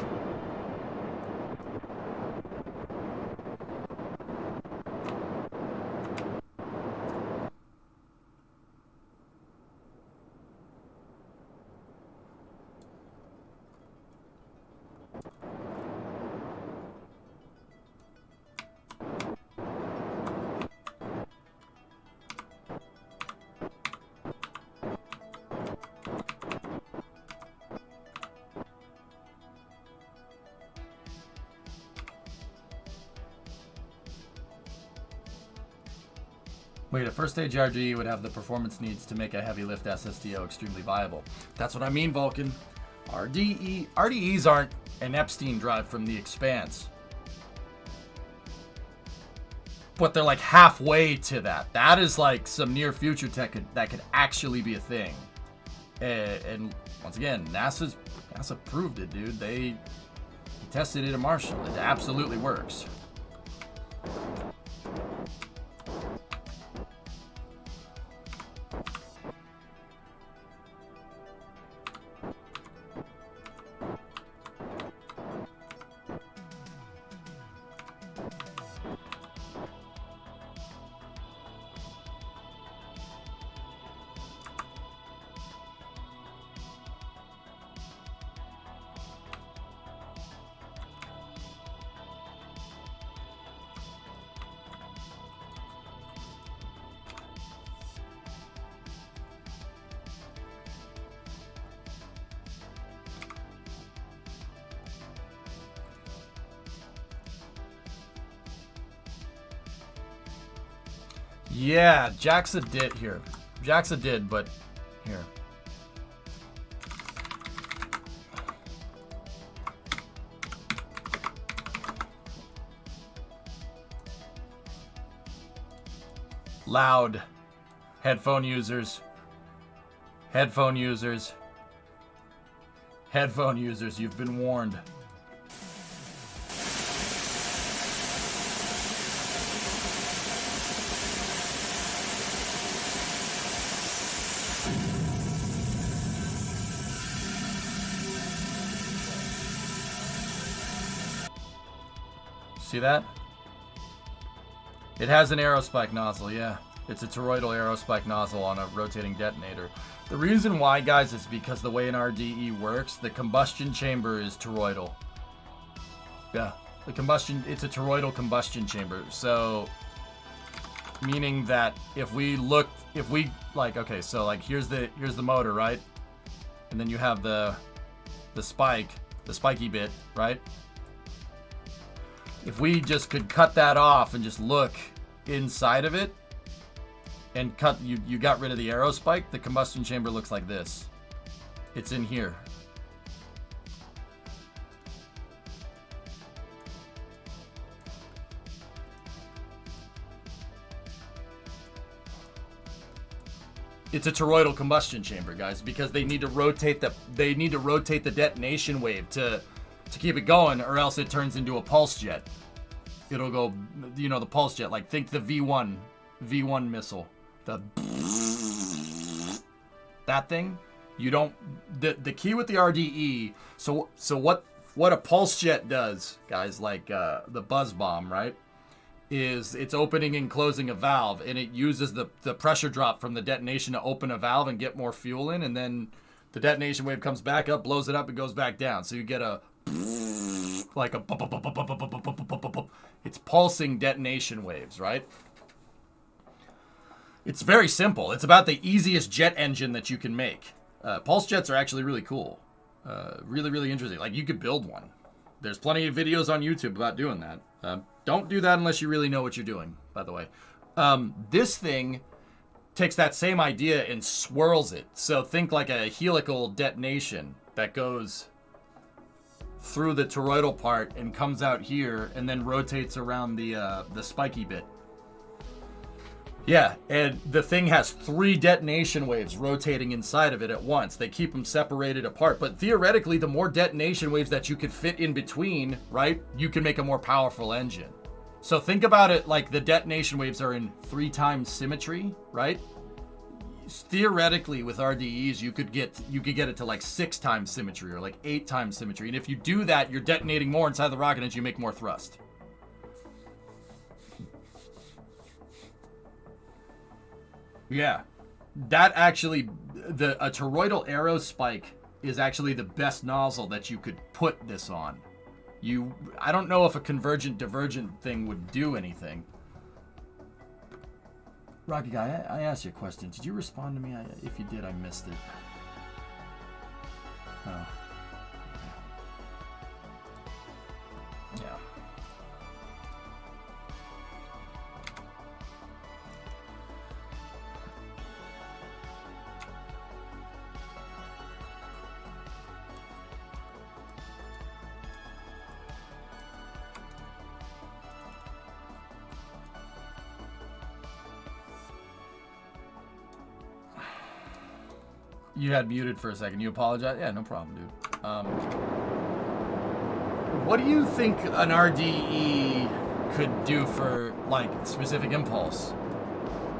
Wait, a first stage RDE would have the performance needs to make a heavy lift SSDO extremely viable. That's what I mean, Vulcan. RDEs aren't an Epstein drive from the Expanse. But they're like halfway to that. That is like some near future tech that could actually be a thing. And once again, NASA proved it, dude. They tested it in Marshall. It absolutely works. Yeah, Jaxa did here. Jaxa did, but here. Loud. Headphone users. Headphone users. Headphone users, you've been warned. See that? It has an aerospike nozzle, yeah. It's a toroidal aerospike nozzle on a rotating detonator. The reason why, guys, is because the way an RDE works, the combustion chamber is toroidal. Yeah, it's a toroidal combustion chamber. So, meaning that okay, so like here's the motor, right? And then you have the spiky bit, right? If we just could cut that off and just look inside of it and you got rid of the aerospike, the combustion chamber looks like this. It's in here. It's a toroidal combustion chamber, guys, because they need to rotate the detonation wave to keep it going, or else it turns into a pulse jet. It'll go, the pulse jet. Like, think the V1 missile. That thing. You don't. The key with the RDE. So what a pulse jet does, guys, like the buzz bomb, right? Is it's opening and closing a valve, and it uses the pressure drop from the detonation to open a valve and get more fuel in, and then the detonation wave comes back up, blows it up, and goes back down. So you get a like a it's pulsing detonation waves, right? It's very simple. It's about the easiest jet engine that you can make. Pulse jets are actually really cool. Really, really interesting. Like, you could build one. There's plenty of videos on YouTube about doing that. Don't do that unless you really know what you're doing, by the way. This thing takes that same idea and swirls it. So think like a helical detonation that goes through the toroidal part and comes out here and then rotates around the spiky bit. Yeah, and the thing has 3 detonation waves rotating inside of it at once. They keep them separated apart. But theoretically, the more detonation waves that you could fit in between, right, you can make a more powerful engine. So think about it like the detonation waves are in 3 times symmetry, right? Theoretically, with RDEs, you could get it to like 6 times symmetry or like 8 times symmetry. And if you do that, you're detonating more inside the rocket and you make more thrust. Yeah, that actually, a toroidal aerospike is actually the best nozzle that you could put this on. I don't know if a convergent divergent thing would do anything. Rocky Guy, I asked you a question. Did you respond to me? If you did, I missed it. Oh. Yeah. You had muted for a second. You apologize? Yeah, no problem, dude. What do you think an RDE could do for, like, specific impulse?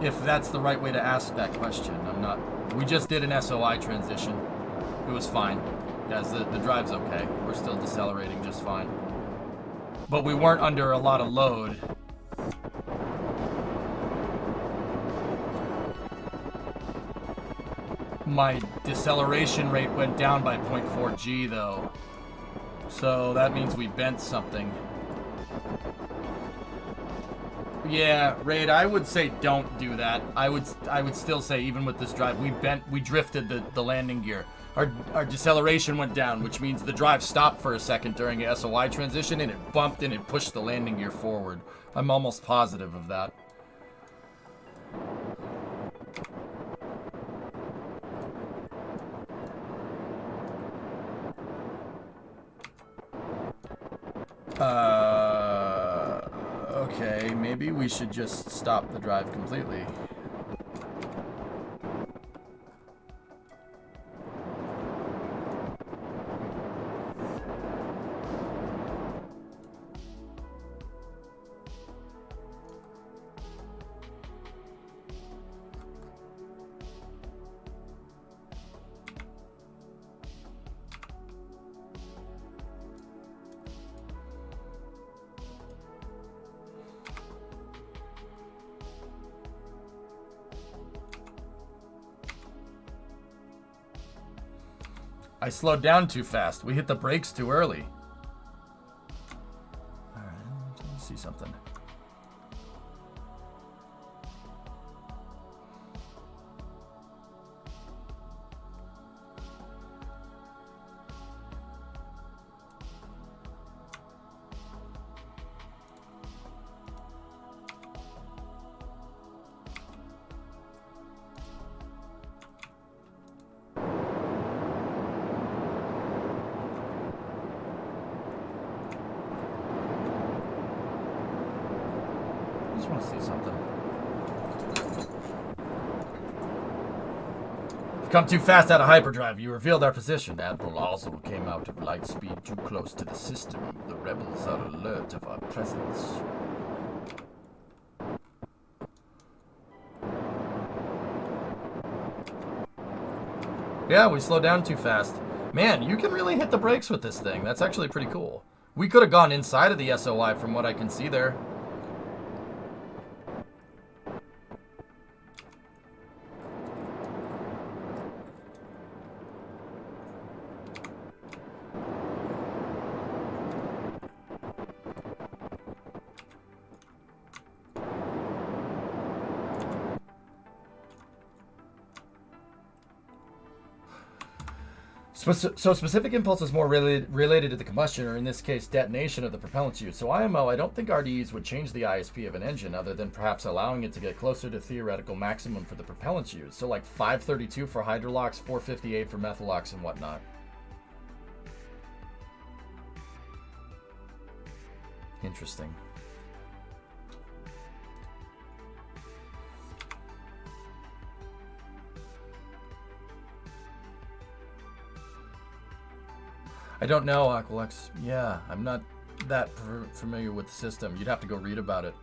If that's the right way to ask that question. I'm not... We just did an SOI transition. It was fine. Guys, the drive's okay. We're still decelerating just fine. But we weren't under a lot of load. My deceleration rate went down by 0.4 G though. So that means we bent something. Yeah, Raid, I would say don't do that. I would still say even with this drive, we drifted the landing gear. Our deceleration went down, which means the drive stopped for a second during a SOI transition and it bumped and it pushed the landing gear forward. I'm almost positive of that. Okay, maybe we should just stop the drive completely. I slowed down too fast. We hit the brakes too early. Alright, let's see something. Come too fast out of hyperdrive. You revealed our position. Admiral Oswald came out of light speed too close to the system. The rebels are alert of our presence. Yeah, we slowed down too fast. Man, you can really hit the brakes with this thing. That's actually pretty cool. We could have gone inside of the SOI from what I can see there. So specific impulse is more related to the combustion, or in this case, detonation of the propellant use. So IMO, I don't think RDEs would change the ISP of an engine other than perhaps allowing it to get closer to theoretical maximum for the propellant use. So like 532 for Hydrolox, 458 for Methalox and whatnot. Interesting. I don't know, Aqualex. Yeah, I'm not that familiar with the system. You'd have to go read about it.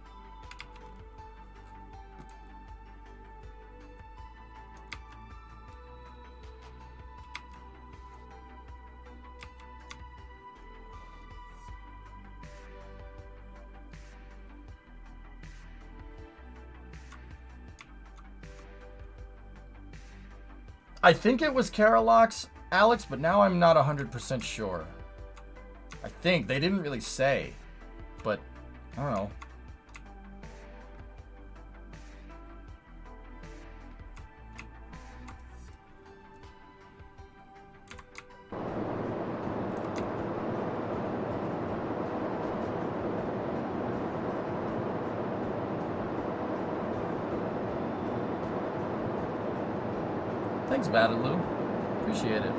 I think it was Parallax, Alex, but now I'm not 100% sure. I think. They didn't really say, but I don't know. Thanks, Badaloo. Appreciate it.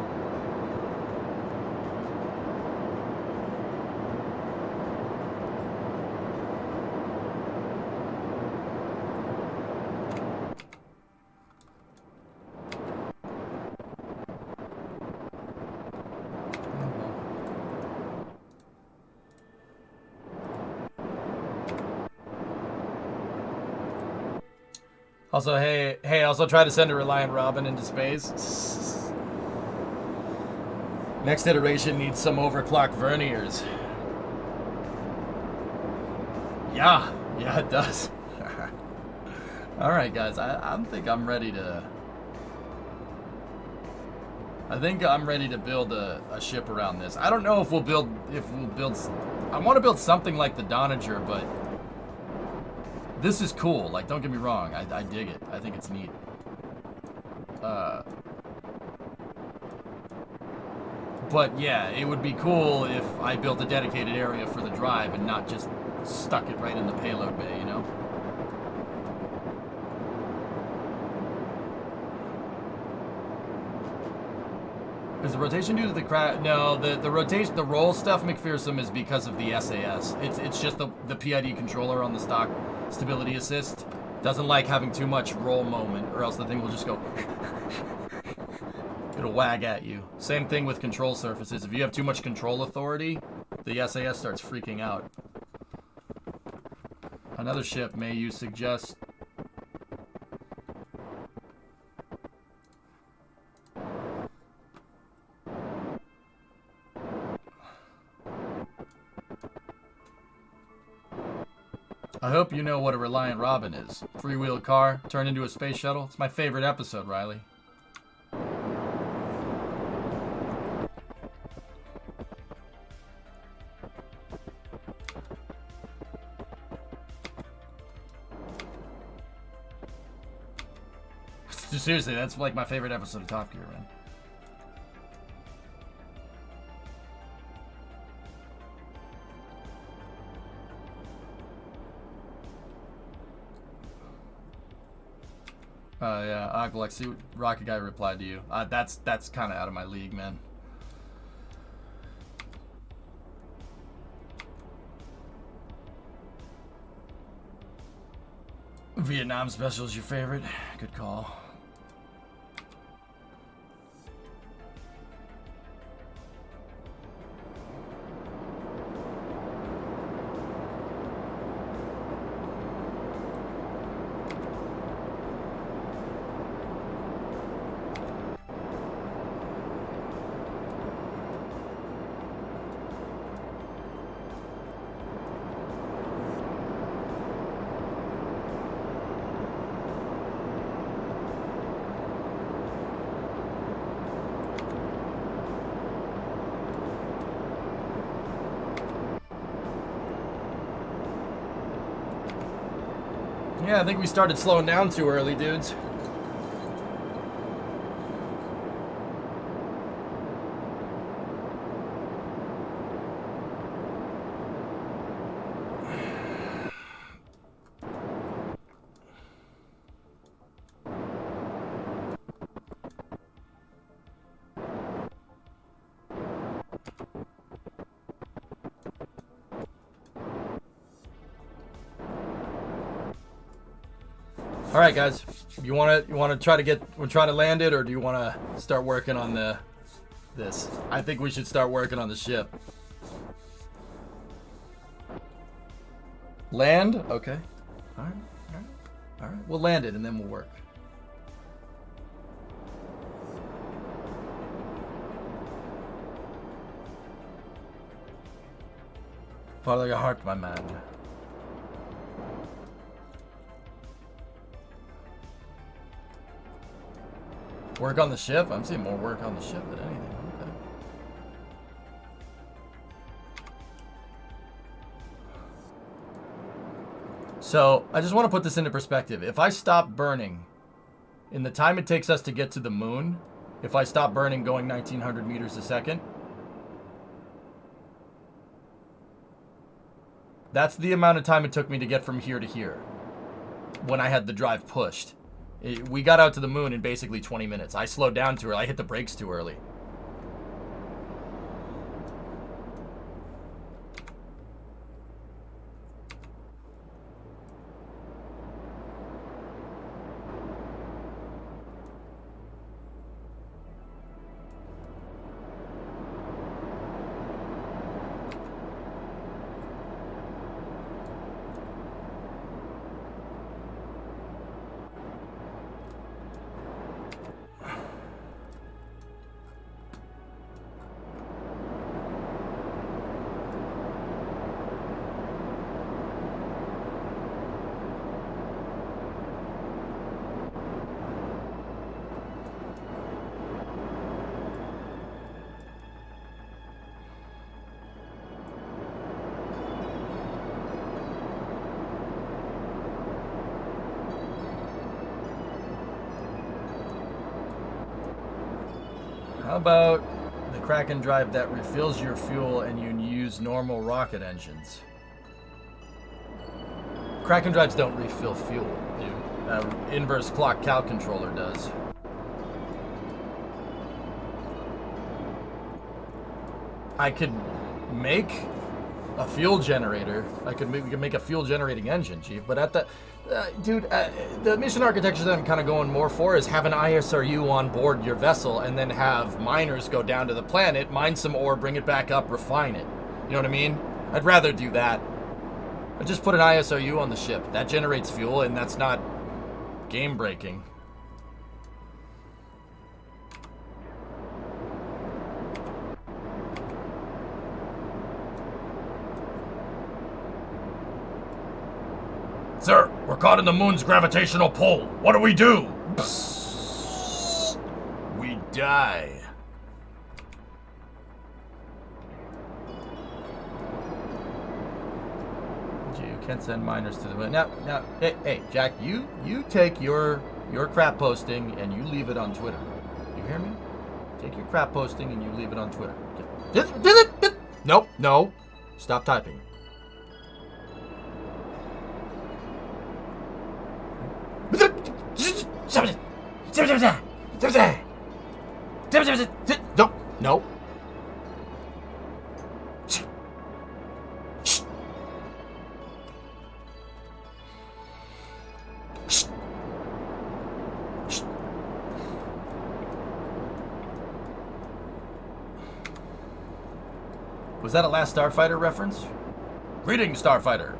Also, hey, also try to send a Reliant Robin into space. Next iteration needs some overclock verniers. Yeah, it does. All right, guys, I think I'm ready to. I think I'm ready to build a ship around this. I don't know if we'll build. I want to build something like the Donager, but this is cool. Like, don't get me wrong. I dig it. I think it's neat. But yeah, it would be cool if I built a dedicated area for the drive and not just stuck it right in the payload bay, you know? Is the rotation due to the crash? No, the rotation, the roll stuff, McPherson, is because of the SAS. It's just the PID controller on the stock stability assist doesn't like having too much roll moment, or else the thing will just go. It'll wag at you. Same thing with control surfaces. If you have too much control authority, the SAS starts freaking out. Another ship may you suggest? I hope you know what a Reliant Robin is. Freewheel car turned into a space shuttle. It's my favorite episode, Riley. Seriously, that's like my favorite episode of Top Gear, man. Yeah, Aqualex, see what Rocket Guy replied to you. That's kind of out of my league, man. Vietnam Special is your favorite? Good call. Yeah, I think we started slowing down too early, dudes. All right, guys. You want to try to land it, or do you want to start working on this? I think we should start working on the ship. Land? Okay. All right. We'll land it and then we'll work. Follow your heart, my man. Work on the ship? I'm seeing more work on the ship than anything. Okay. So, I just want to put this into perspective. If I stop burning, in the time it takes us to get to the moon, if I stop burning going 1900 meters a second, that's the amount of time it took me to get from here to here when I had the drive pushed. We got out to the moon in basically 20 minutes. I slowed down too early. I hit the brakes too early. How about the Kraken drive that refills your fuel and you use normal rocket engines? Kraken drives don't refill fuel, dude. Inverse clock cow controller does. I could make a fuel generator. We could make a fuel generating engine, Chief. But at the, the mission architecture that I'm kind of going more for is have an ISRU on board your vessel and then have miners go down to the planet, mine some ore, bring it back up, refine it. You know what I mean? I'd rather do that. I just put an ISRU on the ship. That generates fuel, and that's not game breaking. Sir, we're caught in the moon's gravitational pull. What do we do? Psst. We die. You can't send miners to the moon. Now, hey, Jack, you take your crap posting and you leave it on Twitter. You hear me? Take your crap posting and you leave it on Twitter. Nope, no. Stop typing. No. Was that a Last Starfighter reference? Greetings, Starfighter.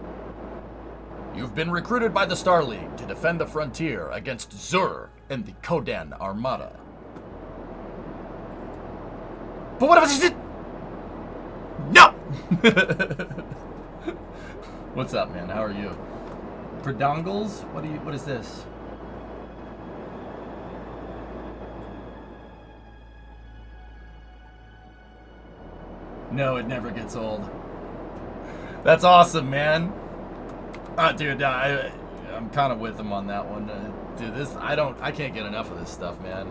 You've been recruited by the Star League to defend the frontier against Zur and the Kodan Armada. But what if it's... No! What's up, man? How are you? Predongles? What is this? No, it never gets old. That's awesome, man. Dude, I'm kind of with him on that one. Dude, I can't get enough of this stuff, man.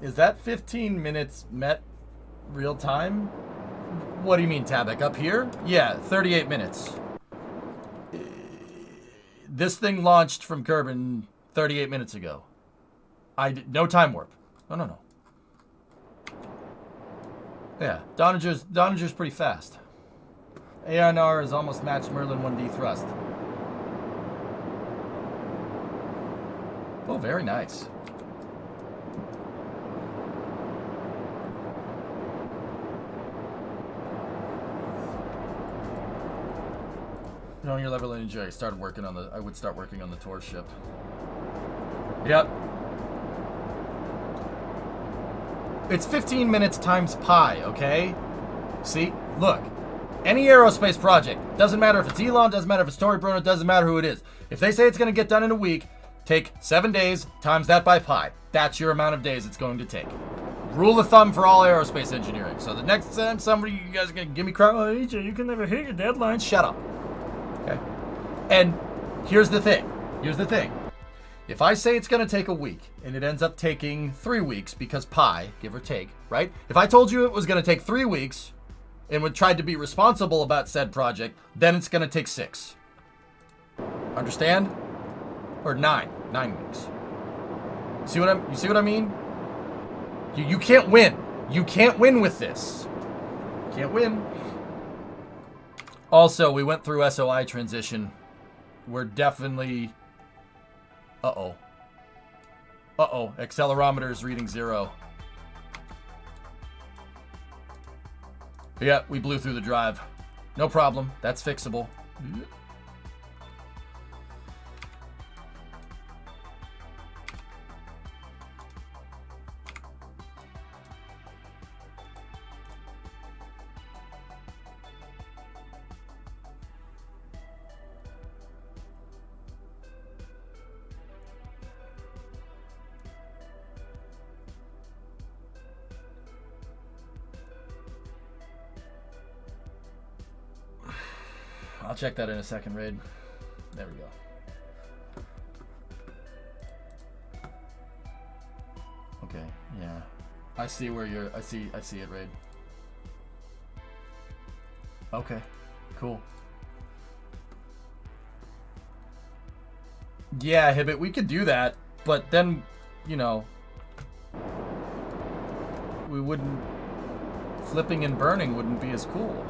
Is that 15 minutes met real time? What do you mean, Tabak? Up here? Yeah, 38 minutes. This thing launched from Kerbal 38 minutes ago. No time warp. No. Yeah, Donager's pretty fast. ANR has almost matched Merlin 1D thrust. Oh, very nice. Knowing your level of enjoy, I would start working on the tour ship. Yep. It's 15 minutes times pi, okay? See? Look. Any aerospace project, doesn't matter if it's Elon, doesn't matter if it's Tory Bruno, doesn't matter who it is. If they say it's going to get done in a week, take 7 days, times that by pi. That's your amount of days it's going to take. Rule of thumb for all aerospace engineering. So the next time you guys are going to give me crap, oh, AJ, you can never hit your deadlines. Shut up. Okay? And here's the thing. If I say it's going to take a week, and it ends up taking 3 weeks because pi, give or take, right? If I told you it was going to take 3 weeks, and would try to be responsible about said project, then it's going to take 6. Understand? Or 9 weeks. You see what I mean? You can't win. You can't win with this. Can't win. Also, we went through SOI transition. We're definitely... Uh-oh. Accelerometer is reading 0. Yeah, we blew through the drive. No problem. That's fixable. I'll check that in a second, Raid. There we go. I see where you're. I see it, Raid. Okay, cool. Yeah, Hibbit, we could do that, but then, you know, we wouldn't. Flipping and burning wouldn't be as cool.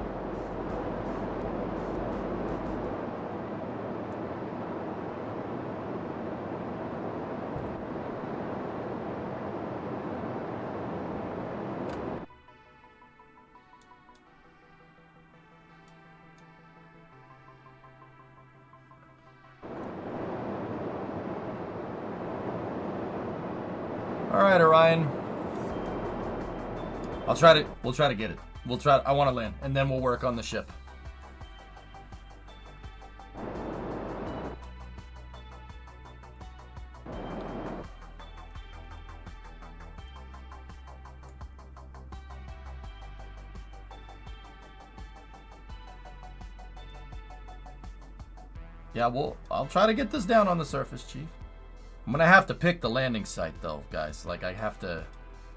All right, Orion. We'll try to get it. I want to land, and then we'll work on the ship. Yeah, I'll try to get this down on the surface, Chief. I'm gonna have to pick the landing site though, guys. Like I have to,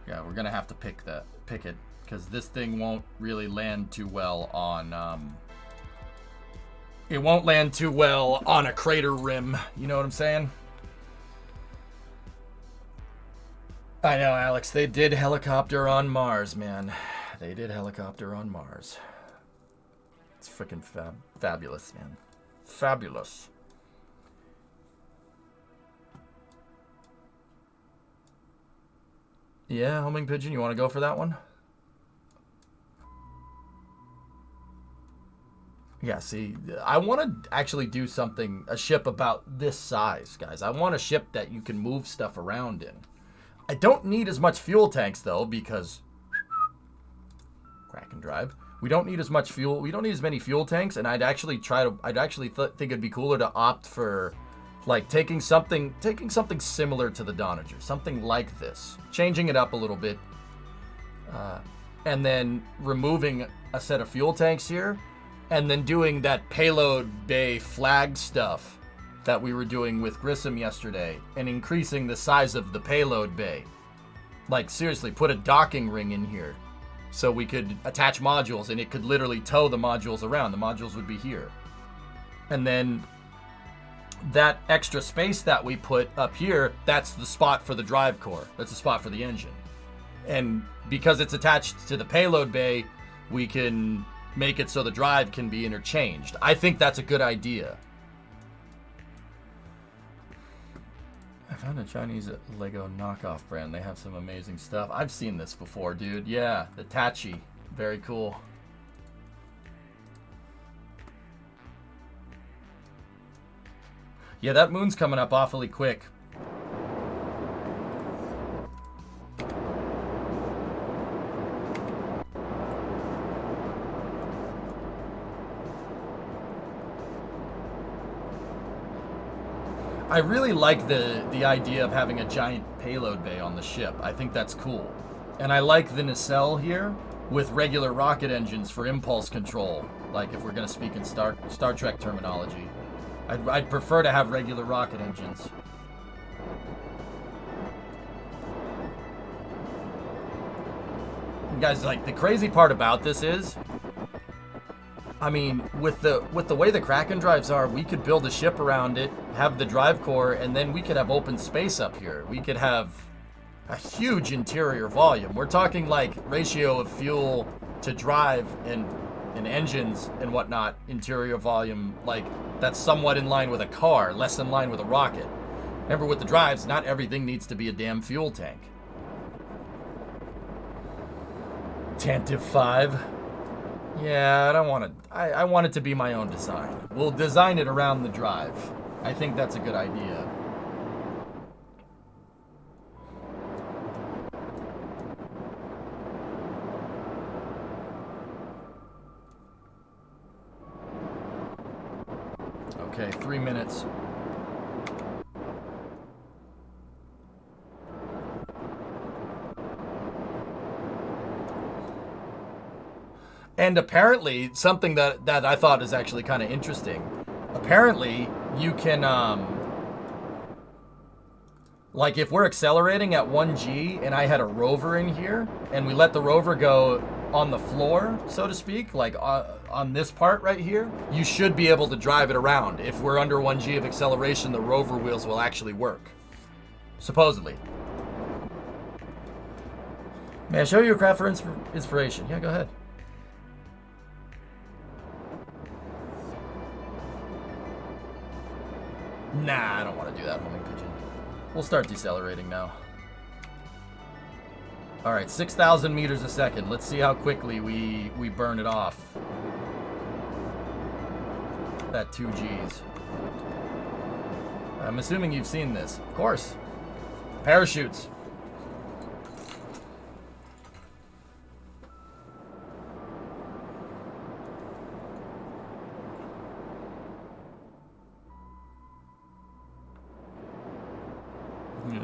yeah, we're gonna have to pick it, because this thing won't really land too well on, it won't land too well on a crater rim. You know what I'm saying? I know, Alex. They did helicopter on Mars, man. They did helicopter on Mars. It's freaking fabulous, man. Fabulous. Yeah, homing pigeon, you want to go for that one? Yeah, see, I want to actually do something, a ship about this size, guys. I want a ship that you can move stuff around in. I don't need as much fuel tanks, though, because crack and drive. We don't need as much fuel. We don't need as many fuel tanks, and I'd actually think it'd be cooler to opt for, like, taking something similar to the Donager, something like this, changing it up a little bit, and then removing a set of fuel tanks here, and then doing that payload bay flag stuff that we were doing with Grissom yesterday, and increasing the size of the payload bay. Like, seriously, put a docking ring in here so we could attach modules, and it could literally tow the modules around. The modules would be here. And then that extra space that we put up here, that's the spot for the drive core. That's the spot for the engine. And because it's attached to the payload bay, we can make it so the drive can be interchanged. I think that's a good idea. I found a Chinese Lego knockoff brand. They have some amazing stuff. I've seen this before, dude. Yeah, the Tachi. Very cool. Yeah, that moon's coming up awfully quick. I really like the idea of having a giant payload bay on the ship. I think that's cool. And I like the nacelle here with regular rocket engines for impulse control. Like if we're going to speak in Star Trek terminology. I'd prefer to have regular rocket engines. Guys, like, the crazy part about this is, I mean, with the way the Kraken drives are, we could build a ship around it, have the drive core, and then we could have open space up here. We could have a huge interior volume. We're talking like ratio of fuel to drive and engines and whatnot, interior volume, like that's somewhat in line with a car, less in line with a rocket. Remember, with the drives, not everything needs to be a damn fuel tank. Tantive 5. Yeah, I don't want to. I want it to be my own design. We'll design it around the drive. I think that's a good idea. Okay, 3 minutes. And apparently, something that I thought is actually kind of interesting. Apparently, you can, Like if we're accelerating at 1G and I had a rover in here and we let the rover go on the floor, so to speak, like on this part right here, you should be able to drive it around. If we're under 1G of acceleration, the rover wheels will actually work. Supposedly. May I show you a craft for inspiration? Yeah, go ahead. Nah, I don't want to do that, homing pigeon. We'll start decelerating now. All right, 6,000 meters a second. Let's see how quickly we burn it off. That 2 Gs. I'm assuming you've seen this. Of course. Parachutes.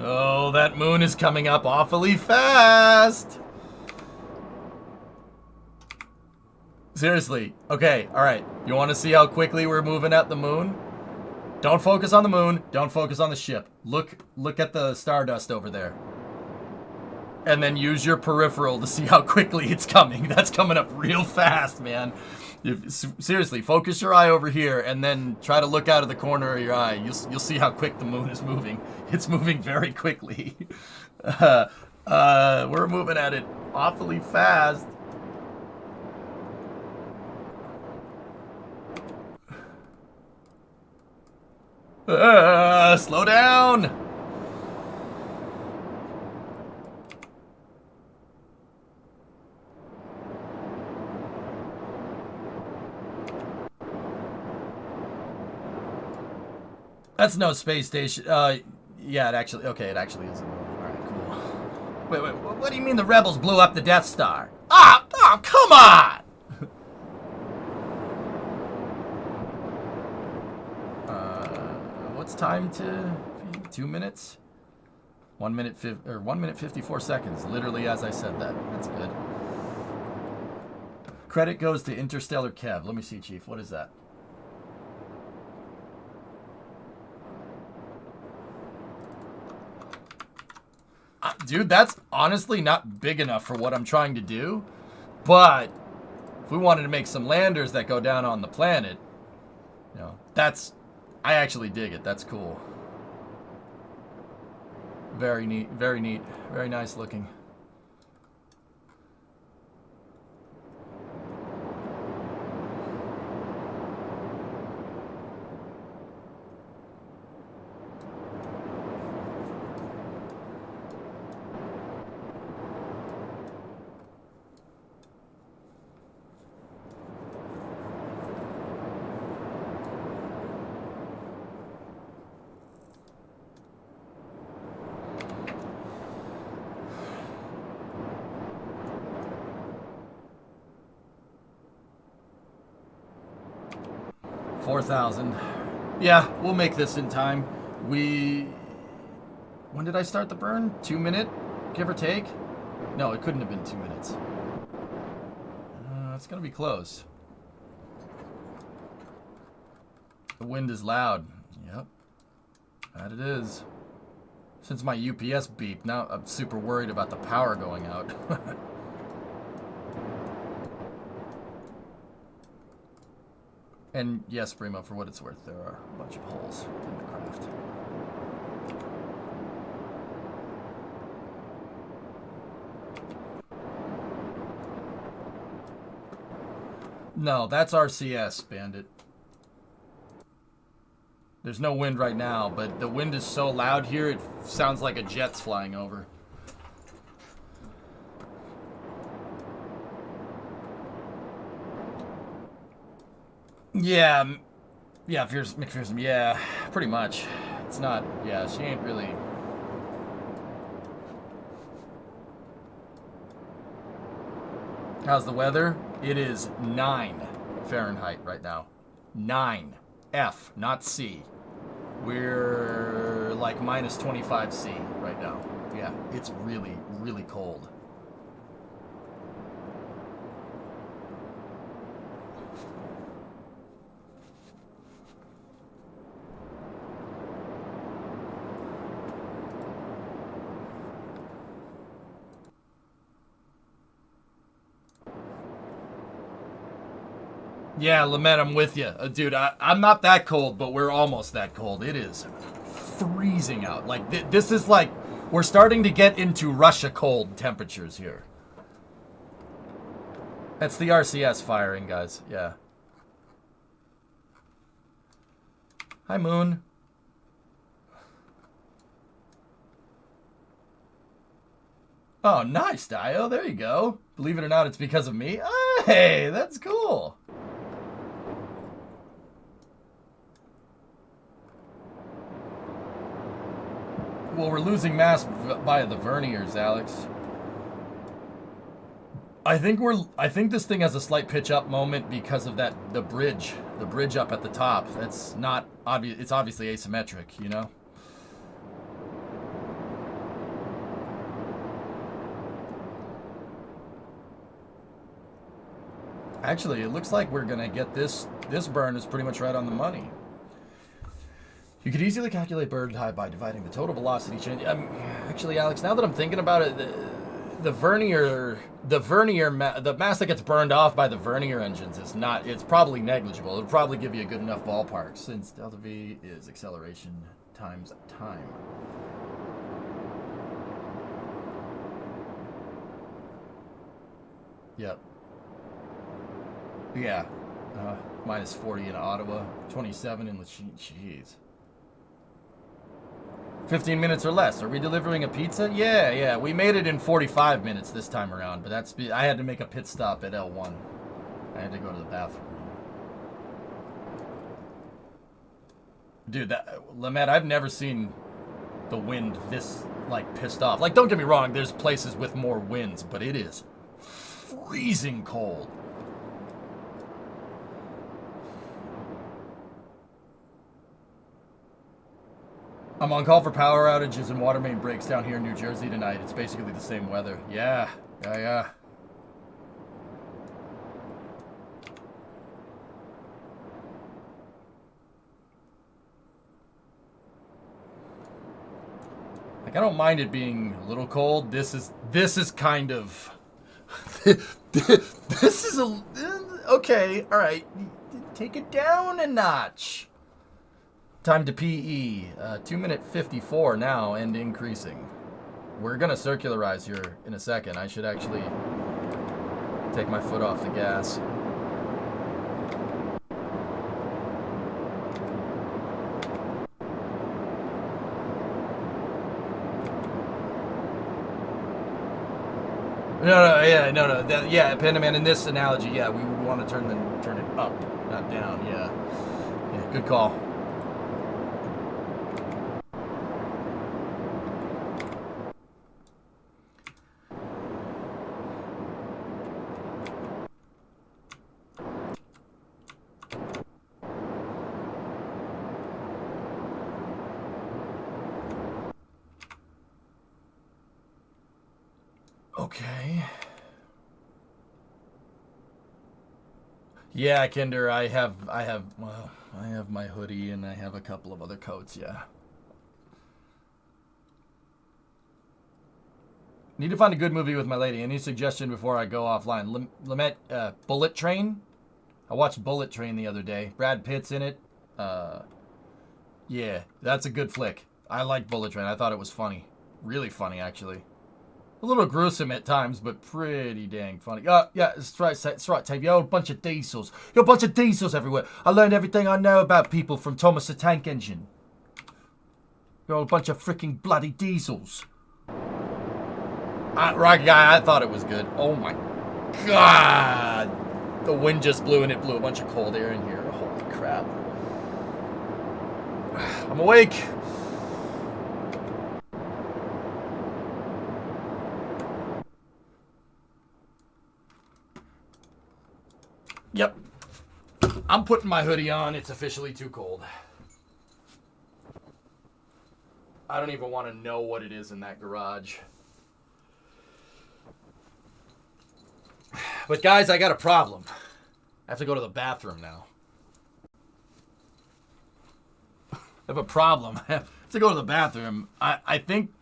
Oh, that moon is coming up awfully fast. Seriously. Okay, all right. You want to see how quickly we're moving at the moon? Don't focus on the moon. Don't focus on the ship. Look at the stardust over there. And then use your peripheral to see how quickly it's coming. That's coming up real fast, man. Seriously, focus your eye over here and then try to look out of the corner of your eye. You'll see how quick the moon is moving. It's moving very quickly. We're moving at it awfully fast. Slow down. That's no space station. Yeah, it actually is a moon. Alright, cool. Wait, what do you mean the rebels blew up the Death Star? Oh, come on! What's time to 2 minutes? 1 minute 54 seconds. Literally as I said that. That's good. Credit goes to Interstellar Kev. Let me see, Chief. What is that? Dude, that's honestly not big enough for what I'm trying to do. But if we wanted to make some landers that go down on the planet, you know, I actually dig it. That's cool. Very neat, very neat. Very nice looking. $4,000. Yeah, we'll make this in time. When did I start the burn? 2 minute, give or take? No, it couldn't have been 2 minutes. It's gonna be close. The wind is loud. Yep, that it is. Since my UPS beeped, now I'm super worried about the power going out. And yes, Primo, for what it's worth, there are a bunch of holes in the craft. No, that's RCS, Bandit. There's no wind right now, but the wind is so loud here, it sounds like a jet's flying over. Yeah, McPherson, yeah, pretty much. It's not, yeah, she ain't really... How's the weather? It is 9 Fahrenheit right now. 9. F, not C. We're like minus 25 C right now. Yeah, it's really, really cold. Yeah, Lament, I'm with you. Dude, I'm not that cold, but we're almost that cold. It is freezing out. Like, this is like, we're starting to get into Russia cold temperatures here. That's the RCS firing, guys. Yeah. Hi, Moon. Oh, nice, Dio. There you go. Believe it or not, it's because of me. Hey, that's cool. Well, we're losing mass via the verniers, Alex. I think this thing has a slight pitch up moment because of the bridge up at the top. That's not obvious. It's obviously asymmetric, you know. Actually, it looks like we're gonna get this burn is pretty much right on the money. You could easily calculate burn height by dividing the total velocity change. Actually, Alex, now that I'm thinking about it, the mass that gets burned off by the vernier engines is not. It's probably negligible. It'll probably give you a good enough ballpark since delta V is acceleration times time. Yep. Yeah. Minus 40 in Ottawa, 27 in Lachine. Jeez. 15 minutes or less. Are we delivering a pizza? Yeah. We made it in 45 minutes this time around, but I had to make a pit stop at L1. I had to go to the bathroom. Dude, Lamette, I've never seen the wind this, like, pissed off. Like, don't get me wrong, there's places with more winds, but it is freezing cold. I'm on call for power outages and water main breaks down here in New Jersey tonight. It's basically the same weather. Yeah. Like, I don't mind it being a little cold. This is kind of this is a okay, all right. Take it down a notch. Time to PE, 2 minute 54 now and increasing. We're gonna circularize here in a second. I should actually take my foot off the gas. No. Pandaman, in this analogy, yeah, we would want to turn it up, not down. Yeah, good call. Okay. Yeah, Kinder, I have my hoodie and I have a couple of other coats, yeah. Need to find a good movie with my lady. Any suggestion before I go offline? Lamette, Bullet Train? I watched Bullet Train the other day. Brad Pitt's in it. Yeah, that's a good flick. I like Bullet Train. I thought it was funny. Really funny, actually. A little gruesome at times, but pretty dang funny. Yeah, it's right, Tave. You're a bunch of diesels. You're a bunch of diesels everywhere. I learned everything I know about people from Thomas the Tank Engine. You're all a bunch of freaking bloody diesels. Right, guy, I thought it was good. Oh my god. The wind just blew and it blew a bunch of cold air in here. Holy crap. I'm awake. Yep. I'm putting my hoodie on. It's officially too cold. I don't even want to know what it is in that garage. But guys, I got a problem. I have to go to the bathroom now. I have a problem. I have to go to the bathroom. I think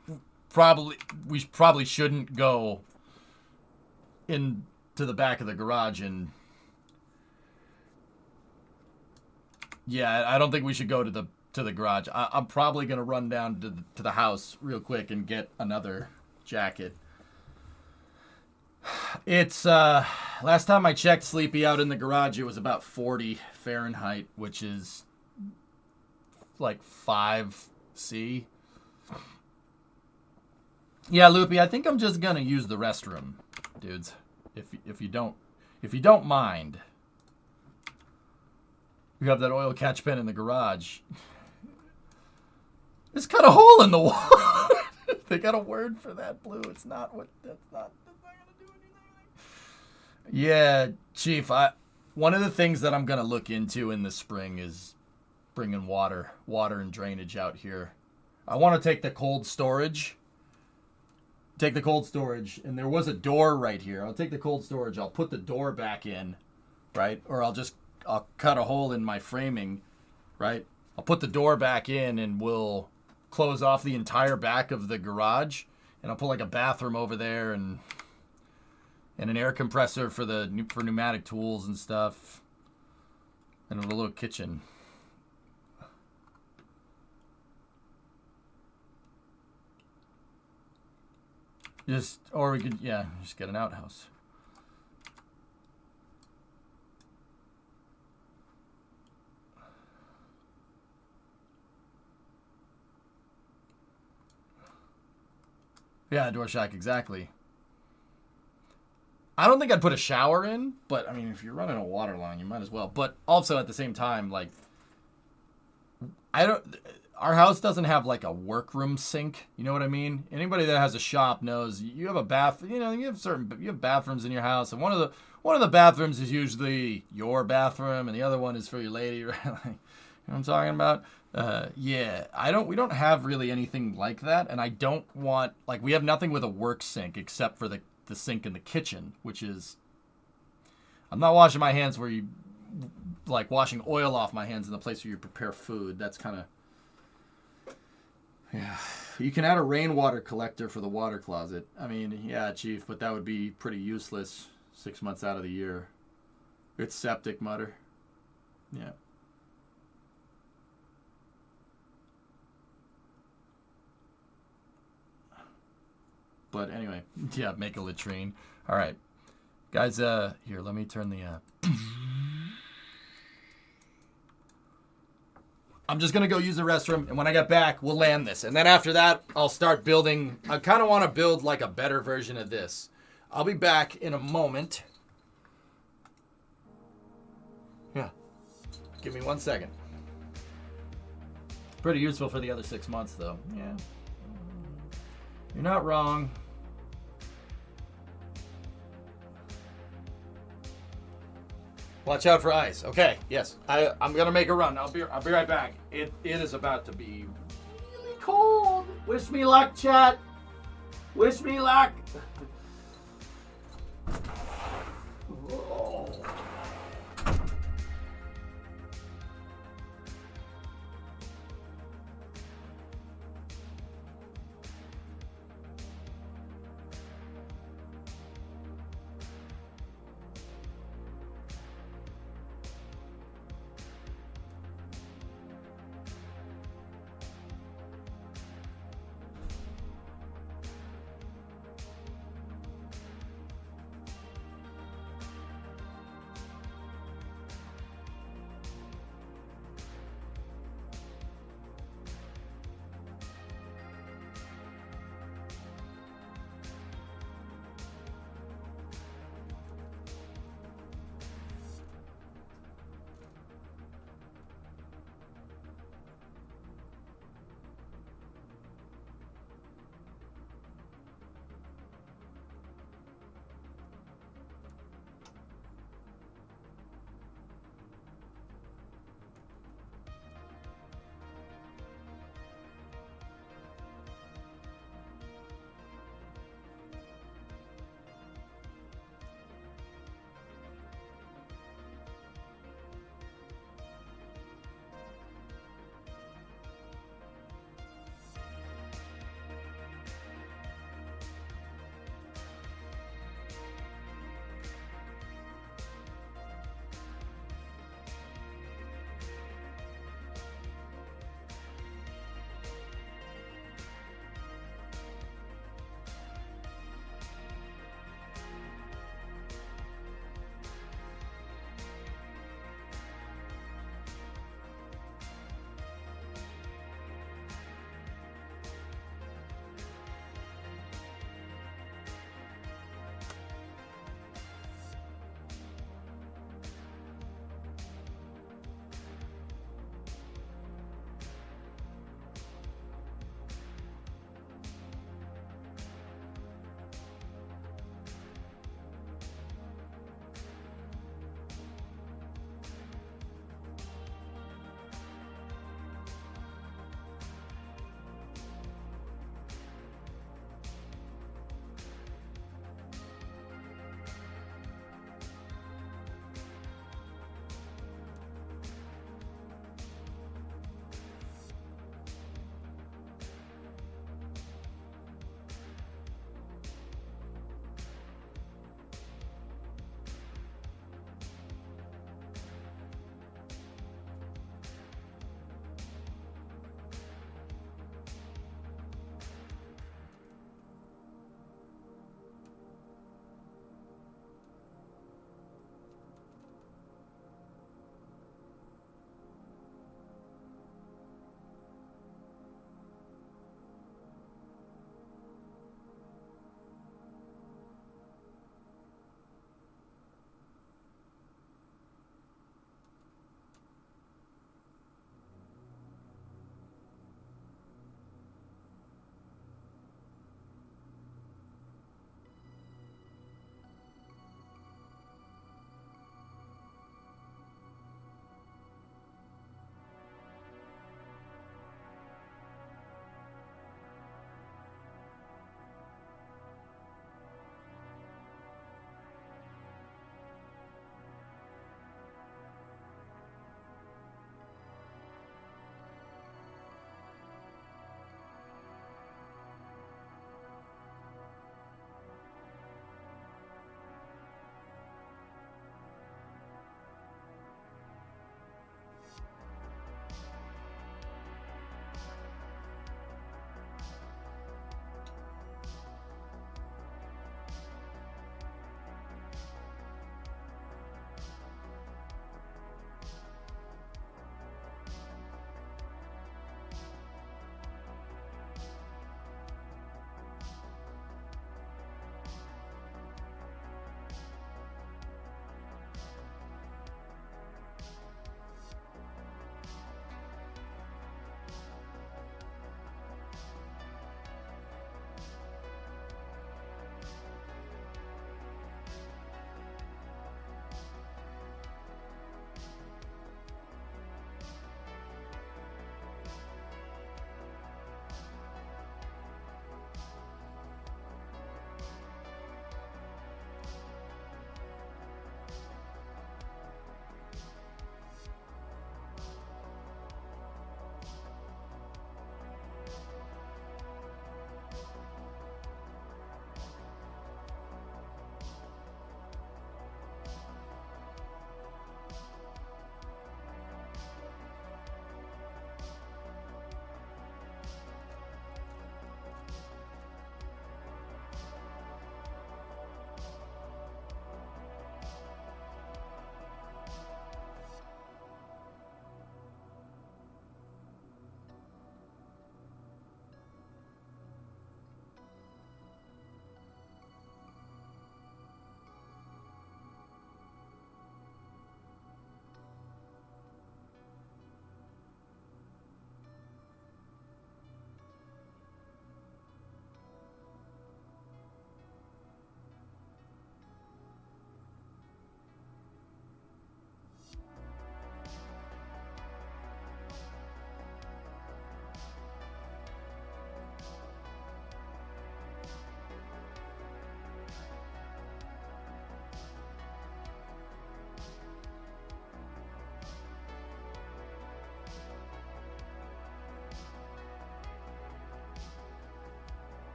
we probably shouldn't go into the back of the garage and Yeah, I don't think we should go to the garage. I'm probably gonna run down to the house real quick and get another jacket. It's last time I checked Sleepy out in the garage, it was about 40 Fahrenheit, which is like 5C. Yeah, Loopy, I think I'm just gonna use the restroom, dudes. If you don't mind. You have that oil catch pen in the garage. It's cut a hole in the wall. They got a word for that, Blue. It's not what. That's not gonna do anything. Yeah, Chief. One of the things that I'm gonna look into in the spring is bringing water and drainage out here. I want to take the cold storage. And there was a door right here. I'll take the cold storage. I'll put the door back in, right? Or I'll cut a hole in my framing, right? I'll put the door back in and we'll close off the entire back of the garage, and I'll put like a bathroom over there and an air compressor for pneumatic tools and stuff, and a little kitchen. Or we could, just get an outhouse. Yeah, door shack, exactly. I don't think I'd put a shower in, but I mean, if you're running a water line, you might as well. But also at the same time, like, our house doesn't have like a workroom sink. You know what I mean? Anybody that has a shop knows you have a bath. You know, you have bathrooms in your house, and one of the bathrooms is usually your bathroom, and the other one is for your lady, right? Like, you know what I'm talking about? We don't have really anything like that, and I don't want, like, we have nothing with a work sink except for the sink in the kitchen, which is, I'm not washing my hands where you, like, washing oil off my hands in the place where you prepare food. That's kind of, yeah. You can add a rainwater collector for the water closet. I mean, yeah, Chief, but that would be pretty useless 6 months out of the year. It's septic, Mutter. Yeah. But anyway, yeah, make a latrine. All right. Guys, here, let me turn the... I'm just going to go use the restroom, and when I get back, we'll land this. And then after that, I'll start building... I kind of want to build, like, a better version of this. I'll be back in a moment. Yeah. Give me 1 second. Pretty useful for the other 6 months, though. Yeah. You're not wrong. Watch out for ice. Okay, yes. I'm gonna make a run. I'll be right back. It is about to be really cold. Wish me luck, chat. Wish me luck. Oh.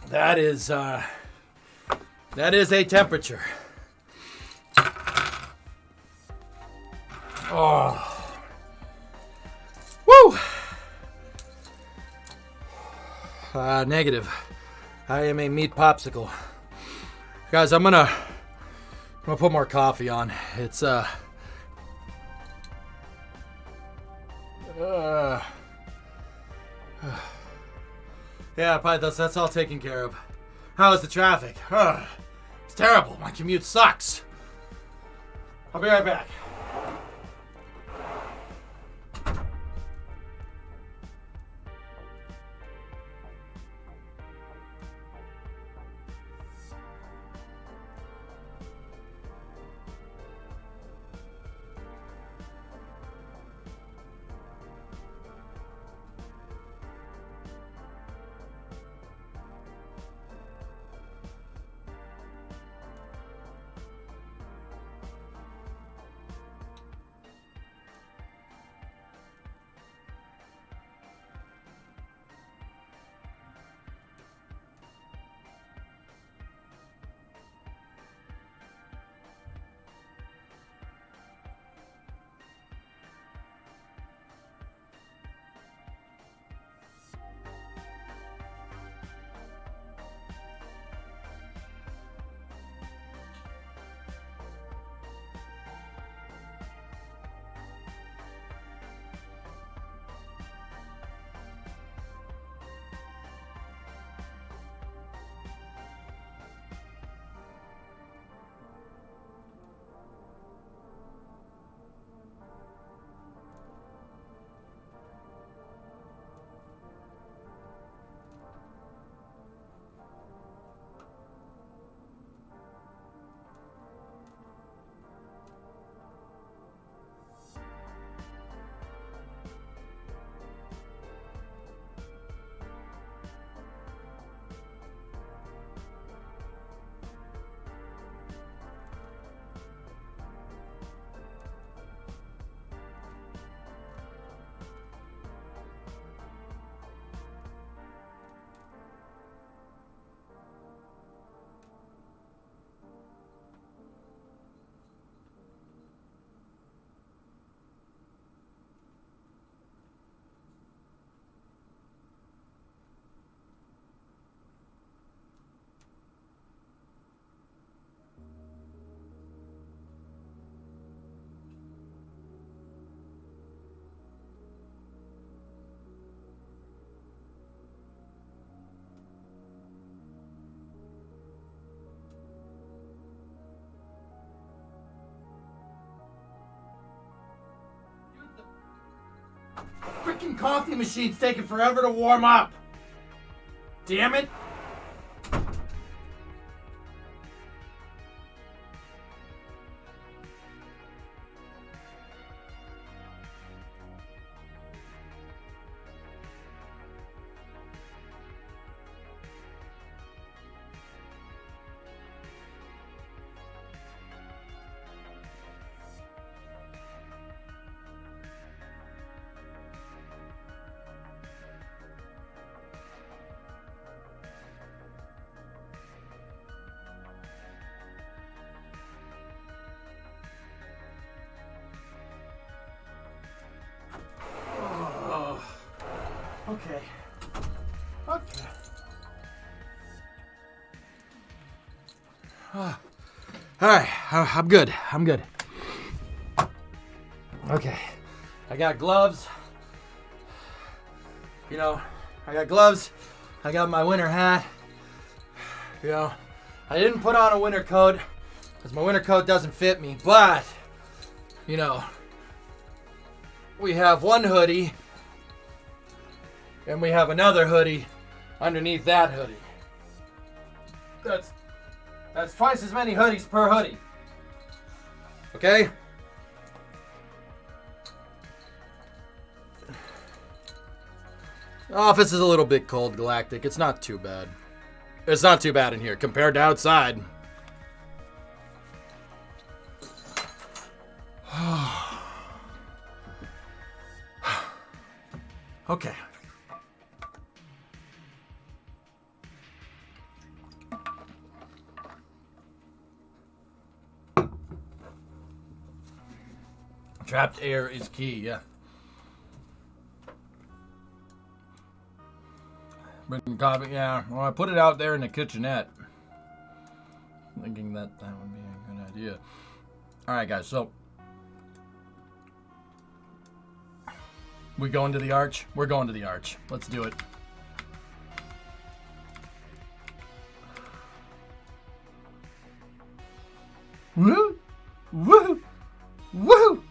That is a temperature. Oh. Woo! Negative. I am a meat popsicle. Guys, I'm gonna put more coffee on. It's yeah, probably that's all taken care of. How is the traffic? It's terrible. My commute sucks. I'll be right back. Freaking coffee machine's taking forever to warm up. Damn it. Okay. Okay. All right. I'm good. I'm good. Okay. I got gloves. You know, I got gloves. I got my winter hat. You know, I didn't put on a winter coat because my winter coat doesn't fit me. But, you know, we have one hoodie. And we have another hoodie underneath that hoodie. That's twice as many hoodies per hoodie. Okay? Office is a little bit cold, Galactic. It's not too bad. It's not too bad in here compared to outside. Okay. Trapped air is key, yeah. Written copy, yeah. Well, I put it out there in the kitchenette. Thinking that would be a good idea. Alright, guys, so. We going to the arch? We're going to the arch. Let's do it. Woo! Woo! Woo!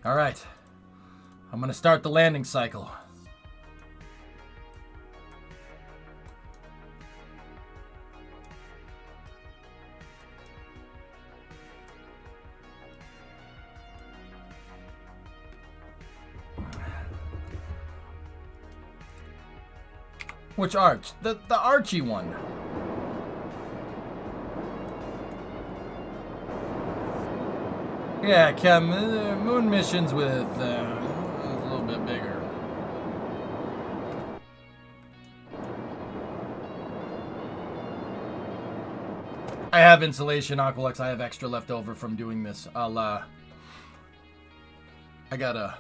All right. I'm going to start the landing cycle. Which arch? The Archie one. Yeah, Kem, moon missions with a little bit bigger. I have insulation, Aqualux. I have extra left over from doing this. I gotta...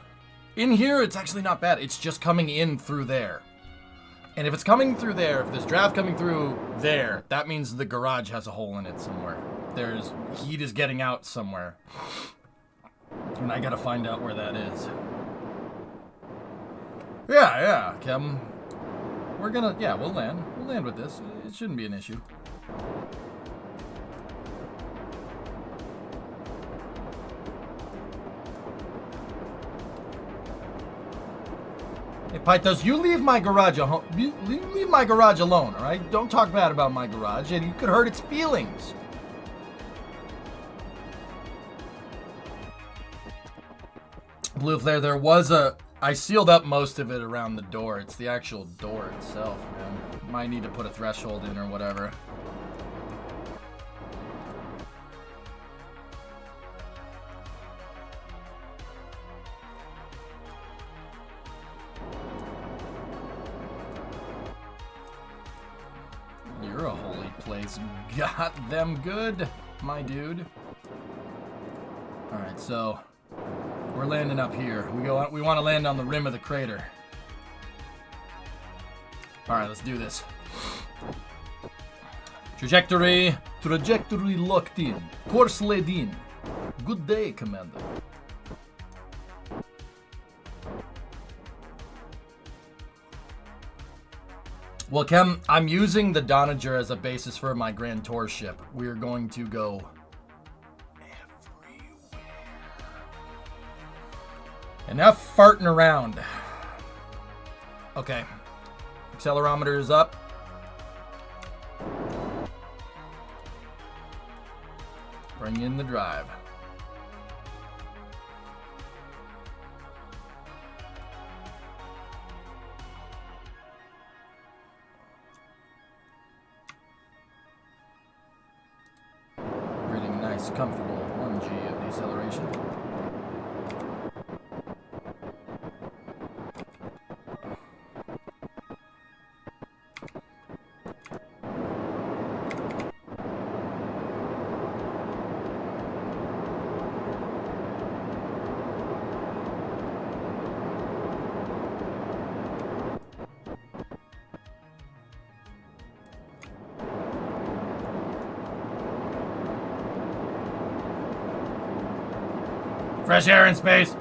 In here, it's actually not bad. It's just coming in through there. And if it's coming through there, if there's draft coming through there, that means the garage has a hole in it somewhere. There's heat is getting out somewhere. And I gotta find out where that is. Yeah, Kevin. We're gonna, we'll land. We'll land with this. It shouldn't be an issue. Hey, Pythos, you leave my garage leave my garage alone, all right? Don't talk bad about my garage, and you could hurt its feelings. Blue Flare, there was I sealed up most of it around the door. It's the actual door itself, man. Might need to put a threshold in or whatever. You're a holy place. Got them good, my dude. Alright, so we're landing up here. We want to land on the rim of the crater. Alright, let's do this. Trajectory locked in. Course laid in. Good day, Commander. Well, Kem, I'm using the Donager as a basis for my Grand Tour ship. We're going to go everywhere. Enough farting around. Okay. Accelerometer is up. Bring in the drive. Nice, comfortable 1G of deceleration. Fresh air in space.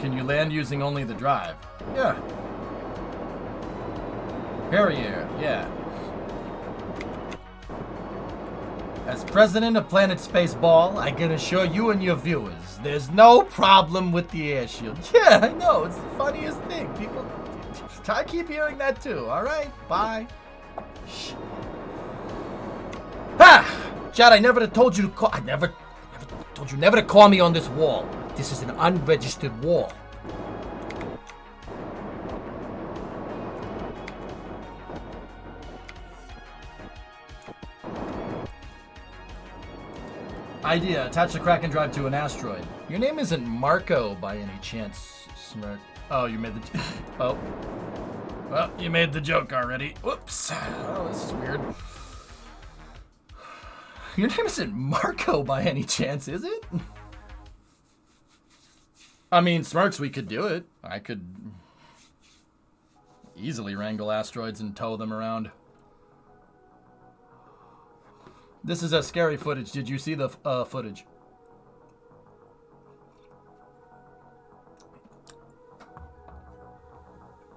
Can you land using only the drive? Yeah. Harrier, yeah. As president of Planet Space Ball, I can assure you and your viewers, there's no problem with the air shield. Yeah, I know, it's the funniest thing. People, I keep hearing that too. All right, bye. Chad, I never told you to call. I never told you never to call me on this wall. This is an unregistered wall. Idea. Attach the Kraken drive to an asteroid. Your name isn't Marco by any chance, Smirk. Oh, you made the... Oh. Well, you made the joke already. Whoops. Oh, this is weird. Your name isn't Marco by any chance, is it? I mean, Smirks, we could do it. I could easily wrangle asteroids and tow them around. This is a scary footage. Did you see the footage?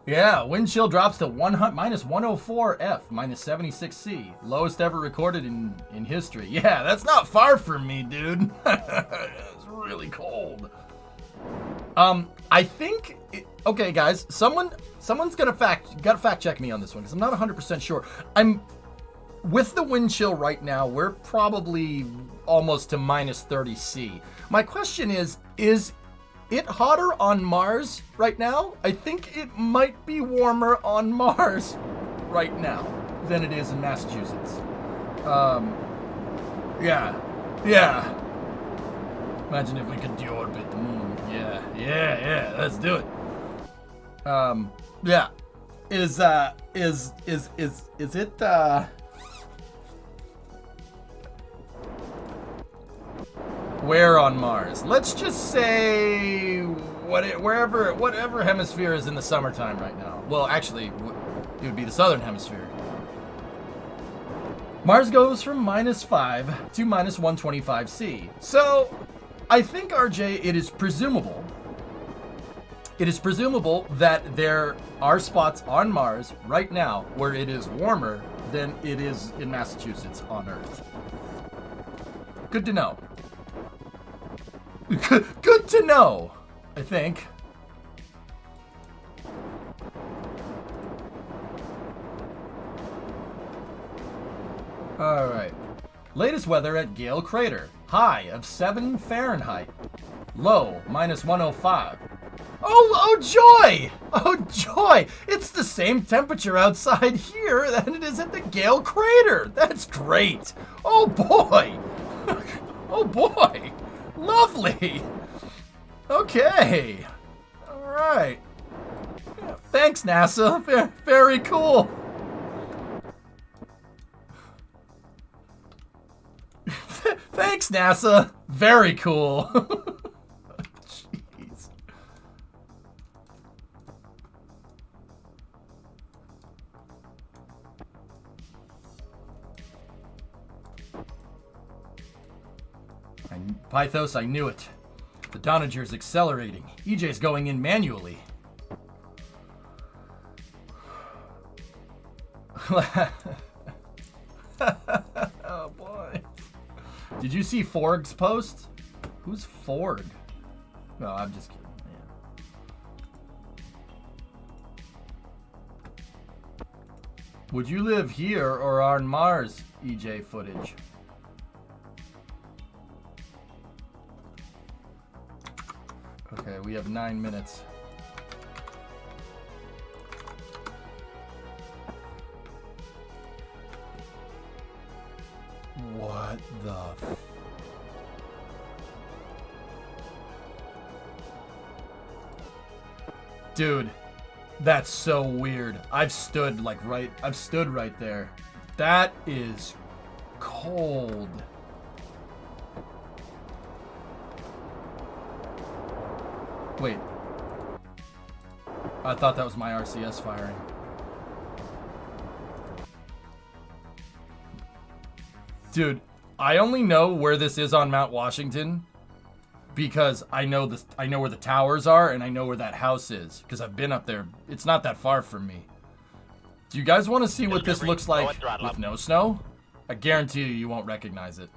Yeah, wind chill drops to minus 104 F, minus 76 C. Lowest ever recorded in history. Yeah, that's not far from me, dude. It's really cold. I think... okay, guys, someone's gonna fact check me on this one, because I'm not 100% sure. With the wind chill right now, we're probably almost to minus 30 C. My question is it hotter on Mars right now? I think it might be warmer on Mars right now than it is in Massachusetts. Yeah. Imagine if we could deorbit the moon. Yeah, let's do it. Yeah. Is it, where on Mars? Let's just say whatever hemisphere is in the summertime right now. Well, actually, it would be the southern hemisphere. Mars goes from minus 5 to minus 125 C. So, I think, RJ, it is presumable that there are spots on Mars right now where it is warmer than it is in Massachusetts on Earth. Good to know. Good to know, I think. All right. Latest weather at Gale Crater. High of 7 Fahrenheit. Low, minus 105. Oh, joy! Oh, joy! It's the same temperature outside here than it is at the Gale Crater. That's great. Oh, boy. Oh, boy. Lovely. Okay. All right. Yeah, thanks, NASA. Very cool. Thanks, NASA. Very cool. Jeez. Pythos, I knew it. The Donager's accelerating. EJ's going in manually. Oh boy. Did you see Forg's post? Who's Forg? No, I'm just kidding. Yeah. Would you live here or on Mars? EJ footage. Okay, we have 9 minutes. What the Dude, that's so weird. I've stood right there. That is cold. Wait. I thought that was my RCS firing. Dude, I only know where this is on Mount Washington because I know where the towers are and I know where that house is because I've been up there. It's not that far from me. Do you guys want to see what this looks like with no snow? I guarantee you won't recognize it.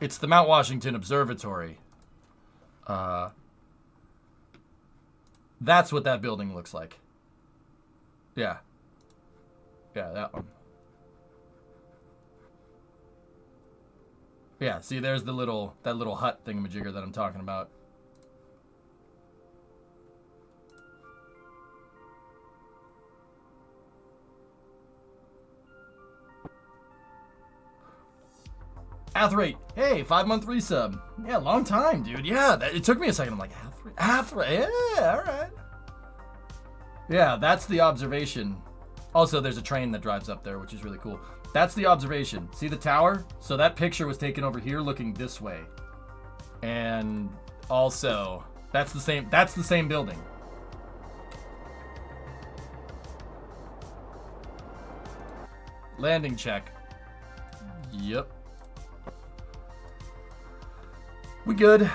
It's the Mount Washington Observatory. That's what that building looks like. Yeah. Yeah, that one. Yeah, see, there's that little hut thingamajigger that I'm talking about. Athrate, hey, 5-month resub. Yeah, long time, dude. Yeah, it took me a second. I'm like, Athrate, yeah, all right. Yeah, that's the observation. Also, there's a train that drives up there, which is really cool. That's the observation. See the tower? So that picture was taken over here looking this way. And also, that's the same building. Landing check. Yep. We good.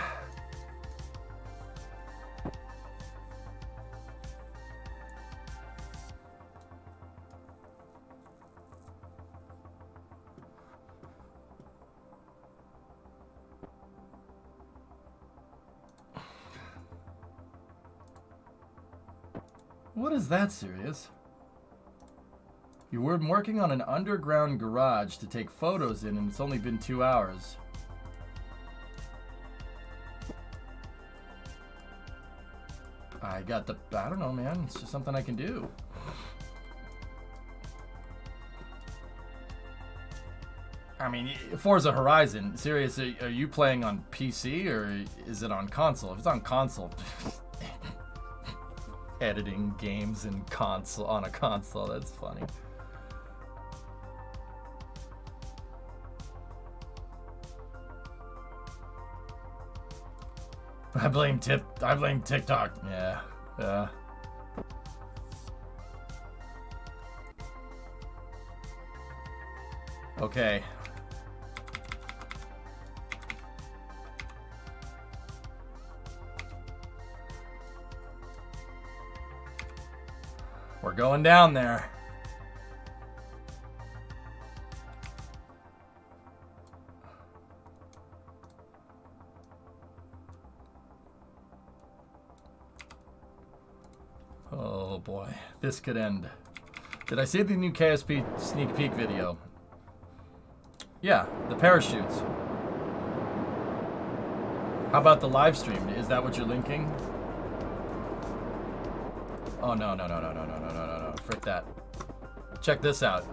What is that serious? You were working on an underground garage to take photos in, and it's only been 2 hours. I don't know, man. It's just something I can do. I mean, Forza Horizon, serious, are you playing on PC or is it on console? If it's on console, editing games in console on a console, that's funny. I blame TikTok. Yeah. Okay. We're going down there. Oh boy, this could end. Did I see the new KSP sneak peek video? Yeah, the parachutes. How about the live stream? Is that what you're linking? Oh no. Frick that. Check this out.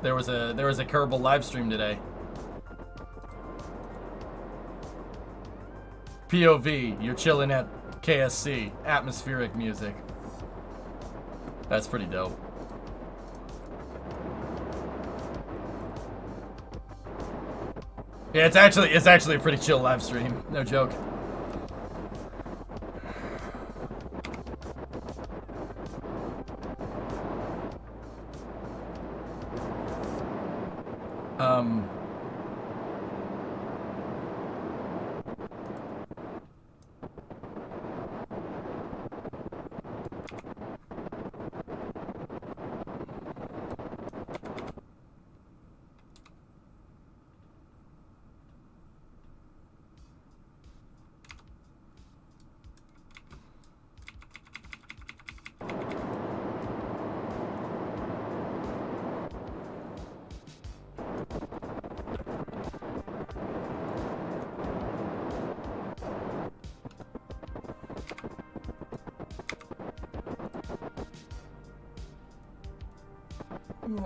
There was a Kerbal live stream today. POV, you're chilling at KSC, atmospheric music. That's pretty dope. Yeah, it's actually a pretty chill live stream. No joke.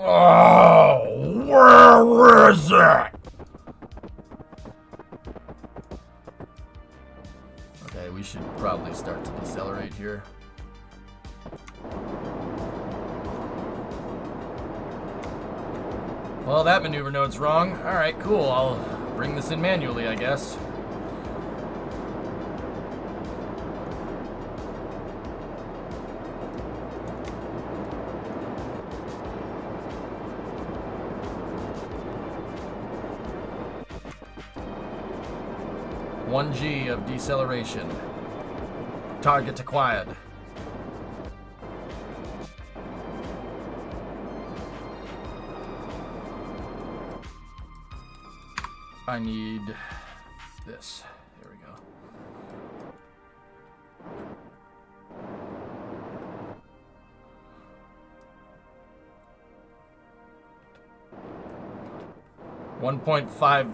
Oh, where is it? Okay, we should probably start to decelerate here. Well, that maneuver node's wrong. Alright, cool. I'll bring this in manually, I guess. One G of deceleration. Target acquired. I need this. Here we go. $1.54.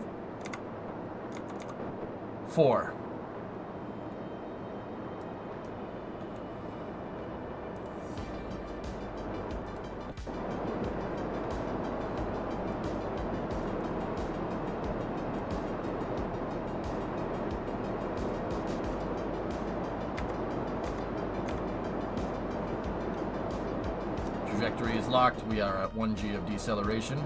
trajectory is locked. We are at 1G of deceleration.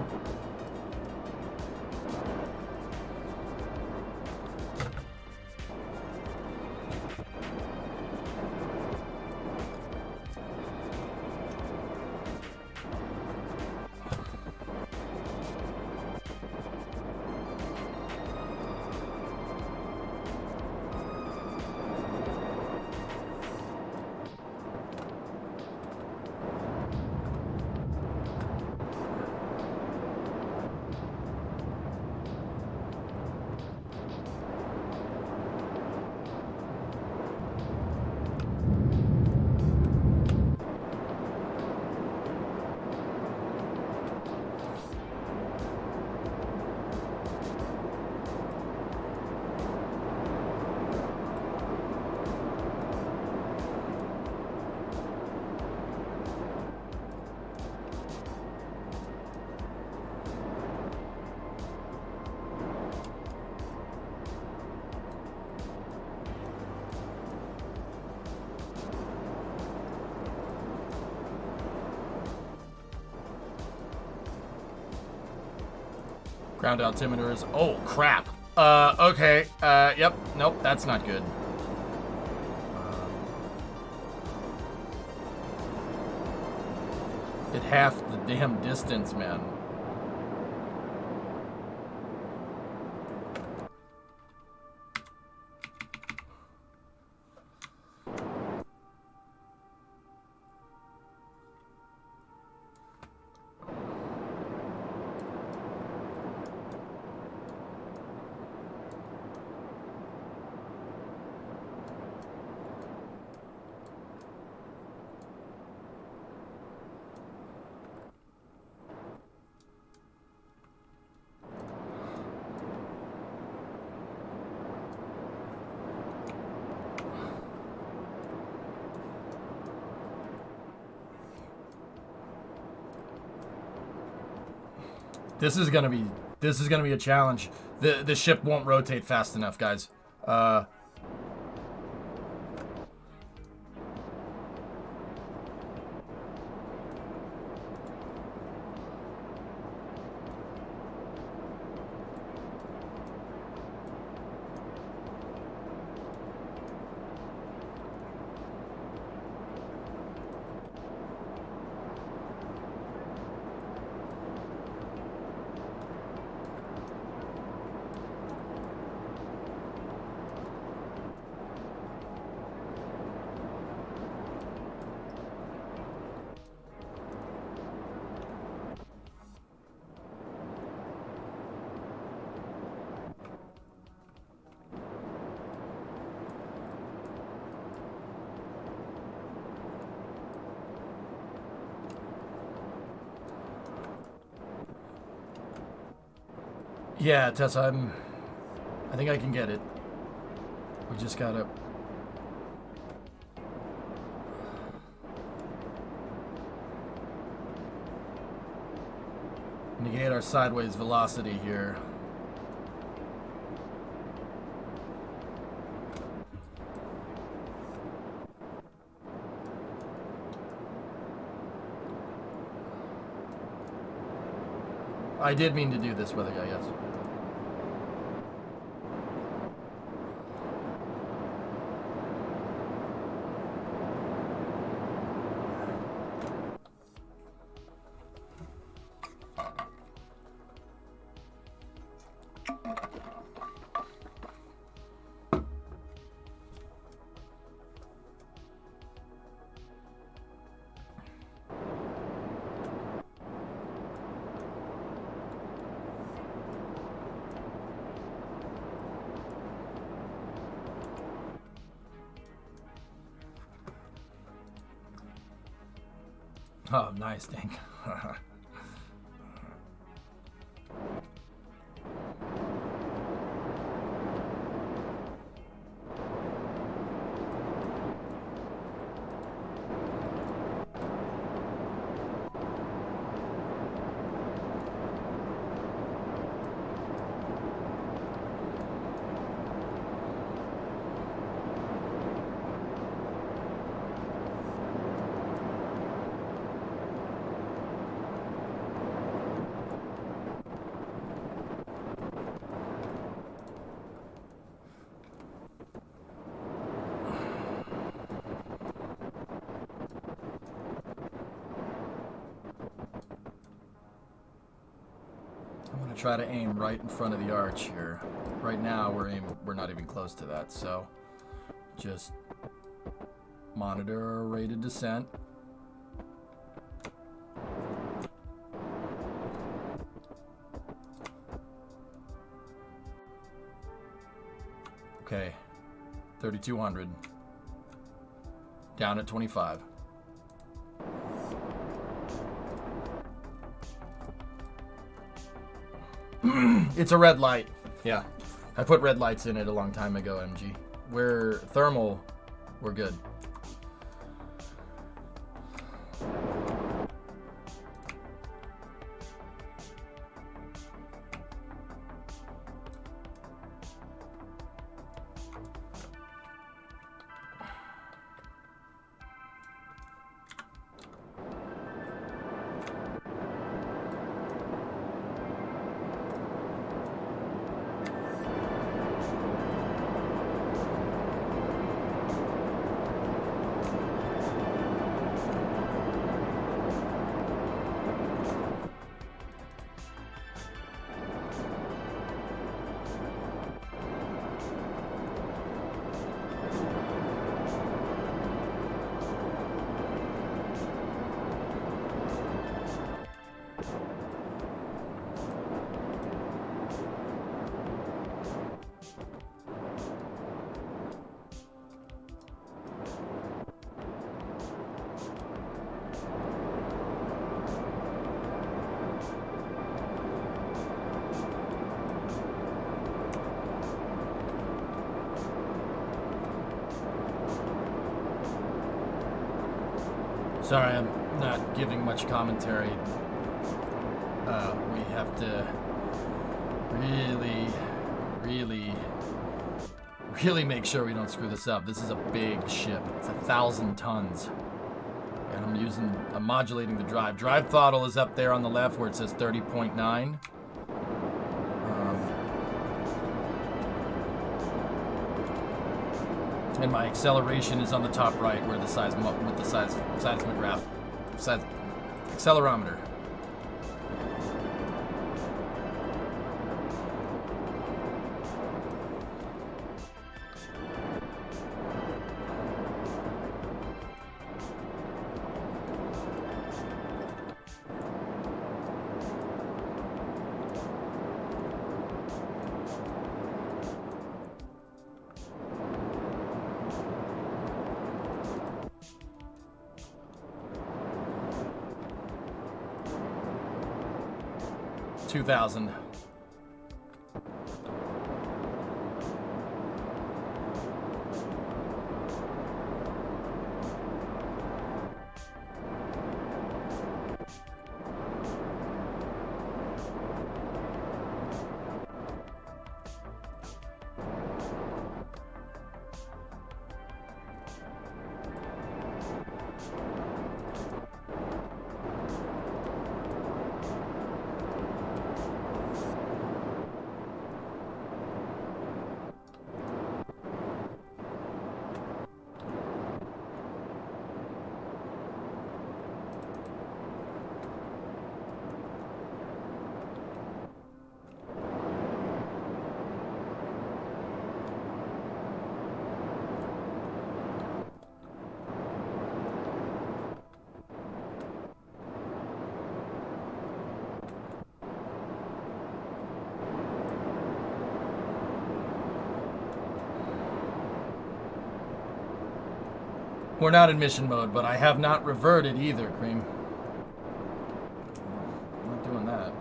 Ground altimeters. Oh, crap. Okay. Yep. Nope, that's not good. It half the damn distance, man. This is gonna be a challenge. The ship won't rotate fast enough, guys. Yeah, Tessa, I think I can get it. We just gotta... negate our sideways velocity here. I did mean to do this weather guy, yes. Oh, nice, Dink. try to aim right in front of the arch here. Right now, we're not even close to that, so just monitor our rate of descent. Okay, 3,200. Down at 25. It's a red light. Yeah. I put red lights in it a long time ago, MG. We're thermal. We're good. Sorry, I'm not giving much commentary. We have to really make sure we don't screw this up. This is a big ship. It's 1,000 tons. And I'm modulating the drive. Drive throttle is up there on the left where it says 30.9. And my acceleration is on the top right where the seismograph, accelerometer. $2,000. We're not in mission mode, but I have not reverted either, Cream. I'm not doing that.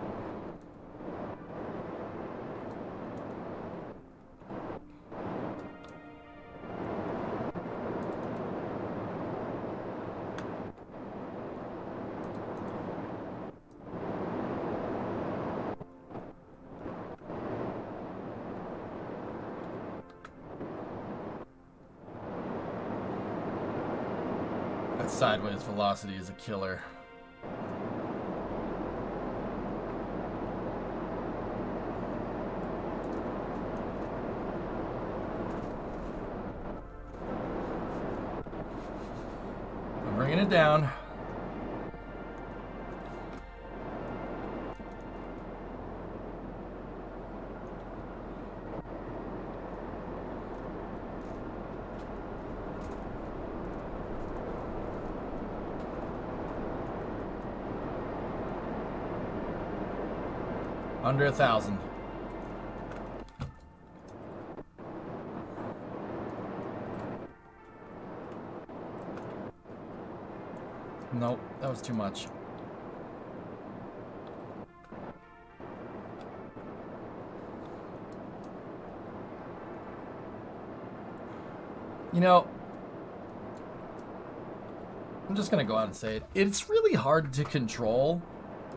That sideways velocity is a killer. I'm bringing it down. Under 1,000. Nope, that was too much. You know, I'm just gonna go out and say it. It's really hard to control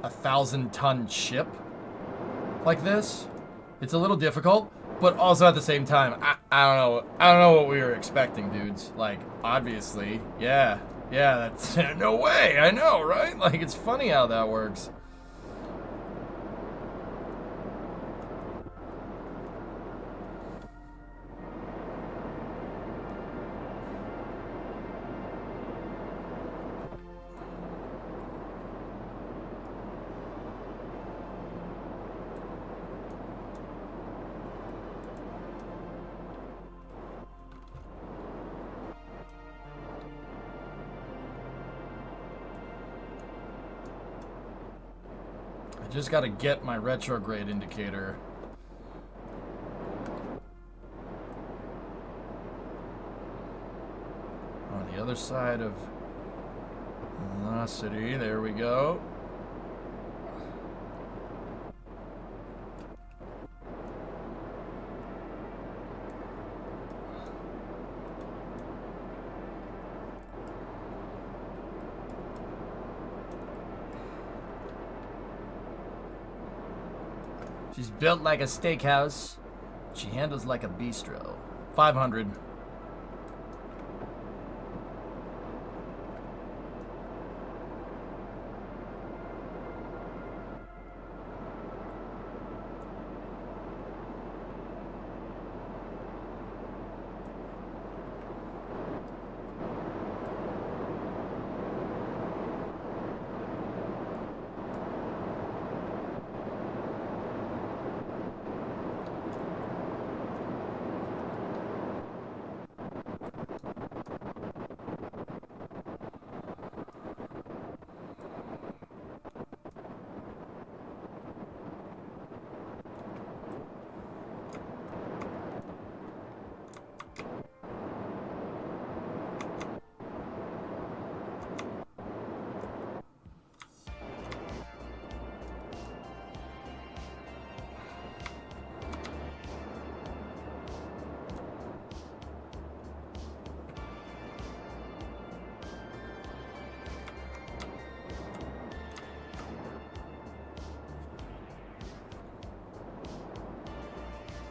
a 1,000-ton ship like this. It's a little difficult, but also at the same time, I don't know what we were expecting, dudes. Like, obviously, yeah, that's no way. I know, right? Like, it's funny how that works. Just gotta get my retrograde indicator. On the other side of velocity, there we go. She's built like a steakhouse. She handles like a bistro. 500.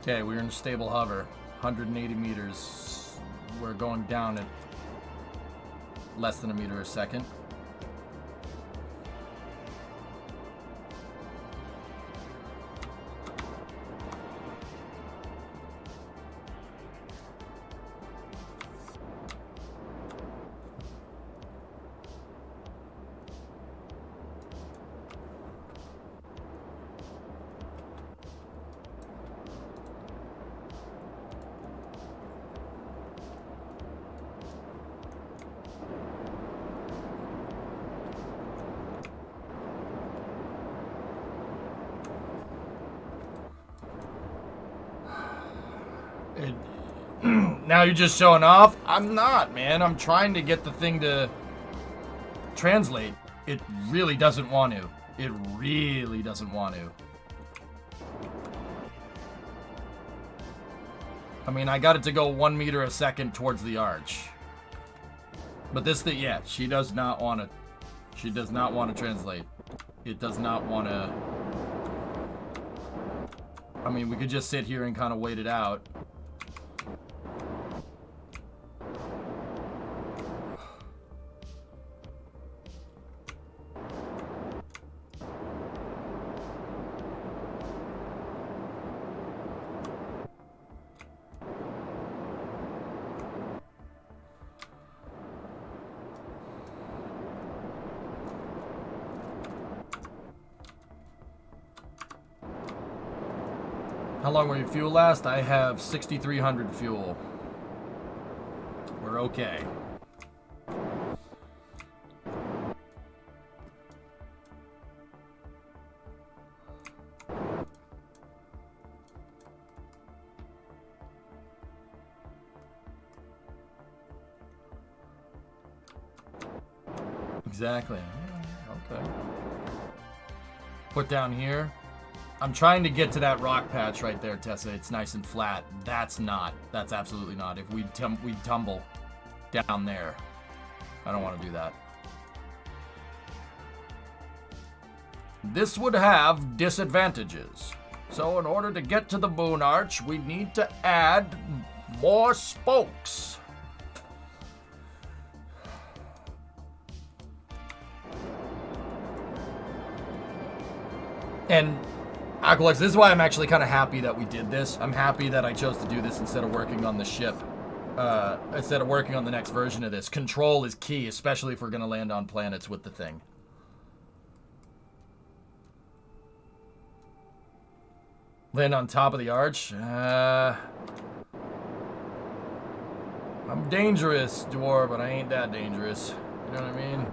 Okay, we're in stable hover, 180 meters. We're going down at less than a meter a second. Now you're just showing off? I'm not, man. I'm trying to get the thing to translate. It really doesn't want to. It really doesn't want to. I mean, I got it to go 1 meter a second towards the arch. But this thing, yeah, she does not want to. She does not want to translate. It does not want to. I mean, we could just sit here and kind of wait it out. How long will your fuel last? I have 6,300 fuel. We're okay. Exactly. Okay. Put down here. I'm trying to get to that rock patch right there, Tessa. It's nice and flat. That's not. That's absolutely not. If we tumble down there. I don't want to do that. This would have disadvantages. So in order to get to the moon arch, we need to add more spokes. And Aqualex, this is why I'm actually kind of happy that we did this. I'm happy that I chose to do this instead of working on the ship. Instead of working on the next version of this. Control is key, especially if we're going to land on planets with the thing. Land on top of the arch? I'm dangerous, Dwarf, but I ain't that dangerous. You know what I mean?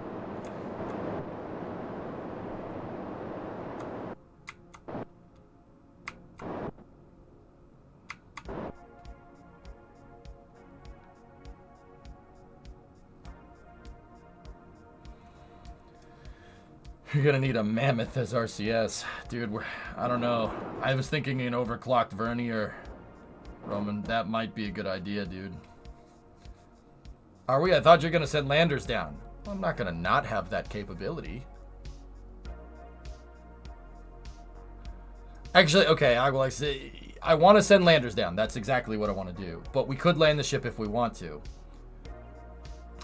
You're gonna need a mammoth as RCS. Dude, I don't know. I was thinking an overclocked vernier, Roman. That might be a good idea, dude. Are we? I thought you were gonna send landers down. Well, I'm not gonna not have that capability. Actually, okay, I want to send landers down. That's exactly what I want to do. But we could land the ship if we want to.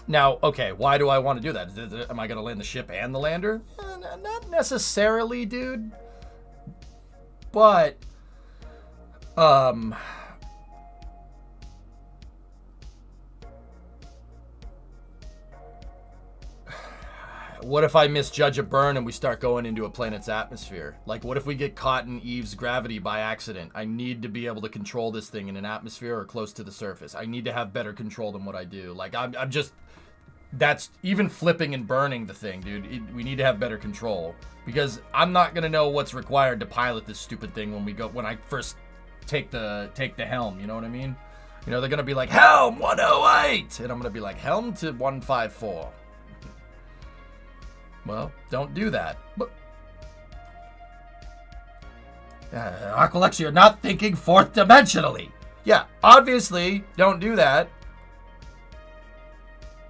Now, okay, why do I want to do that? Am I going to land the ship and the lander? Not necessarily, dude. But, what if I misjudge a burn and we start going into a planet's atmosphere? Like, what if we get caught in Eve's gravity by accident? I need to be able to control this thing in an atmosphere or close to the surface. I need to have better control than what I do. Like, I'm just... That's even flipping and burning the thing, dude. We need to have better control because I'm not gonna know what's required to pilot this stupid thing when I first take the helm. You know what I mean? You know, they're gonna be like helm 108, and I'm gonna be like helm to 154. Well, don't do that. But Aqualex, you're not thinking fourth dimensionally. Yeah, obviously, don't do that.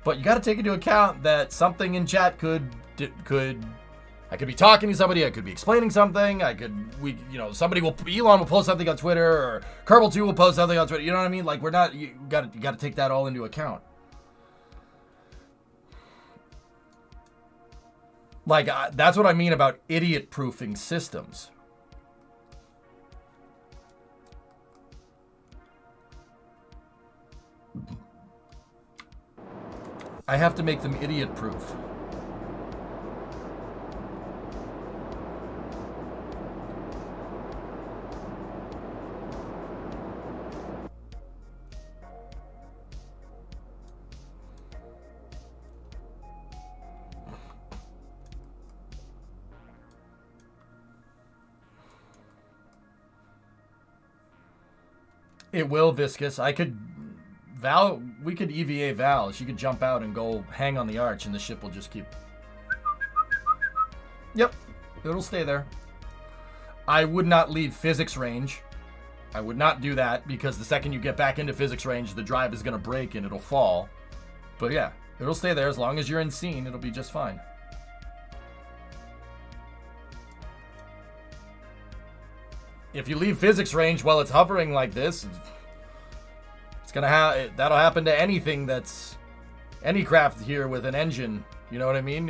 But you got to take into account that something in chat I could be talking to somebody, I could be explaining something, Elon will post something on Twitter, or Kerbal 2 will post something on Twitter. You know what I mean? Like, you got to take that all into account. Like, that's what I mean about idiot-proofing systems. I have to make them idiot-proof. It will, Viscous. We could EVA Val. She could jump out and go hang on the arch, and the ship will just keep... Yep, it'll stay there. I would not leave physics range. I would not do that, because the second you get back into physics range, the drive is going to break and it'll fall. But yeah, it'll stay there. As long as you're in scene, it'll be just fine. If you leave physics range while it's hovering like this... that'll happen to anything that's any craft here with an engine. You know what I mean?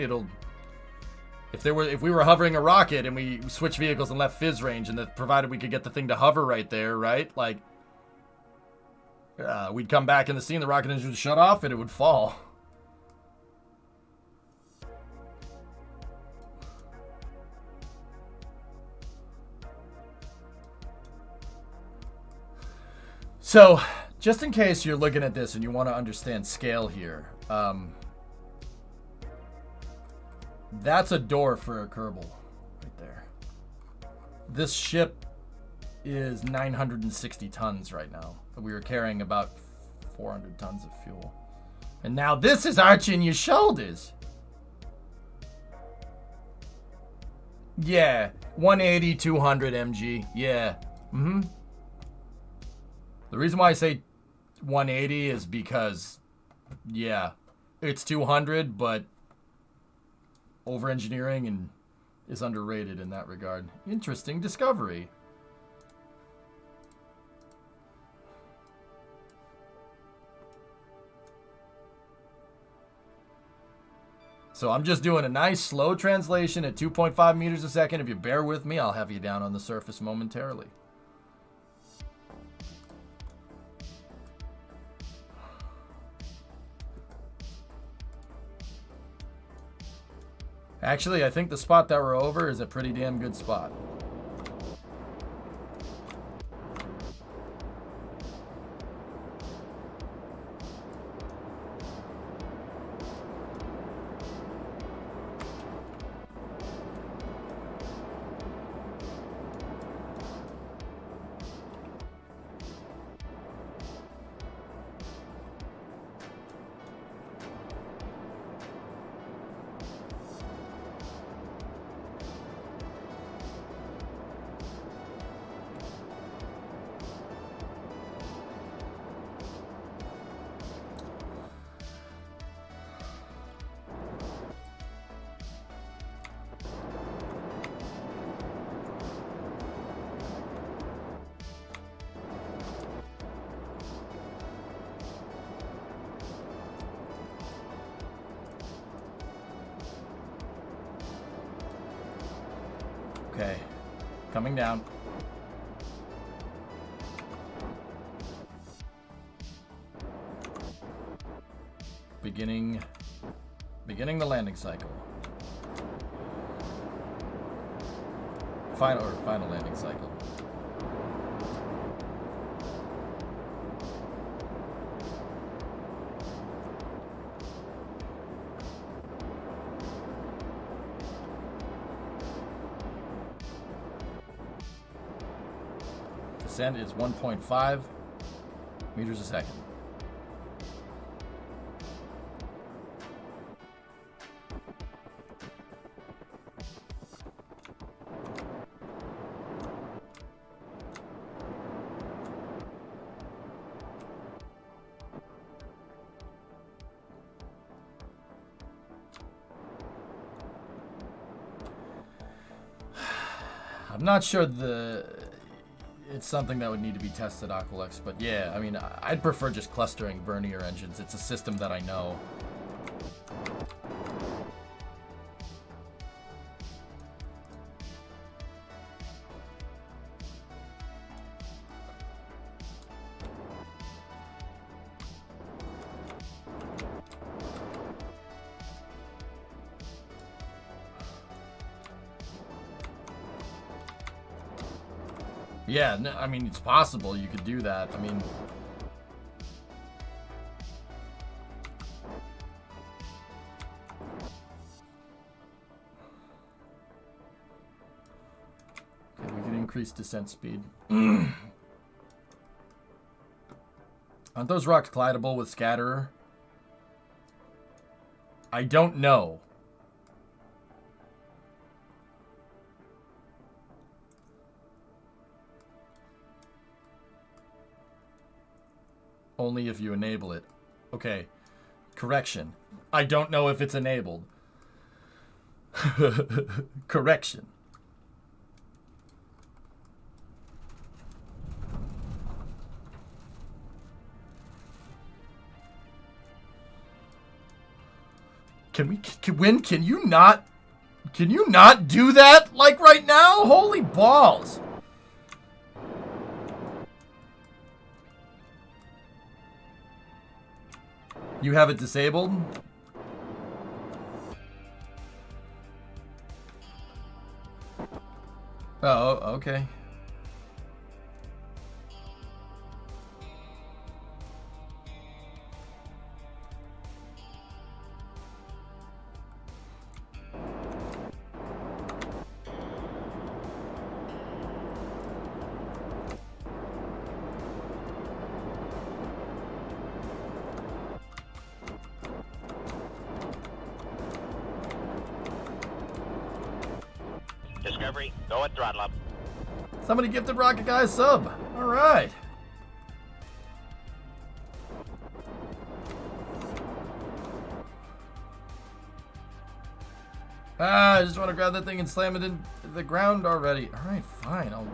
If we were hovering a rocket and we switched vehicles and left phys range, and that provided we could get the thing to hover right there, right? Like, we'd come back in the scene, the rocket engine would shut off, and it would fall. So, just in case you're looking at this and you want to understand scale here, that's a door for a Kerbal right there. This ship is 960 tons right now. We were carrying about 400 tons of fuel. And now this is arching your shoulders. Yeah, 180, 200 mg. Yeah. Mm-hmm. The reason why I say 180 is because, yeah, it's 200, but over-engineering and is underrated in that regard. Interesting discovery. So I'm just doing a nice slow translation at 2.5 meters a second. If you bear with me, I'll have you down on the surface momentarily. Actually, I think the spot that we're over is a pretty damn good spot. Okay, coming down. Beginning the landing cycle. Final landing cycle. Descent is 1.5 meters a second. I'm not sure it's something that would need to be tested, Aqualex, but yeah, I mean, I'd prefer just clustering vernier engines. It's a system that I know. Yeah, no, I mean, it's possible you could do that. I mean, okay, we can increase descent speed. Aren't those rocks collidable with scatterer? I don't know. Only if you enable it. Okay. Correction. I don't know if it's enabled. Correction. Can you not do that like right now? Holy balls. You have it disabled? Oh, okay. Discovery, go and throttle up. Somebody gifted Rocket Guy a sub. All right. I just want to grab that thing and slam it into the ground already. All right, fine. I'll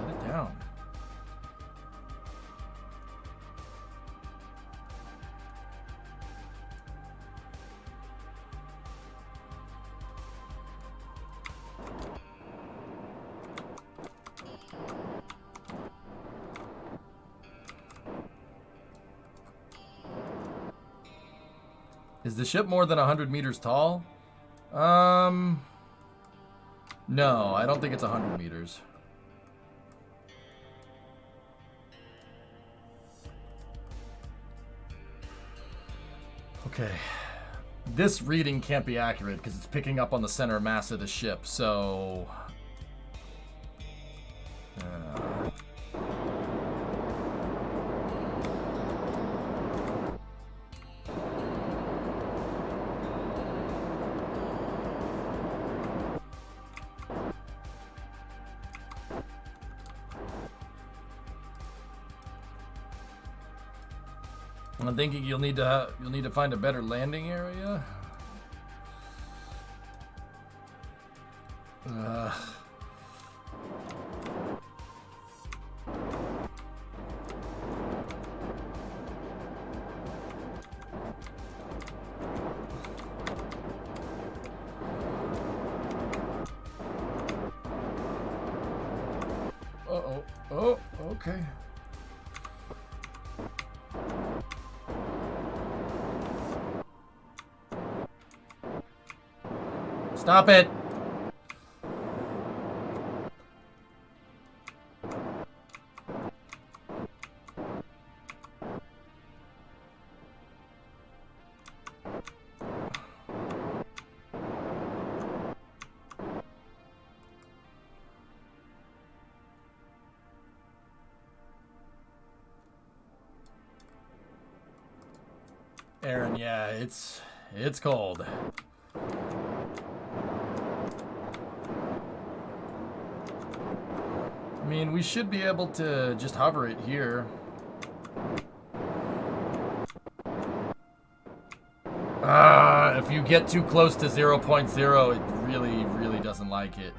let it down. Is the ship more than 100 meters tall? No, I don't think it's 100 meters. Okay. This reading can't be accurate because it's picking up on the center mass of the ship, so... I'm thinking you'll need to find a better landing area. Uh-oh. Oh, okay. Stop it! Aaron, yeah, it's cold. I mean, we should be able to just hover it here. If you get too close to 0.0, it really, really doesn't like it.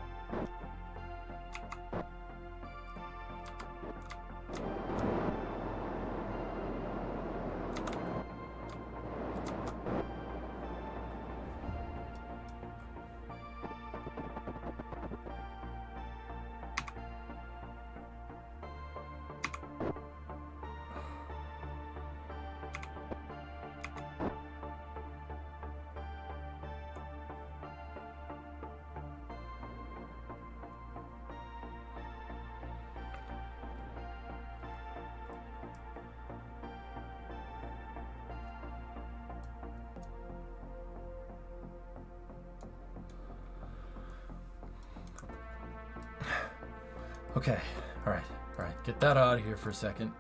Okay, all right, get that out of here for a second,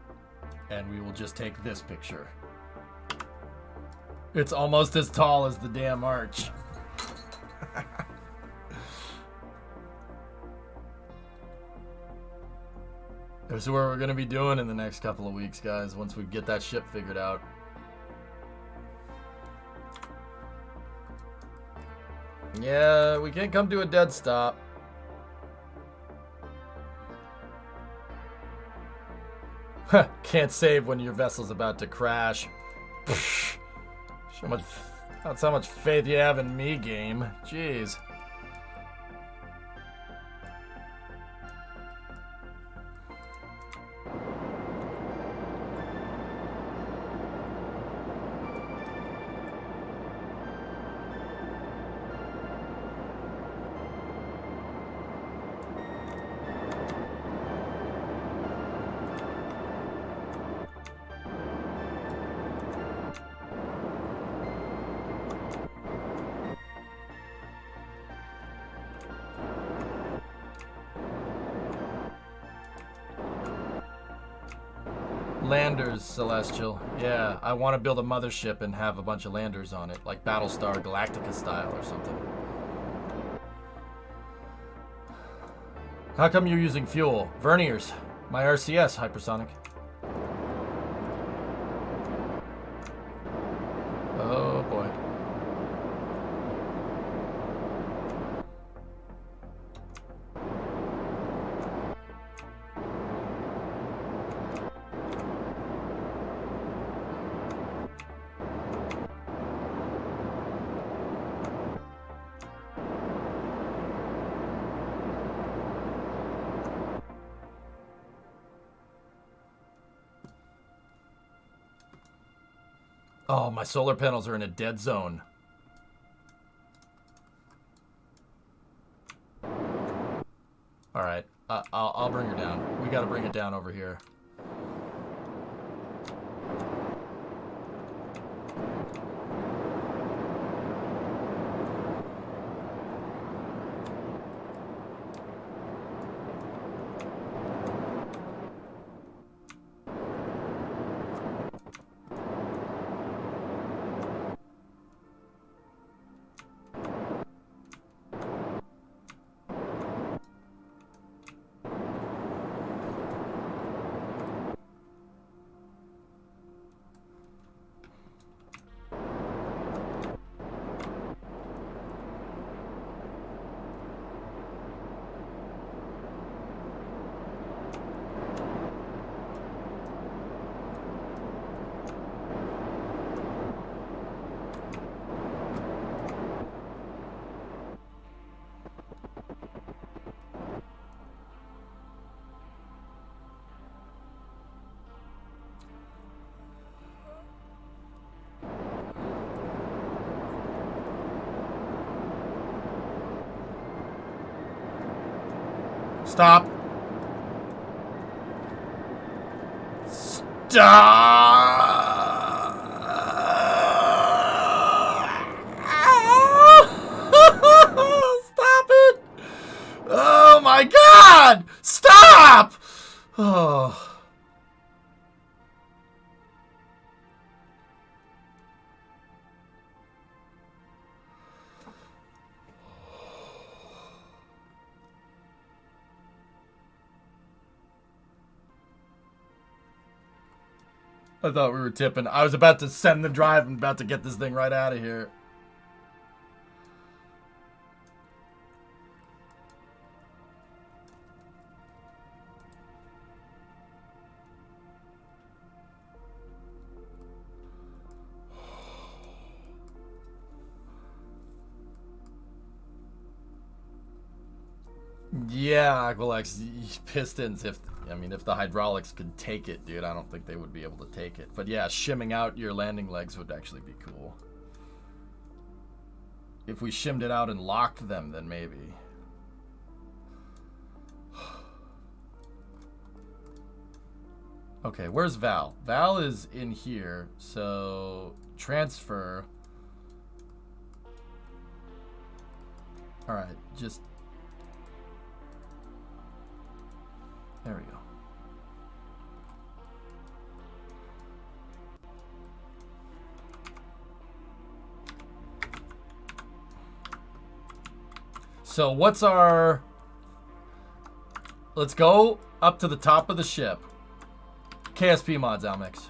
and we will just take this picture. It's almost as tall as the damn arch. This is what we're gonna be doing in the next couple of weeks, guys, once we get that ship figured out. Yeah, we can't come to a dead stop. Can't save when your vessel's about to crash. That's how much faith you have in me, game. Jeez. Landers, Celestial. Yeah, I want to build a mothership and have a bunch of landers on it, like Battlestar Galactica style or something. How come you're using fuel? Verniers. My RCS, hypersonic. Oh boy. Oh, my solar panels are in a dead zone. All right, I'll bring her down. We got to bring it down over here. Stop. Stop. Stop it. Oh my God. Stop. Oh. I thought we were tipping. I was about to send the drive and about to get this thing right out of here. Yeah, Aqualex, pistons, if the hydraulics could take it, dude, I don't think they would be able to take it. But yeah, shimming out your landing legs would actually be cool. If we shimmed it out and locked them, then maybe. Okay, where's Val? Val is in here, so transfer. Alright, just... There we go. So what's our... Let's go up to the top of the ship. KSP mods, Almix.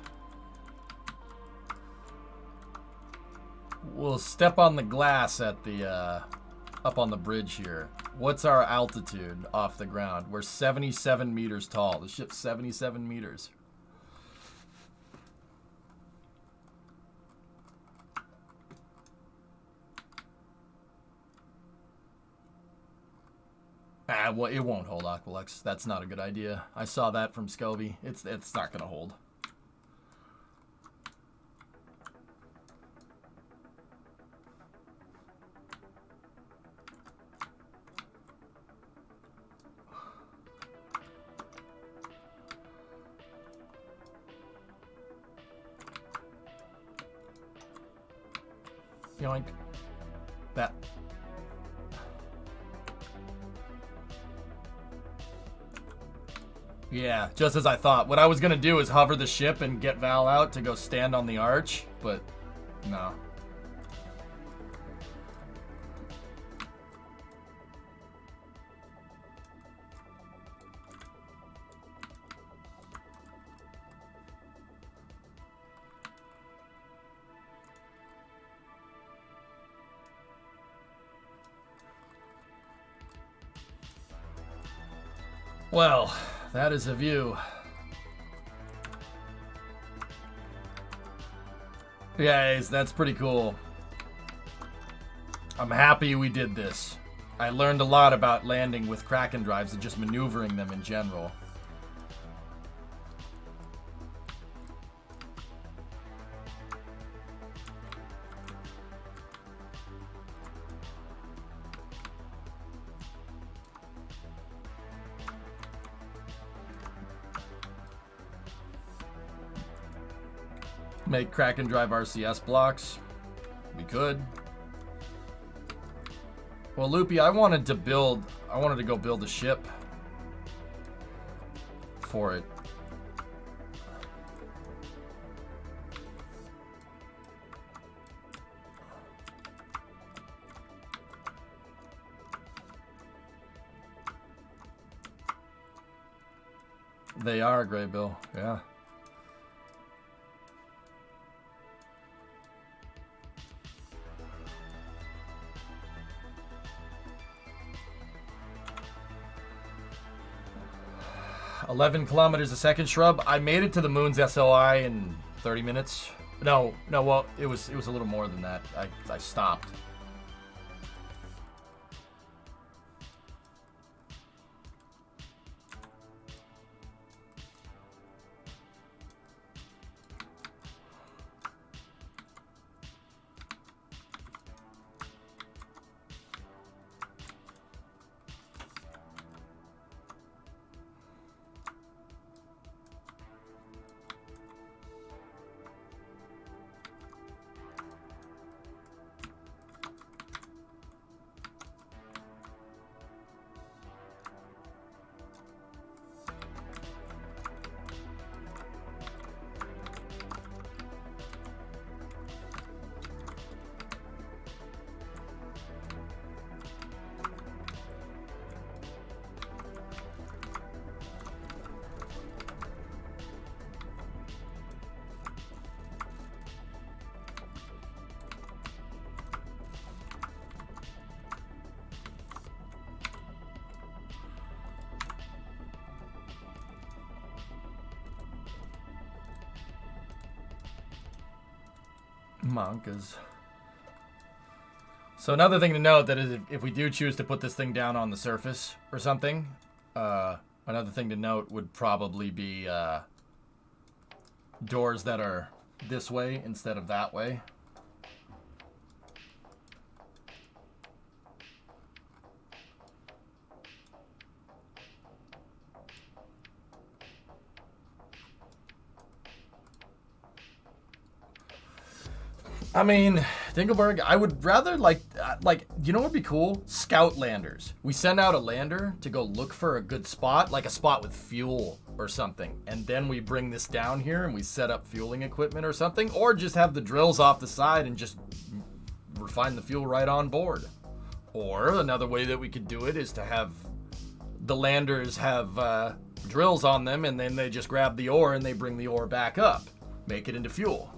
We'll step on the glass at the... up on the bridge here. What's our altitude off the ground? We're 77 meters tall. The ship's 77 meters. Well, it won't hold, Aqualex. That's not a good idea. I saw that from Scobie. It's not gonna hold. Yoink. That. Yeah, just as I thought. What I was gonna do is hover the ship and get Val out to go stand on the arch, but no. Well, that is a view. Yeah, that's pretty cool. I'm happy we did this. I learned a lot about landing with Kraken drives and just maneuvering them in general. Make Kraken drive RCS blocks. We could. Well, Loopy, I wanted to go build a ship for it. They are, Grey Bill, yeah. "11 kilometers a second, Shrub." I made it to the moon's SOI in 30 minutes. No, well, it was a little more than that. I stopped. Monkas. So another thing to note that is if we do choose to put this thing down on the surface or something, another thing to note would probably be doors that are this way instead of that way. I mean, Dingleberg, I would rather like, you know what would be cool? Scout landers. We send out a lander to go look for a good spot, like a spot with fuel or something. And then we bring this down here and we set up fueling equipment or something. Or just have the drills off the side and just refine the fuel right on board. Or another way that we could do it is to have the landers have drills on them and then they just grab the ore and they bring the ore back up. Make it into fuel.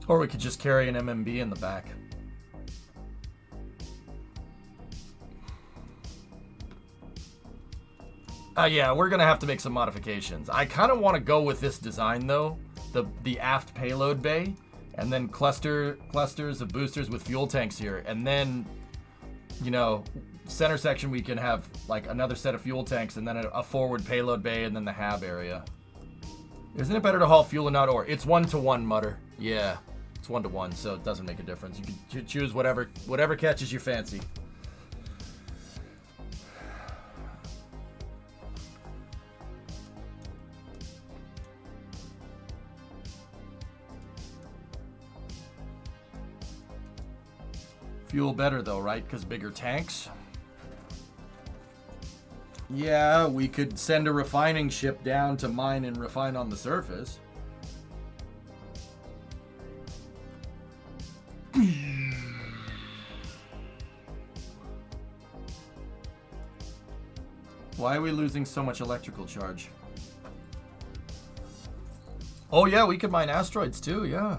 Or we could just carry an MMB in the back. Yeah, we're gonna have to make some modifications. I kind of want to go with this design though, the aft payload bay, and then clusters of boosters with fuel tanks here, and then, you know, center section we can have like another set of fuel tanks, and then a forward payload bay, and then the hab area. Isn't it better to haul fuel and not ore? It's 1-to-1, Mutter. Yeah. It's 1-to-1, so it doesn't make a difference. You can choose whatever catches your fancy. Fuel better though, right? Because bigger tanks. Yeah, we could send a refining ship down to mine and refine on the surface. Why are we losing so much electrical charge? Oh yeah, we could mine asteroids too, yeah.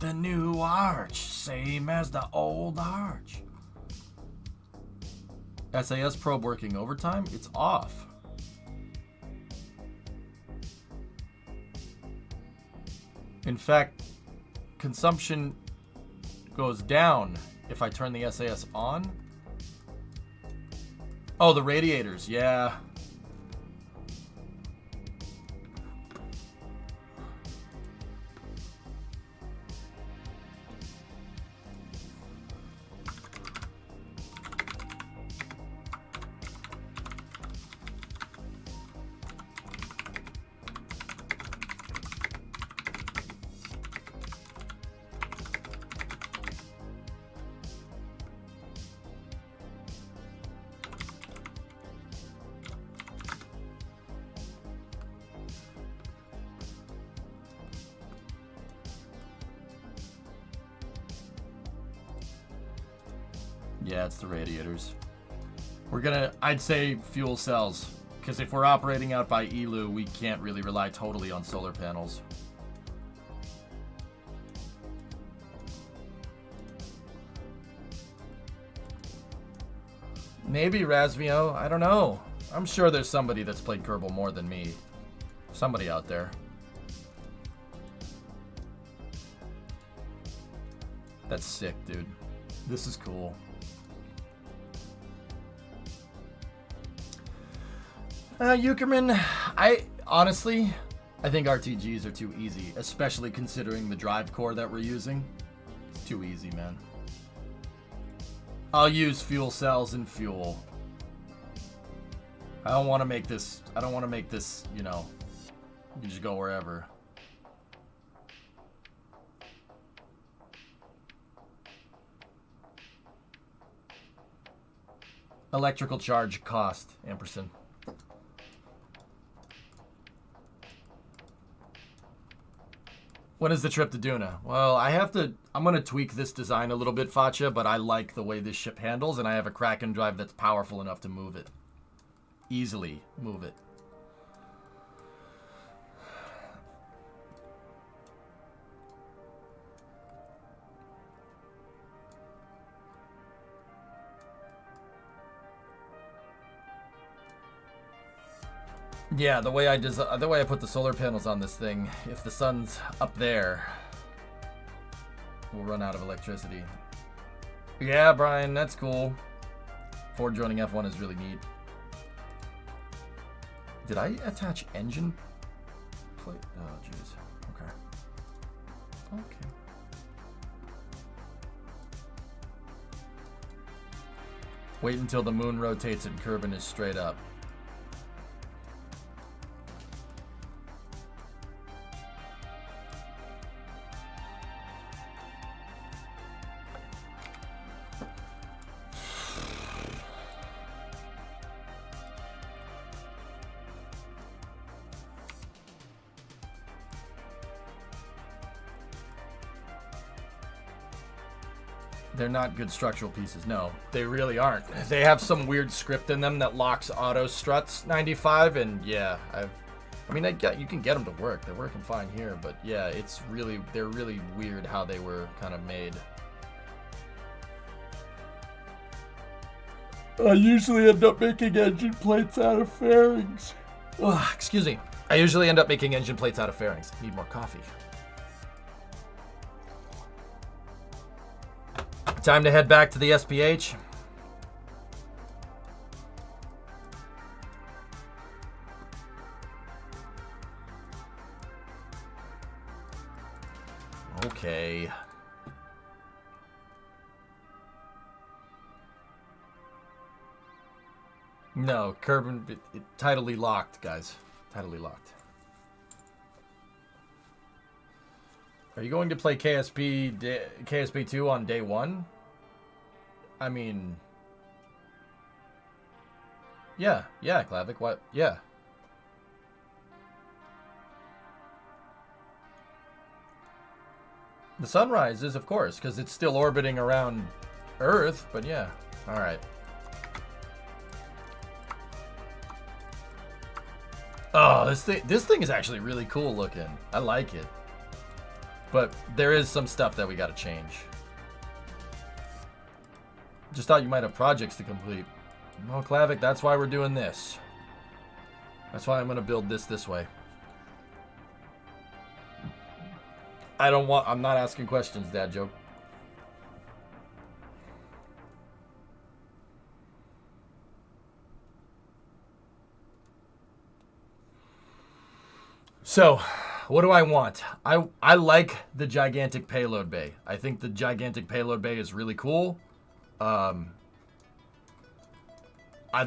the new arch, same as the old arch. SAS probe working overtime? It's off. In fact, consumption goes down if I turn the SAS on. Oh, the radiators, yeah. Yeah, it's the radiators. I'd say fuel cells, because if we're operating out by ELU, we can't really rely totally on solar panels. Maybe Razvio, I don't know. I'm sure there's somebody that's played Kerbal more than me. Somebody out there. That's sick, dude. This is cool. Eukerman, I think RTGs are too easy, especially considering the drive core that we're using. It's too easy, man. I'll use fuel cells and fuel. I don't want to make this, you know, you can just go wherever. Electrical charge cost, ampersand. When is the trip to Duna? Well, I'm going to tweak this design a little bit, Facha, but I like the way this ship handles, and I have a Kraken drive that's powerful enough to move it. Easily move it. Yeah, the way I put the solar panels on this thing, if the sun's up there, we'll run out of electricity. Yeah, Brian, that's cool. Ford joining F1 is really neat. Did I attach engine plate? Oh, jeez. Okay. Okay. Wait until the moon rotates and Kerbin is straight up. They're not good structural pieces. No, they really aren't. They have some weird script in them that locks auto struts 95, and yeah, you can get them to work. They're working fine here, but yeah, they're really weird how they were kind of made. I usually end up making engine plates out of fairings. Ugh, excuse me. I usually end up making engine plates out of fairings. Need more coffee. Time to head back to the SPH. Okay. No, Kerbin, it tidally locked, guys. Tidally locked. Are you going to play KSP 2 on day one? I mean, yeah, Klavic, what? Yeah. The sunrise is, of course, because it's still orbiting around Earth, but yeah. All right. Oh, this thing is actually really cool looking. I like it. But there is some stuff that we got to change. Just thought you might have projects to complete. No, Klavic, that's why we're doing this. That's why I'm going to build this way. I'm not asking questions, dad joke. So, what do I want? I like the gigantic payload bay. I think the gigantic payload bay is really cool. I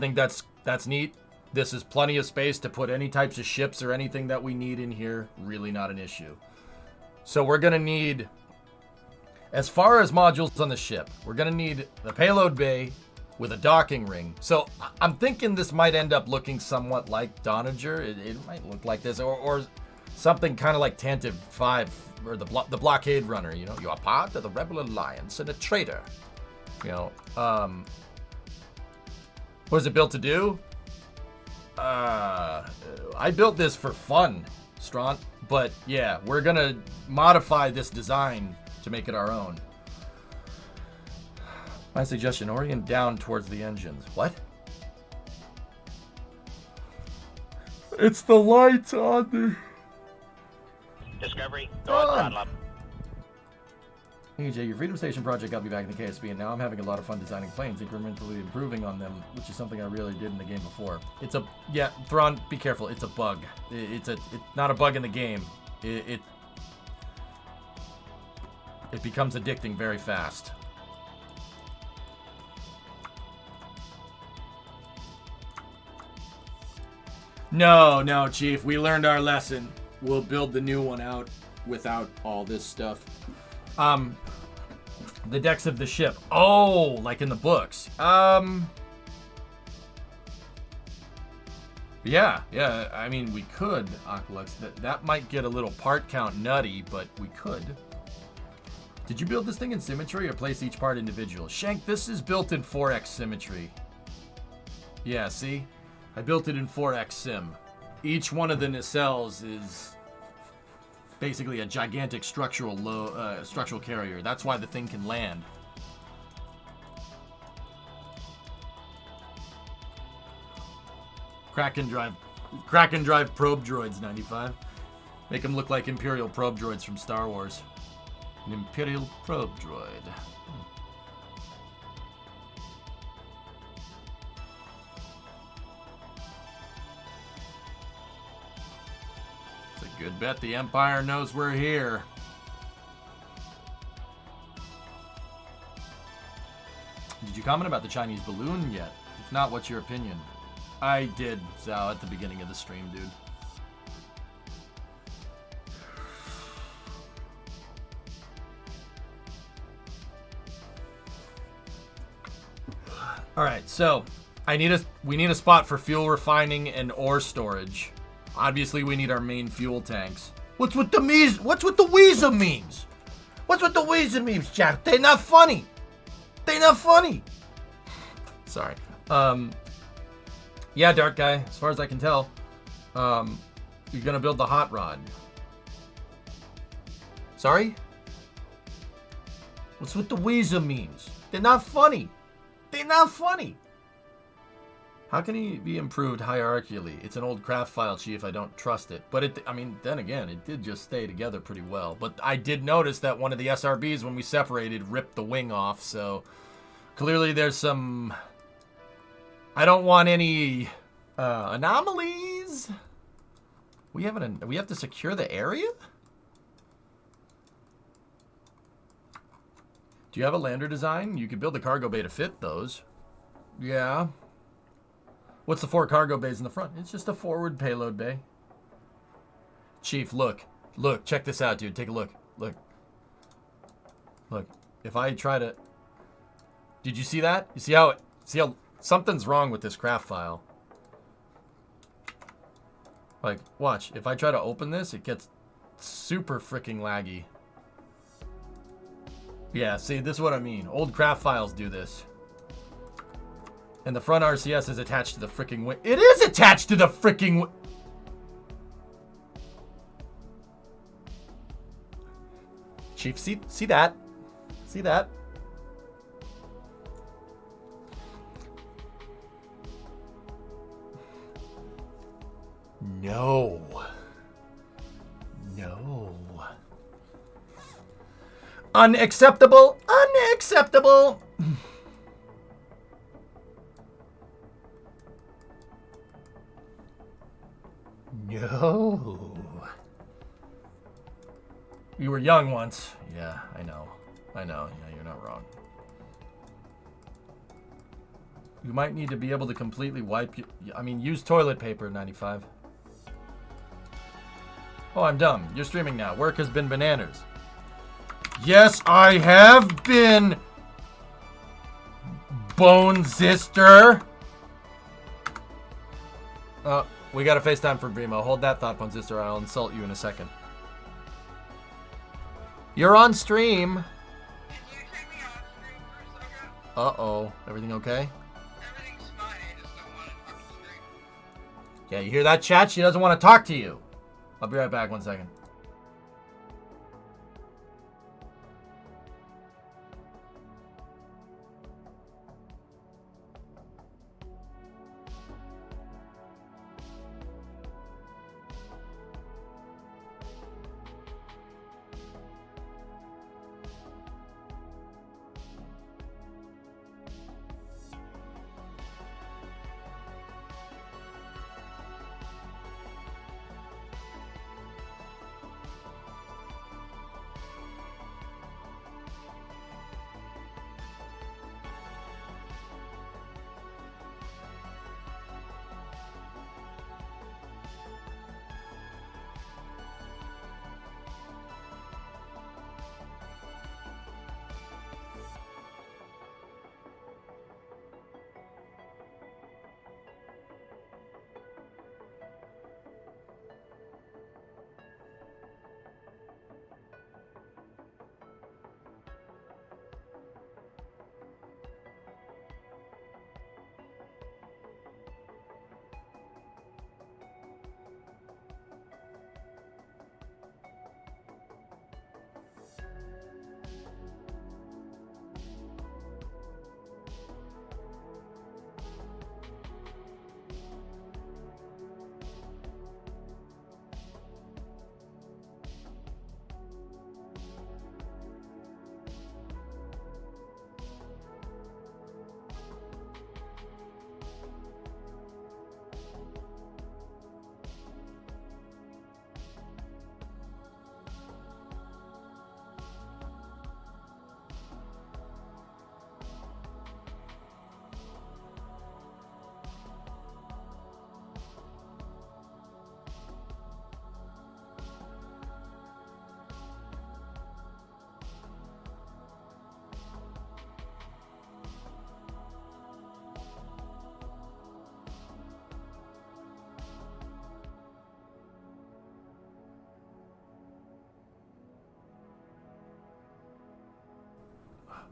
think that's neat. This is plenty of space to put any types of ships or anything that we need in here. Really not an issue. So we're going to need, as far as modules on the ship, we're going to need the payload bay with a docking ring. So I'm thinking this might end up looking somewhat like Donager. It might look like this, or something kind of like Tantive 5, or the blockade runner. You know, you are part of the Rebel Alliance and a traitor. You know, what is it built to do? I built this for fun, Straunt. But yeah, we're gonna modify this design to make it our own. My suggestion, orient down towards the engines. What? It's the lights on the... Discovery, go on throttle up. AJ, your Freedom Station project got me back in the KSP, and now I'm having a lot of fun designing planes, incrementally improving on them, which is something I really did in the game before. It's a... Yeah, Thrawn, be careful. It's a bug. It's not a bug in the game. It becomes addicting very fast. No, Chief. We learned our lesson. We'll build the new one out without all this stuff. The decks of the ship. Oh, like in the books. Yeah. I mean, we could, Aqualux. That might get a little part count nutty, but we could. Did you build this thing in symmetry or place each part individual? Shank, this is built in 4x symmetry. Yeah, see? I built it in 4x sim. Each one of the nacelles is basically a gigantic structural carrier. That's why the thing can land. Kraken drive probe droids, 95. Make them look like Imperial probe droids from Star Wars. An Imperial probe droid. It's a good bet the Empire knows we're here. Did you comment about the Chinese balloon yet? If not, what's your opinion? I did, Zao, at the beginning of the stream, dude. All right, so we need a spot for fuel refining and ore storage. Obviously, we need our main fuel tanks. What's with the Weezer memes? What's with the Weezer memes, Jack? They're not funny. They're not funny. Sorry. Yeah, Dark Guy, as far as I can tell, you're gonna build the hot rod. Sorry? What's with the Weezer memes? They're not funny. They're not funny. How can he be improved hierarchically? It's an old craft file, Chief. I don't trust it. But then again, it did just stay together pretty well. But I did notice that one of the SRBs, when we separated, ripped the wing off. So clearly there's some... I don't want any anomalies. We have to secure the area? Do you have a lander design? You could build a cargo bay to fit those. Yeah. What's the 4 cargo bays in the front? It's just a forward payload bay. Chief, look. Look, check this out, dude. Take a look. Look. Look. If I try to... Did you see that? You see how something's wrong with this craft file. Like, watch. If I try to open this, it gets super freaking laggy. Yeah, see, this is what I mean. Old craft files do this. And the front RCS is attached to the freaking wing. It is attached to the freaking wing. Chief. See that? See that? No. No. Unacceptable. Unacceptable. No. You were young once. Yeah, I know. I know. Yeah, you're not wrong. You might need to be able to completely wipe you. I mean, use toilet paper, 95. Oh, I'm dumb. You're streaming now. Work has been bananas. Yes, I have been. Bone sister. Oh, we got a FaceTime for Brimo. Hold that thought, Bone sister. I'll insult you in a second. You're on stream. Can you take me off stream for a second? Uh-oh. Everything okay? Everything's fine, I just don't want to talk to stream. Yeah, you hear that, chat? She doesn't want to talk to you. I'll be right back. 1 second.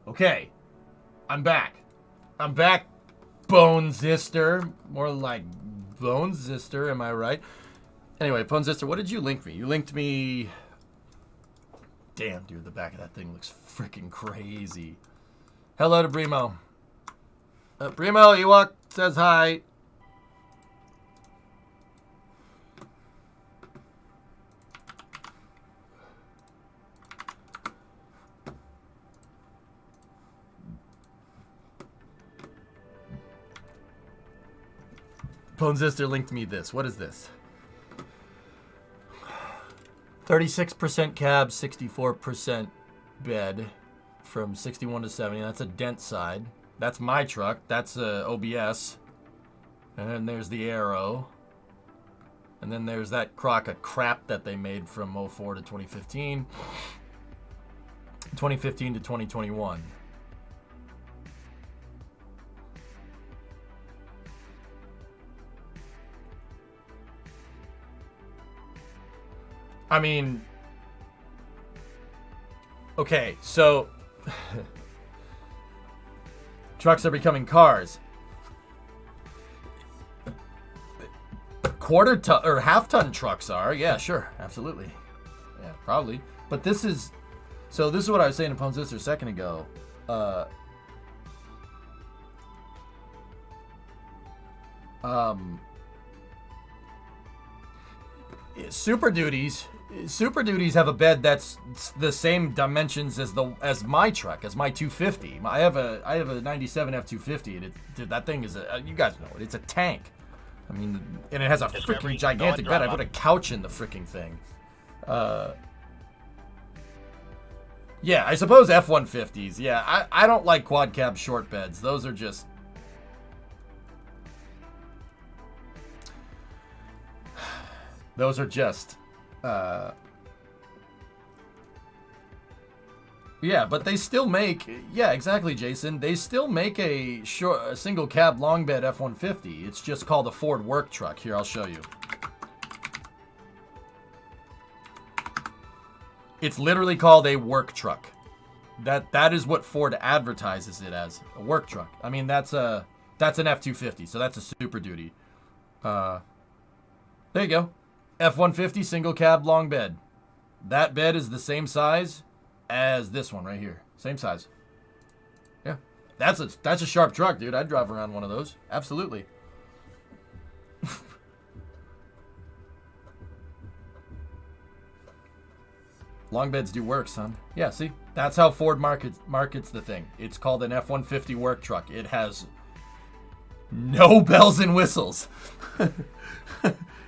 Okay, I'm back. I'm back, Bone Sister. More like Bone Sister, am I right? Anyway, Bone Sister, what did you link me? You linked me... Damn, dude, the back of that thing looks freaking crazy. Hello to Brimo. Brimo, Ewok says hi. Bone Sister linked me this. What is this? 36% cab, 64% bed from 61 to 70. That's a dent side. That's my truck. That's OBS. And then there's the Arrow. And then there's that crock of crap that they made from 04 to 2015. 2015 to 2021. I mean, okay, so trucks are becoming cars. Quarter ton or half ton trucks are, yeah, sure, absolutely, yeah, probably. But this is So this is what I was saying to Pone Sister a second ago. Super Duties have a bed that's the same dimensions as my truck, as my 250. I have a 97 F250, and dude, that thing is you guys know it. It's a tank. I mean, and it has a freaking gigantic bed. I put a couch in the freaking thing. Yeah, I suppose F-150s. Yeah, I don't like quad cab short beds. Those are just... Those are just... Yeah, but they still make... Yeah, exactly, Jason. They still make a single cab long bed F-150. It's just called a Ford work truck. Here, I'll show you. It's literally called a work truck. That is what Ford advertises it as, a work truck. I mean, that's an F-250, so that's a Super Duty. There you go. F-150 single cab long bed. That bed is the same size as this one right here. Same size. Yeah. That's a sharp truck, dude. I'd drive around one of those. Absolutely. Long beds do work, son. Yeah, see? That's how Ford markets the thing. It's called an F-150 work truck. It has no bells and whistles.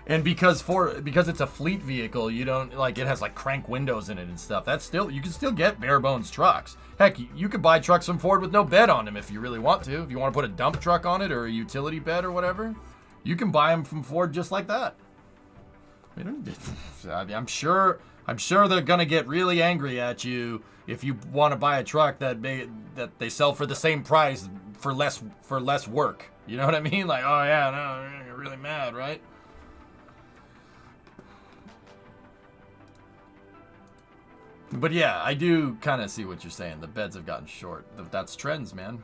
And because it's a fleet vehicle, you don't like it has like crank windows in it and stuff. You can still get bare bones trucks. Heck, you could buy trucks from Ford with no bed on them if you really want to. If you want to put a dump truck on it or a utility bed or whatever, you can buy them from Ford just like that. I'm sure they're gonna get really angry at you if you want to buy a truck that they sell for the same price for less work. You know what I mean? Like, oh yeah, no, you're really mad, right? But yeah, I do kind of see what you're saying. The beds have gotten short. That's trends, man.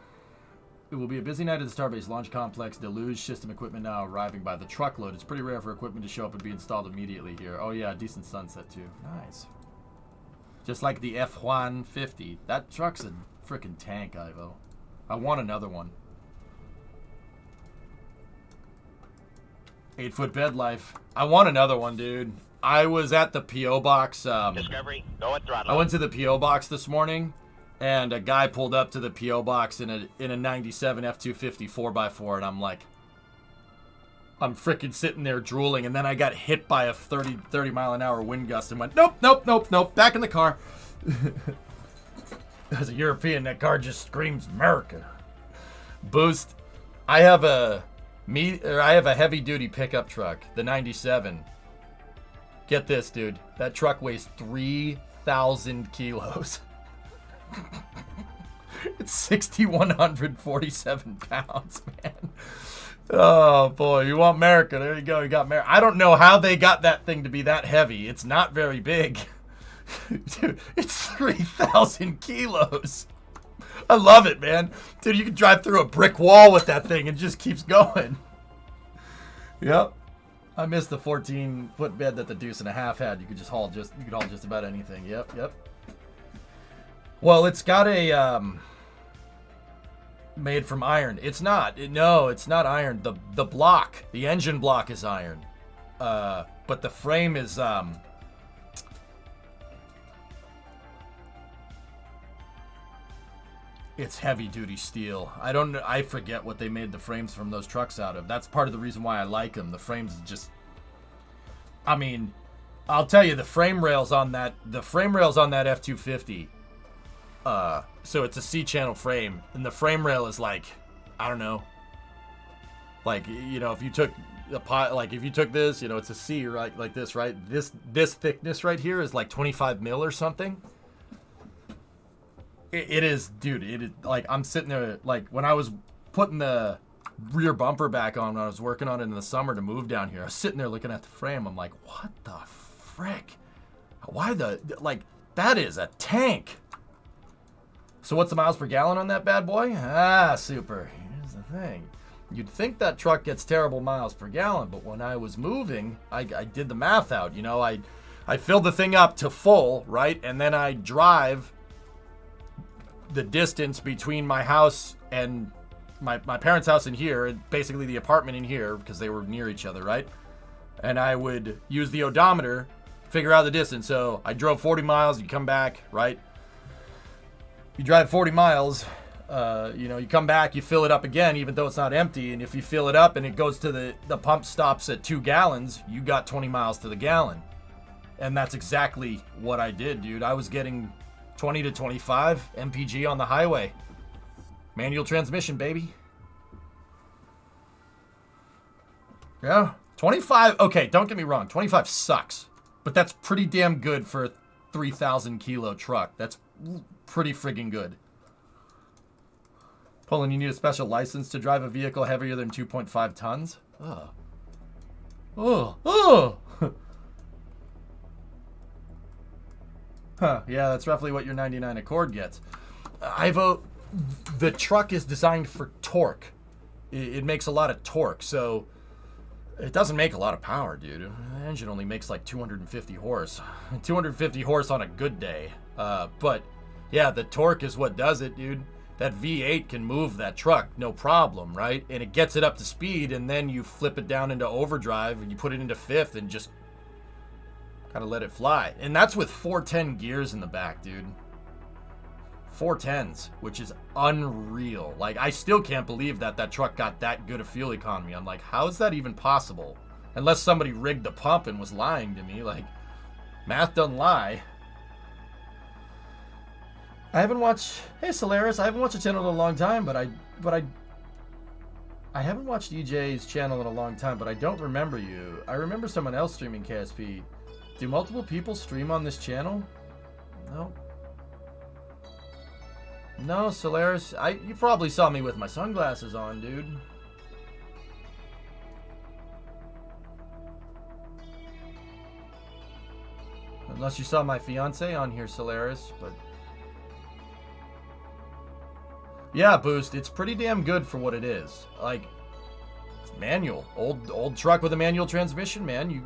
It will be a busy night at the Starbase Launch Complex. Deluge system equipment now arriving by the truckload. It's pretty rare for equipment to show up and be installed immediately here. Oh yeah, decent sunset too. Nice. Just like the F-150. That truck's a freaking tank, Ivo. I want another one. 8-foot bed life. I want another one, dude. I was at the P.O. box. Discovery, go at throttle. I went to the P.O. box this morning, and a guy pulled up to the P.O. box in a 97 F-250 4x4, and I'm freaking sitting there drooling, and then I got hit by a 30 mile an hour wind gust and went, nope, back in the car. As a European, that car just screams America. Boost. I have a heavy duty pickup truck, the 97. Get this, dude. That truck weighs 3,000 kilos. It's 6,147 pounds, man. Oh, boy. You want America. There you go. You got America. I don't know how they got that thing to be that heavy. It's not very big. Dude, it's 3,000 kilos. I love it, man. Dude, you can drive through a brick wall with that thing and it just keeps going. Yep. I missed the 14-foot bed that the Deuce and a Half had. You could haul just about anything. Yep. Well, it's got a made from iron. It's not. No, it's not iron. The block, the engine block is iron. But the frame is it's heavy duty steel. I forget what they made the frames from those trucks out of. That's part of the reason why I like them. The frames just, I mean, I'll tell you, the frame rails on that F-250, so it's a C-channel frame, and the frame rail is like, I don't know, like, you know, if you took this, you know, it's a C, right, like this, right? This thickness right here is like 25 mil or something. It is, dude. It is like I'm sitting there, like when I was putting the rear bumper back on when I was working on it in the summer to move down here. I was sitting there looking at the frame. I'm like, what the frick? Why that is a tank. So what's the miles per gallon on that bad boy? Super. Here's the thing. You'd think that truck gets terrible miles per gallon, but when I was moving, I did the math out. You know, I fill the thing up to full, right? And then I drive the distance between my house and my parents' house in here, and basically the apartment in here, because they were near each other, right? And I would use the odometer, figure out the distance. So I drove 40 miles, you come back, right? You drive 40 miles, you come back, you fill it up again, even though it's not empty. And if you fill it up and it goes to the pump stops at 2 gallons, you got 20 miles to the gallon. And that's exactly what I did, dude. I was getting 20 to 25 mpg on the highway. Manual transmission, baby. Yeah. 25, okay, don't get me wrong. 25 sucks. But that's pretty damn good for a 3,000 kilo truck. That's pretty friggin' good. Poland, you need a special license to drive a vehicle heavier than 2.5 tons? Ugh. Oh. Huh, yeah, that's roughly what your 99 Accord gets. The truck is designed for torque. It makes a lot of torque, so it doesn't make a lot of power, dude. The engine only makes like 250 horse. 250 horse on a good day. But yeah, the torque is what does it, dude. That V8 can move that truck, no problem, right? And it gets it up to speed, and then you flip it down into overdrive, and you put it into fifth, and just kind of let it fly. And that's with 410 gears in the back, dude. 410s, which is unreal. Like, I still can't believe that truck got that good a fuel economy. I'm like, how is that even possible? Unless somebody rigged the pump and was lying to me. Like, math doesn't lie. I haven't watched... Hey, Solaris, I haven't watched the channel in a long time, but I haven't watched EJ's channel in a long time, but I don't remember you. I remember someone else streaming KSP. Do multiple people stream on this channel? No. No, Solaris. You probably saw me with my sunglasses on, dude. Unless you saw my fiance on here, Solaris, but... Yeah, Boost, it's pretty damn good for what it is. Like, it's manual. Old truck with a manual transmission, man.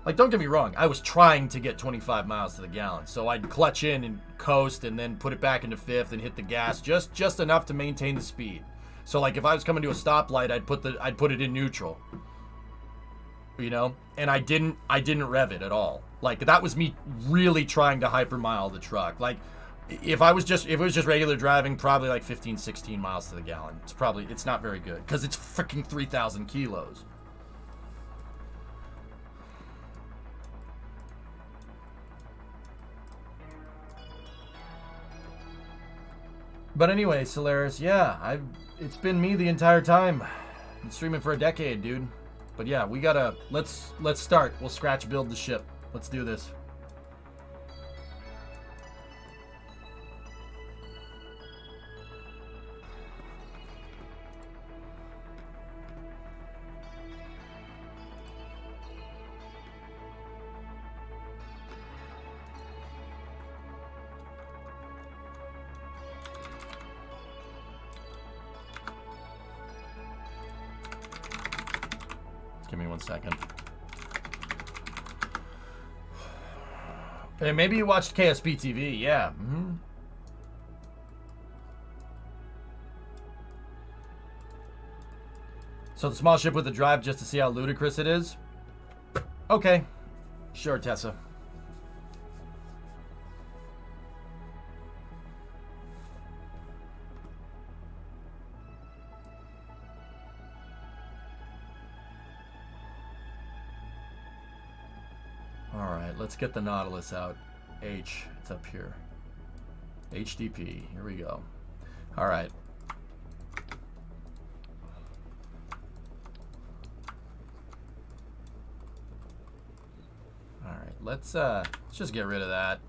Like, don't get me wrong, I was trying to get 25 miles to the gallon, so I'd clutch in and coast and then put it back into fifth and hit the gas just enough to maintain the speed. So, like, if I was coming to a stoplight, I'd put it in neutral, you know, and I didn't rev it at all. Like, that was me really trying to hypermile the truck. Like, if it was just regular driving, probably like 15, 16 miles to the gallon. It's not very good because it's freaking 3,000 kilos. But anyway, Solaris, yeah, it's been me the entire time. I've been streaming for a decade, dude. But yeah, we gotta, let's start. We'll scratch build the ship. Let's do this. Give me 1 second. Hey, maybe you watched KSP TV, yeah. Mm-hmm. So the small ship with the drive just to see how ludicrous it is? Okay. Sure, Tessa. Alright, let's get the Nautilus out. H, it's up here. HDP, here we go. Alright. Alright, let's just get rid of that.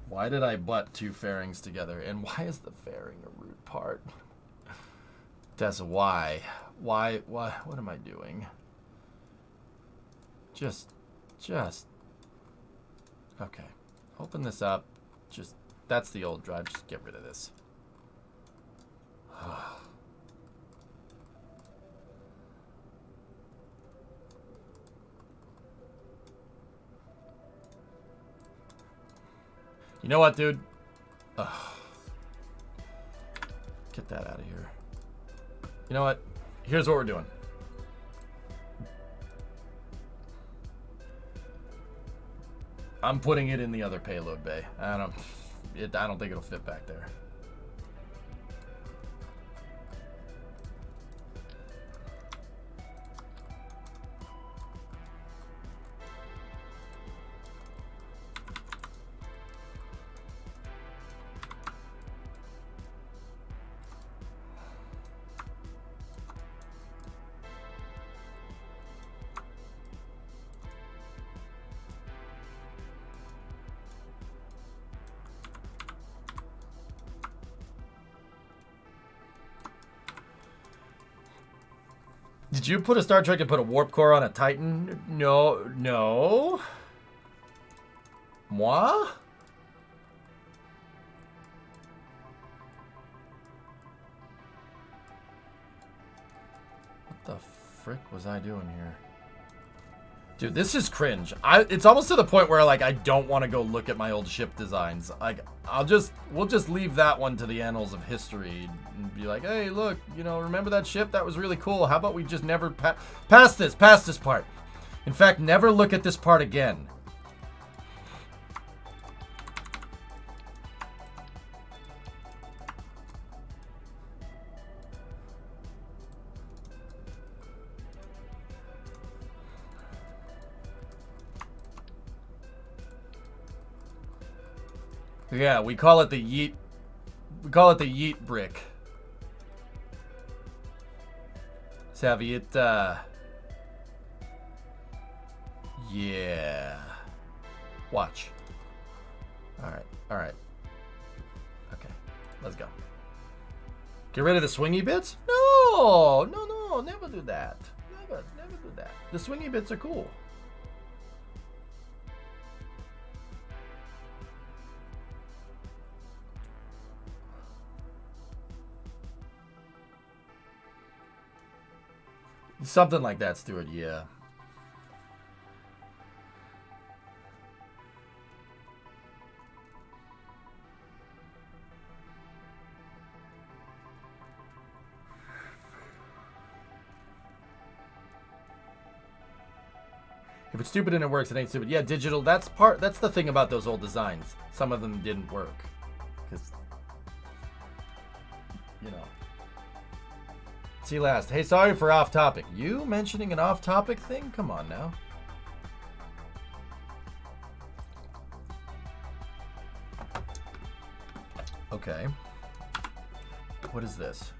Why did I butt two fairings together? And why is the fairing a root part? Tessa, why? Why, what am I doing? Just, okay. Open this up. That's the old drive. Just get rid of this. You know what, dude? Ugh. Get that out of here. You know what? Here's what we're doing. I'm putting it in the other payload bay. I don't think it'll fit back there. Did you put a Star Trek and put a warp core on a Titan? No, no. Moi? What the frick was I doing here? Dude, this is cringe. It's almost to the point where like I don't want to go look at my old ship designs. Like we'll just leave that one to the annals of history and be like, hey, look, you know, remember that ship? That was really cool. How about we just never pass this part? In fact, never look at this part again. Yeah, we call it the yeet. We call it the yeet brick. Savvy, yeah. Watch. Alright. Okay, let's go. Get rid of the swingy bits? No, never do that. Never do that. The swingy bits are cool. Something like that, Stuart, yeah. If it's stupid and it works, it ain't stupid. Yeah, digital, that's the thing about those old designs. Some of them didn't work. Because, you know. See last. Hey, sorry for off topic. You mentioning an off topic thing? Come on now. Okay. What is this?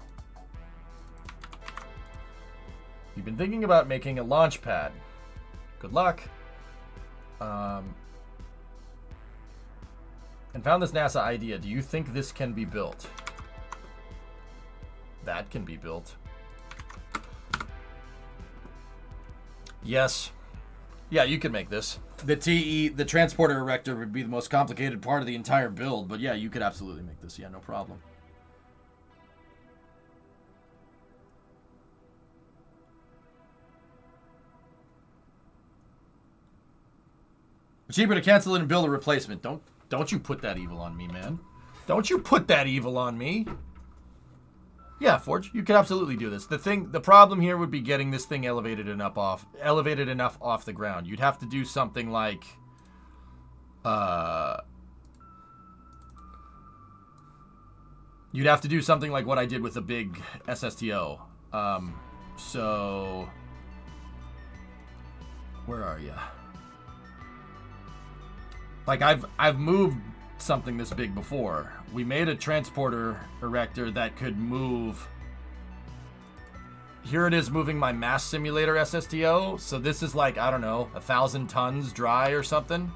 You've been thinking about making a launch pad. Good luck. And found this NASA idea. Do you think this can be built? That can be built. Yes. Yeah, you can make this. The transporter erector would be the most complicated part of the entire build, but yeah, you could absolutely make this. Yeah, no problem. Cheaper to cancel it and build a replacement. Don't you put that evil on me, man. Don't you put that evil on me. Yeah, Forge, you could absolutely do this. The problem here would be getting this thing elevated enough off the ground. You'd have to do something like you'd have to do something like what I did with the big SSTO. So where are you? Like I've moved something this big before. We made a transporter erector that could move. Here it is moving my mass simulator SSTO. So this is like, I don't know, 1,000 tons dry or something.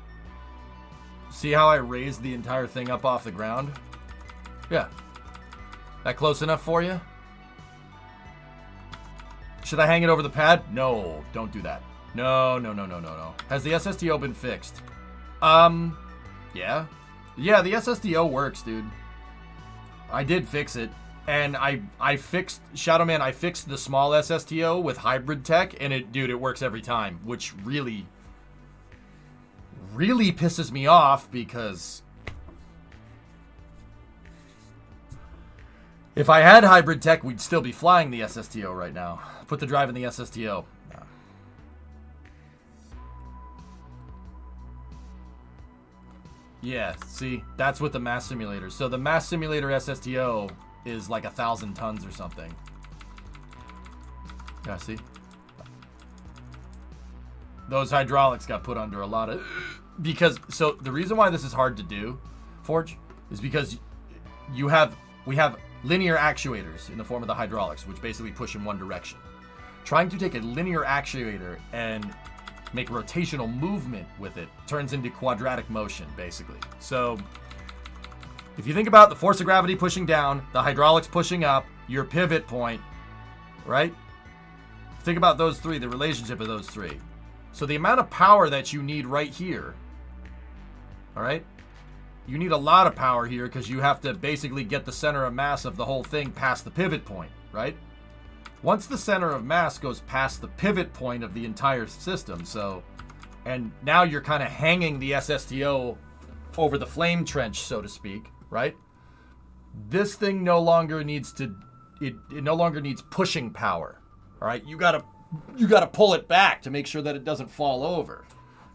See how I raised the entire thing up off the ground? Yeah. That close enough for you? Should I hang it over the pad? No, don't do that. No. Has the SSTO been fixed? Yeah. Yeah, the SSTO works, dude. I did fix it. And I fixed, Shadowman, I fixed the small SSTO with hybrid tech, and it works every time, which really pisses me off because If I had hybrid tech, we'd still be flying the SSTO right now. Put the drive in the SSTO. Yeah, see, that's with the mass simulator. So the mass simulator SSTO is like 1,000 tons or something. Yeah, see? Those hydraulics got put under a lot of... Because, so the reason why this is hard to do, Forge, is because we have linear actuators in the form of the hydraulics, which basically push in one direction. Trying to take a linear actuator and make rotational movement with it turns into quadratic motion, basically. So if you think about the force of gravity pushing down, the hydraulics pushing up, your pivot point, right? Think about those three, the relationship of those three. So the amount of power that you need right here, all right? You need a lot of power here because you have to basically get the center of mass of the whole thing past the pivot point, right? Once the center of mass goes past the pivot point of the entire system, so, and now you're kind of hanging the SSTO over the flame trench, so to speak, right? This thing no longer needs to, it no longer needs pushing power, all right? You gotta pull it back to make sure that it doesn't fall over.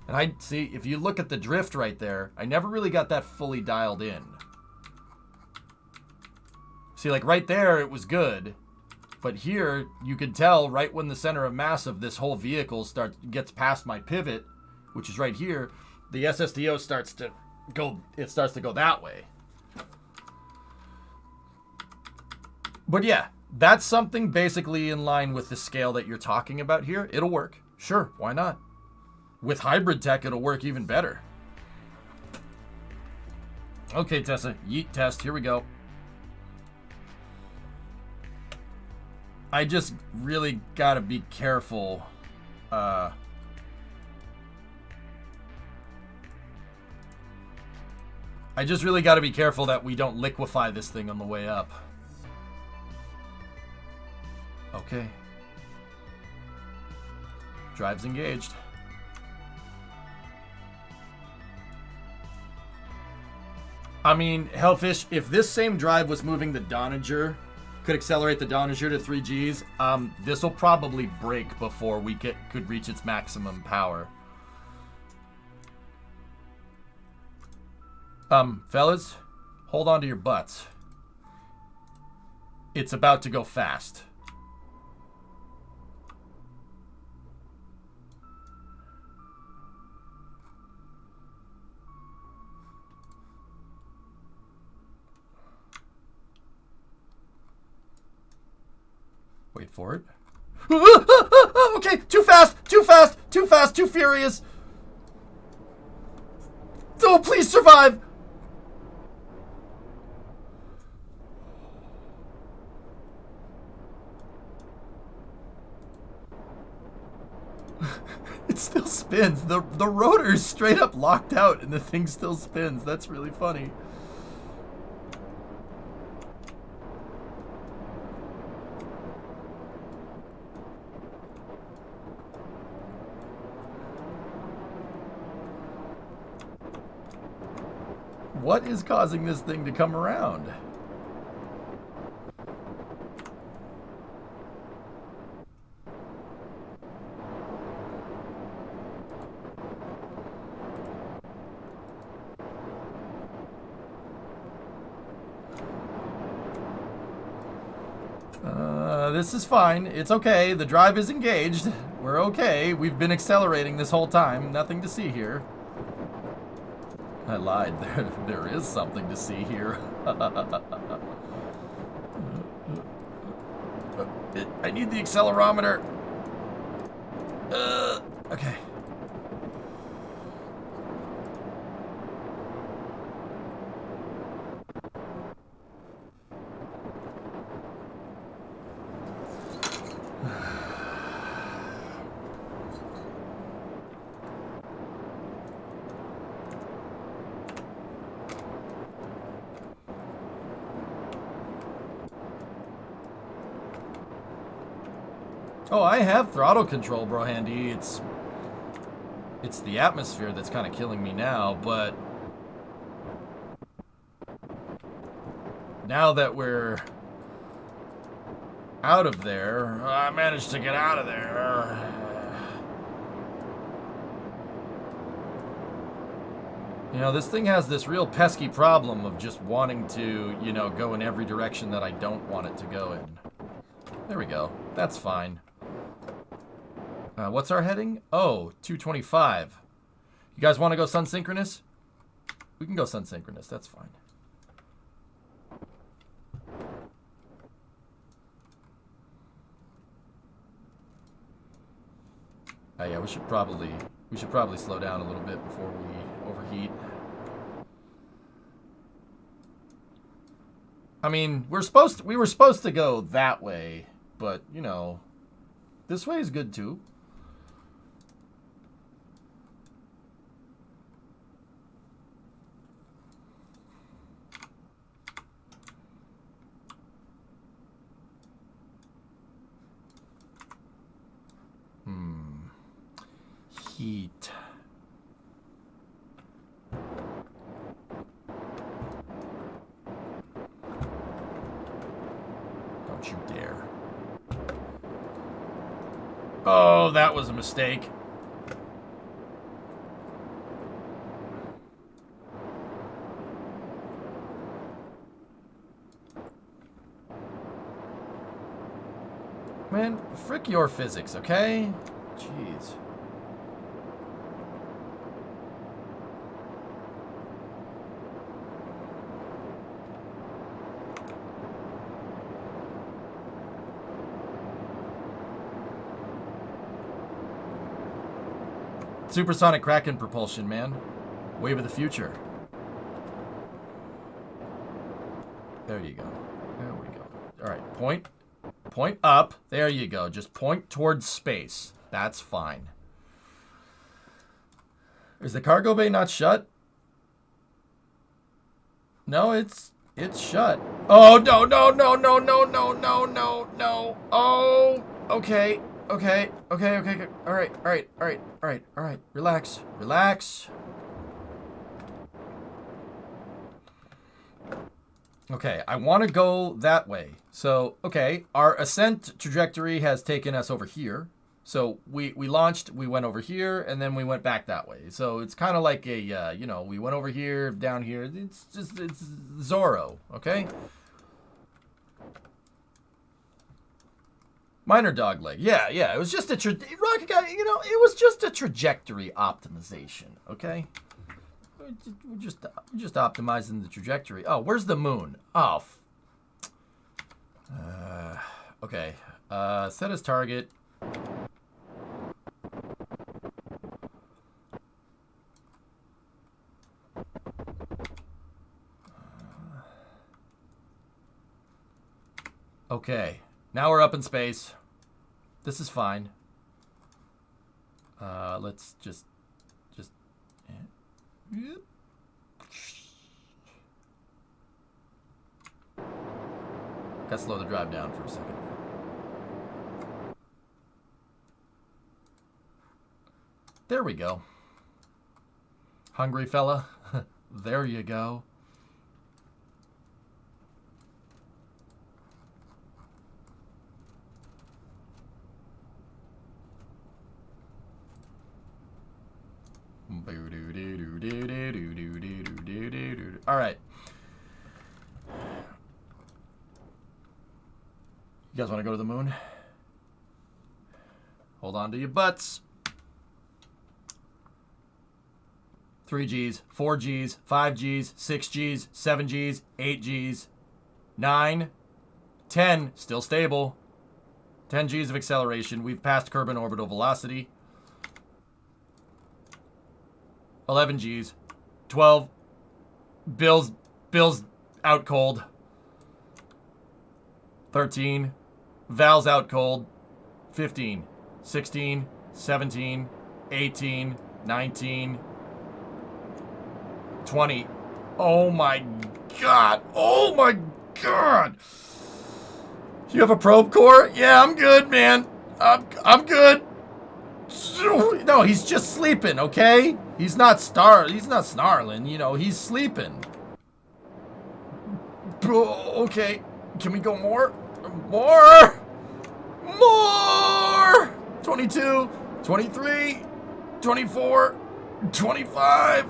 And I see, if you look at the drift right there, I never really got that fully dialed in. See, like right there, it was good. But here, you can tell right when the center of mass of this whole vehicle gets past my pivot, which is right here, the SSTO starts to go that way. But yeah, that's something basically in line with the scale that you're talking about here. It'll work. Sure, why not? With hybrid tech, it'll work even better. Okay, Tessa, yeet test, here we go. I just really gotta be careful. I just really gotta be careful that we don't liquefy this thing on the way up. Okay. Drive's engaged. I mean, Hellfish, if this same drive was moving the Doniger, could accelerate the Doniger to 3Gs, this will probably break before we could reach its maximum power. Fellas, hold on to your butts. It's about to go fast. Wait for it. Okay, too fast, too furious. Oh, please survive. It still spins. The rotor's straight up locked out and the thing still spins. That's really funny. What is causing this thing to come around? This is fine. It's okay. The drive is engaged. We're okay. We've been accelerating this whole time. Nothing to see here. I lied. There is something to see here. I need the accelerometer. Okay. Oh, I have throttle control, bro, handy. It's the atmosphere that's kind of killing me now, but now that we're out of there. I managed to get out of there. You know, this thing has this real pesky problem of just wanting to, you know, go in every direction that I don't want it to go in. There we go. That's fine. What's our heading? Oh, 225. You guys want to go sun synchronous? We can go sun synchronous. That's fine. Oh yeah, we should probably slow down a little bit before we overheat. I mean, we were supposed to go that way, but you know, this way is good too. Heat. Don't you dare. Oh, that was a mistake. Man, frick your physics, okay? Jeez. Supersonic Kraken propulsion, man. Wave of the future. There you go. There we go. All right, point up. There you go. Just point towards space. That's fine. Is the cargo bay not shut? No, it's shut. Oh, no. Oh, okay. Okay. All right. Relax. Okay, I want to go that way. So, okay, our ascent trajectory has taken us over here. So we launched, we went over here, and then we went back that way. So it's kind of like a, you know, we went over here, down here. It's Zorro, okay? Minor dog leg. Yeah. It was just a Rocket Guy. You know, it was just a trajectory optimization. Okay. We're just optimizing the trajectory. Oh, where's the moon? Oh. Okay. Set as target. Okay. Now we're up in space. This is fine. Let's just. Gotta slow the drive down for a second. There we go. Hungry fella. There you go. All right. You guys want to go to the moon? Hold on to your butts. 3 Gs, 4 Gs, 5 Gs, 6 Gs, 7 Gs, 8 Gs, 9, 10, still stable. 10 Gs of acceleration. We've passed Kerbal orbital velocity. 11 Gs, 12. Bill's out cold. 13. Val's out cold. 15, 16, 17, 18, 19, 20. Oh my god. Oh my god. You have a probe core? Yeah, I'm good, man. I'm good. No, he's just sleeping, okay? He's not snarling, you know, he's sleeping. Okay, can we go more? More? More! 22, 23, 24, 25.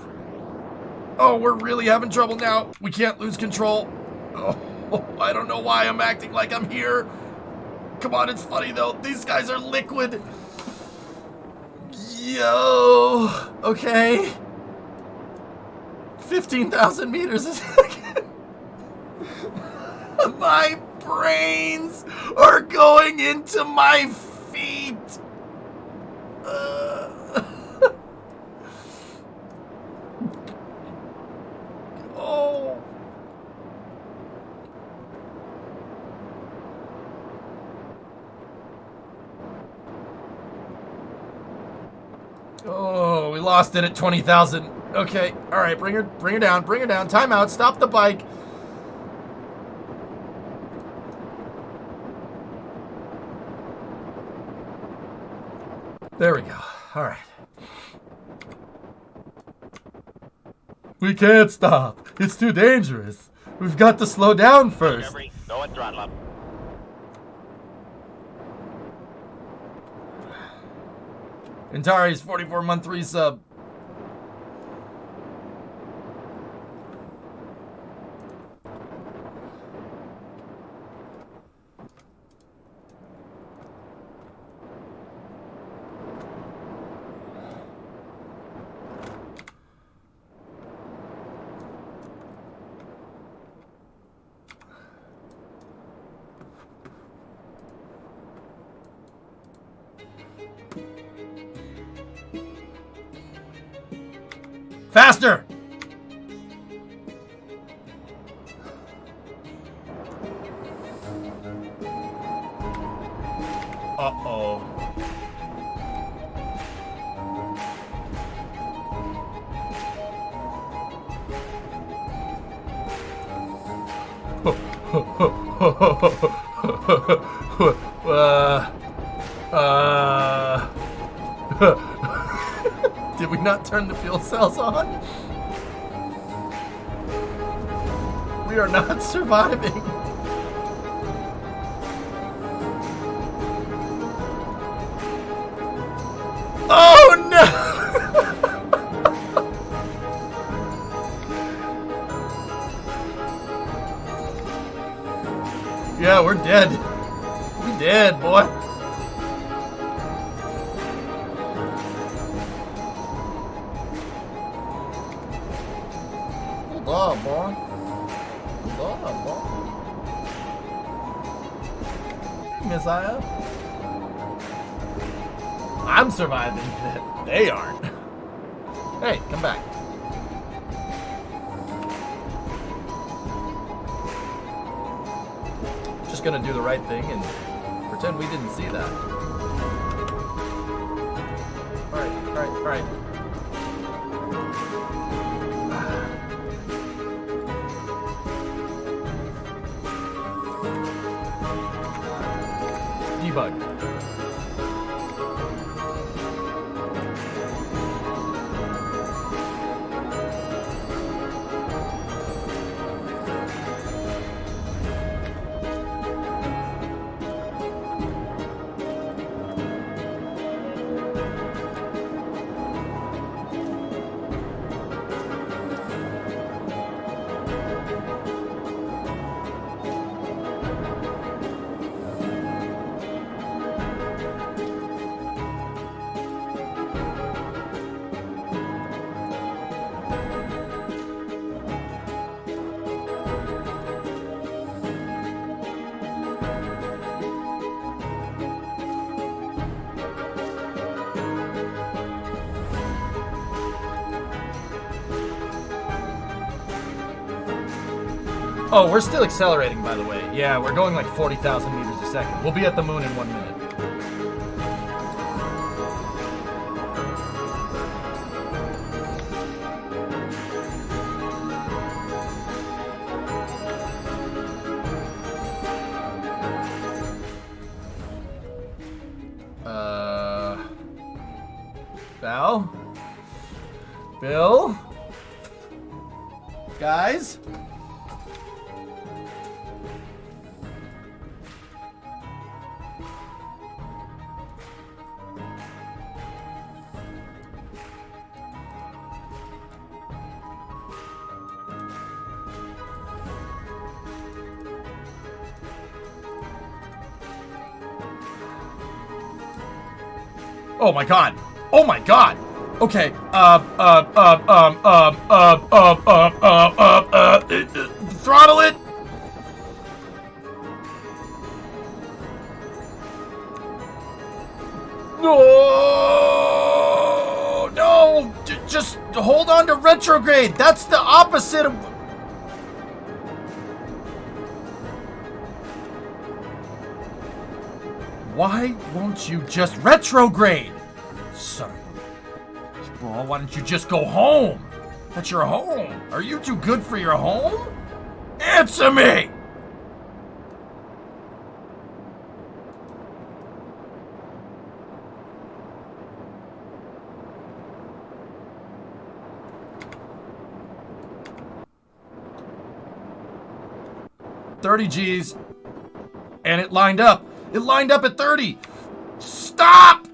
Oh, we're really having trouble now. We can't lose control. Oh, I don't know why I'm acting like I'm here. Come on, it's funny though. These guys are liquid. Yo. Okay. 15,000 meters a second. My brains are going into my feet. Oh. Oh, we lost it at 20,000. Okay, all right, bring her down, bring her down. Time out, stop the bike. There we go. All right. We can't stop. It's too dangerous. We've got to slow down first. Discovery, go and throttle up. Antari's 44-month resub. Faster! Uh-oh. Did we not turn the fuel cells on? We are not surviving. Oh no! Yeah, we're dead. We dead, boy. Hold on, boy. Hold on, boy. Messiah. I'm surviving. They aren't. Hey, come back. Just gonna do the right thing and pretend we didn't see that. Alright. Debug. Oh, we're still accelerating, by the way. Yeah, we're going like 40,000 meters a second. We'll be at the moon in 1 minute. Val? Bill? Guys? Oh my god. Oh my god. Okay. Throttle it. No. No. Just hold on to retrograde. That's the opposite of. Why won't you just retrograde? Son of a... Bro, why don't you just go home? That's your home. Are you too good for your home? Answer me! $30 G's. And it lined up. It lined up at 30. Stop!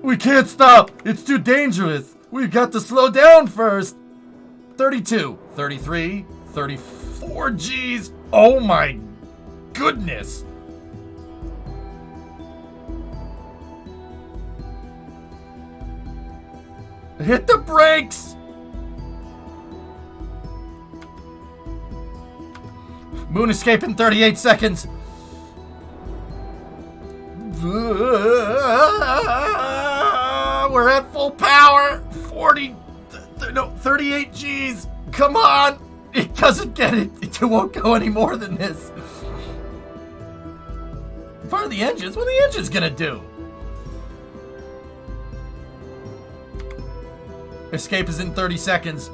We can't stop. It's too dangerous. We've got to slow down first. 32, 33, 34 G's. Oh my goodness. Hit the brakes. Moon escape in 38 seconds. We're at full power. 38 G's. Come on. It doesn't get it. It won't go any more than this. Part of the engines. What are the engines gonna do? Escape is in 30 seconds.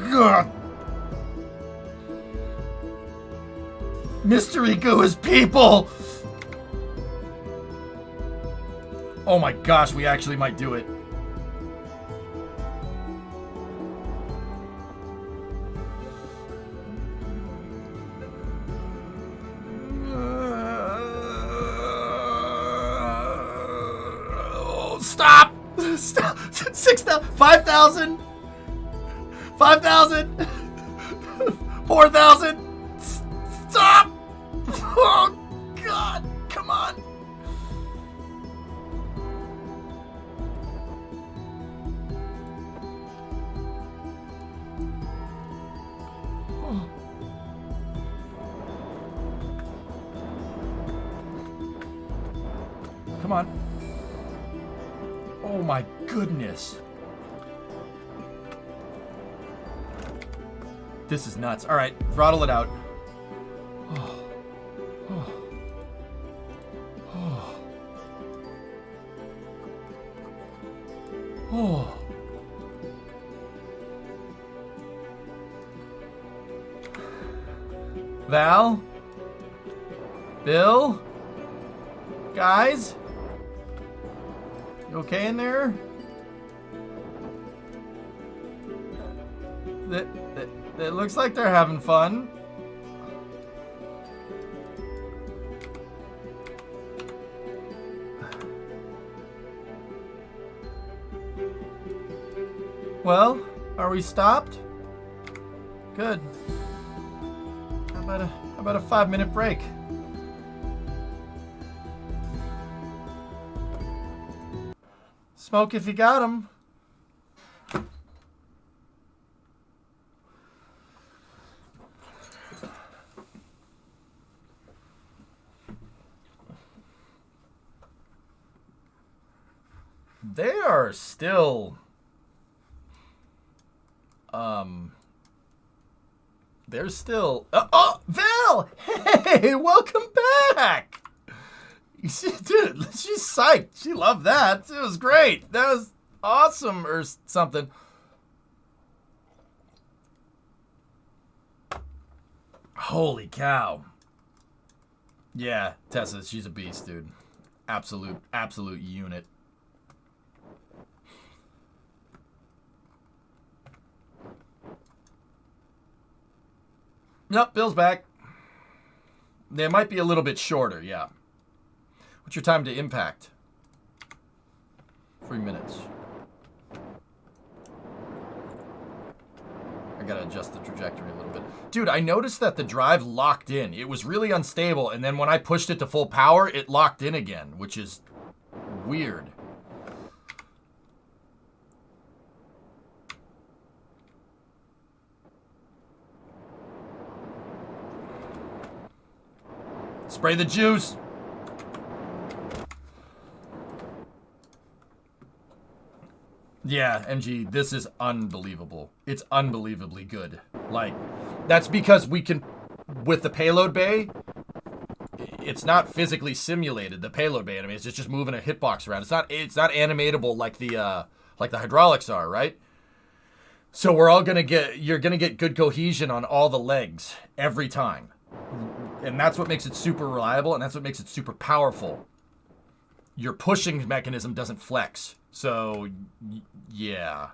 God. Mystery goo is people. Oh my gosh, we actually might do it. Stop! Stop! 6,000, 5,000, 5,000, 4,000. Stop! Oh God! Come on! Oh. Come on! Oh my goodness! This is nuts. All right, throttle it out. Oh. Oh. Oh. Oh. Val? Bill? Guys? You okay in there? It looks like they're having fun. Well, are we stopped? Good. How about a 5-minute break? Smoke if you got 'em. They are still they're still oh, Val! Hey, welcome back. You see, dude, she's psyched. She loved that. It was great. That was awesome or something. Holy cow. Yeah, Tessa, she's a beast, dude. Absolute unit. Nope, Bill's back. They might be a little bit shorter, yeah. What's your time to impact? 3 minutes. I gotta adjust the trajectory a little bit. Dude, I noticed that the drive locked in. It was really unstable, and then when I pushed it to full power, it locked in again, which is weird. Spray the juice. Yeah, MG, this is unbelievable. It's unbelievably good. Like, that's because we can, with the payload bay, it's not physically simulated, the payload bay animation. It's just moving a hitbox around. It's not animatable like the hydraulics are, right? So you're gonna get good cohesion on all the legs every time. And that's what makes it super reliable, and that's what makes it super powerful. Your pushing mechanism doesn't flex. So, yeah.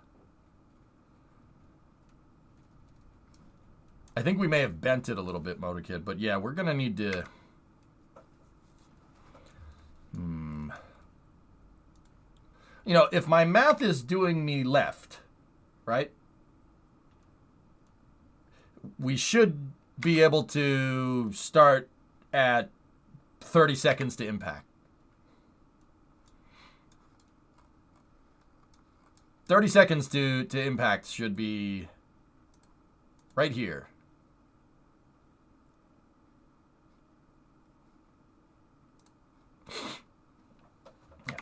I think we may have bent it a little bit, MotorKid, but yeah, we're gonna need to... You know, if my math is doing me left, right? We should be able to start at 30 seconds to impact. 30 seconds to impact should be right here. Yeah.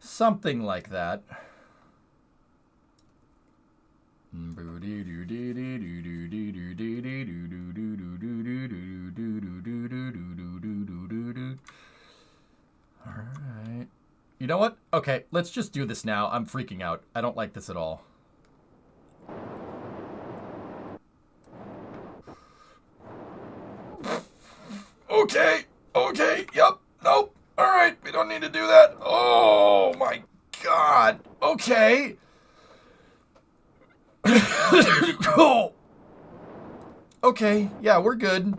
Something like that. Alright. You know what? Okay, let's just do this now. I'm freaking out. I don't like this at all. Okay. Okay. Yep. Nope. Alright. We don't need to do that. Oh my god. Okay. Oh. Okay. Yeah, we're good.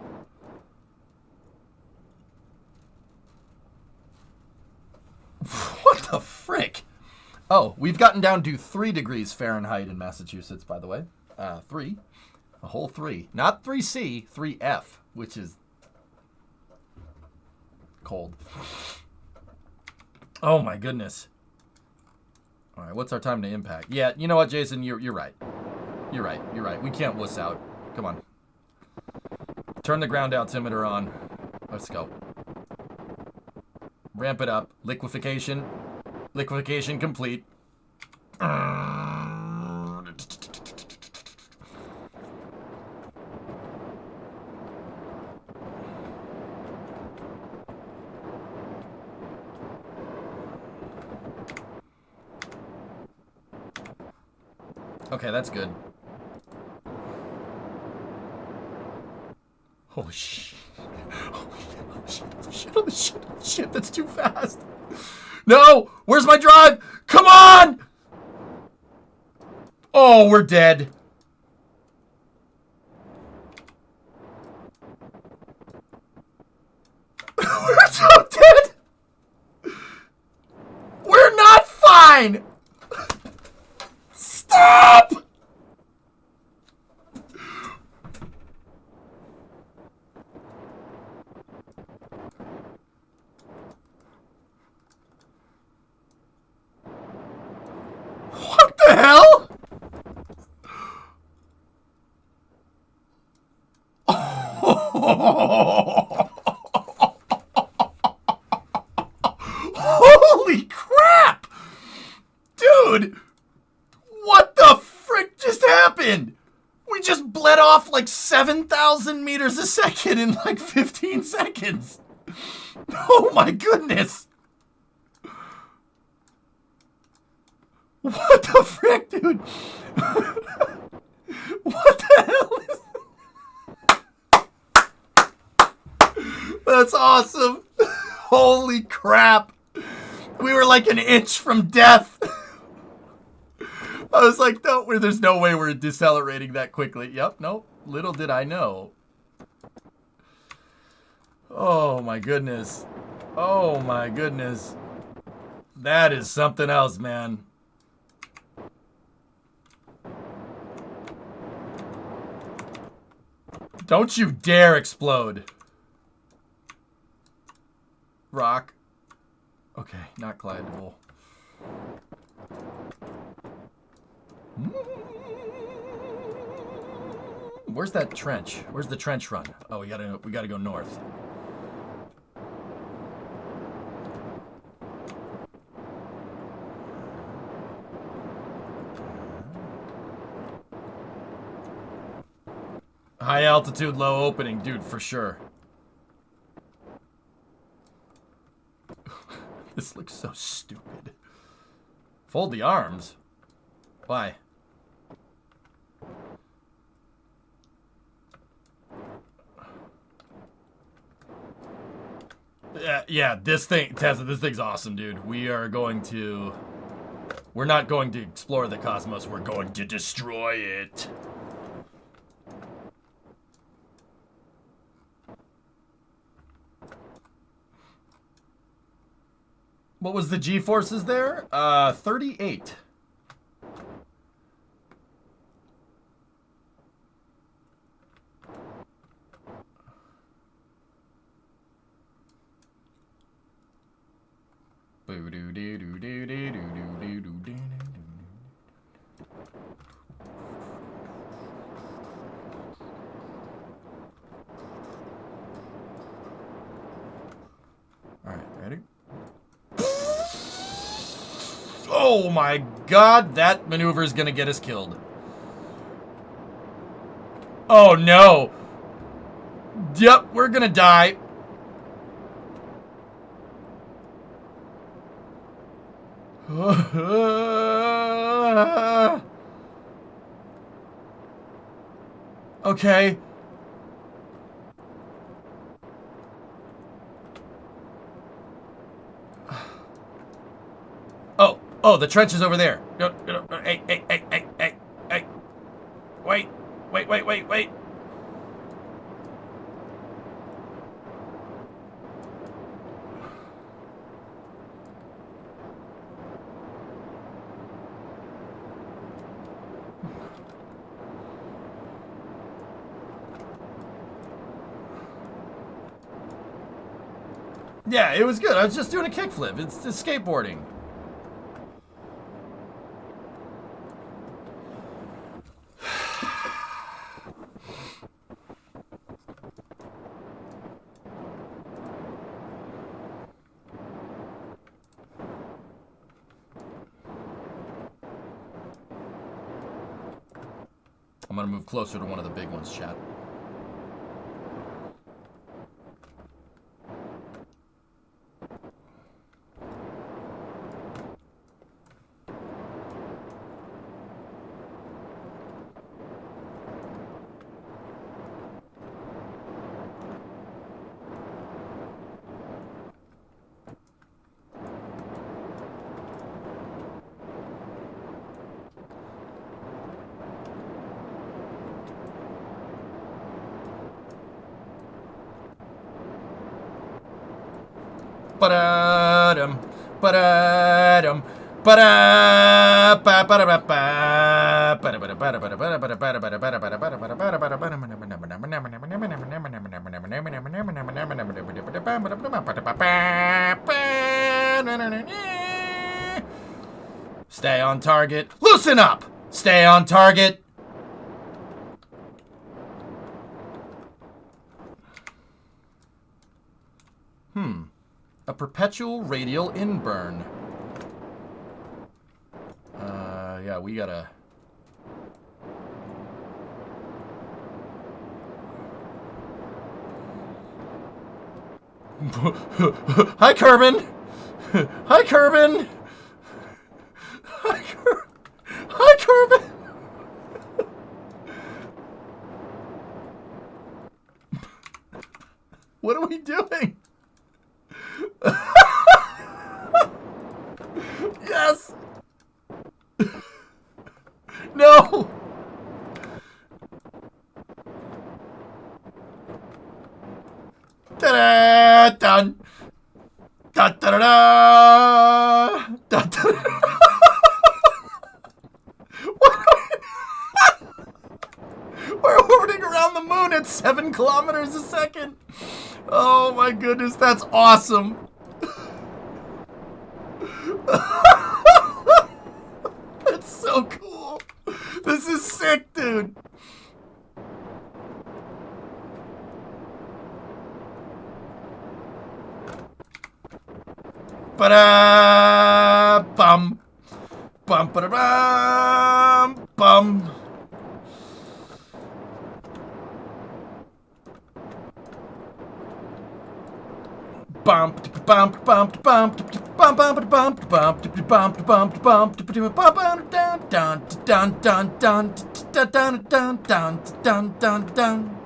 What the frick? Oh, we've gotten down to 3 degrees Fahrenheit in Massachusetts, by the way. 3. A whole 3. Not 3C, 3F, which is cold. Oh my goodness. All right, what's our time to impact? Yeah, you know what, Jason? You're right. You're right. You're right. We can't wuss out. Come on. Turn the ground altimeter on. Let's go. Ramp it up. Liquefaction. Liquefaction complete. Okay, that's good. Holy shit. Holy shit. Holy shit. Holy shit. Holy shit. That's too fast. No! Where's my drive? Come on! Oh, we're dead. We're so dead. We're not fine. Stop! What the hell? Holy crap! Dude! What the frick just happened? We just bled off like 7,000 meters a second in like 15 seconds. Oh my goodness. What the frick, dude? What the hell is... That's awesome. Holy crap. We were like an inch from death. I was like, no, there's no way we're decelerating that quickly. Yep, nope. Little did I know. Oh my goodness. Oh my goodness. That is something else, man. Don't you dare explode. Rock. Okay, not glidable. Where's that trench? Where's the trench run? Oh, we gotta go north. High altitude, low opening, dude, for sure. This looks so stupid. Fold the arms? Why? Yeah, this thing, Tessa, this thing's awesome, dude. We're not going to explore the cosmos, we're going to destroy it. What was the G-forces there? 38. All right, ready? Oh my god, that maneuver is gonna get us killed. Oh no. Yep, we're gonna die. Okay. Oh, the trench is over there. No, hey. Wait. Yeah, it was good. I was just doing a kickflip. It's skateboarding. I'm gonna move closer to one of the big ones, chat. Ba-da-dum, ba-da-dum, Stay on target. Loosen up! Stay on target. A perpetual radial inburn. Yeah, we gotta... Hi, Kerbal! Hi, Kerbal! Hi, Kerbal! What are we doing? Yes! No! Ta-da! Done! Da-da-da-da! moon at 7 kilometers a second. Oh my goodness, that's awesome. That's so cool. This is sick, dude. Ba-da-bum. Bum ba-da-bum. Bum. Bump bump bump bump bump bump bump bump bump bump bump dun dun dun dun dun dun dun dun dun dun.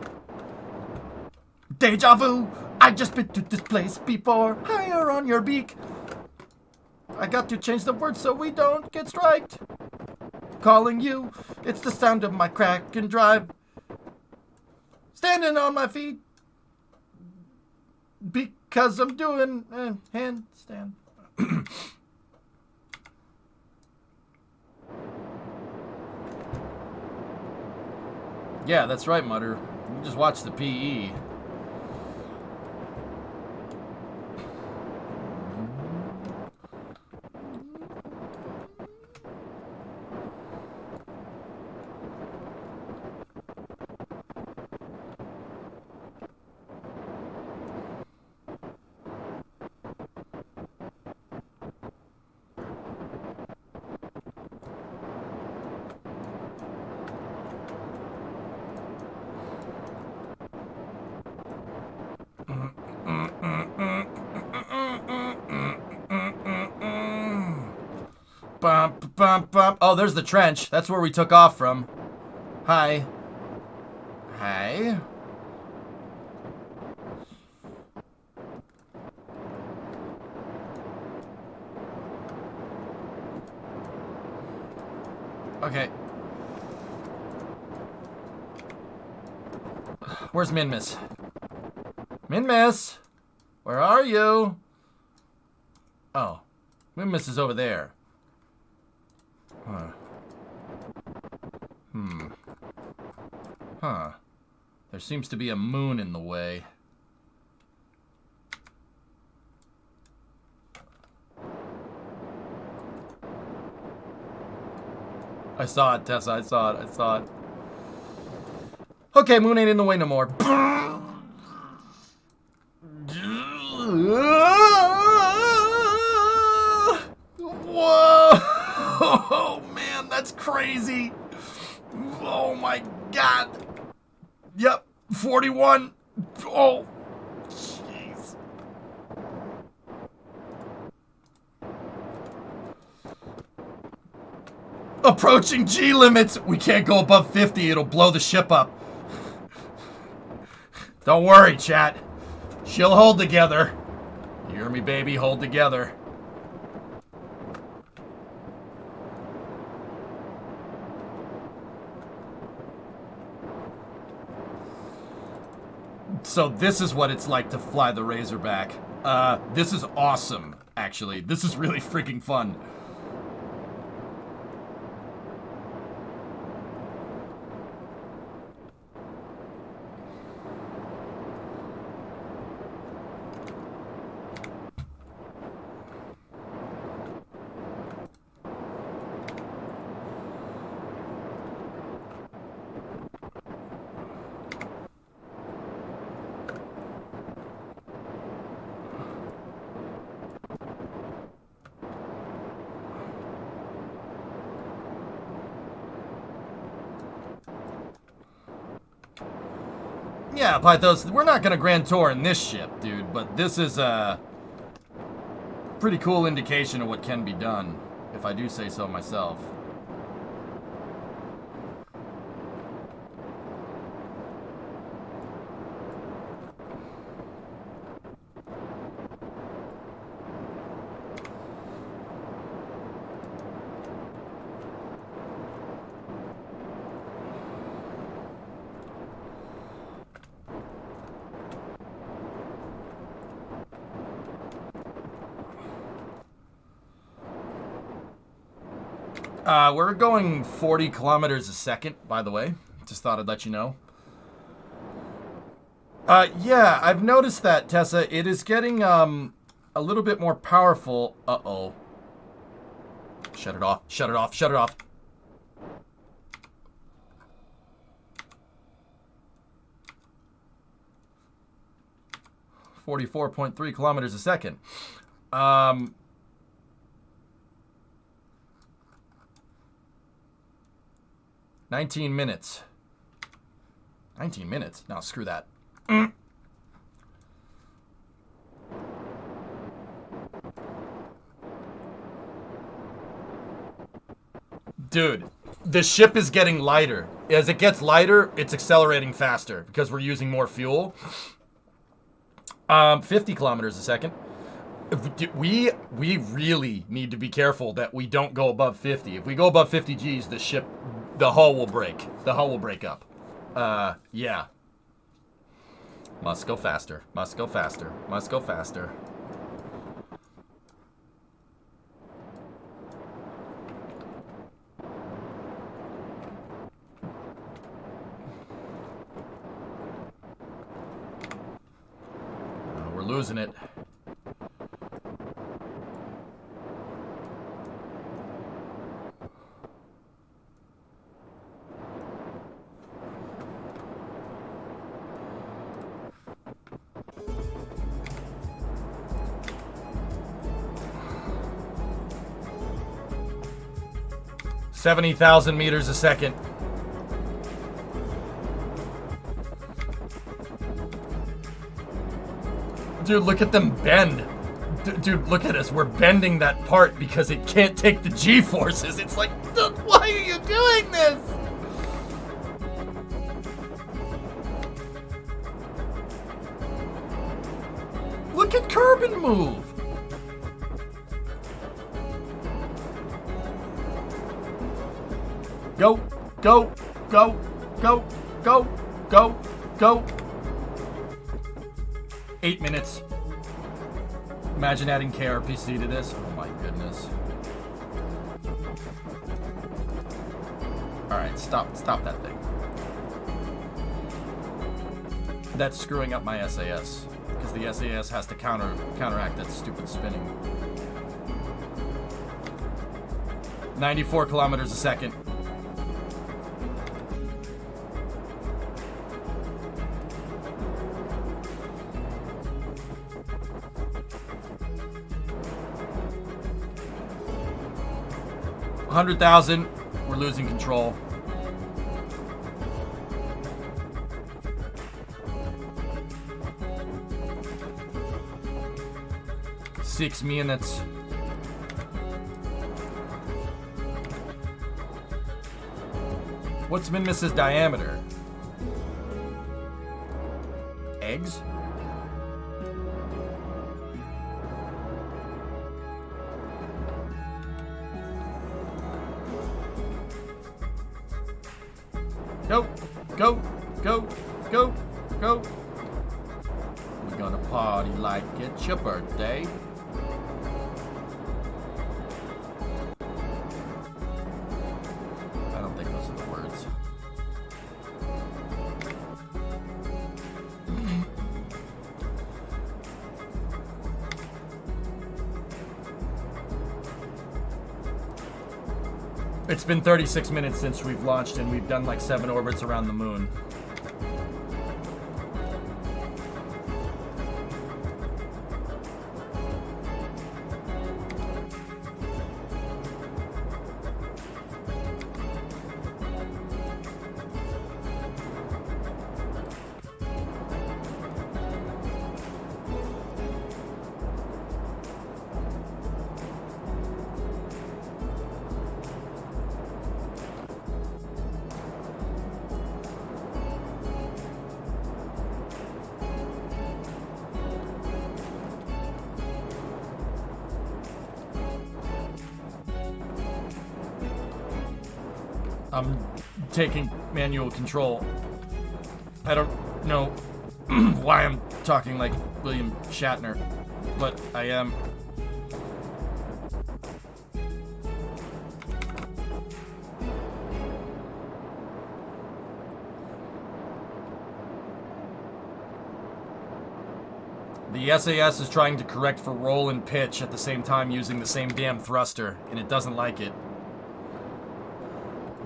Deja vu. I just been to this place before. Higher on your beak. I got to change the words so we don't get striked. Calling you. It's the sound of my crack and drive. Standing on my feet. Because I'm doing a handstand. Yeah, that's right, Mutter. You just watch the PE. Bump, bump, bump. Oh, there's the trench. That's where we took off from. Hi. Hi. Okay. Where's Minmus? Minmus! Where are you? Oh. Minmus is over there. Huh. Huh. There seems to be a moon in the way. I saw it, Tessa. I saw it. Okay, moon ain't in the way no more. Whoa! Oh, man, that's crazy. Oh, my God. Yep, 41. Oh, jeez. Approaching G limits. We can't go above 50. It'll blow the ship up. Don't worry, chat. She'll hold together. You hear me, baby? Hold together. So this is what it's like to fly the Razorback. This is awesome, actually. This is really freaking fun. Yeah, Pythos, we're not gonna Grand Tour in this ship, dude, but this is a pretty cool indication of what can be done, if I do say so myself. We're going 40 kilometers a second, by the way. Just thought I'd let you know. Yeah, I've noticed that, Tessa. It is getting a little bit more powerful. Uh-oh. Shut it off. Shut it off. Shut it off. .3 kilometers a second. 19 minutes. 19 minutes? No, screw that. Dude, the ship is getting lighter. As it gets lighter, it's accelerating faster because we're using more fuel. 50 kilometers a second. We really need to be careful that we don't go above 50. If we go above 50 Gs, the hull will break. The hull will break up. Yeah. Must go faster. Must go faster. Must go faster. We're losing it. $70,000 meters a second. Dude, look at them bend. Dude, look at us. We're bending that part because it can't take the G-forces. It's like, why are you doing this? Look at Kerbal move. Go, go, go, go, go, go, go. 8 minutes. Imagine adding kRPC to this. Oh my goodness. Alright, stop that thing. That's screwing up my SAS. Because the SAS has to counteract that stupid spinning. 94 kilometers a second. $100,000. We're losing control. Six minutes. What's Minmus's diameter? Eggs? Go, go, go, go, go. We're gonna party like it's your birthday. I don't think those are the words. It's been 36 minutes since we've launched and we've done like 7 orbits around the moon. I'm taking manual control. I don't know why I'm talking like William Shatner, but I am. The SAS is trying to correct for roll and pitch at the same time using the same damn thruster, and it doesn't like it.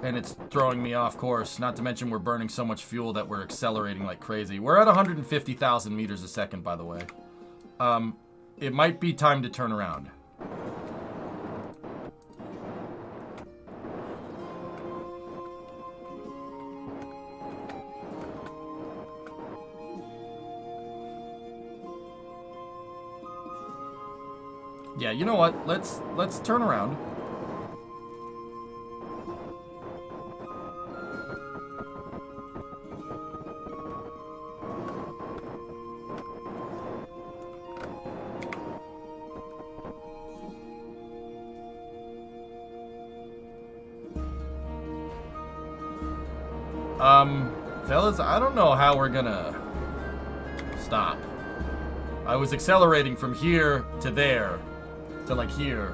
And it's throwing me off course, not to mention we're burning so much fuel that we're accelerating like crazy. We're at 150,000 meters a second, by the way. It might be time to turn around. Yeah, you know what? Let's turn around. Fellas, I don't know how we're gonna stop. I was accelerating from here to there. To like here,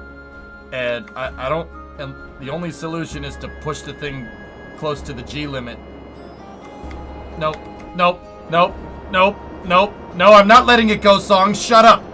and I don't, and the only solution is to push the thing close to the G limit. Nope, nope, nope, nope, nope, no, I'm not letting it go, Song, shut up.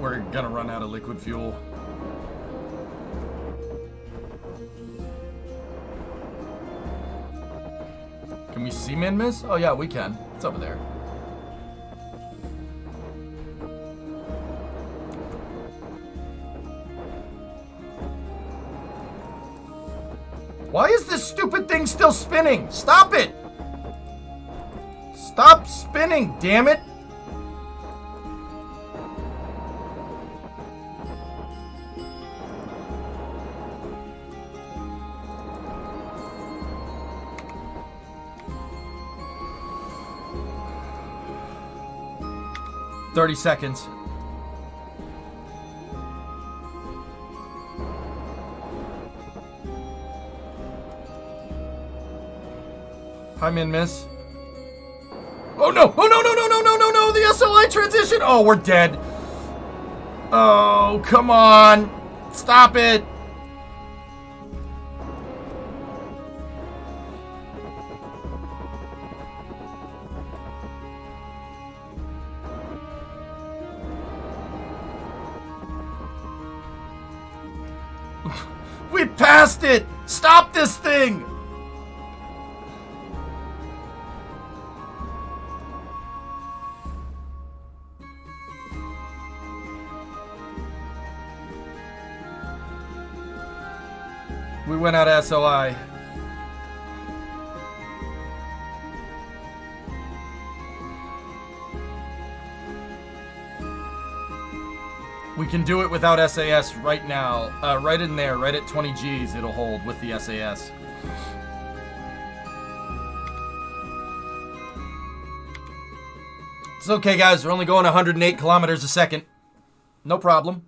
We're gonna run out of liquid fuel. Can we see Min-Miss? Oh yeah, we can. It's over there. Why is this stupid thing still spinning? Stop it! Stop spinning, damn it! $30 seconds. Hi, Min-Miss. Oh no! Oh no! No! No! No! No! No! No! The SLI transition! Oh, we're dead. Oh, come on! Stop it! We passed it! Stop this thing! We went out of SOI. We can do it without SAS right now. Right in there, right at 20 Gs, it'll hold with the SAS. It's okay, guys. We're only going 108 kilometers a second. No problem.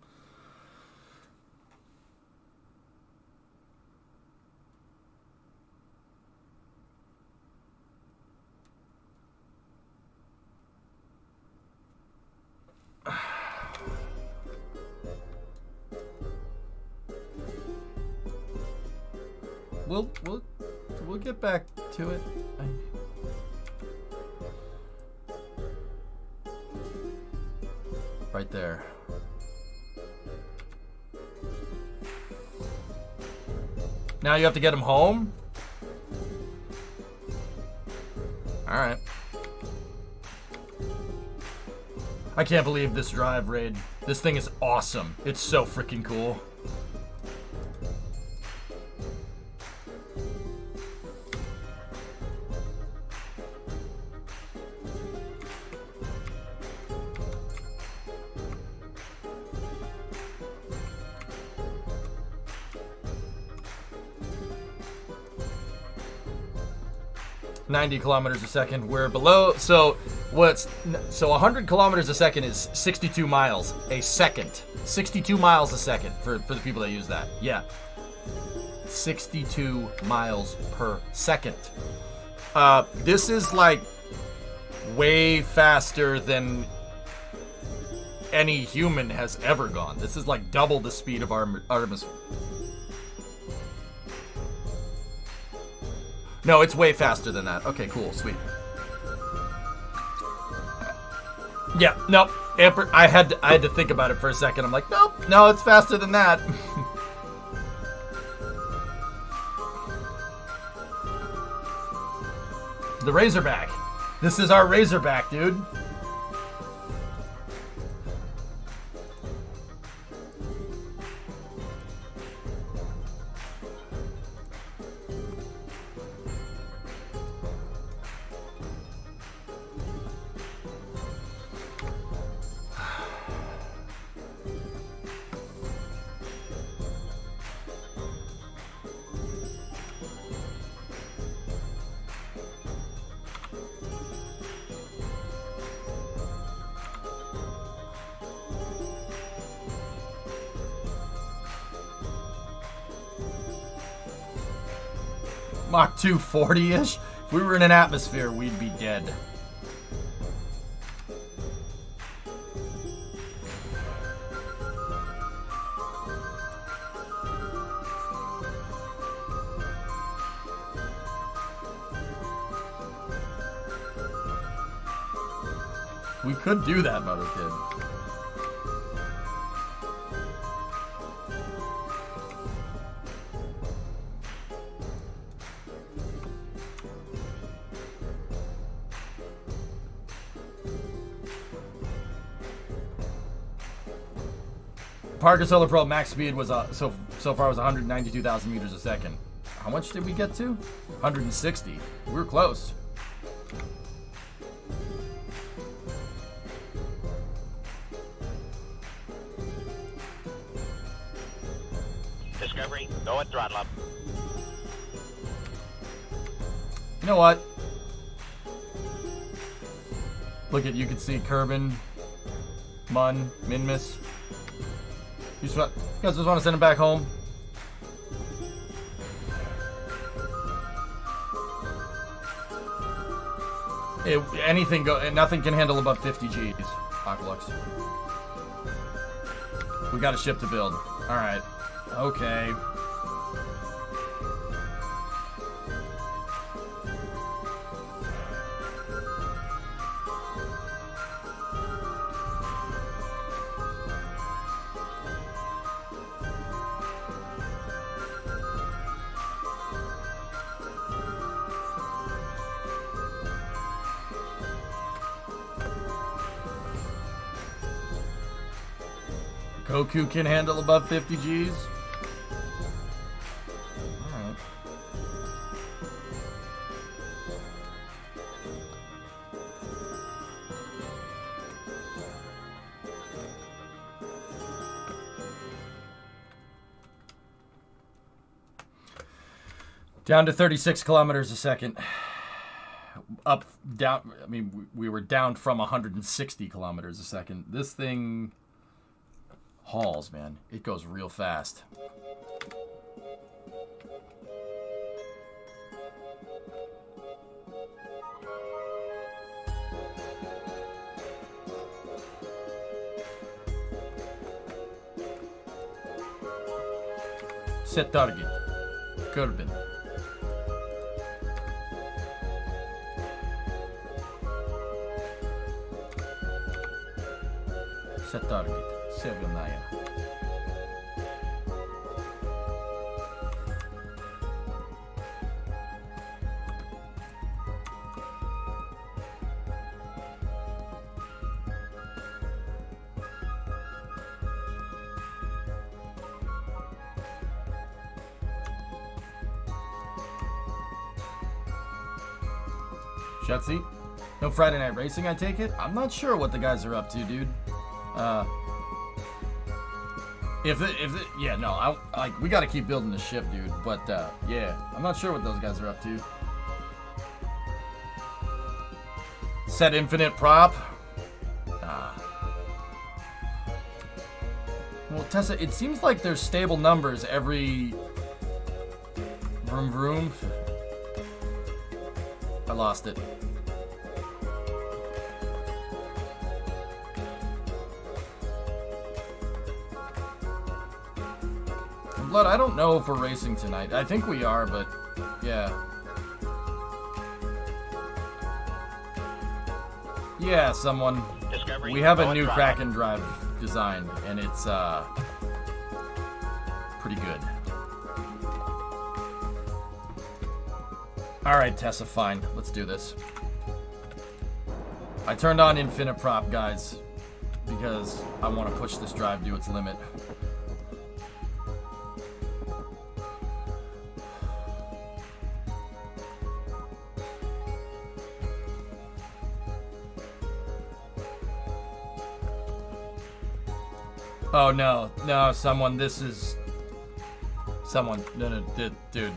We'll get back to it. Right there. Now you have to get him home? Alright. I can't believe this drive raid. This thing is awesome. It's so freaking cool. 90 kilometers a second. We're below. So 100 kilometers a second is 62 miles a second. 62 miles a second for the people that use that. Yeah. 62 miles per second. This is like way faster than any human has ever gone. This is like double the speed of Artemis. No, it's way faster than that. Okay, cool, sweet. Yeah, nope. I had to think about it for a second. I'm like, nope, no, it's faster than that. The Razorback. This is our Razorback, dude. Mach 240-ish? If we were in an atmosphere, we'd be dead. We could do that, Moto Kid. Parker Solar Pro max speed was so far was 192,000 meters a second. How much did we get to? 160. We were close. Discovery, go at throttle up. You know what? Look at, you can see Kerbal, Mun, Minmus. You guys just want to send him back home? Anything go, nothing can handle above 50 Gs. Aqualux. We got a ship to build. All right. Okay. Goku can handle above 50 Gs. Alright. Down to 36 kilometers a second. Up, down, I mean, we were down from 160 kilometers a second. This thing hauls, man. It goes real fast. Set target. Kerbal. Set target. Severnaya. Shutzy? No Friday Night Racing, I take it? I'm not sure what the guys are up to, dude. Yeah, no, we gotta keep building the ship, dude. But, yeah, I'm not sure what those guys are up to. set infinite prop. Well, Tessa, it seems like there's stable numbers every... Vroom vroom. I lost it. Blood, I don't know if we're racing tonight. I think we are, but yeah. Yeah, someone. Discovery, We have a go new and KRAKEN drive design, and it's pretty good. Alright, Tessa, fine. Let's do this. I turned on infinite prop, guys, because I want to push this drive to its limit. Oh no, no, someone, this is... Someone, no, dude.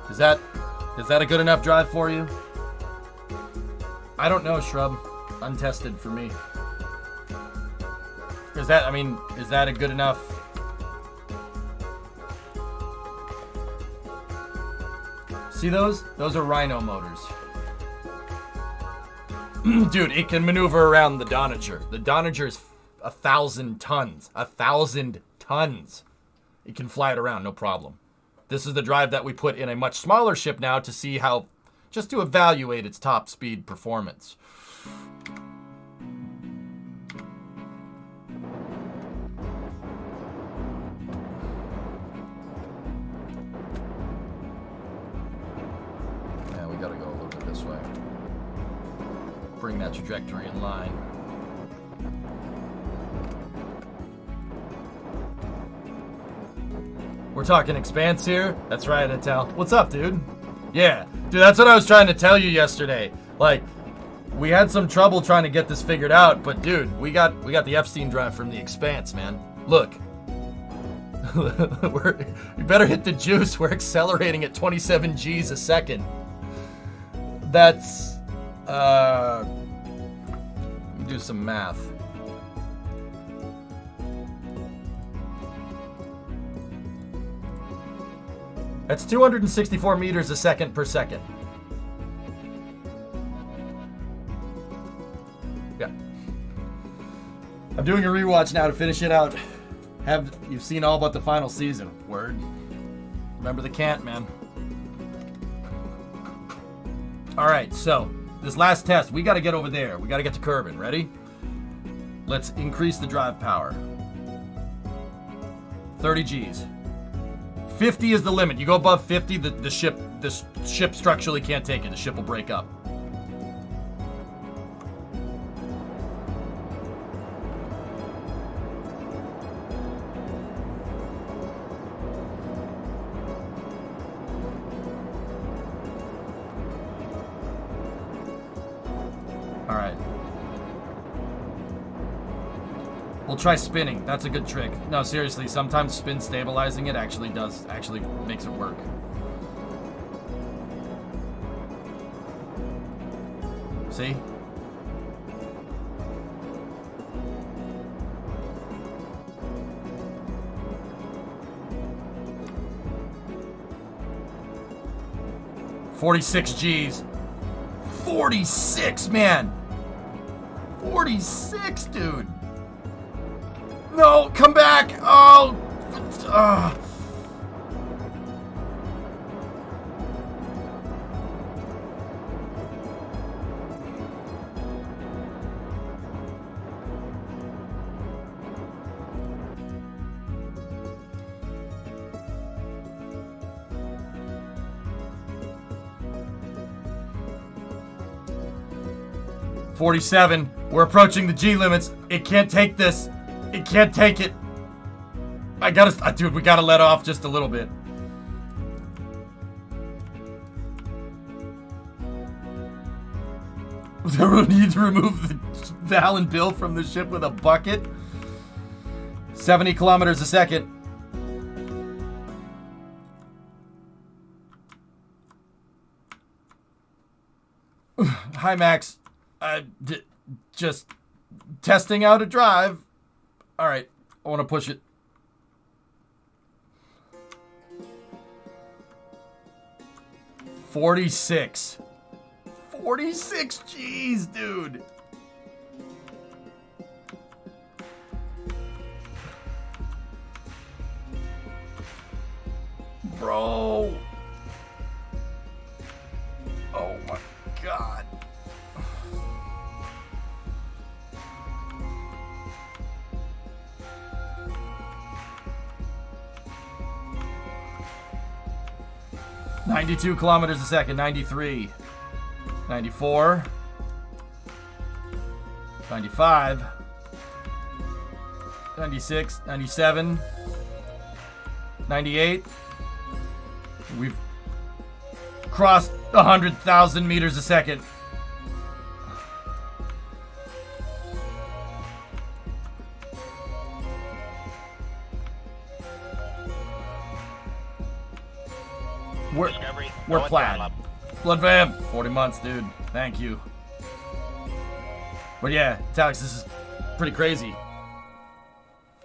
Is that a good enough drive for you? I don't know, Shrub. Untested for me. Is that a good enough... See those? Those are Rhino motors. Dude, it can maneuver around the Doniger. The Doniger is 1,000 tons. 1,000 tons. It can fly it around, no problem. This is the drive that we put in a much smaller ship now to see how, just to evaluate its top speed performance. Yeah, we gotta go a little bit this way. Bring that trajectory in line. We're talking expanse here. That's right, Intel. What's up, dude? Yeah, dude, that's what I was trying to tell you yesterday. Like, we had some trouble trying to get this figured out, but dude, we got the Epstein drive from the expanse, man. Look. You better hit the juice. We're accelerating at 27 Gs a second. That's let me do some math. That's 264 meters a second per second. Yeah. I'm doing a rewatch now to finish it out. You've seen all but the final season? Word. Remember the cant, man. Alright, so this last test, we gotta get over there. We gotta get to Kerbal. Ready? Let's increase the drive power. 30 Gs. 50 is the limit. You go above 50, the ship structurally can't take it. The ship will break up. All right. We'll try spinning. That's a good trick. No, seriously, sometimes spin stabilizing it actually makes it work. See? $46 Gs. 46, man. 46, dude. No, come back! Oh! $47. We're approaching the G limits. It can't take this. It can't take it. Dude, we gotta let off just a little bit. We need to remove Val and Bill from the ship with a bucket. 70 kilometers a second. Hi, Max. Just testing out a drive. All right, I want to push it. $46. G's, dude. Bro. Oh my God. $92 kilometers a second, 93, 94, 95, 96, 97, 98. We've crossed 100,000 meters a second. We're plaid. Blood fam, 40 months, dude. Thank you. But yeah, Alex, this is pretty crazy.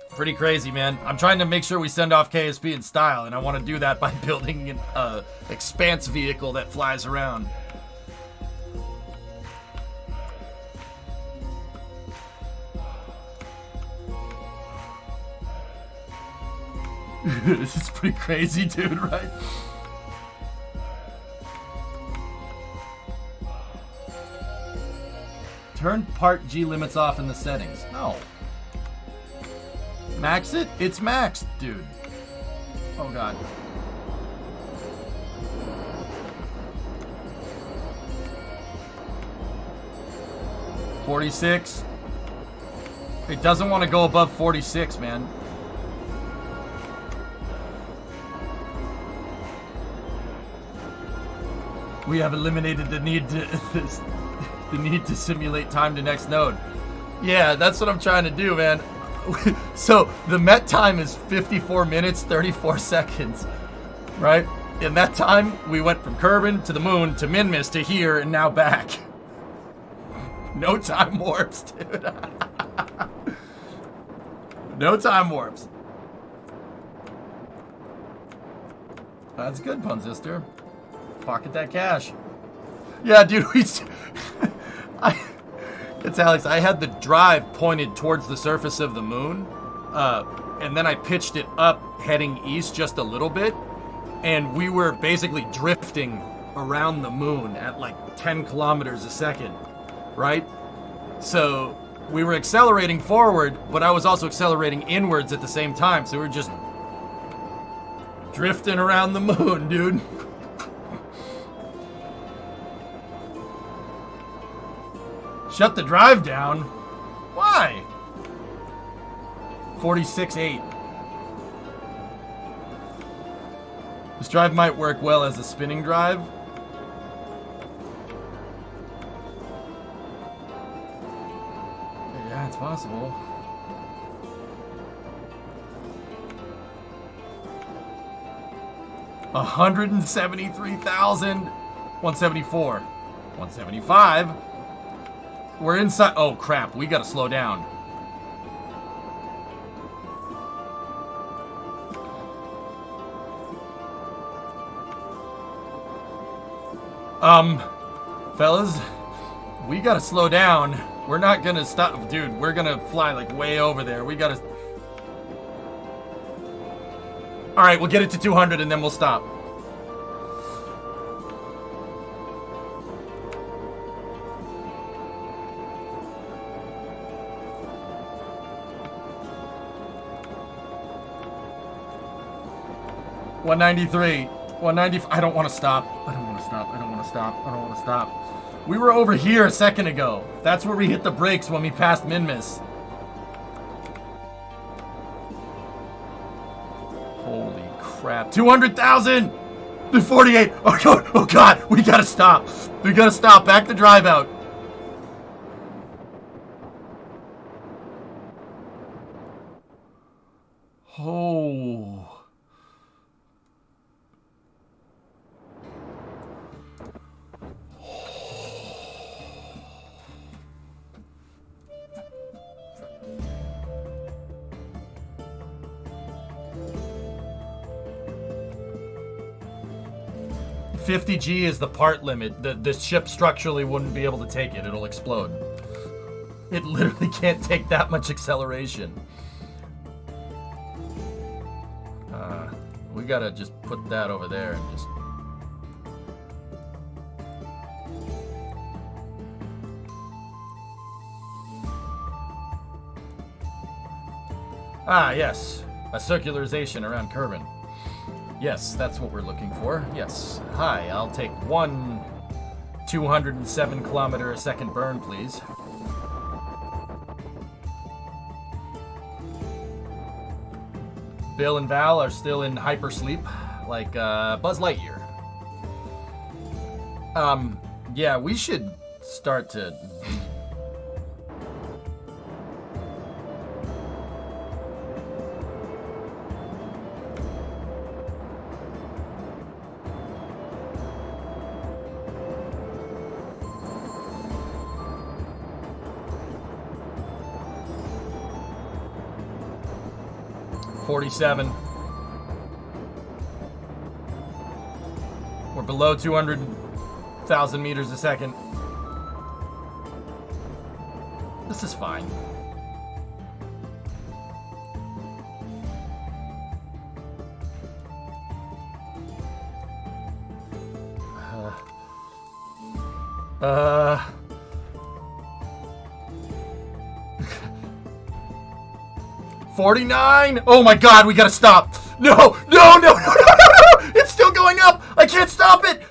Pretty crazy, man. I'm trying to make sure we send off KSP in style, and I want to do that by building an expanse vehicle that flies around. This is pretty crazy, dude, right? Turn part G limits off in the settings. No. Max it? It's maxed, dude. Oh, God. $46. It doesn't want to go above 46, man. We have eliminated the need to the need to simulate time to next node. Yeah, that's what I'm trying to do, man. So the met time is 54 minutes 34 seconds, right? In that time, we went from Kerbal to the moon to Minmus to here and now back. No time warps, dude. No time warps. That's good, Punzister. Pocket that cash. Yeah, dude, it's Alex. I had the drive pointed towards the surface of the moon, and then I pitched it up, heading east just a little bit, and we were basically drifting around the moon at like 10 kilometers a second, right? So we were accelerating forward, but I was also accelerating inwards at the same time, so we were just drifting around the moon, dude. Shut the drive down? Why? 46.8. This drive might work well as a spinning drive. Yeah, it's possible. $173,000. 174. 175. We're inside. Oh, crap. We gotta slow down. Fellas, we gotta slow down. We're not gonna stop. Dude, we're gonna fly like way over there. We gotta. Alright, we'll get it to 200 and then we'll stop. $193, 190. I don't want to stop. I don't want to stop. I don't want to stop. I don't want to stop. We were over here a second ago. That's where we hit the brakes when we passed Minmus. Holy crap. 200,000! The 48! Oh God! We gotta stop! We gotta stop! Back the drive out! Oh. $50G is the part limit. The ship structurally wouldn't be able to take it. It'll explode. It literally can't take that much acceleration. We gotta just put that over there and just... Ah, yes. A circularization around Kerbal. Yes, that's what we're looking for. Yes. Hi, I'll take one 207 kilometer a second burn, please. Bill and Val are still in hypersleep, like Buzz Lightyear. Yeah, we should start to... $47. We're below 200,000 meters a second. This is fine. Uh... 49! Oh my god, we gotta stop! No! No, no, no, no, no, no! It's still going up! I can't stop it!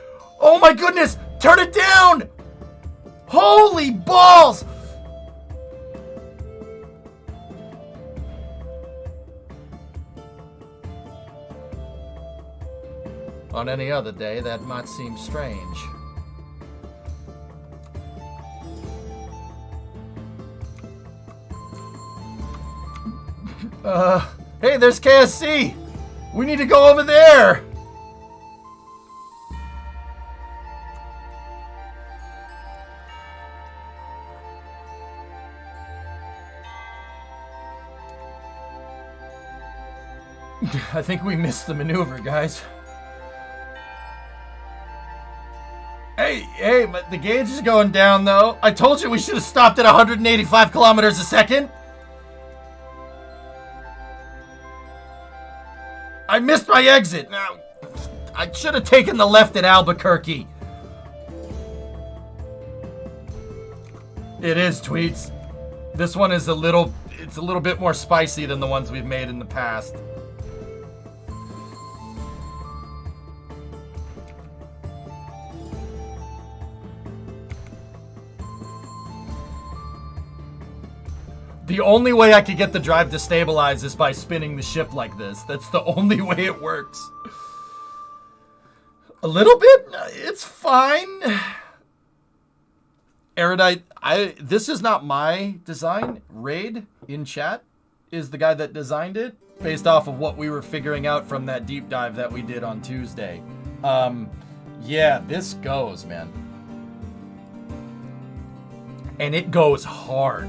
Oh my goodness! Turn it down! Holy balls! On any other day, that might seem strange. Hey, there's KSC! We need to go over there! I think we missed the maneuver, guys. Hey, but the gauge is going down, though. I told you we should have stopped at 185 kilometers a second. I missed my exit. Now, I should have taken the left at Albuquerque. It is, Tweets. This one is it's a little bit more spicy than the ones we've made in the past. The only way I could get the drive to stabilize is by spinning the ship like this. That's the only way it works. A little bit? It's fine. Erudite, this is not my design. Raid in chat is the guy that designed it based off of what we were figuring out from that deep dive that we did on Tuesday. Yeah, this goes, man. And it goes hard.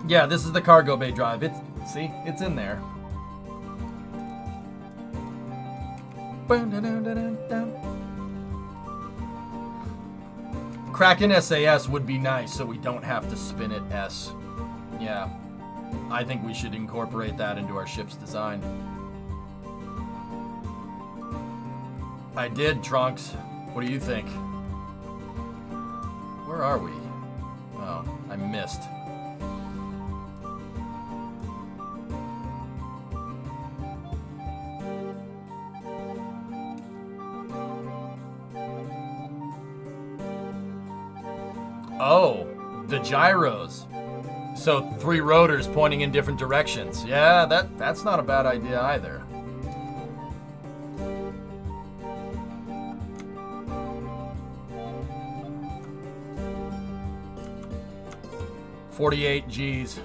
Yeah, this is the cargo bay drive. See, it's in there. Kraken SAS would be nice, so we don't have to spin it S. Yeah, I think we should incorporate that into our ship's design. I did, Trunks. What do you think? Where are we? Oh, I missed. Oh, the gyros. So 3 rotors pointing in different directions. Yeah, that's not a bad idea either. 48 G's.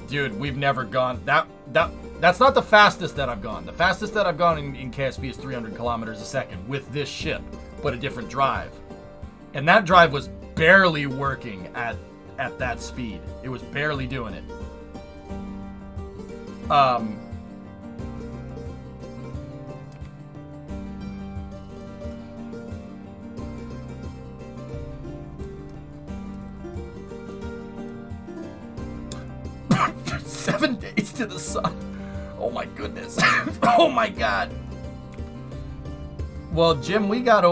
Dude, we've never gone that's not the fastest that I've gone. The fastest that I've gone in KSP is 300 kilometers a second with this ship, but a different drive. And that drive was barely working at that speed. It was barely doing it. Seven days to the sun. Oh my goodness. Oh my god. Well, Jim, we got to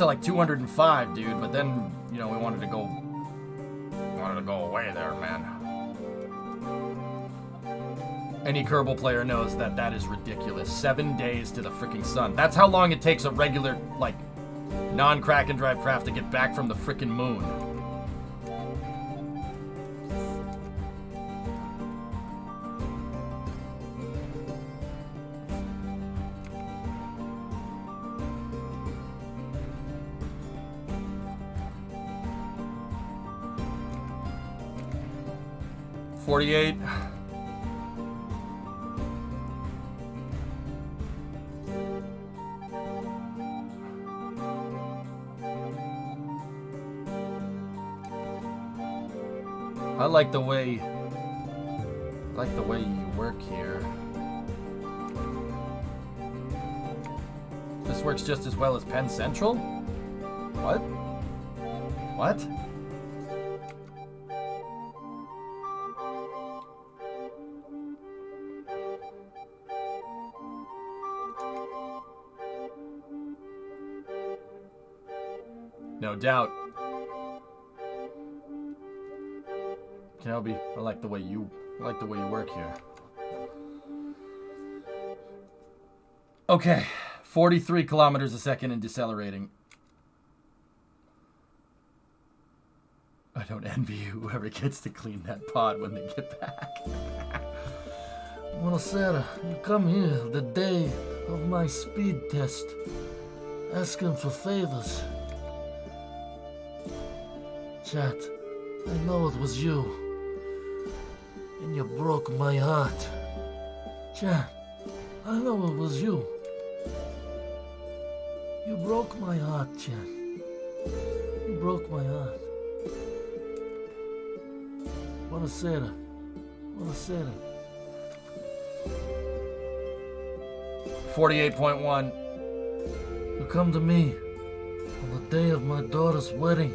like 205, dude, but then, you know, we wanted to go away there, man. Any Kerbal player knows that that is ridiculous. 7 days to the freaking sun. That's how long it takes a regular, like, non-Kraken drive craft to get back from the freaking moon. $48. I like the way you work here. This works just as well as Penn Central? What? What? No doubt. Kelby, I like the way you work here. Okay, 43 kilometers a second and decelerating. I don't envy you, whoever gets to clean that pod when they get back. Well, Sarah, you come here the day of my speed test, asking for favors. Chat, I know it was you, and you broke my heart. Chat, I know it was you. You broke my heart, Chat. You broke my heart. Buonasera. Buonasera. 48.1. You come to me on the day of my daughter's wedding,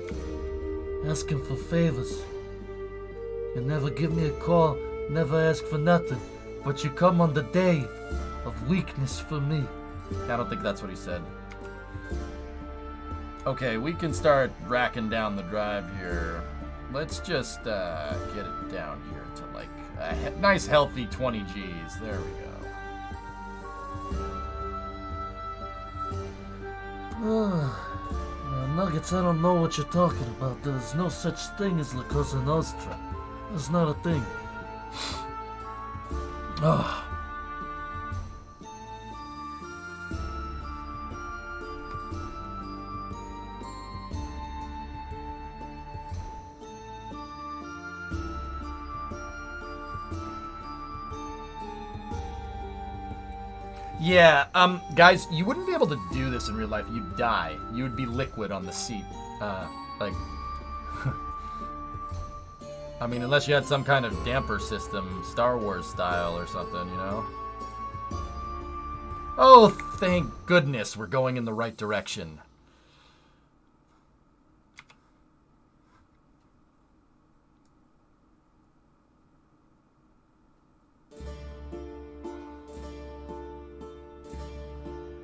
asking for favors. You never give me a call, never ask for nothing, but you come on the day of weakness for me. I don't think that's what he said. Okay, we can start racking down the drive here. Let's just get it down here to like a nice healthy 20 Gs. There we go. Nuggets, I don't know what you're talking about. There's no such thing as La Cosa Nostra. It's not a thing. Ah. Yeah, guys, you wouldn't be able to do this in real life. You'd die. You would be liquid on the seat. Like... I mean, unless you had some kind of damper system, Star Wars style or something, you know? Oh, thank goodness we're going in the right direction.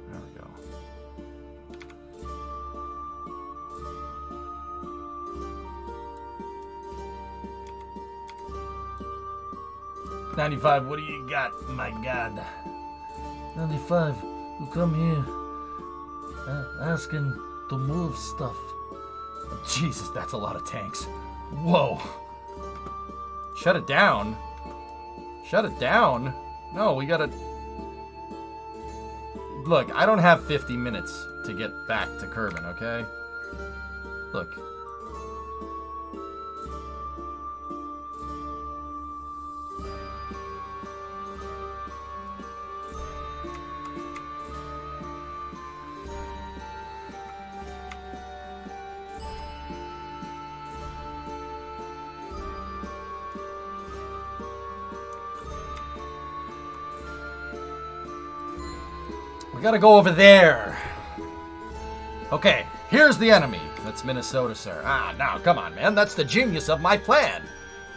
There we go. 95, what do you got, my god? 95, you come here asking to move stuff. Jesus, that's a lot of tanks. Whoa. Shut it down. Shut it down. No, we gotta... Look, I don't have 50 minutes to get back to Kerbin, okay? Look. We gotta go over there. Okay, here's the enemy. That's Minnesota, sir. Ah, now, come on, man. That's the genius of my plan.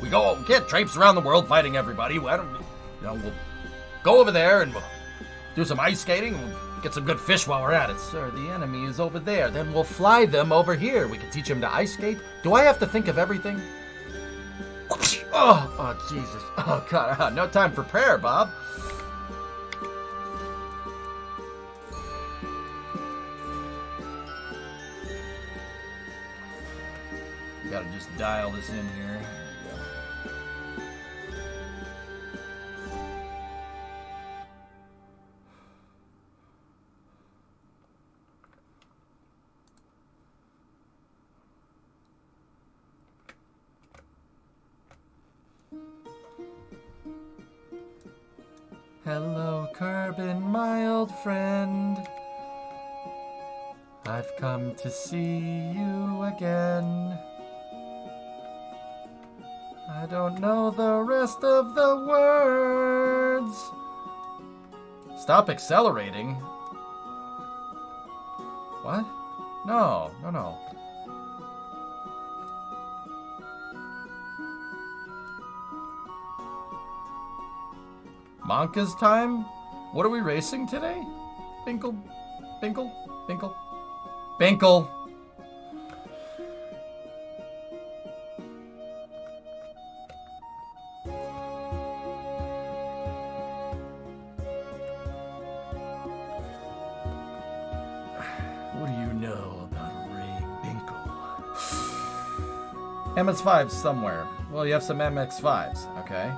We can't traipse around the world fighting everybody. Why don't we, we'll go over there and we'll do some ice skating and we'll get some good fish while we're at it. Sir, the enemy is over there. Then we'll fly them over here. We can teach them to ice skate. Do I have to think of everything? Oh, Jesus. Oh, God. No time for prayer, Bob. Gotta just dial this in here. Hello, Kerbal, my old friend. I've come to see you again. I don't know the rest of the words. Stop accelerating. What? No. Monka's time? What are we racing today? Binkle. What do you know about Ray Binkle? MS5's somewhere. Well, you have some MX5s, okay?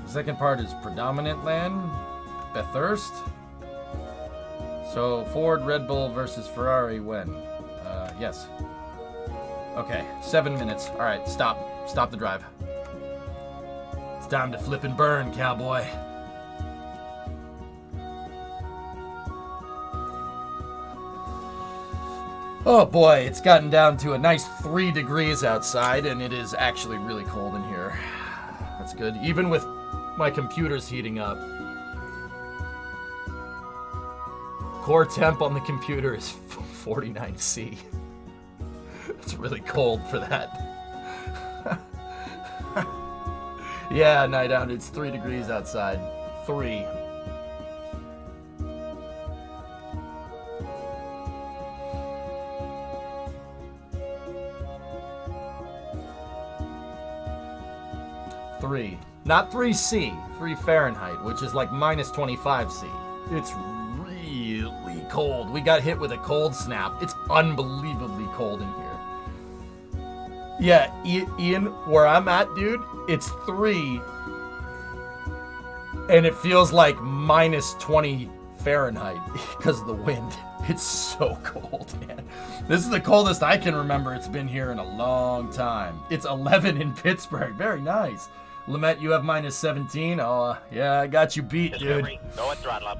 The second part is predominant land, Bathurst. So Ford, Red Bull versus Ferrari when? Yes. Okay, 7 minutes. All right, stop. Stop the drive. It's time to flip and burn, cowboy. Oh boy, it's gotten down to a nice 3 degrees outside, and it is actually really cold in here. That's good, even with my computer's heating up. Core temp on the computer is 49C. It's really cold for that. Yeah, night out, it's 3 degrees outside. 3. Not 3C, 3 Fahrenheit, which is like minus 25C. It's really cold. We got hit with a cold snap. It's unbelievably cold in here. Yeah, Ian, where I'm at, dude, it's 3, and it feels like minus 20 Fahrenheit because of the wind. It's so cold, man. This is the coldest I can remember it's been here in a long time. It's 11 in Pittsburgh. Very nice. Lamette, you have minus 17? Oh, yeah, I got you beat, dude. Discovery, go and throttle up.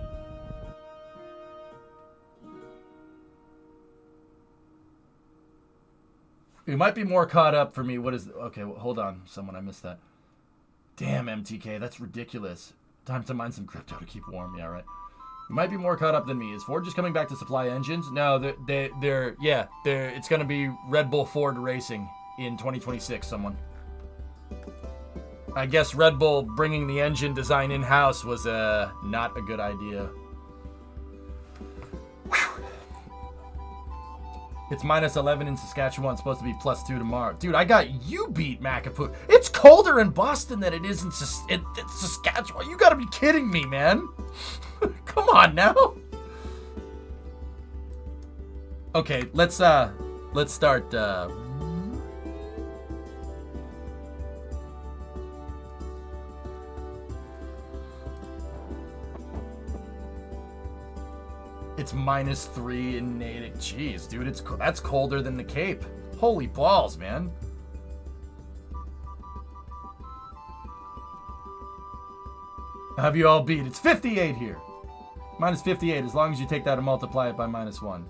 You might be more caught up for me. What is... Okay, well, hold on. Someone, I missed that. Damn, MTK, that's ridiculous. Time to mine some crypto to keep warm. Yeah, right. You might be more caught up than me. Is Ford just coming back to supply engines? No, they're it's going to be Red Bull Ford Racing in 2026, someone. I guess Red Bull bringing the engine design in-house was not a good idea. Whew. It's -11 in Saskatchewan. It's supposed to be +2 tomorrow. Dude, I got you beat, Macapoo. It's colder in Boston than it is in Saskatchewan. You gotta be kidding me, man. Come on now. Okay, let's start. It's -3 in Natick. Jeez, dude, that's colder than the Cape. Holy balls, man. Have you all beat? It's 58 here. -58, as long as you take that and multiply it by -1.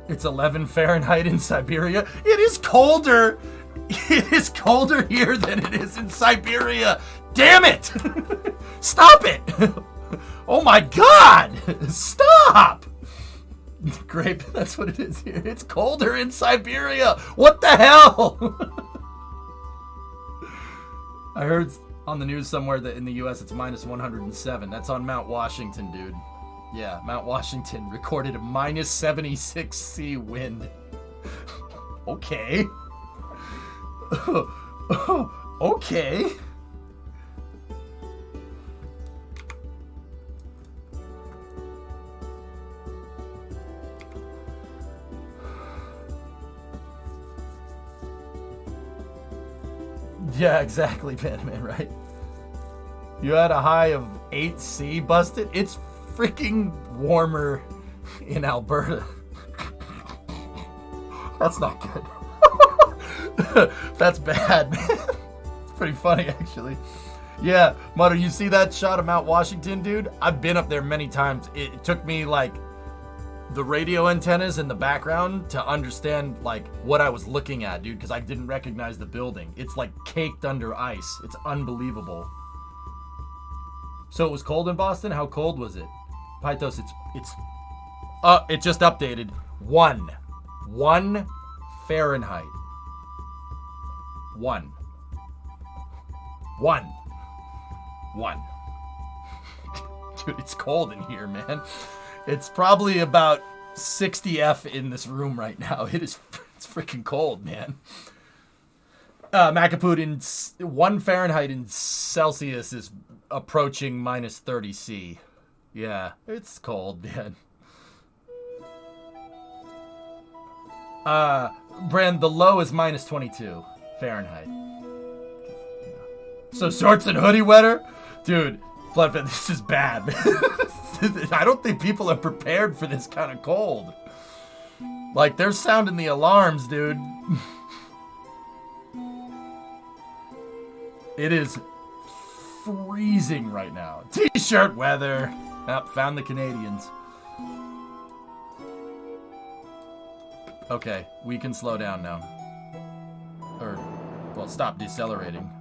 It's 11 Fahrenheit in Siberia. It is colder. It is colder here than it is in Siberia. Damn it! Stop it! Oh my God! Stop! Grape, that's what it is here. It's colder in Siberia. What the hell? I heard on the news somewhere that in the US it's -107. That's on Mount Washington, dude. Yeah, Mount Washington recorded a -76 C wind. Okay. Okay. Yeah, exactly, Panaman, right? You had a high of 8 C busted? It's freaking warmer in Alberta. That's not good. That's bad, man. It's pretty funny, actually. Yeah, Mutter, you see that shot of Mount Washington, dude? I've been up there many times. It took me, like, the radio antennas in the background to understand, like, what I was looking at, dude, because I didn't recognize the building. It's, like, caked under ice. It's unbelievable. So it was cold in Boston? How cold was it? Pythos, it just updated. 1 Fahrenheit. 1. Dude, it's cold in here, man. It's probably about 60 F in this room right now. It's freaking cold, man. Macaput, in 1 Fahrenheit in Celsius is approaching -30 C. Yeah, it's cold, man. Brand, the low is -22 Fahrenheit. So shorts and hoodie weather? Dude, Bloodfed, this is bad, man. I don't think people are prepared for this kind of cold. Like, they're sounding the alarms, dude. It is freezing right now. T-shirt weather. Oh, found the Canadians. Okay, we can slow down now. Or, well, stop decelerating.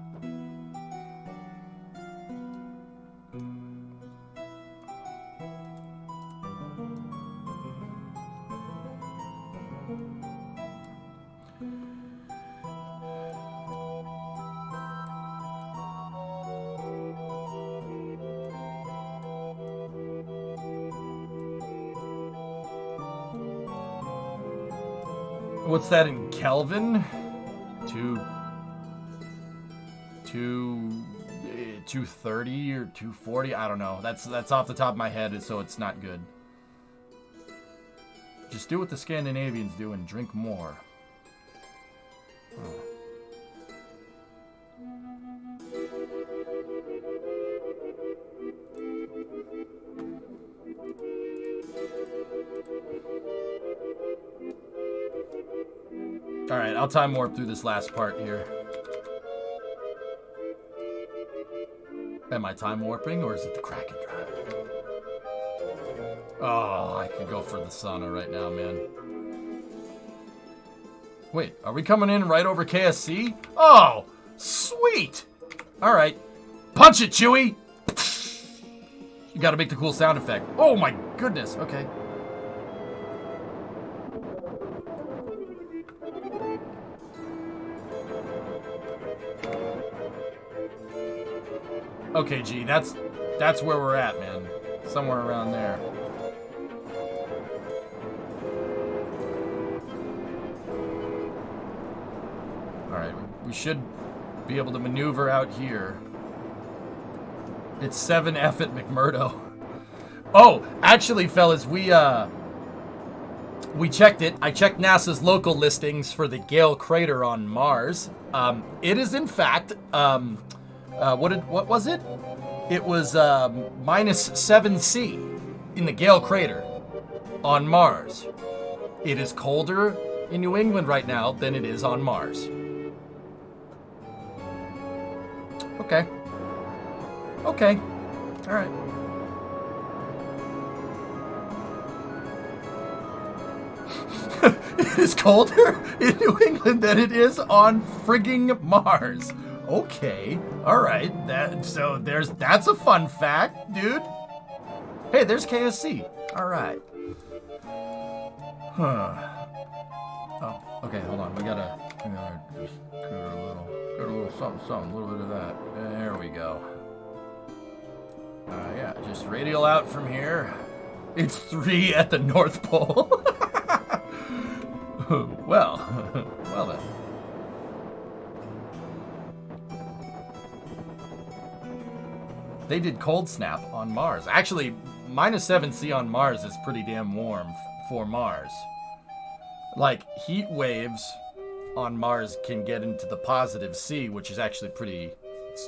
What's that in Kelvin? 230 or 240? I don't know. That's off the top of my head, so it's not good. Just do what the Scandinavians do and drink more. Oh. Alright, I'll time warp through this last part here. Am I time warping, or is it the Kraken drive? Oh, I could go for the sauna right now, man. Wait, are we coming in right over KSC? Oh, sweet! Alright. Punch it, Chewie! You gotta make the cool sound effect. Oh my goodness, okay. Okay, G, that's where we're at, man. Somewhere around there. Alright, we should be able to maneuver out here. It's 7F at McMurdo. Oh, actually, fellas, we checked it. I checked NASA's local listings for the Gale crater on Mars. It is, in fact, what was it? It was minus 7C in the Gale crater on Mars. It is colder in New England right now than it is on Mars. Okay. Okay. All right. It is colder in New England than it is on frigging Mars. Okay. All right. That's a fun fact, dude. Hey, there's KSC. All right. Huh. Oh, okay. Hold on. We gotta just cut a little something, a little bit of that. There we go. Yeah, just radial out from here. It's 3 at the North Pole. well then. They did cold snap on Mars. Actually, minus 7C on Mars is pretty damn warm for Mars. Like, heat waves on Mars can get into the positive C, which is actually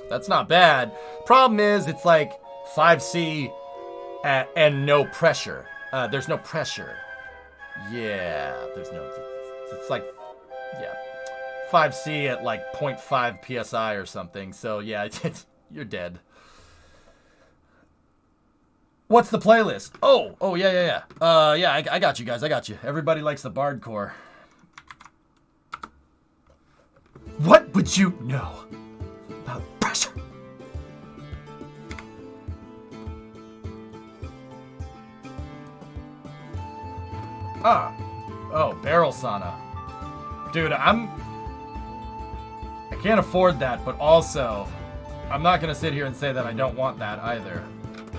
that's not bad. Problem is, it's like 5C and no pressure. There's no pressure. Yeah, it's like, yeah, 5C at like 0.5 PSI or something. So yeah, you're dead. What's the playlist? Oh, yeah. I got you guys. I got you. Everybody likes the Bardcore. What would you know about pressure? Oh, barrel sauna. Dude, I can't afford that, but also, I'm not gonna sit here and say that I don't want that either.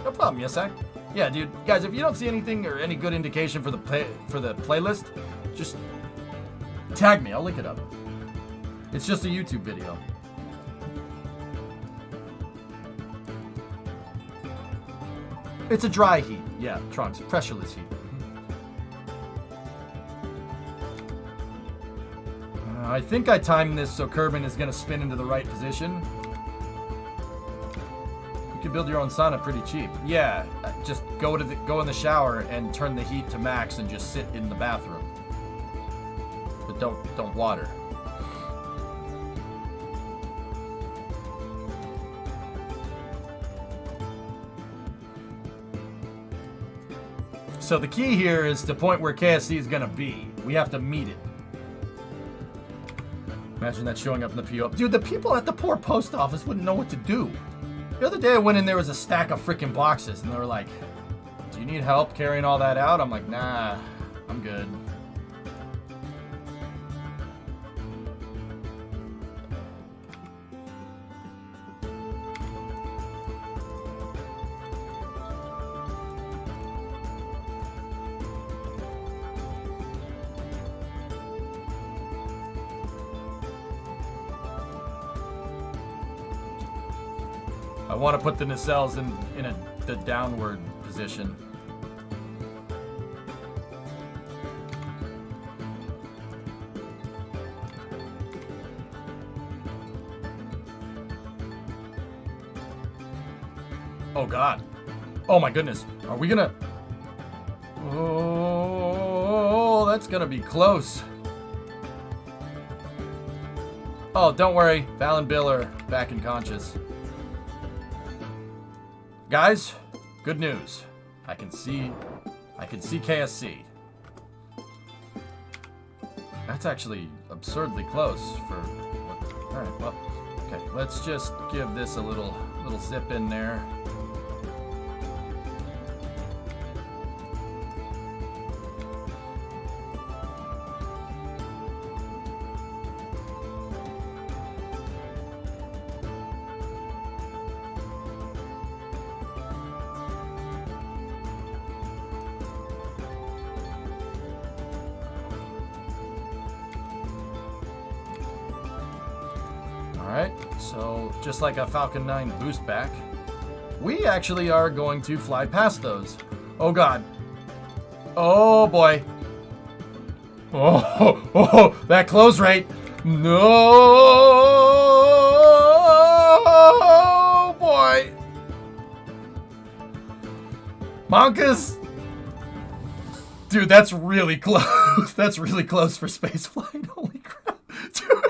No problem, Yasak. Yeah, dude. Guys, if you don't see anything or any good indication for the playlist, just tag me. I'll link it up. It's just a YouTube video. It's a dry heat. Yeah, Trunks. Pressureless heat. I think I timed this so Kerbal is going to spin into the right position. You can build your own sauna pretty cheap. Yeah, just go in the shower and turn the heat to max and just sit in the bathroom. But don't water. So the key here is the point where KSC is going to be. We have to meet it. Imagine that showing up in the PO. Dude, the people at the poor post office wouldn't know what to do. The other day I went in, there was a stack of freaking boxes, and they were like, do you need help carrying all that out? I'm like, nah, I'm good. I want to put the nacelles in the downward position. Oh God. Oh my goodness. Are we gonna... Oh, that's gonna be close. Oh, don't worry. Val and Bill are back and conscious. Guys, good news. I can see KSC. That's actually absurdly close for what... Alright, well, okay. Let's just give this a little zip in there. Alright, so just like a Falcon 9 boost back, we actually are going to fly past those. Oh god. Oh boy. Oh, that close rate. No, boy. Monkas. Dude, that's really close. That's really close for space flight. Holy crap. Dude.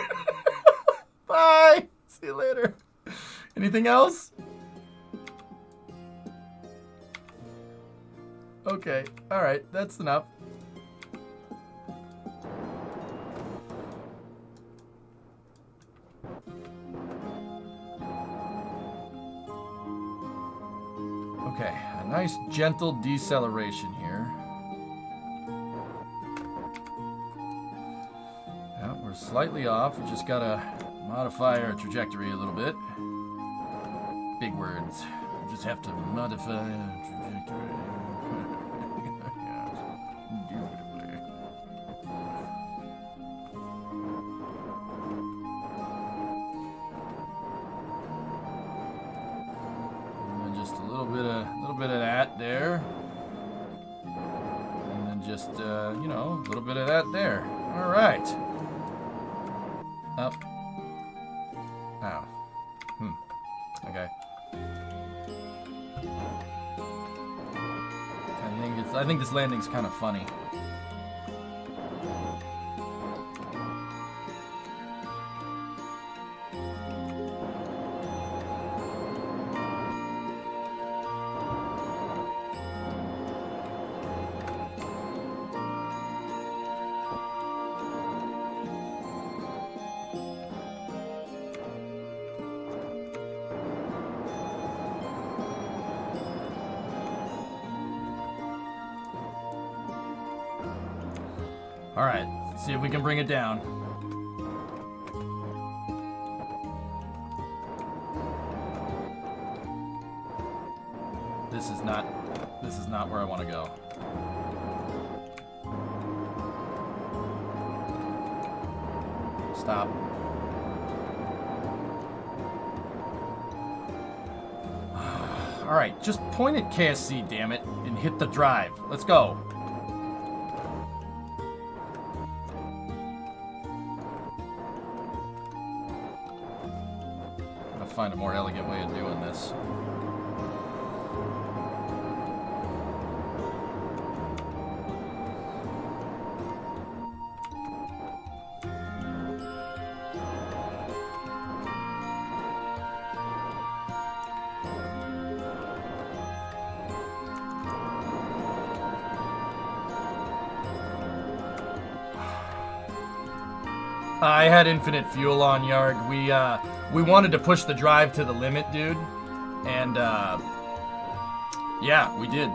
Bye. See you later. Anything else? Okay. All right. That's enough. Okay. A nice gentle deceleration here. Yeah, we're slightly off. We just gotta modify our trajectory a little bit. Big words. We just have to modify our trajectory. And then just a little bit of that there. And then just you know, a little bit of that there. All right. Up. Ow. Okay. I think this landing's kind of funny. All right, let's see if we can bring it down. This is not where I want to go. Stop. All right, just point at KSC, damn it, and hit the drive. Let's go. Find a more elegant way of doing this. I had infinite fuel on Yarg. We wanted to push the drive to the limit, dude. And yeah, we did.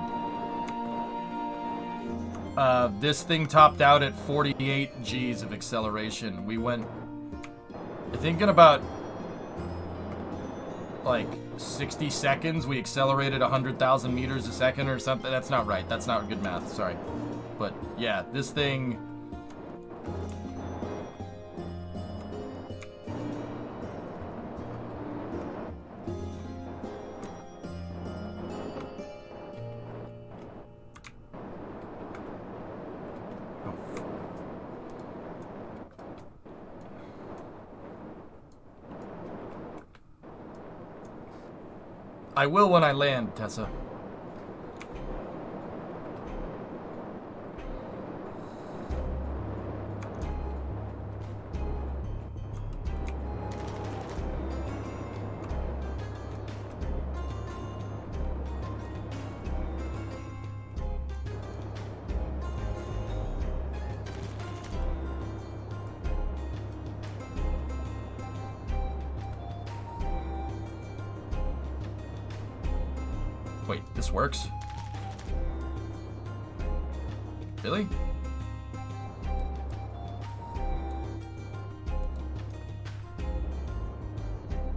This thing topped out at 48 G's of acceleration. We went, I think in about like 60 seconds, we accelerated 100,000 meters a second or something. That's not right. That's not good math. Sorry. But yeah, this thing... I will when I land, Tessa. Wait, this works? Really?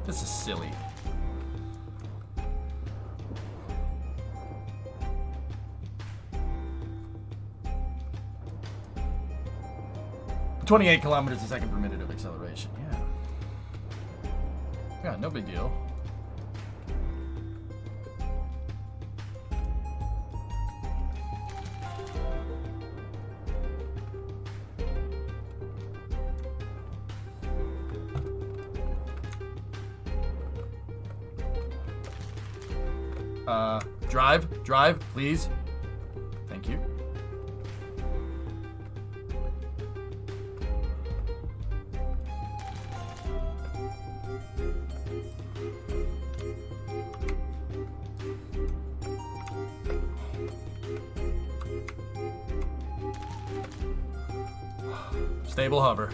This is silly. .28 kilometers a second per minute of acceleration, yeah. Yeah, no big deal. Drive, please. Thank you. Stable hover.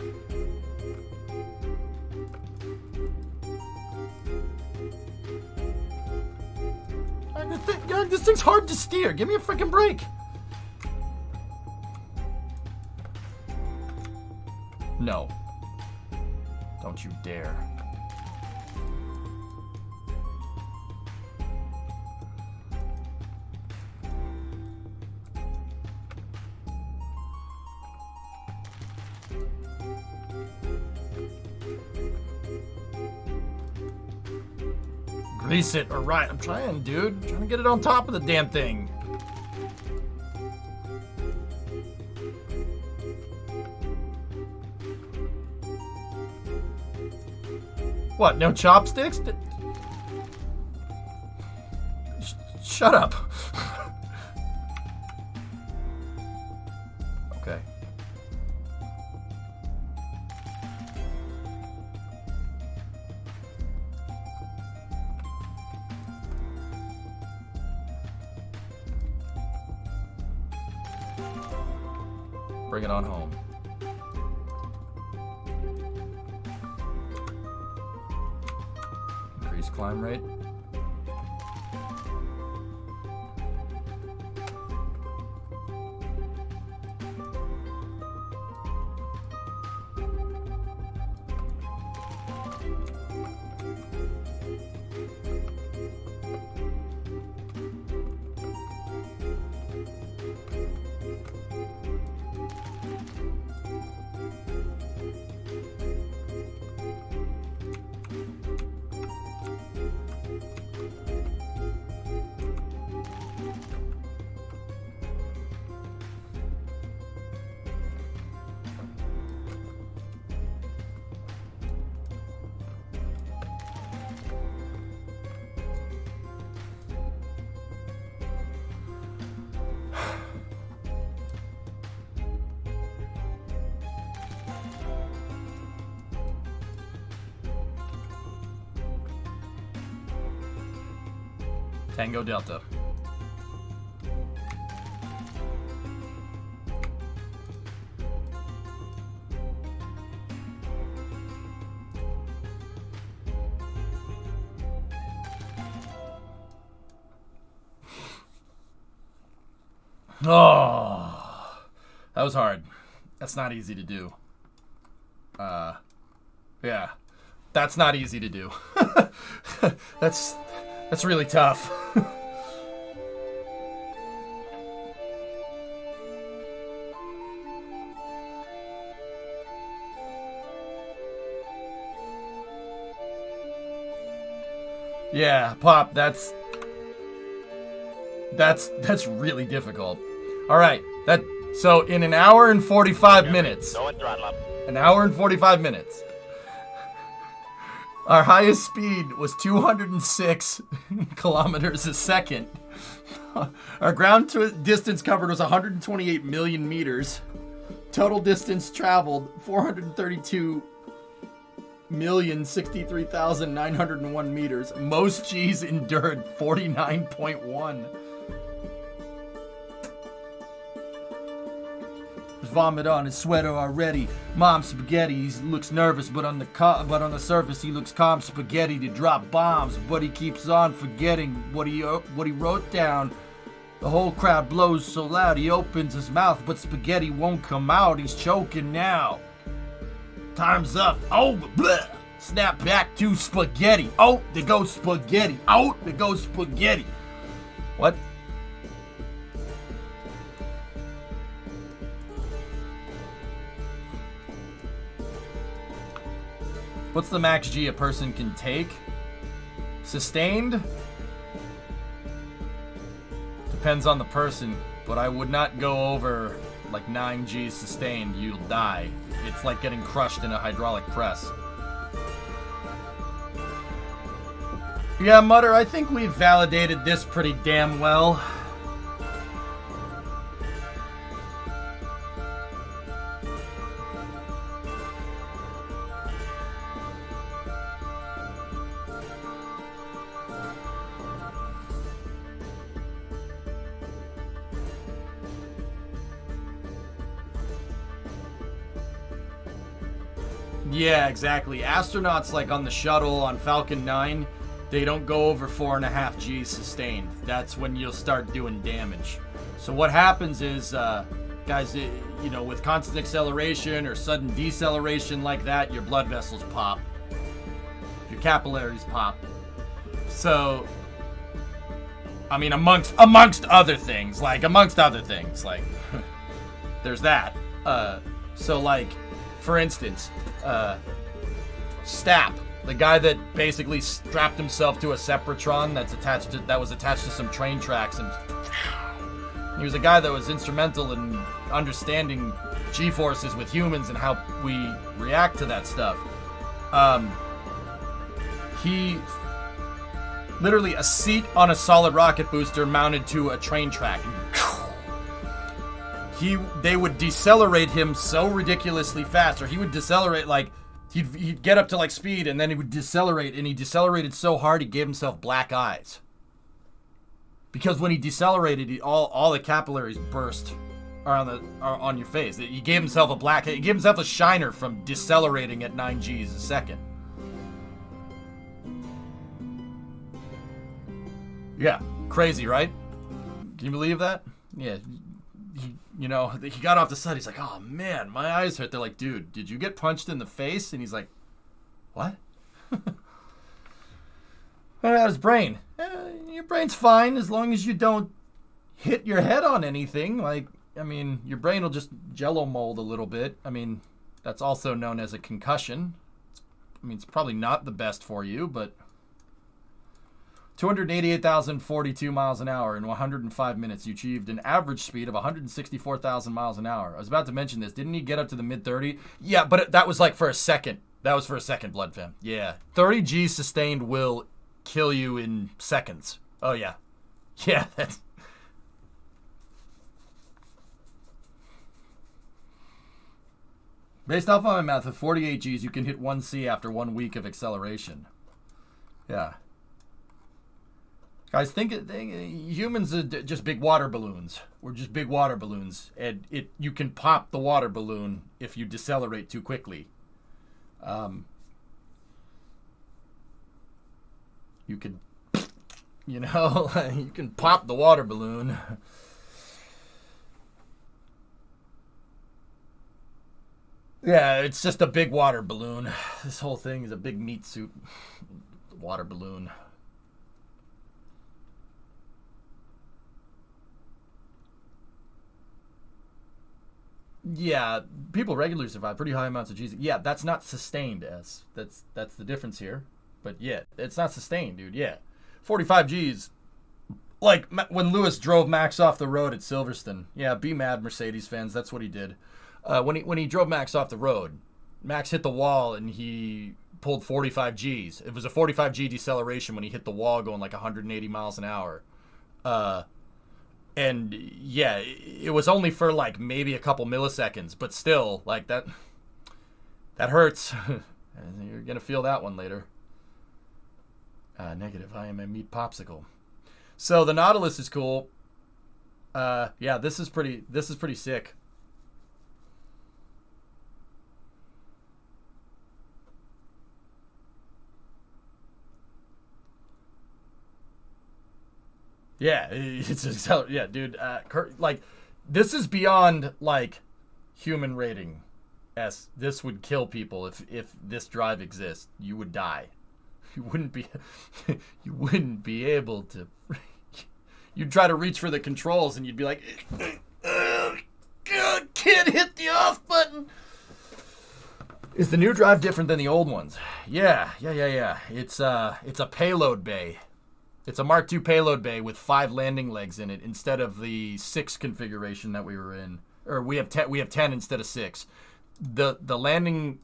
This thing's hard to steer. Give me a freaking break. No. Don't you dare. Grease it. All right, I'm trying, dude. I'm trying to get it on top of the damn thing. What? No chopsticks? Shut up. Okay. Bring it on home. Increase climb rate. Tango Delta. Oh, that was hard. That's not easy to do. Yeah, that's not easy to do. That's really tough. Yeah, Pop, that's really difficult. All right, so in an hour and 45 minutes. Go and throttle up. An hour and 45 minutes. Our highest speed was 206 kilometers a second. Our ground distance covered was 128 million meters. Total distance traveled 432,063,901 meters. Most G's endured 49.1. Vomit on his sweater already. Mom spaghetti. He looks nervous, but on the surface he looks calm. Spaghetti to drop bombs, but he keeps on forgetting what he wrote down. The whole crowd blows so loud he opens his mouth, but spaghetti won't come out. He's choking now. Time's up. Oh, bleh. Snap back to spaghetti. Oh, there goes spaghetti. Oh, there goes spaghetti. What? What's the max G a person can take? Sustained? Depends on the person, but I would not go over like 9 Gs sustained. You'll die. It's like getting crushed in a hydraulic press. Yeah, Mutter, I think we've validated this pretty damn well. Yeah, exactly. Astronauts, like on the shuttle on Falcon 9, they don't go over 4.5 Gs sustained. That's when you'll start doing damage. So what happens is, guys, you know, with constant acceleration or sudden deceleration like that, your blood vessels pop. Your capillaries pop. So, I mean, amongst other things, like, there's that. So, like, for instance, Stap, the guy that basically strapped himself to a Sepratron that was attached to some train tracks, and he was a guy that was instrumental in understanding G-forces with humans and how we react to that stuff. He literally a seat on a solid rocket booster mounted to a train track. They would decelerate him so ridiculously fast, or he would decelerate like he'd get up to like speed and then he would decelerate, and he decelerated so hard he gave himself black eyes. Because when he decelerated, all the capillaries burst on your face. He gave himself a shiner from decelerating at 9 Gs a second. Yeah, crazy, right? Can you believe that? Yeah. He got off the side. He's like, oh, man, my eyes hurt. They're like, dude, did you get punched in the face? And he's like, what? What about his brain? Your brain's fine as long as you don't hit your head on anything. Like, I mean, your brain will just jello mold a little bit. I mean, that's also known as a concussion. I mean, it's probably not the best for you, but 288,042 miles an hour in 105 minutes. You achieved an average speed of 164,000 miles an hour. I was about to mention this. Didn't he get up to the mid-30? Yeah, but that was like for a second. That was for a second, Blood Fam. Yeah. 30 Gs sustained will kill you in seconds. Oh, yeah. Yeah, that's... Based off of my math, at 48 Gs, you can hit 1C after 1 week of acceleration. Yeah. Guys, think humans are just big water balloons. We're just big water balloons, and you can pop the water balloon if you decelerate too quickly. You could, you can pop the water balloon. Yeah, it's just a big water balloon. This whole thing is a big meat suit water balloon. Yeah, people regularly survive pretty high amounts of Gs. Yeah, that's not sustained, S. That's the difference here. But yeah, it's not sustained, dude. Yeah, 45 Gs. Like when Lewis drove Max off the road at Silverstone. Yeah, be mad, Mercedes fans. That's what he did. When he drove Max off the road, Max hit the wall and he pulled 45 Gs. It was a 45 G deceleration when he hit the wall, going like 180 miles an hour. And yeah, it was only for like maybe a couple milliseconds, but still, like that hurts. You're gonna feel that one later. Negative. I am a meat popsicle. So the Nautilus is cool. Yeah, this is pretty sick. Yeah, yeah, dude. Like, this is beyond like human rating. S. This would kill people if this drive exists. You would die. You wouldn't be able to. You'd try to reach for the controls and you'd be like, can't hit the off button. Is the new drive different than the old ones? Yeah. It's a payload bay. It's a Mark II payload bay with 5 landing legs in it instead of the 6 configuration that we were in. Or we have 10 instead of 6. The landing,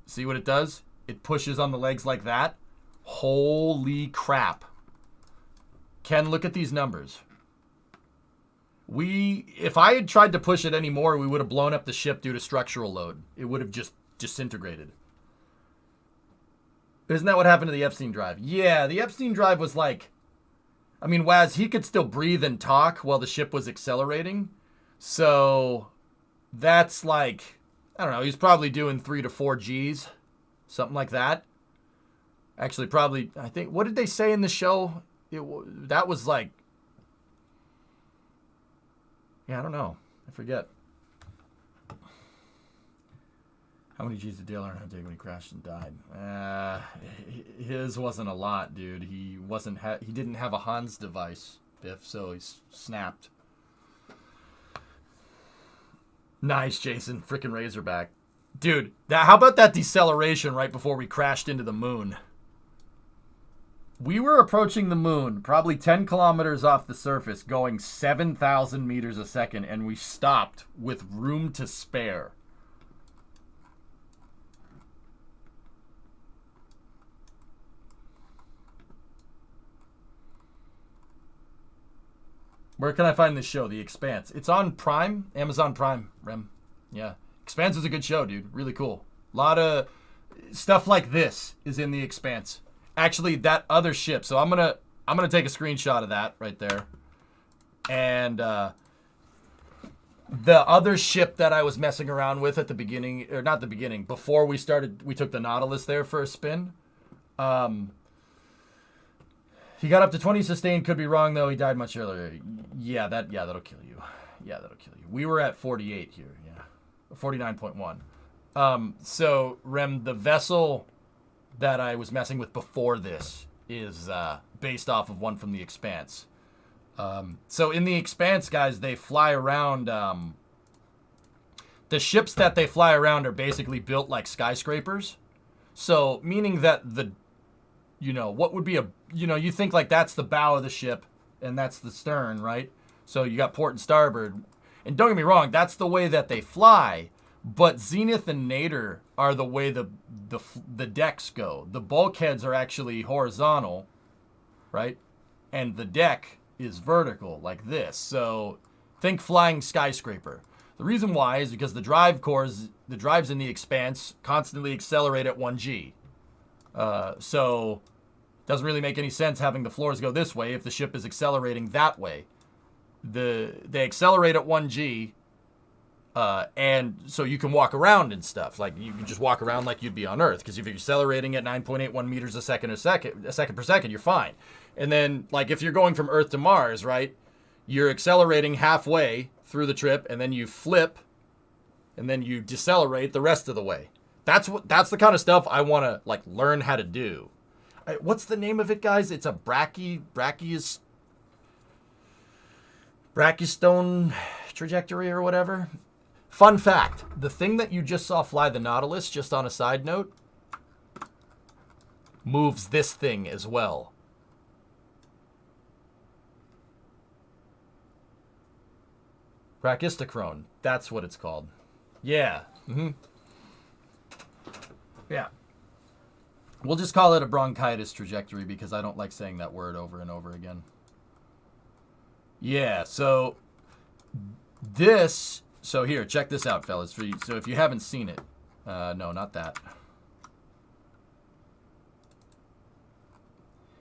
see what it does? It pushes on the legs like that. Holy crap. Ken, look at these numbers. If I had tried to push it any more, we would have blown up the ship due to structural load. It would have just disintegrated. Isn't that what happened to the Epstein drive? Yeah, the Epstein drive was like... I mean, Waz, he could still breathe and talk while the ship was accelerating. So, that's like... I don't know, he's probably doing 3 to 4 Gs. Something like that. Actually, probably... I think... What did they say in the show? That was like... Yeah, I don't know. I forget. How many G's did Dale Earnhardt take when he crashed and died? His wasn't a lot, dude. He didn't have a Hans device, Biff, so he snapped. Nice, Jason. Frickin' Razorback. Dude, how about that deceleration right before we crashed into the moon? We were approaching the moon, probably 10 kilometers off the surface, going 7,000 meters a second, and we stopped with room to spare. Where can I find this show? The Expanse. It's on Prime, Amazon Prime, Rem. Yeah. Expanse is a good show, dude. Really cool. A lot of stuff like this is in The Expanse. Actually, that other ship. So I'm gonna take a screenshot of that right there. And the other ship that I was messing around with at the beginning, or not the beginning, before we took the Nautilus there for a spin. He got up to 20 sustained, could be wrong though. He died much earlier. Yeah, that'll kill you. Yeah, that'll kill you. We were at 48 here. Yeah, 49.1. So Rem, the vessel that I was messing with before this is based off of one from The Expanse. So in The Expanse, guys, they fly around. The ships that they fly around are basically built like skyscrapers. So meaning that what would be you think like that's the bow of the ship and that's the stern, right? So you got port and starboard. And don't get me wrong, that's the way that they fly. But zenith and nadir are the way the decks go. The bulkheads are actually horizontal, right? And the deck is vertical, like this. So think flying skyscraper. The reason why is because the drives in The Expanse constantly accelerate at 1G. So it doesn't really make any sense having the floors go this way if the ship is accelerating that way. They accelerate at 1G. And so you can walk around and stuff. Like you can just walk around like you'd be on Earth. Because if you're accelerating at 9.81 meters a second per second, you're fine. And then like if you're going from Earth to Mars, right? You're accelerating halfway through the trip, and then you flip, and then you decelerate the rest of the way. That's the kind of stuff I want to like learn how to do. What's the name of it, guys? It's a brachystone trajectory or whatever. Fun fact, the thing that you just saw fly the Nautilus, just on a side note, moves this thing as well. Brachistochrone, that's what it's called. Yeah. Mm-hmm. Yeah. We'll just call it a bronchitis trajectory because I don't like saying that word over and over again. Yeah, so here, check this out, fellas. So if you haven't seen it, no, not that.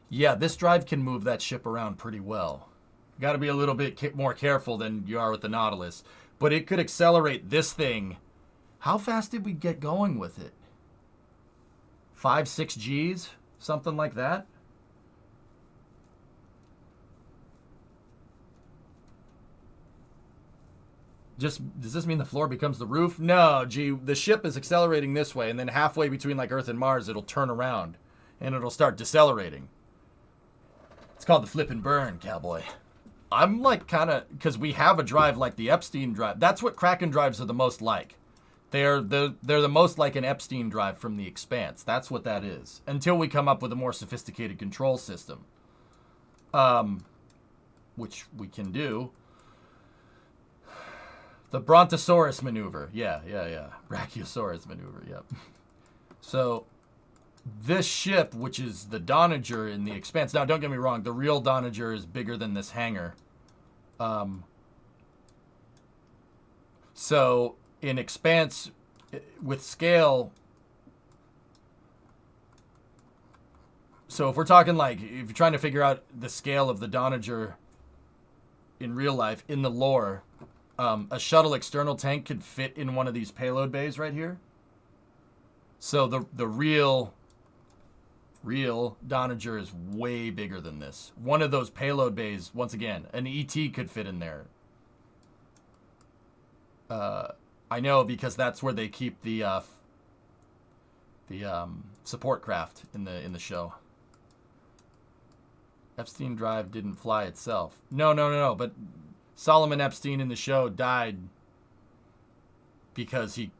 Yeah, this drive can move that ship around pretty well. You got to be a little bit more careful than you are with the Nautilus. But it could accelerate this thing. How fast did we get going with it? 5, 6 Gs? Something like that? Does this mean the floor becomes the roof? No, the ship is accelerating this way, and then halfway between like Earth and Mars, it'll turn around, and it'll start decelerating. It's called the flip and burn, cowboy. I'm like kind of, because we have a drive like the Epstein drive. That's what Kraken drives are the most like. They're the most like an Epstein drive from the Expanse. That's what that is. Until we come up with a more sophisticated control system, which we can do. The Brontosaurus maneuver. Yeah. Brachiosaurus maneuver. Yep. So this ship, which is the Donager in the Expanse. Now, don't get me wrong. The real Donager is bigger than this hangar. So in Expanse, with scale, so if we're talking like, if you're trying to figure out the scale of the Donager in real life, in the lore, a shuttle external tank could fit in one of these payload bays right here. So the real Donager is way bigger than this. One of those payload bays, once again, an ET could fit in there. I know because that's where they keep the support craft in the show. Epstein drive didn't fly itself. No. But Solomon Epstein in the show died because he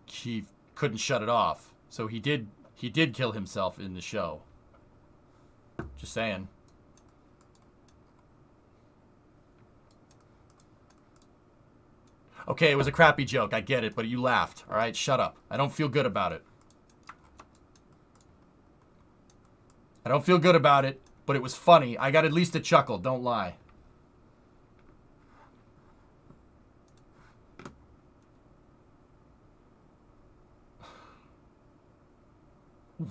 couldn't shut it off. So he did kill himself in the show. Just saying. Okay, it was a crappy joke. I get it, but you laughed. All right, shut up. I don't feel good about it. I don't feel good about it, but it was funny. I got at least a chuckle. Don't lie.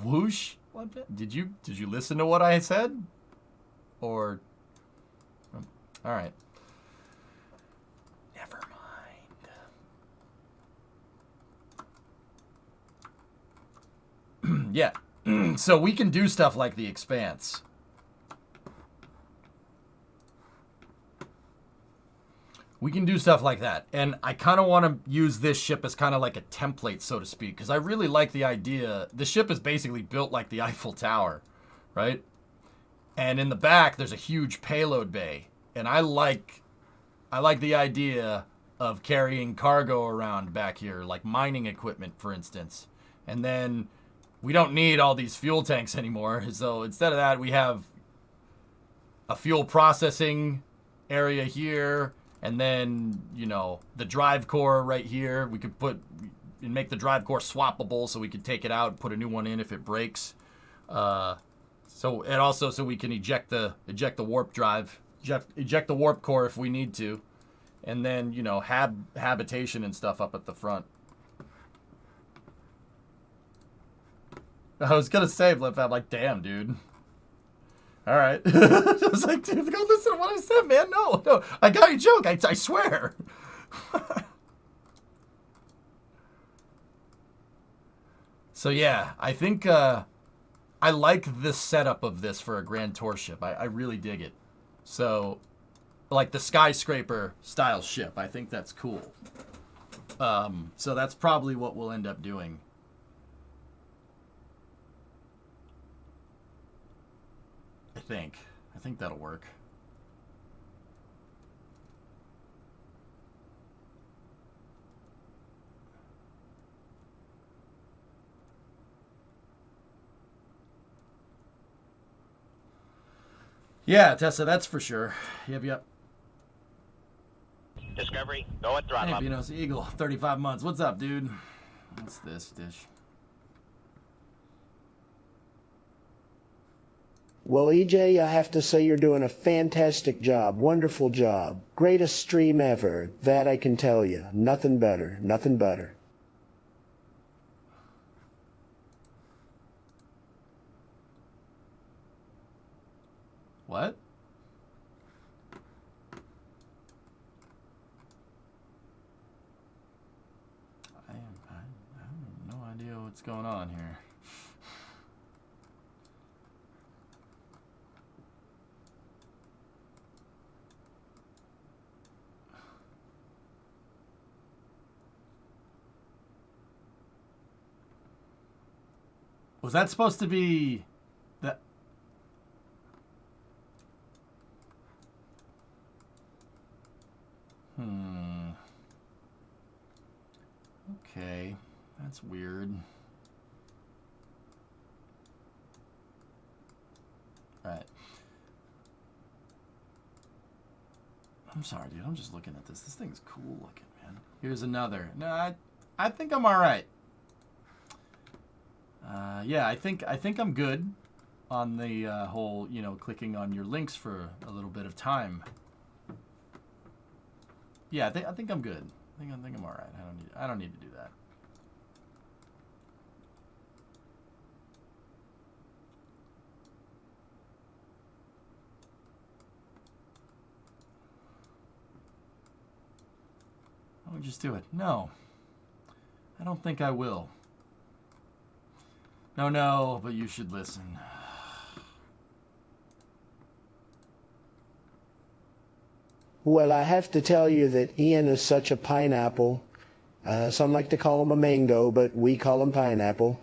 Whoosh? What? Did you listen to what I said? Or all right. Never mind. Yeah. So we can do stuff like the Expanse. We can do stuff like that. And I kind of want to use this ship as kind of like a template, so to speak, because I really like the idea. The ship is basically built like the Eiffel Tower, right? And in the back, there's a huge payload bay. And I like the idea of carrying cargo around back here, like mining equipment, for instance. And then we don't need all these fuel tanks anymore. So instead of that, we have a fuel processing area here. And then, you know, the drive core right here. We could put and make the drive core swappable so we could take it out and put a new one in if it breaks. So we can eject the warp drive, eject the warp core if we need to. And then, you know, habitation and stuff up at the front. I was going to say, Blip, I'm like, damn, dude. All right. I was like, dude, go listen to what I said, man. No. I got your joke. I swear. So, yeah, I think I like this setup of this for a Grand Tour ship. I really dig it. So, like the skyscraper style ship. I think that's cool. So that's probably what we'll end up doing. I think that'll work. Yeah, Tessa, that's for sure. Yep. Discovery, go at throttle Hey, up. Pinos Eagle, 35 months. What's up, dude? What's this dish? Well, EJ, I have to say you're doing a fantastic job. Wonderful job. Greatest stream ever. That I can tell you. Nothing better. Nothing better. What? I have no idea what's going on here. Was that supposed to be that? Okay. That's weird. Alright. I'm sorry, dude. I'm just looking at this. This thing's cool looking, man. Here's another. No, I think I'm alright. Yeah, I think I'm good on the whole, you know, clicking on your links for a little bit of time. Yeah, I think I'm good. I think I'm alright. I don't need to do that. Why don't we just do it? No. I don't think I will. No, but you should listen. Well, I have to tell you that Ian is such a pineapple. Some like to call him a mango, but we call him pineapple.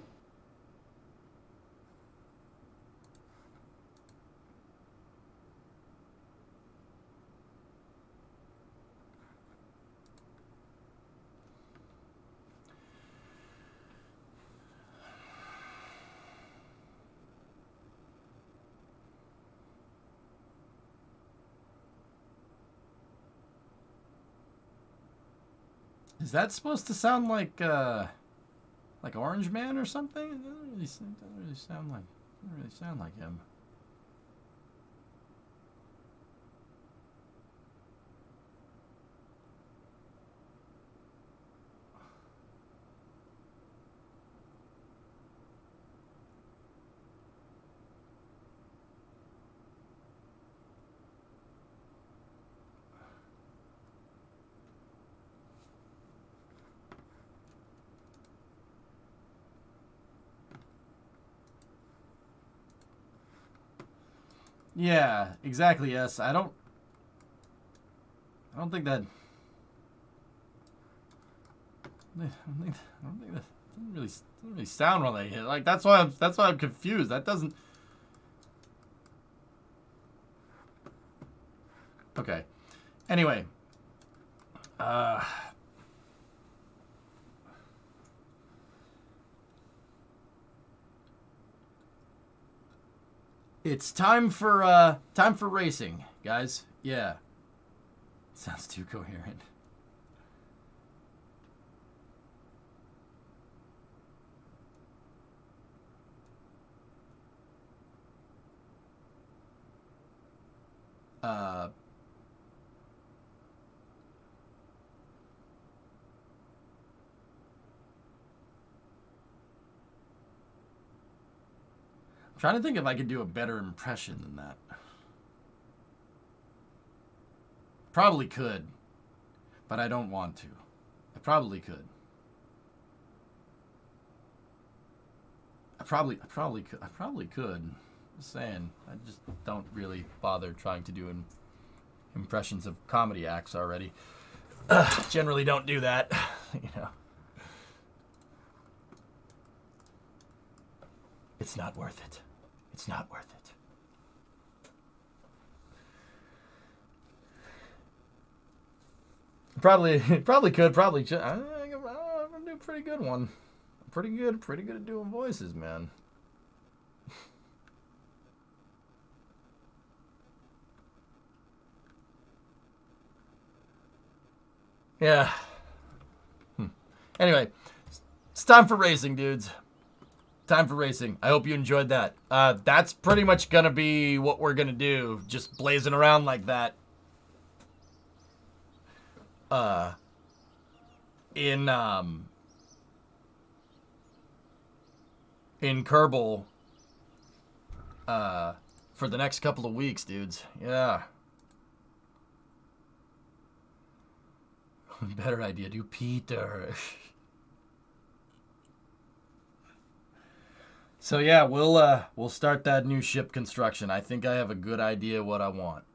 Is that supposed to sound like Orange Man or something? It doesn't really sound like him. Yeah, exactly. Yes, I don't think that. I don't think that doesn't really sound really like. That's why I'm confused. That doesn't. Okay. Anyway. It's time for racing, guys. Yeah. Sounds too coherent. Trying to think if I could do a better impression than that. Probably could, but I don't want to. I probably could. I probably could. Just saying. I just don't really bother trying to do impressions of comedy acts already. Generally don't do that, you know. It's not worth it. It's not worth it. Probably could. Probably should. I'm gonna do a pretty good one. Pretty good at doing voices, man. Yeah. Anyway, it's time for racing, dudes. Time for racing. I hope you enjoyed that. That's pretty much gonna be what we're gonna do. Just blazing around like that. In Kerbal. For the next couple of weeks, dudes. Yeah. Better idea. Do Peter. So yeah, we'll start that new ship construction. I think I have a good idea what I want.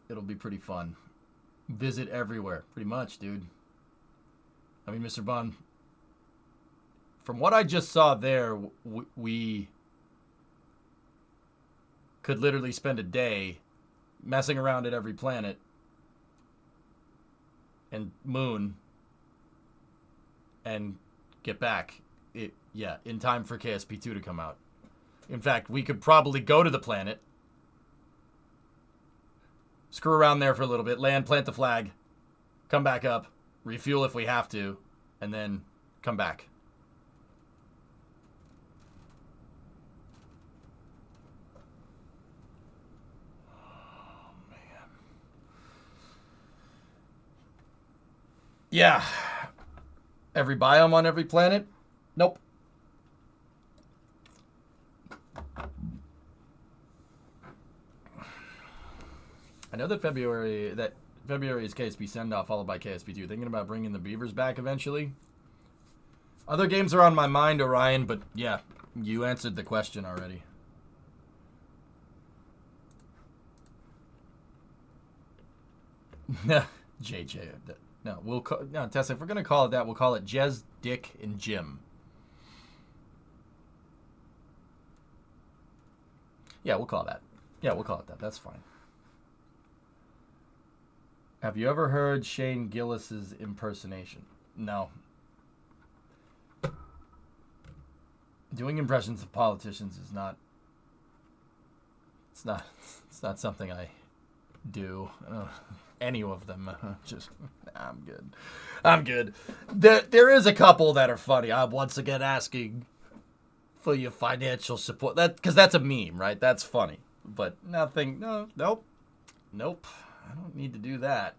It'll be pretty fun. Visit everywhere, pretty much, dude. I mean, Mr. Bond, from what I just saw there, we could literally spend a day messing around at every planet and moon and get back yeah, in time for KSP2 to come out. In fact, we could probably go to the planet, screw around there for a little bit, land, plant the flag, come back up, refuel if we have to, and then come back. Oh, man. Yeah. Every biome on every planet? Nope. I know that February is KSP send-off followed by KSP2. Thinking about bringing the beavers back eventually. Other games are on my mind, Orion, but yeah, you answered the question already. JJ. No, Tessa, if we're going to call it that, we'll call it Jez, Dick, and Jim. Yeah, we'll call that. Yeah, we'll call it that. That's fine. Have you ever heard Shane Gillis's impersonation? No. Doing impressions of politicians is not. It's not something I do. Any of them. I'm good. There is a couple that are funny. I'm once again asking for your financial support. Because that's a meme, right? That's funny. But nothing. Nope. I don't need to do that.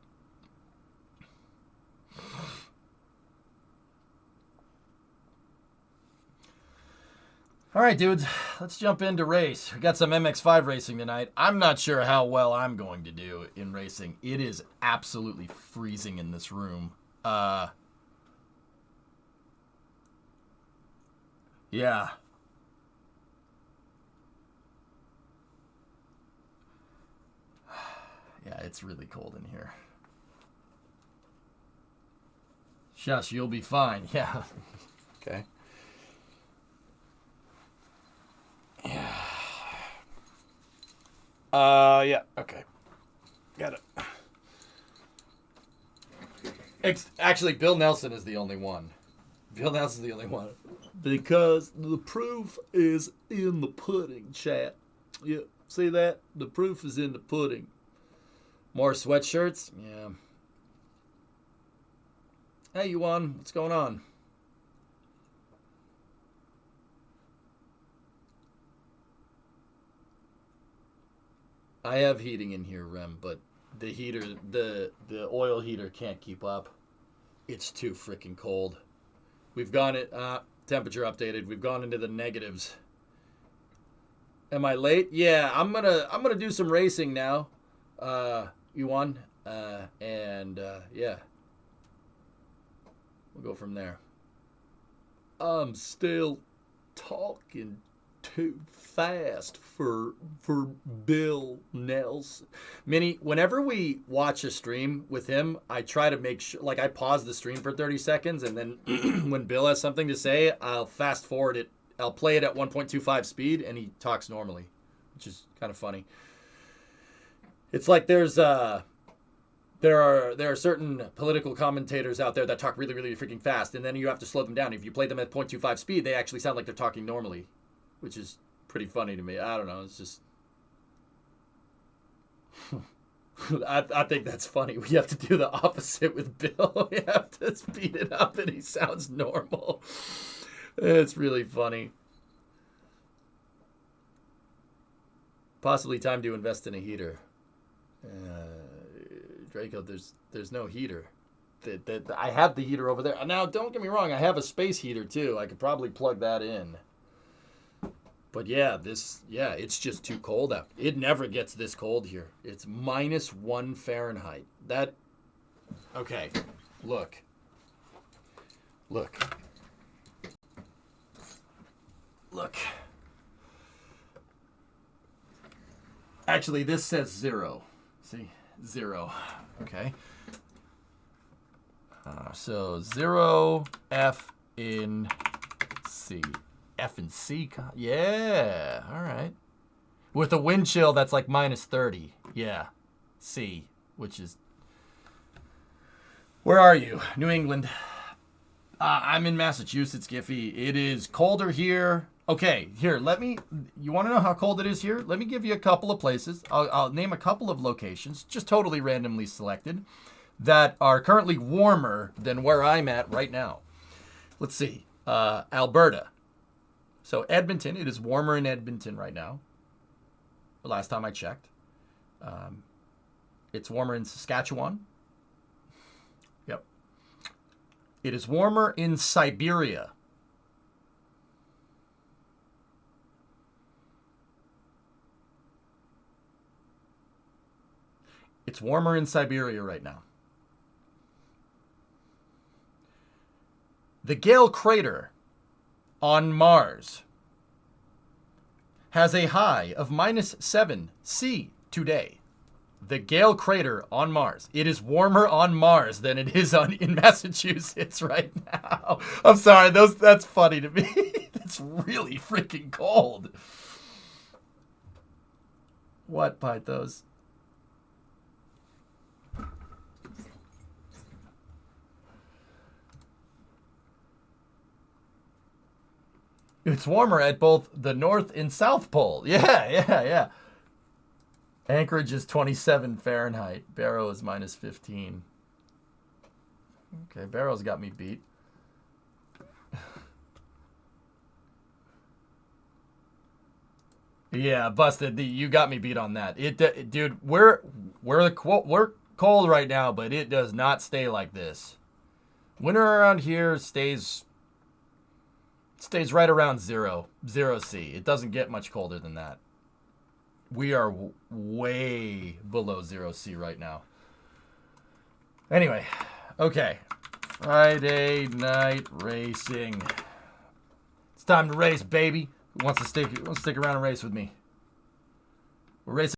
All right, dudes. Let's jump into race. We got some MX-5 racing tonight. I'm not sure how well I'm going to do in racing. It is absolutely freezing in this room. Yeah. Yeah, it's really cold in here. Shush, you'll be fine. Yeah. Okay. Yeah. Yeah. Okay. Got it. Actually, Bill Nelson is the only one. Because the proof is in the pudding, chat. Yeah. See that? The proof is in the pudding. More sweatshirts? Yeah. Hey, Yuan. What's going on? I have heating in here, Rem, but the heater, the oil heater can't keep up. It's too freaking cold. We've gone temperature updated. We've gone into the negatives. Am I late? Yeah, I'm gonna do some racing now. Yuan, yeah. We'll go from there. I'm still talking too fast for Bill Nelson. Minnie, whenever we watch a stream with him, I try to make sure, like I pause the stream for 30 seconds, and then when Bill has something to say, I'll fast forward it. I'll play it at 1.25 speed, and he talks normally, which is kind of funny. It's like there are certain political commentators out there that talk really, really freaking fast, and then you have to slow them down. If you play them at 0.25 speed, they actually sound like they're talking normally, which is pretty funny to me. I don't know. It's just... I think that's funny. We have to do the opposite with Bill. We have to speed it up, and he sounds normal. It's really funny. Possibly time to invest in a heater. Draco, there's no heater. I have the heater over there. Now, don't get me wrong. I have a space heater, too. I could probably plug that in. But yeah, it's just too cold out. It never gets this cold here. It's -1 Fahrenheit. Okay, look. Actually, this says 0. See? 0. Okay. So 0 F in C. F and C. Yeah. All right. With a wind chill that's like -30. Yeah. C, which is... Where are you? New England. I'm in Massachusetts, Giffy. It is colder here. Okay, here, you want to know how cold it is here? Let me give you a couple of places. I'll name a couple of locations, just totally randomly selected, that are currently warmer than where I'm at right now. Let's see. Alberta. So Edmonton, it is warmer in Edmonton right now. The last time I checked. It's warmer in Saskatchewan. Yep. It is warmer in Siberia. It's warmer in Siberia right now. The Gale crater on Mars has a high of -7 C today. The Gale crater on Mars. It is warmer on Mars than it is in Massachusetts right now. I'm sorry, that's funny to me. That's really freaking cold. What, Pythos? It's warmer at both the North and South Pole. Yeah. Anchorage is 27 Fahrenheit. Barrow is -15. Okay, Barrow's got me beat. Yeah, busted. You got me beat on that. Dude, we're cold right now, but it does not stay like this. Winter around here stays right around zero C. It doesn't get much colder than that. We are way below 0 C right now. Anyway, okay. Friday night racing. It's time to race, baby. Who wants to stick around and race with me? We're racing.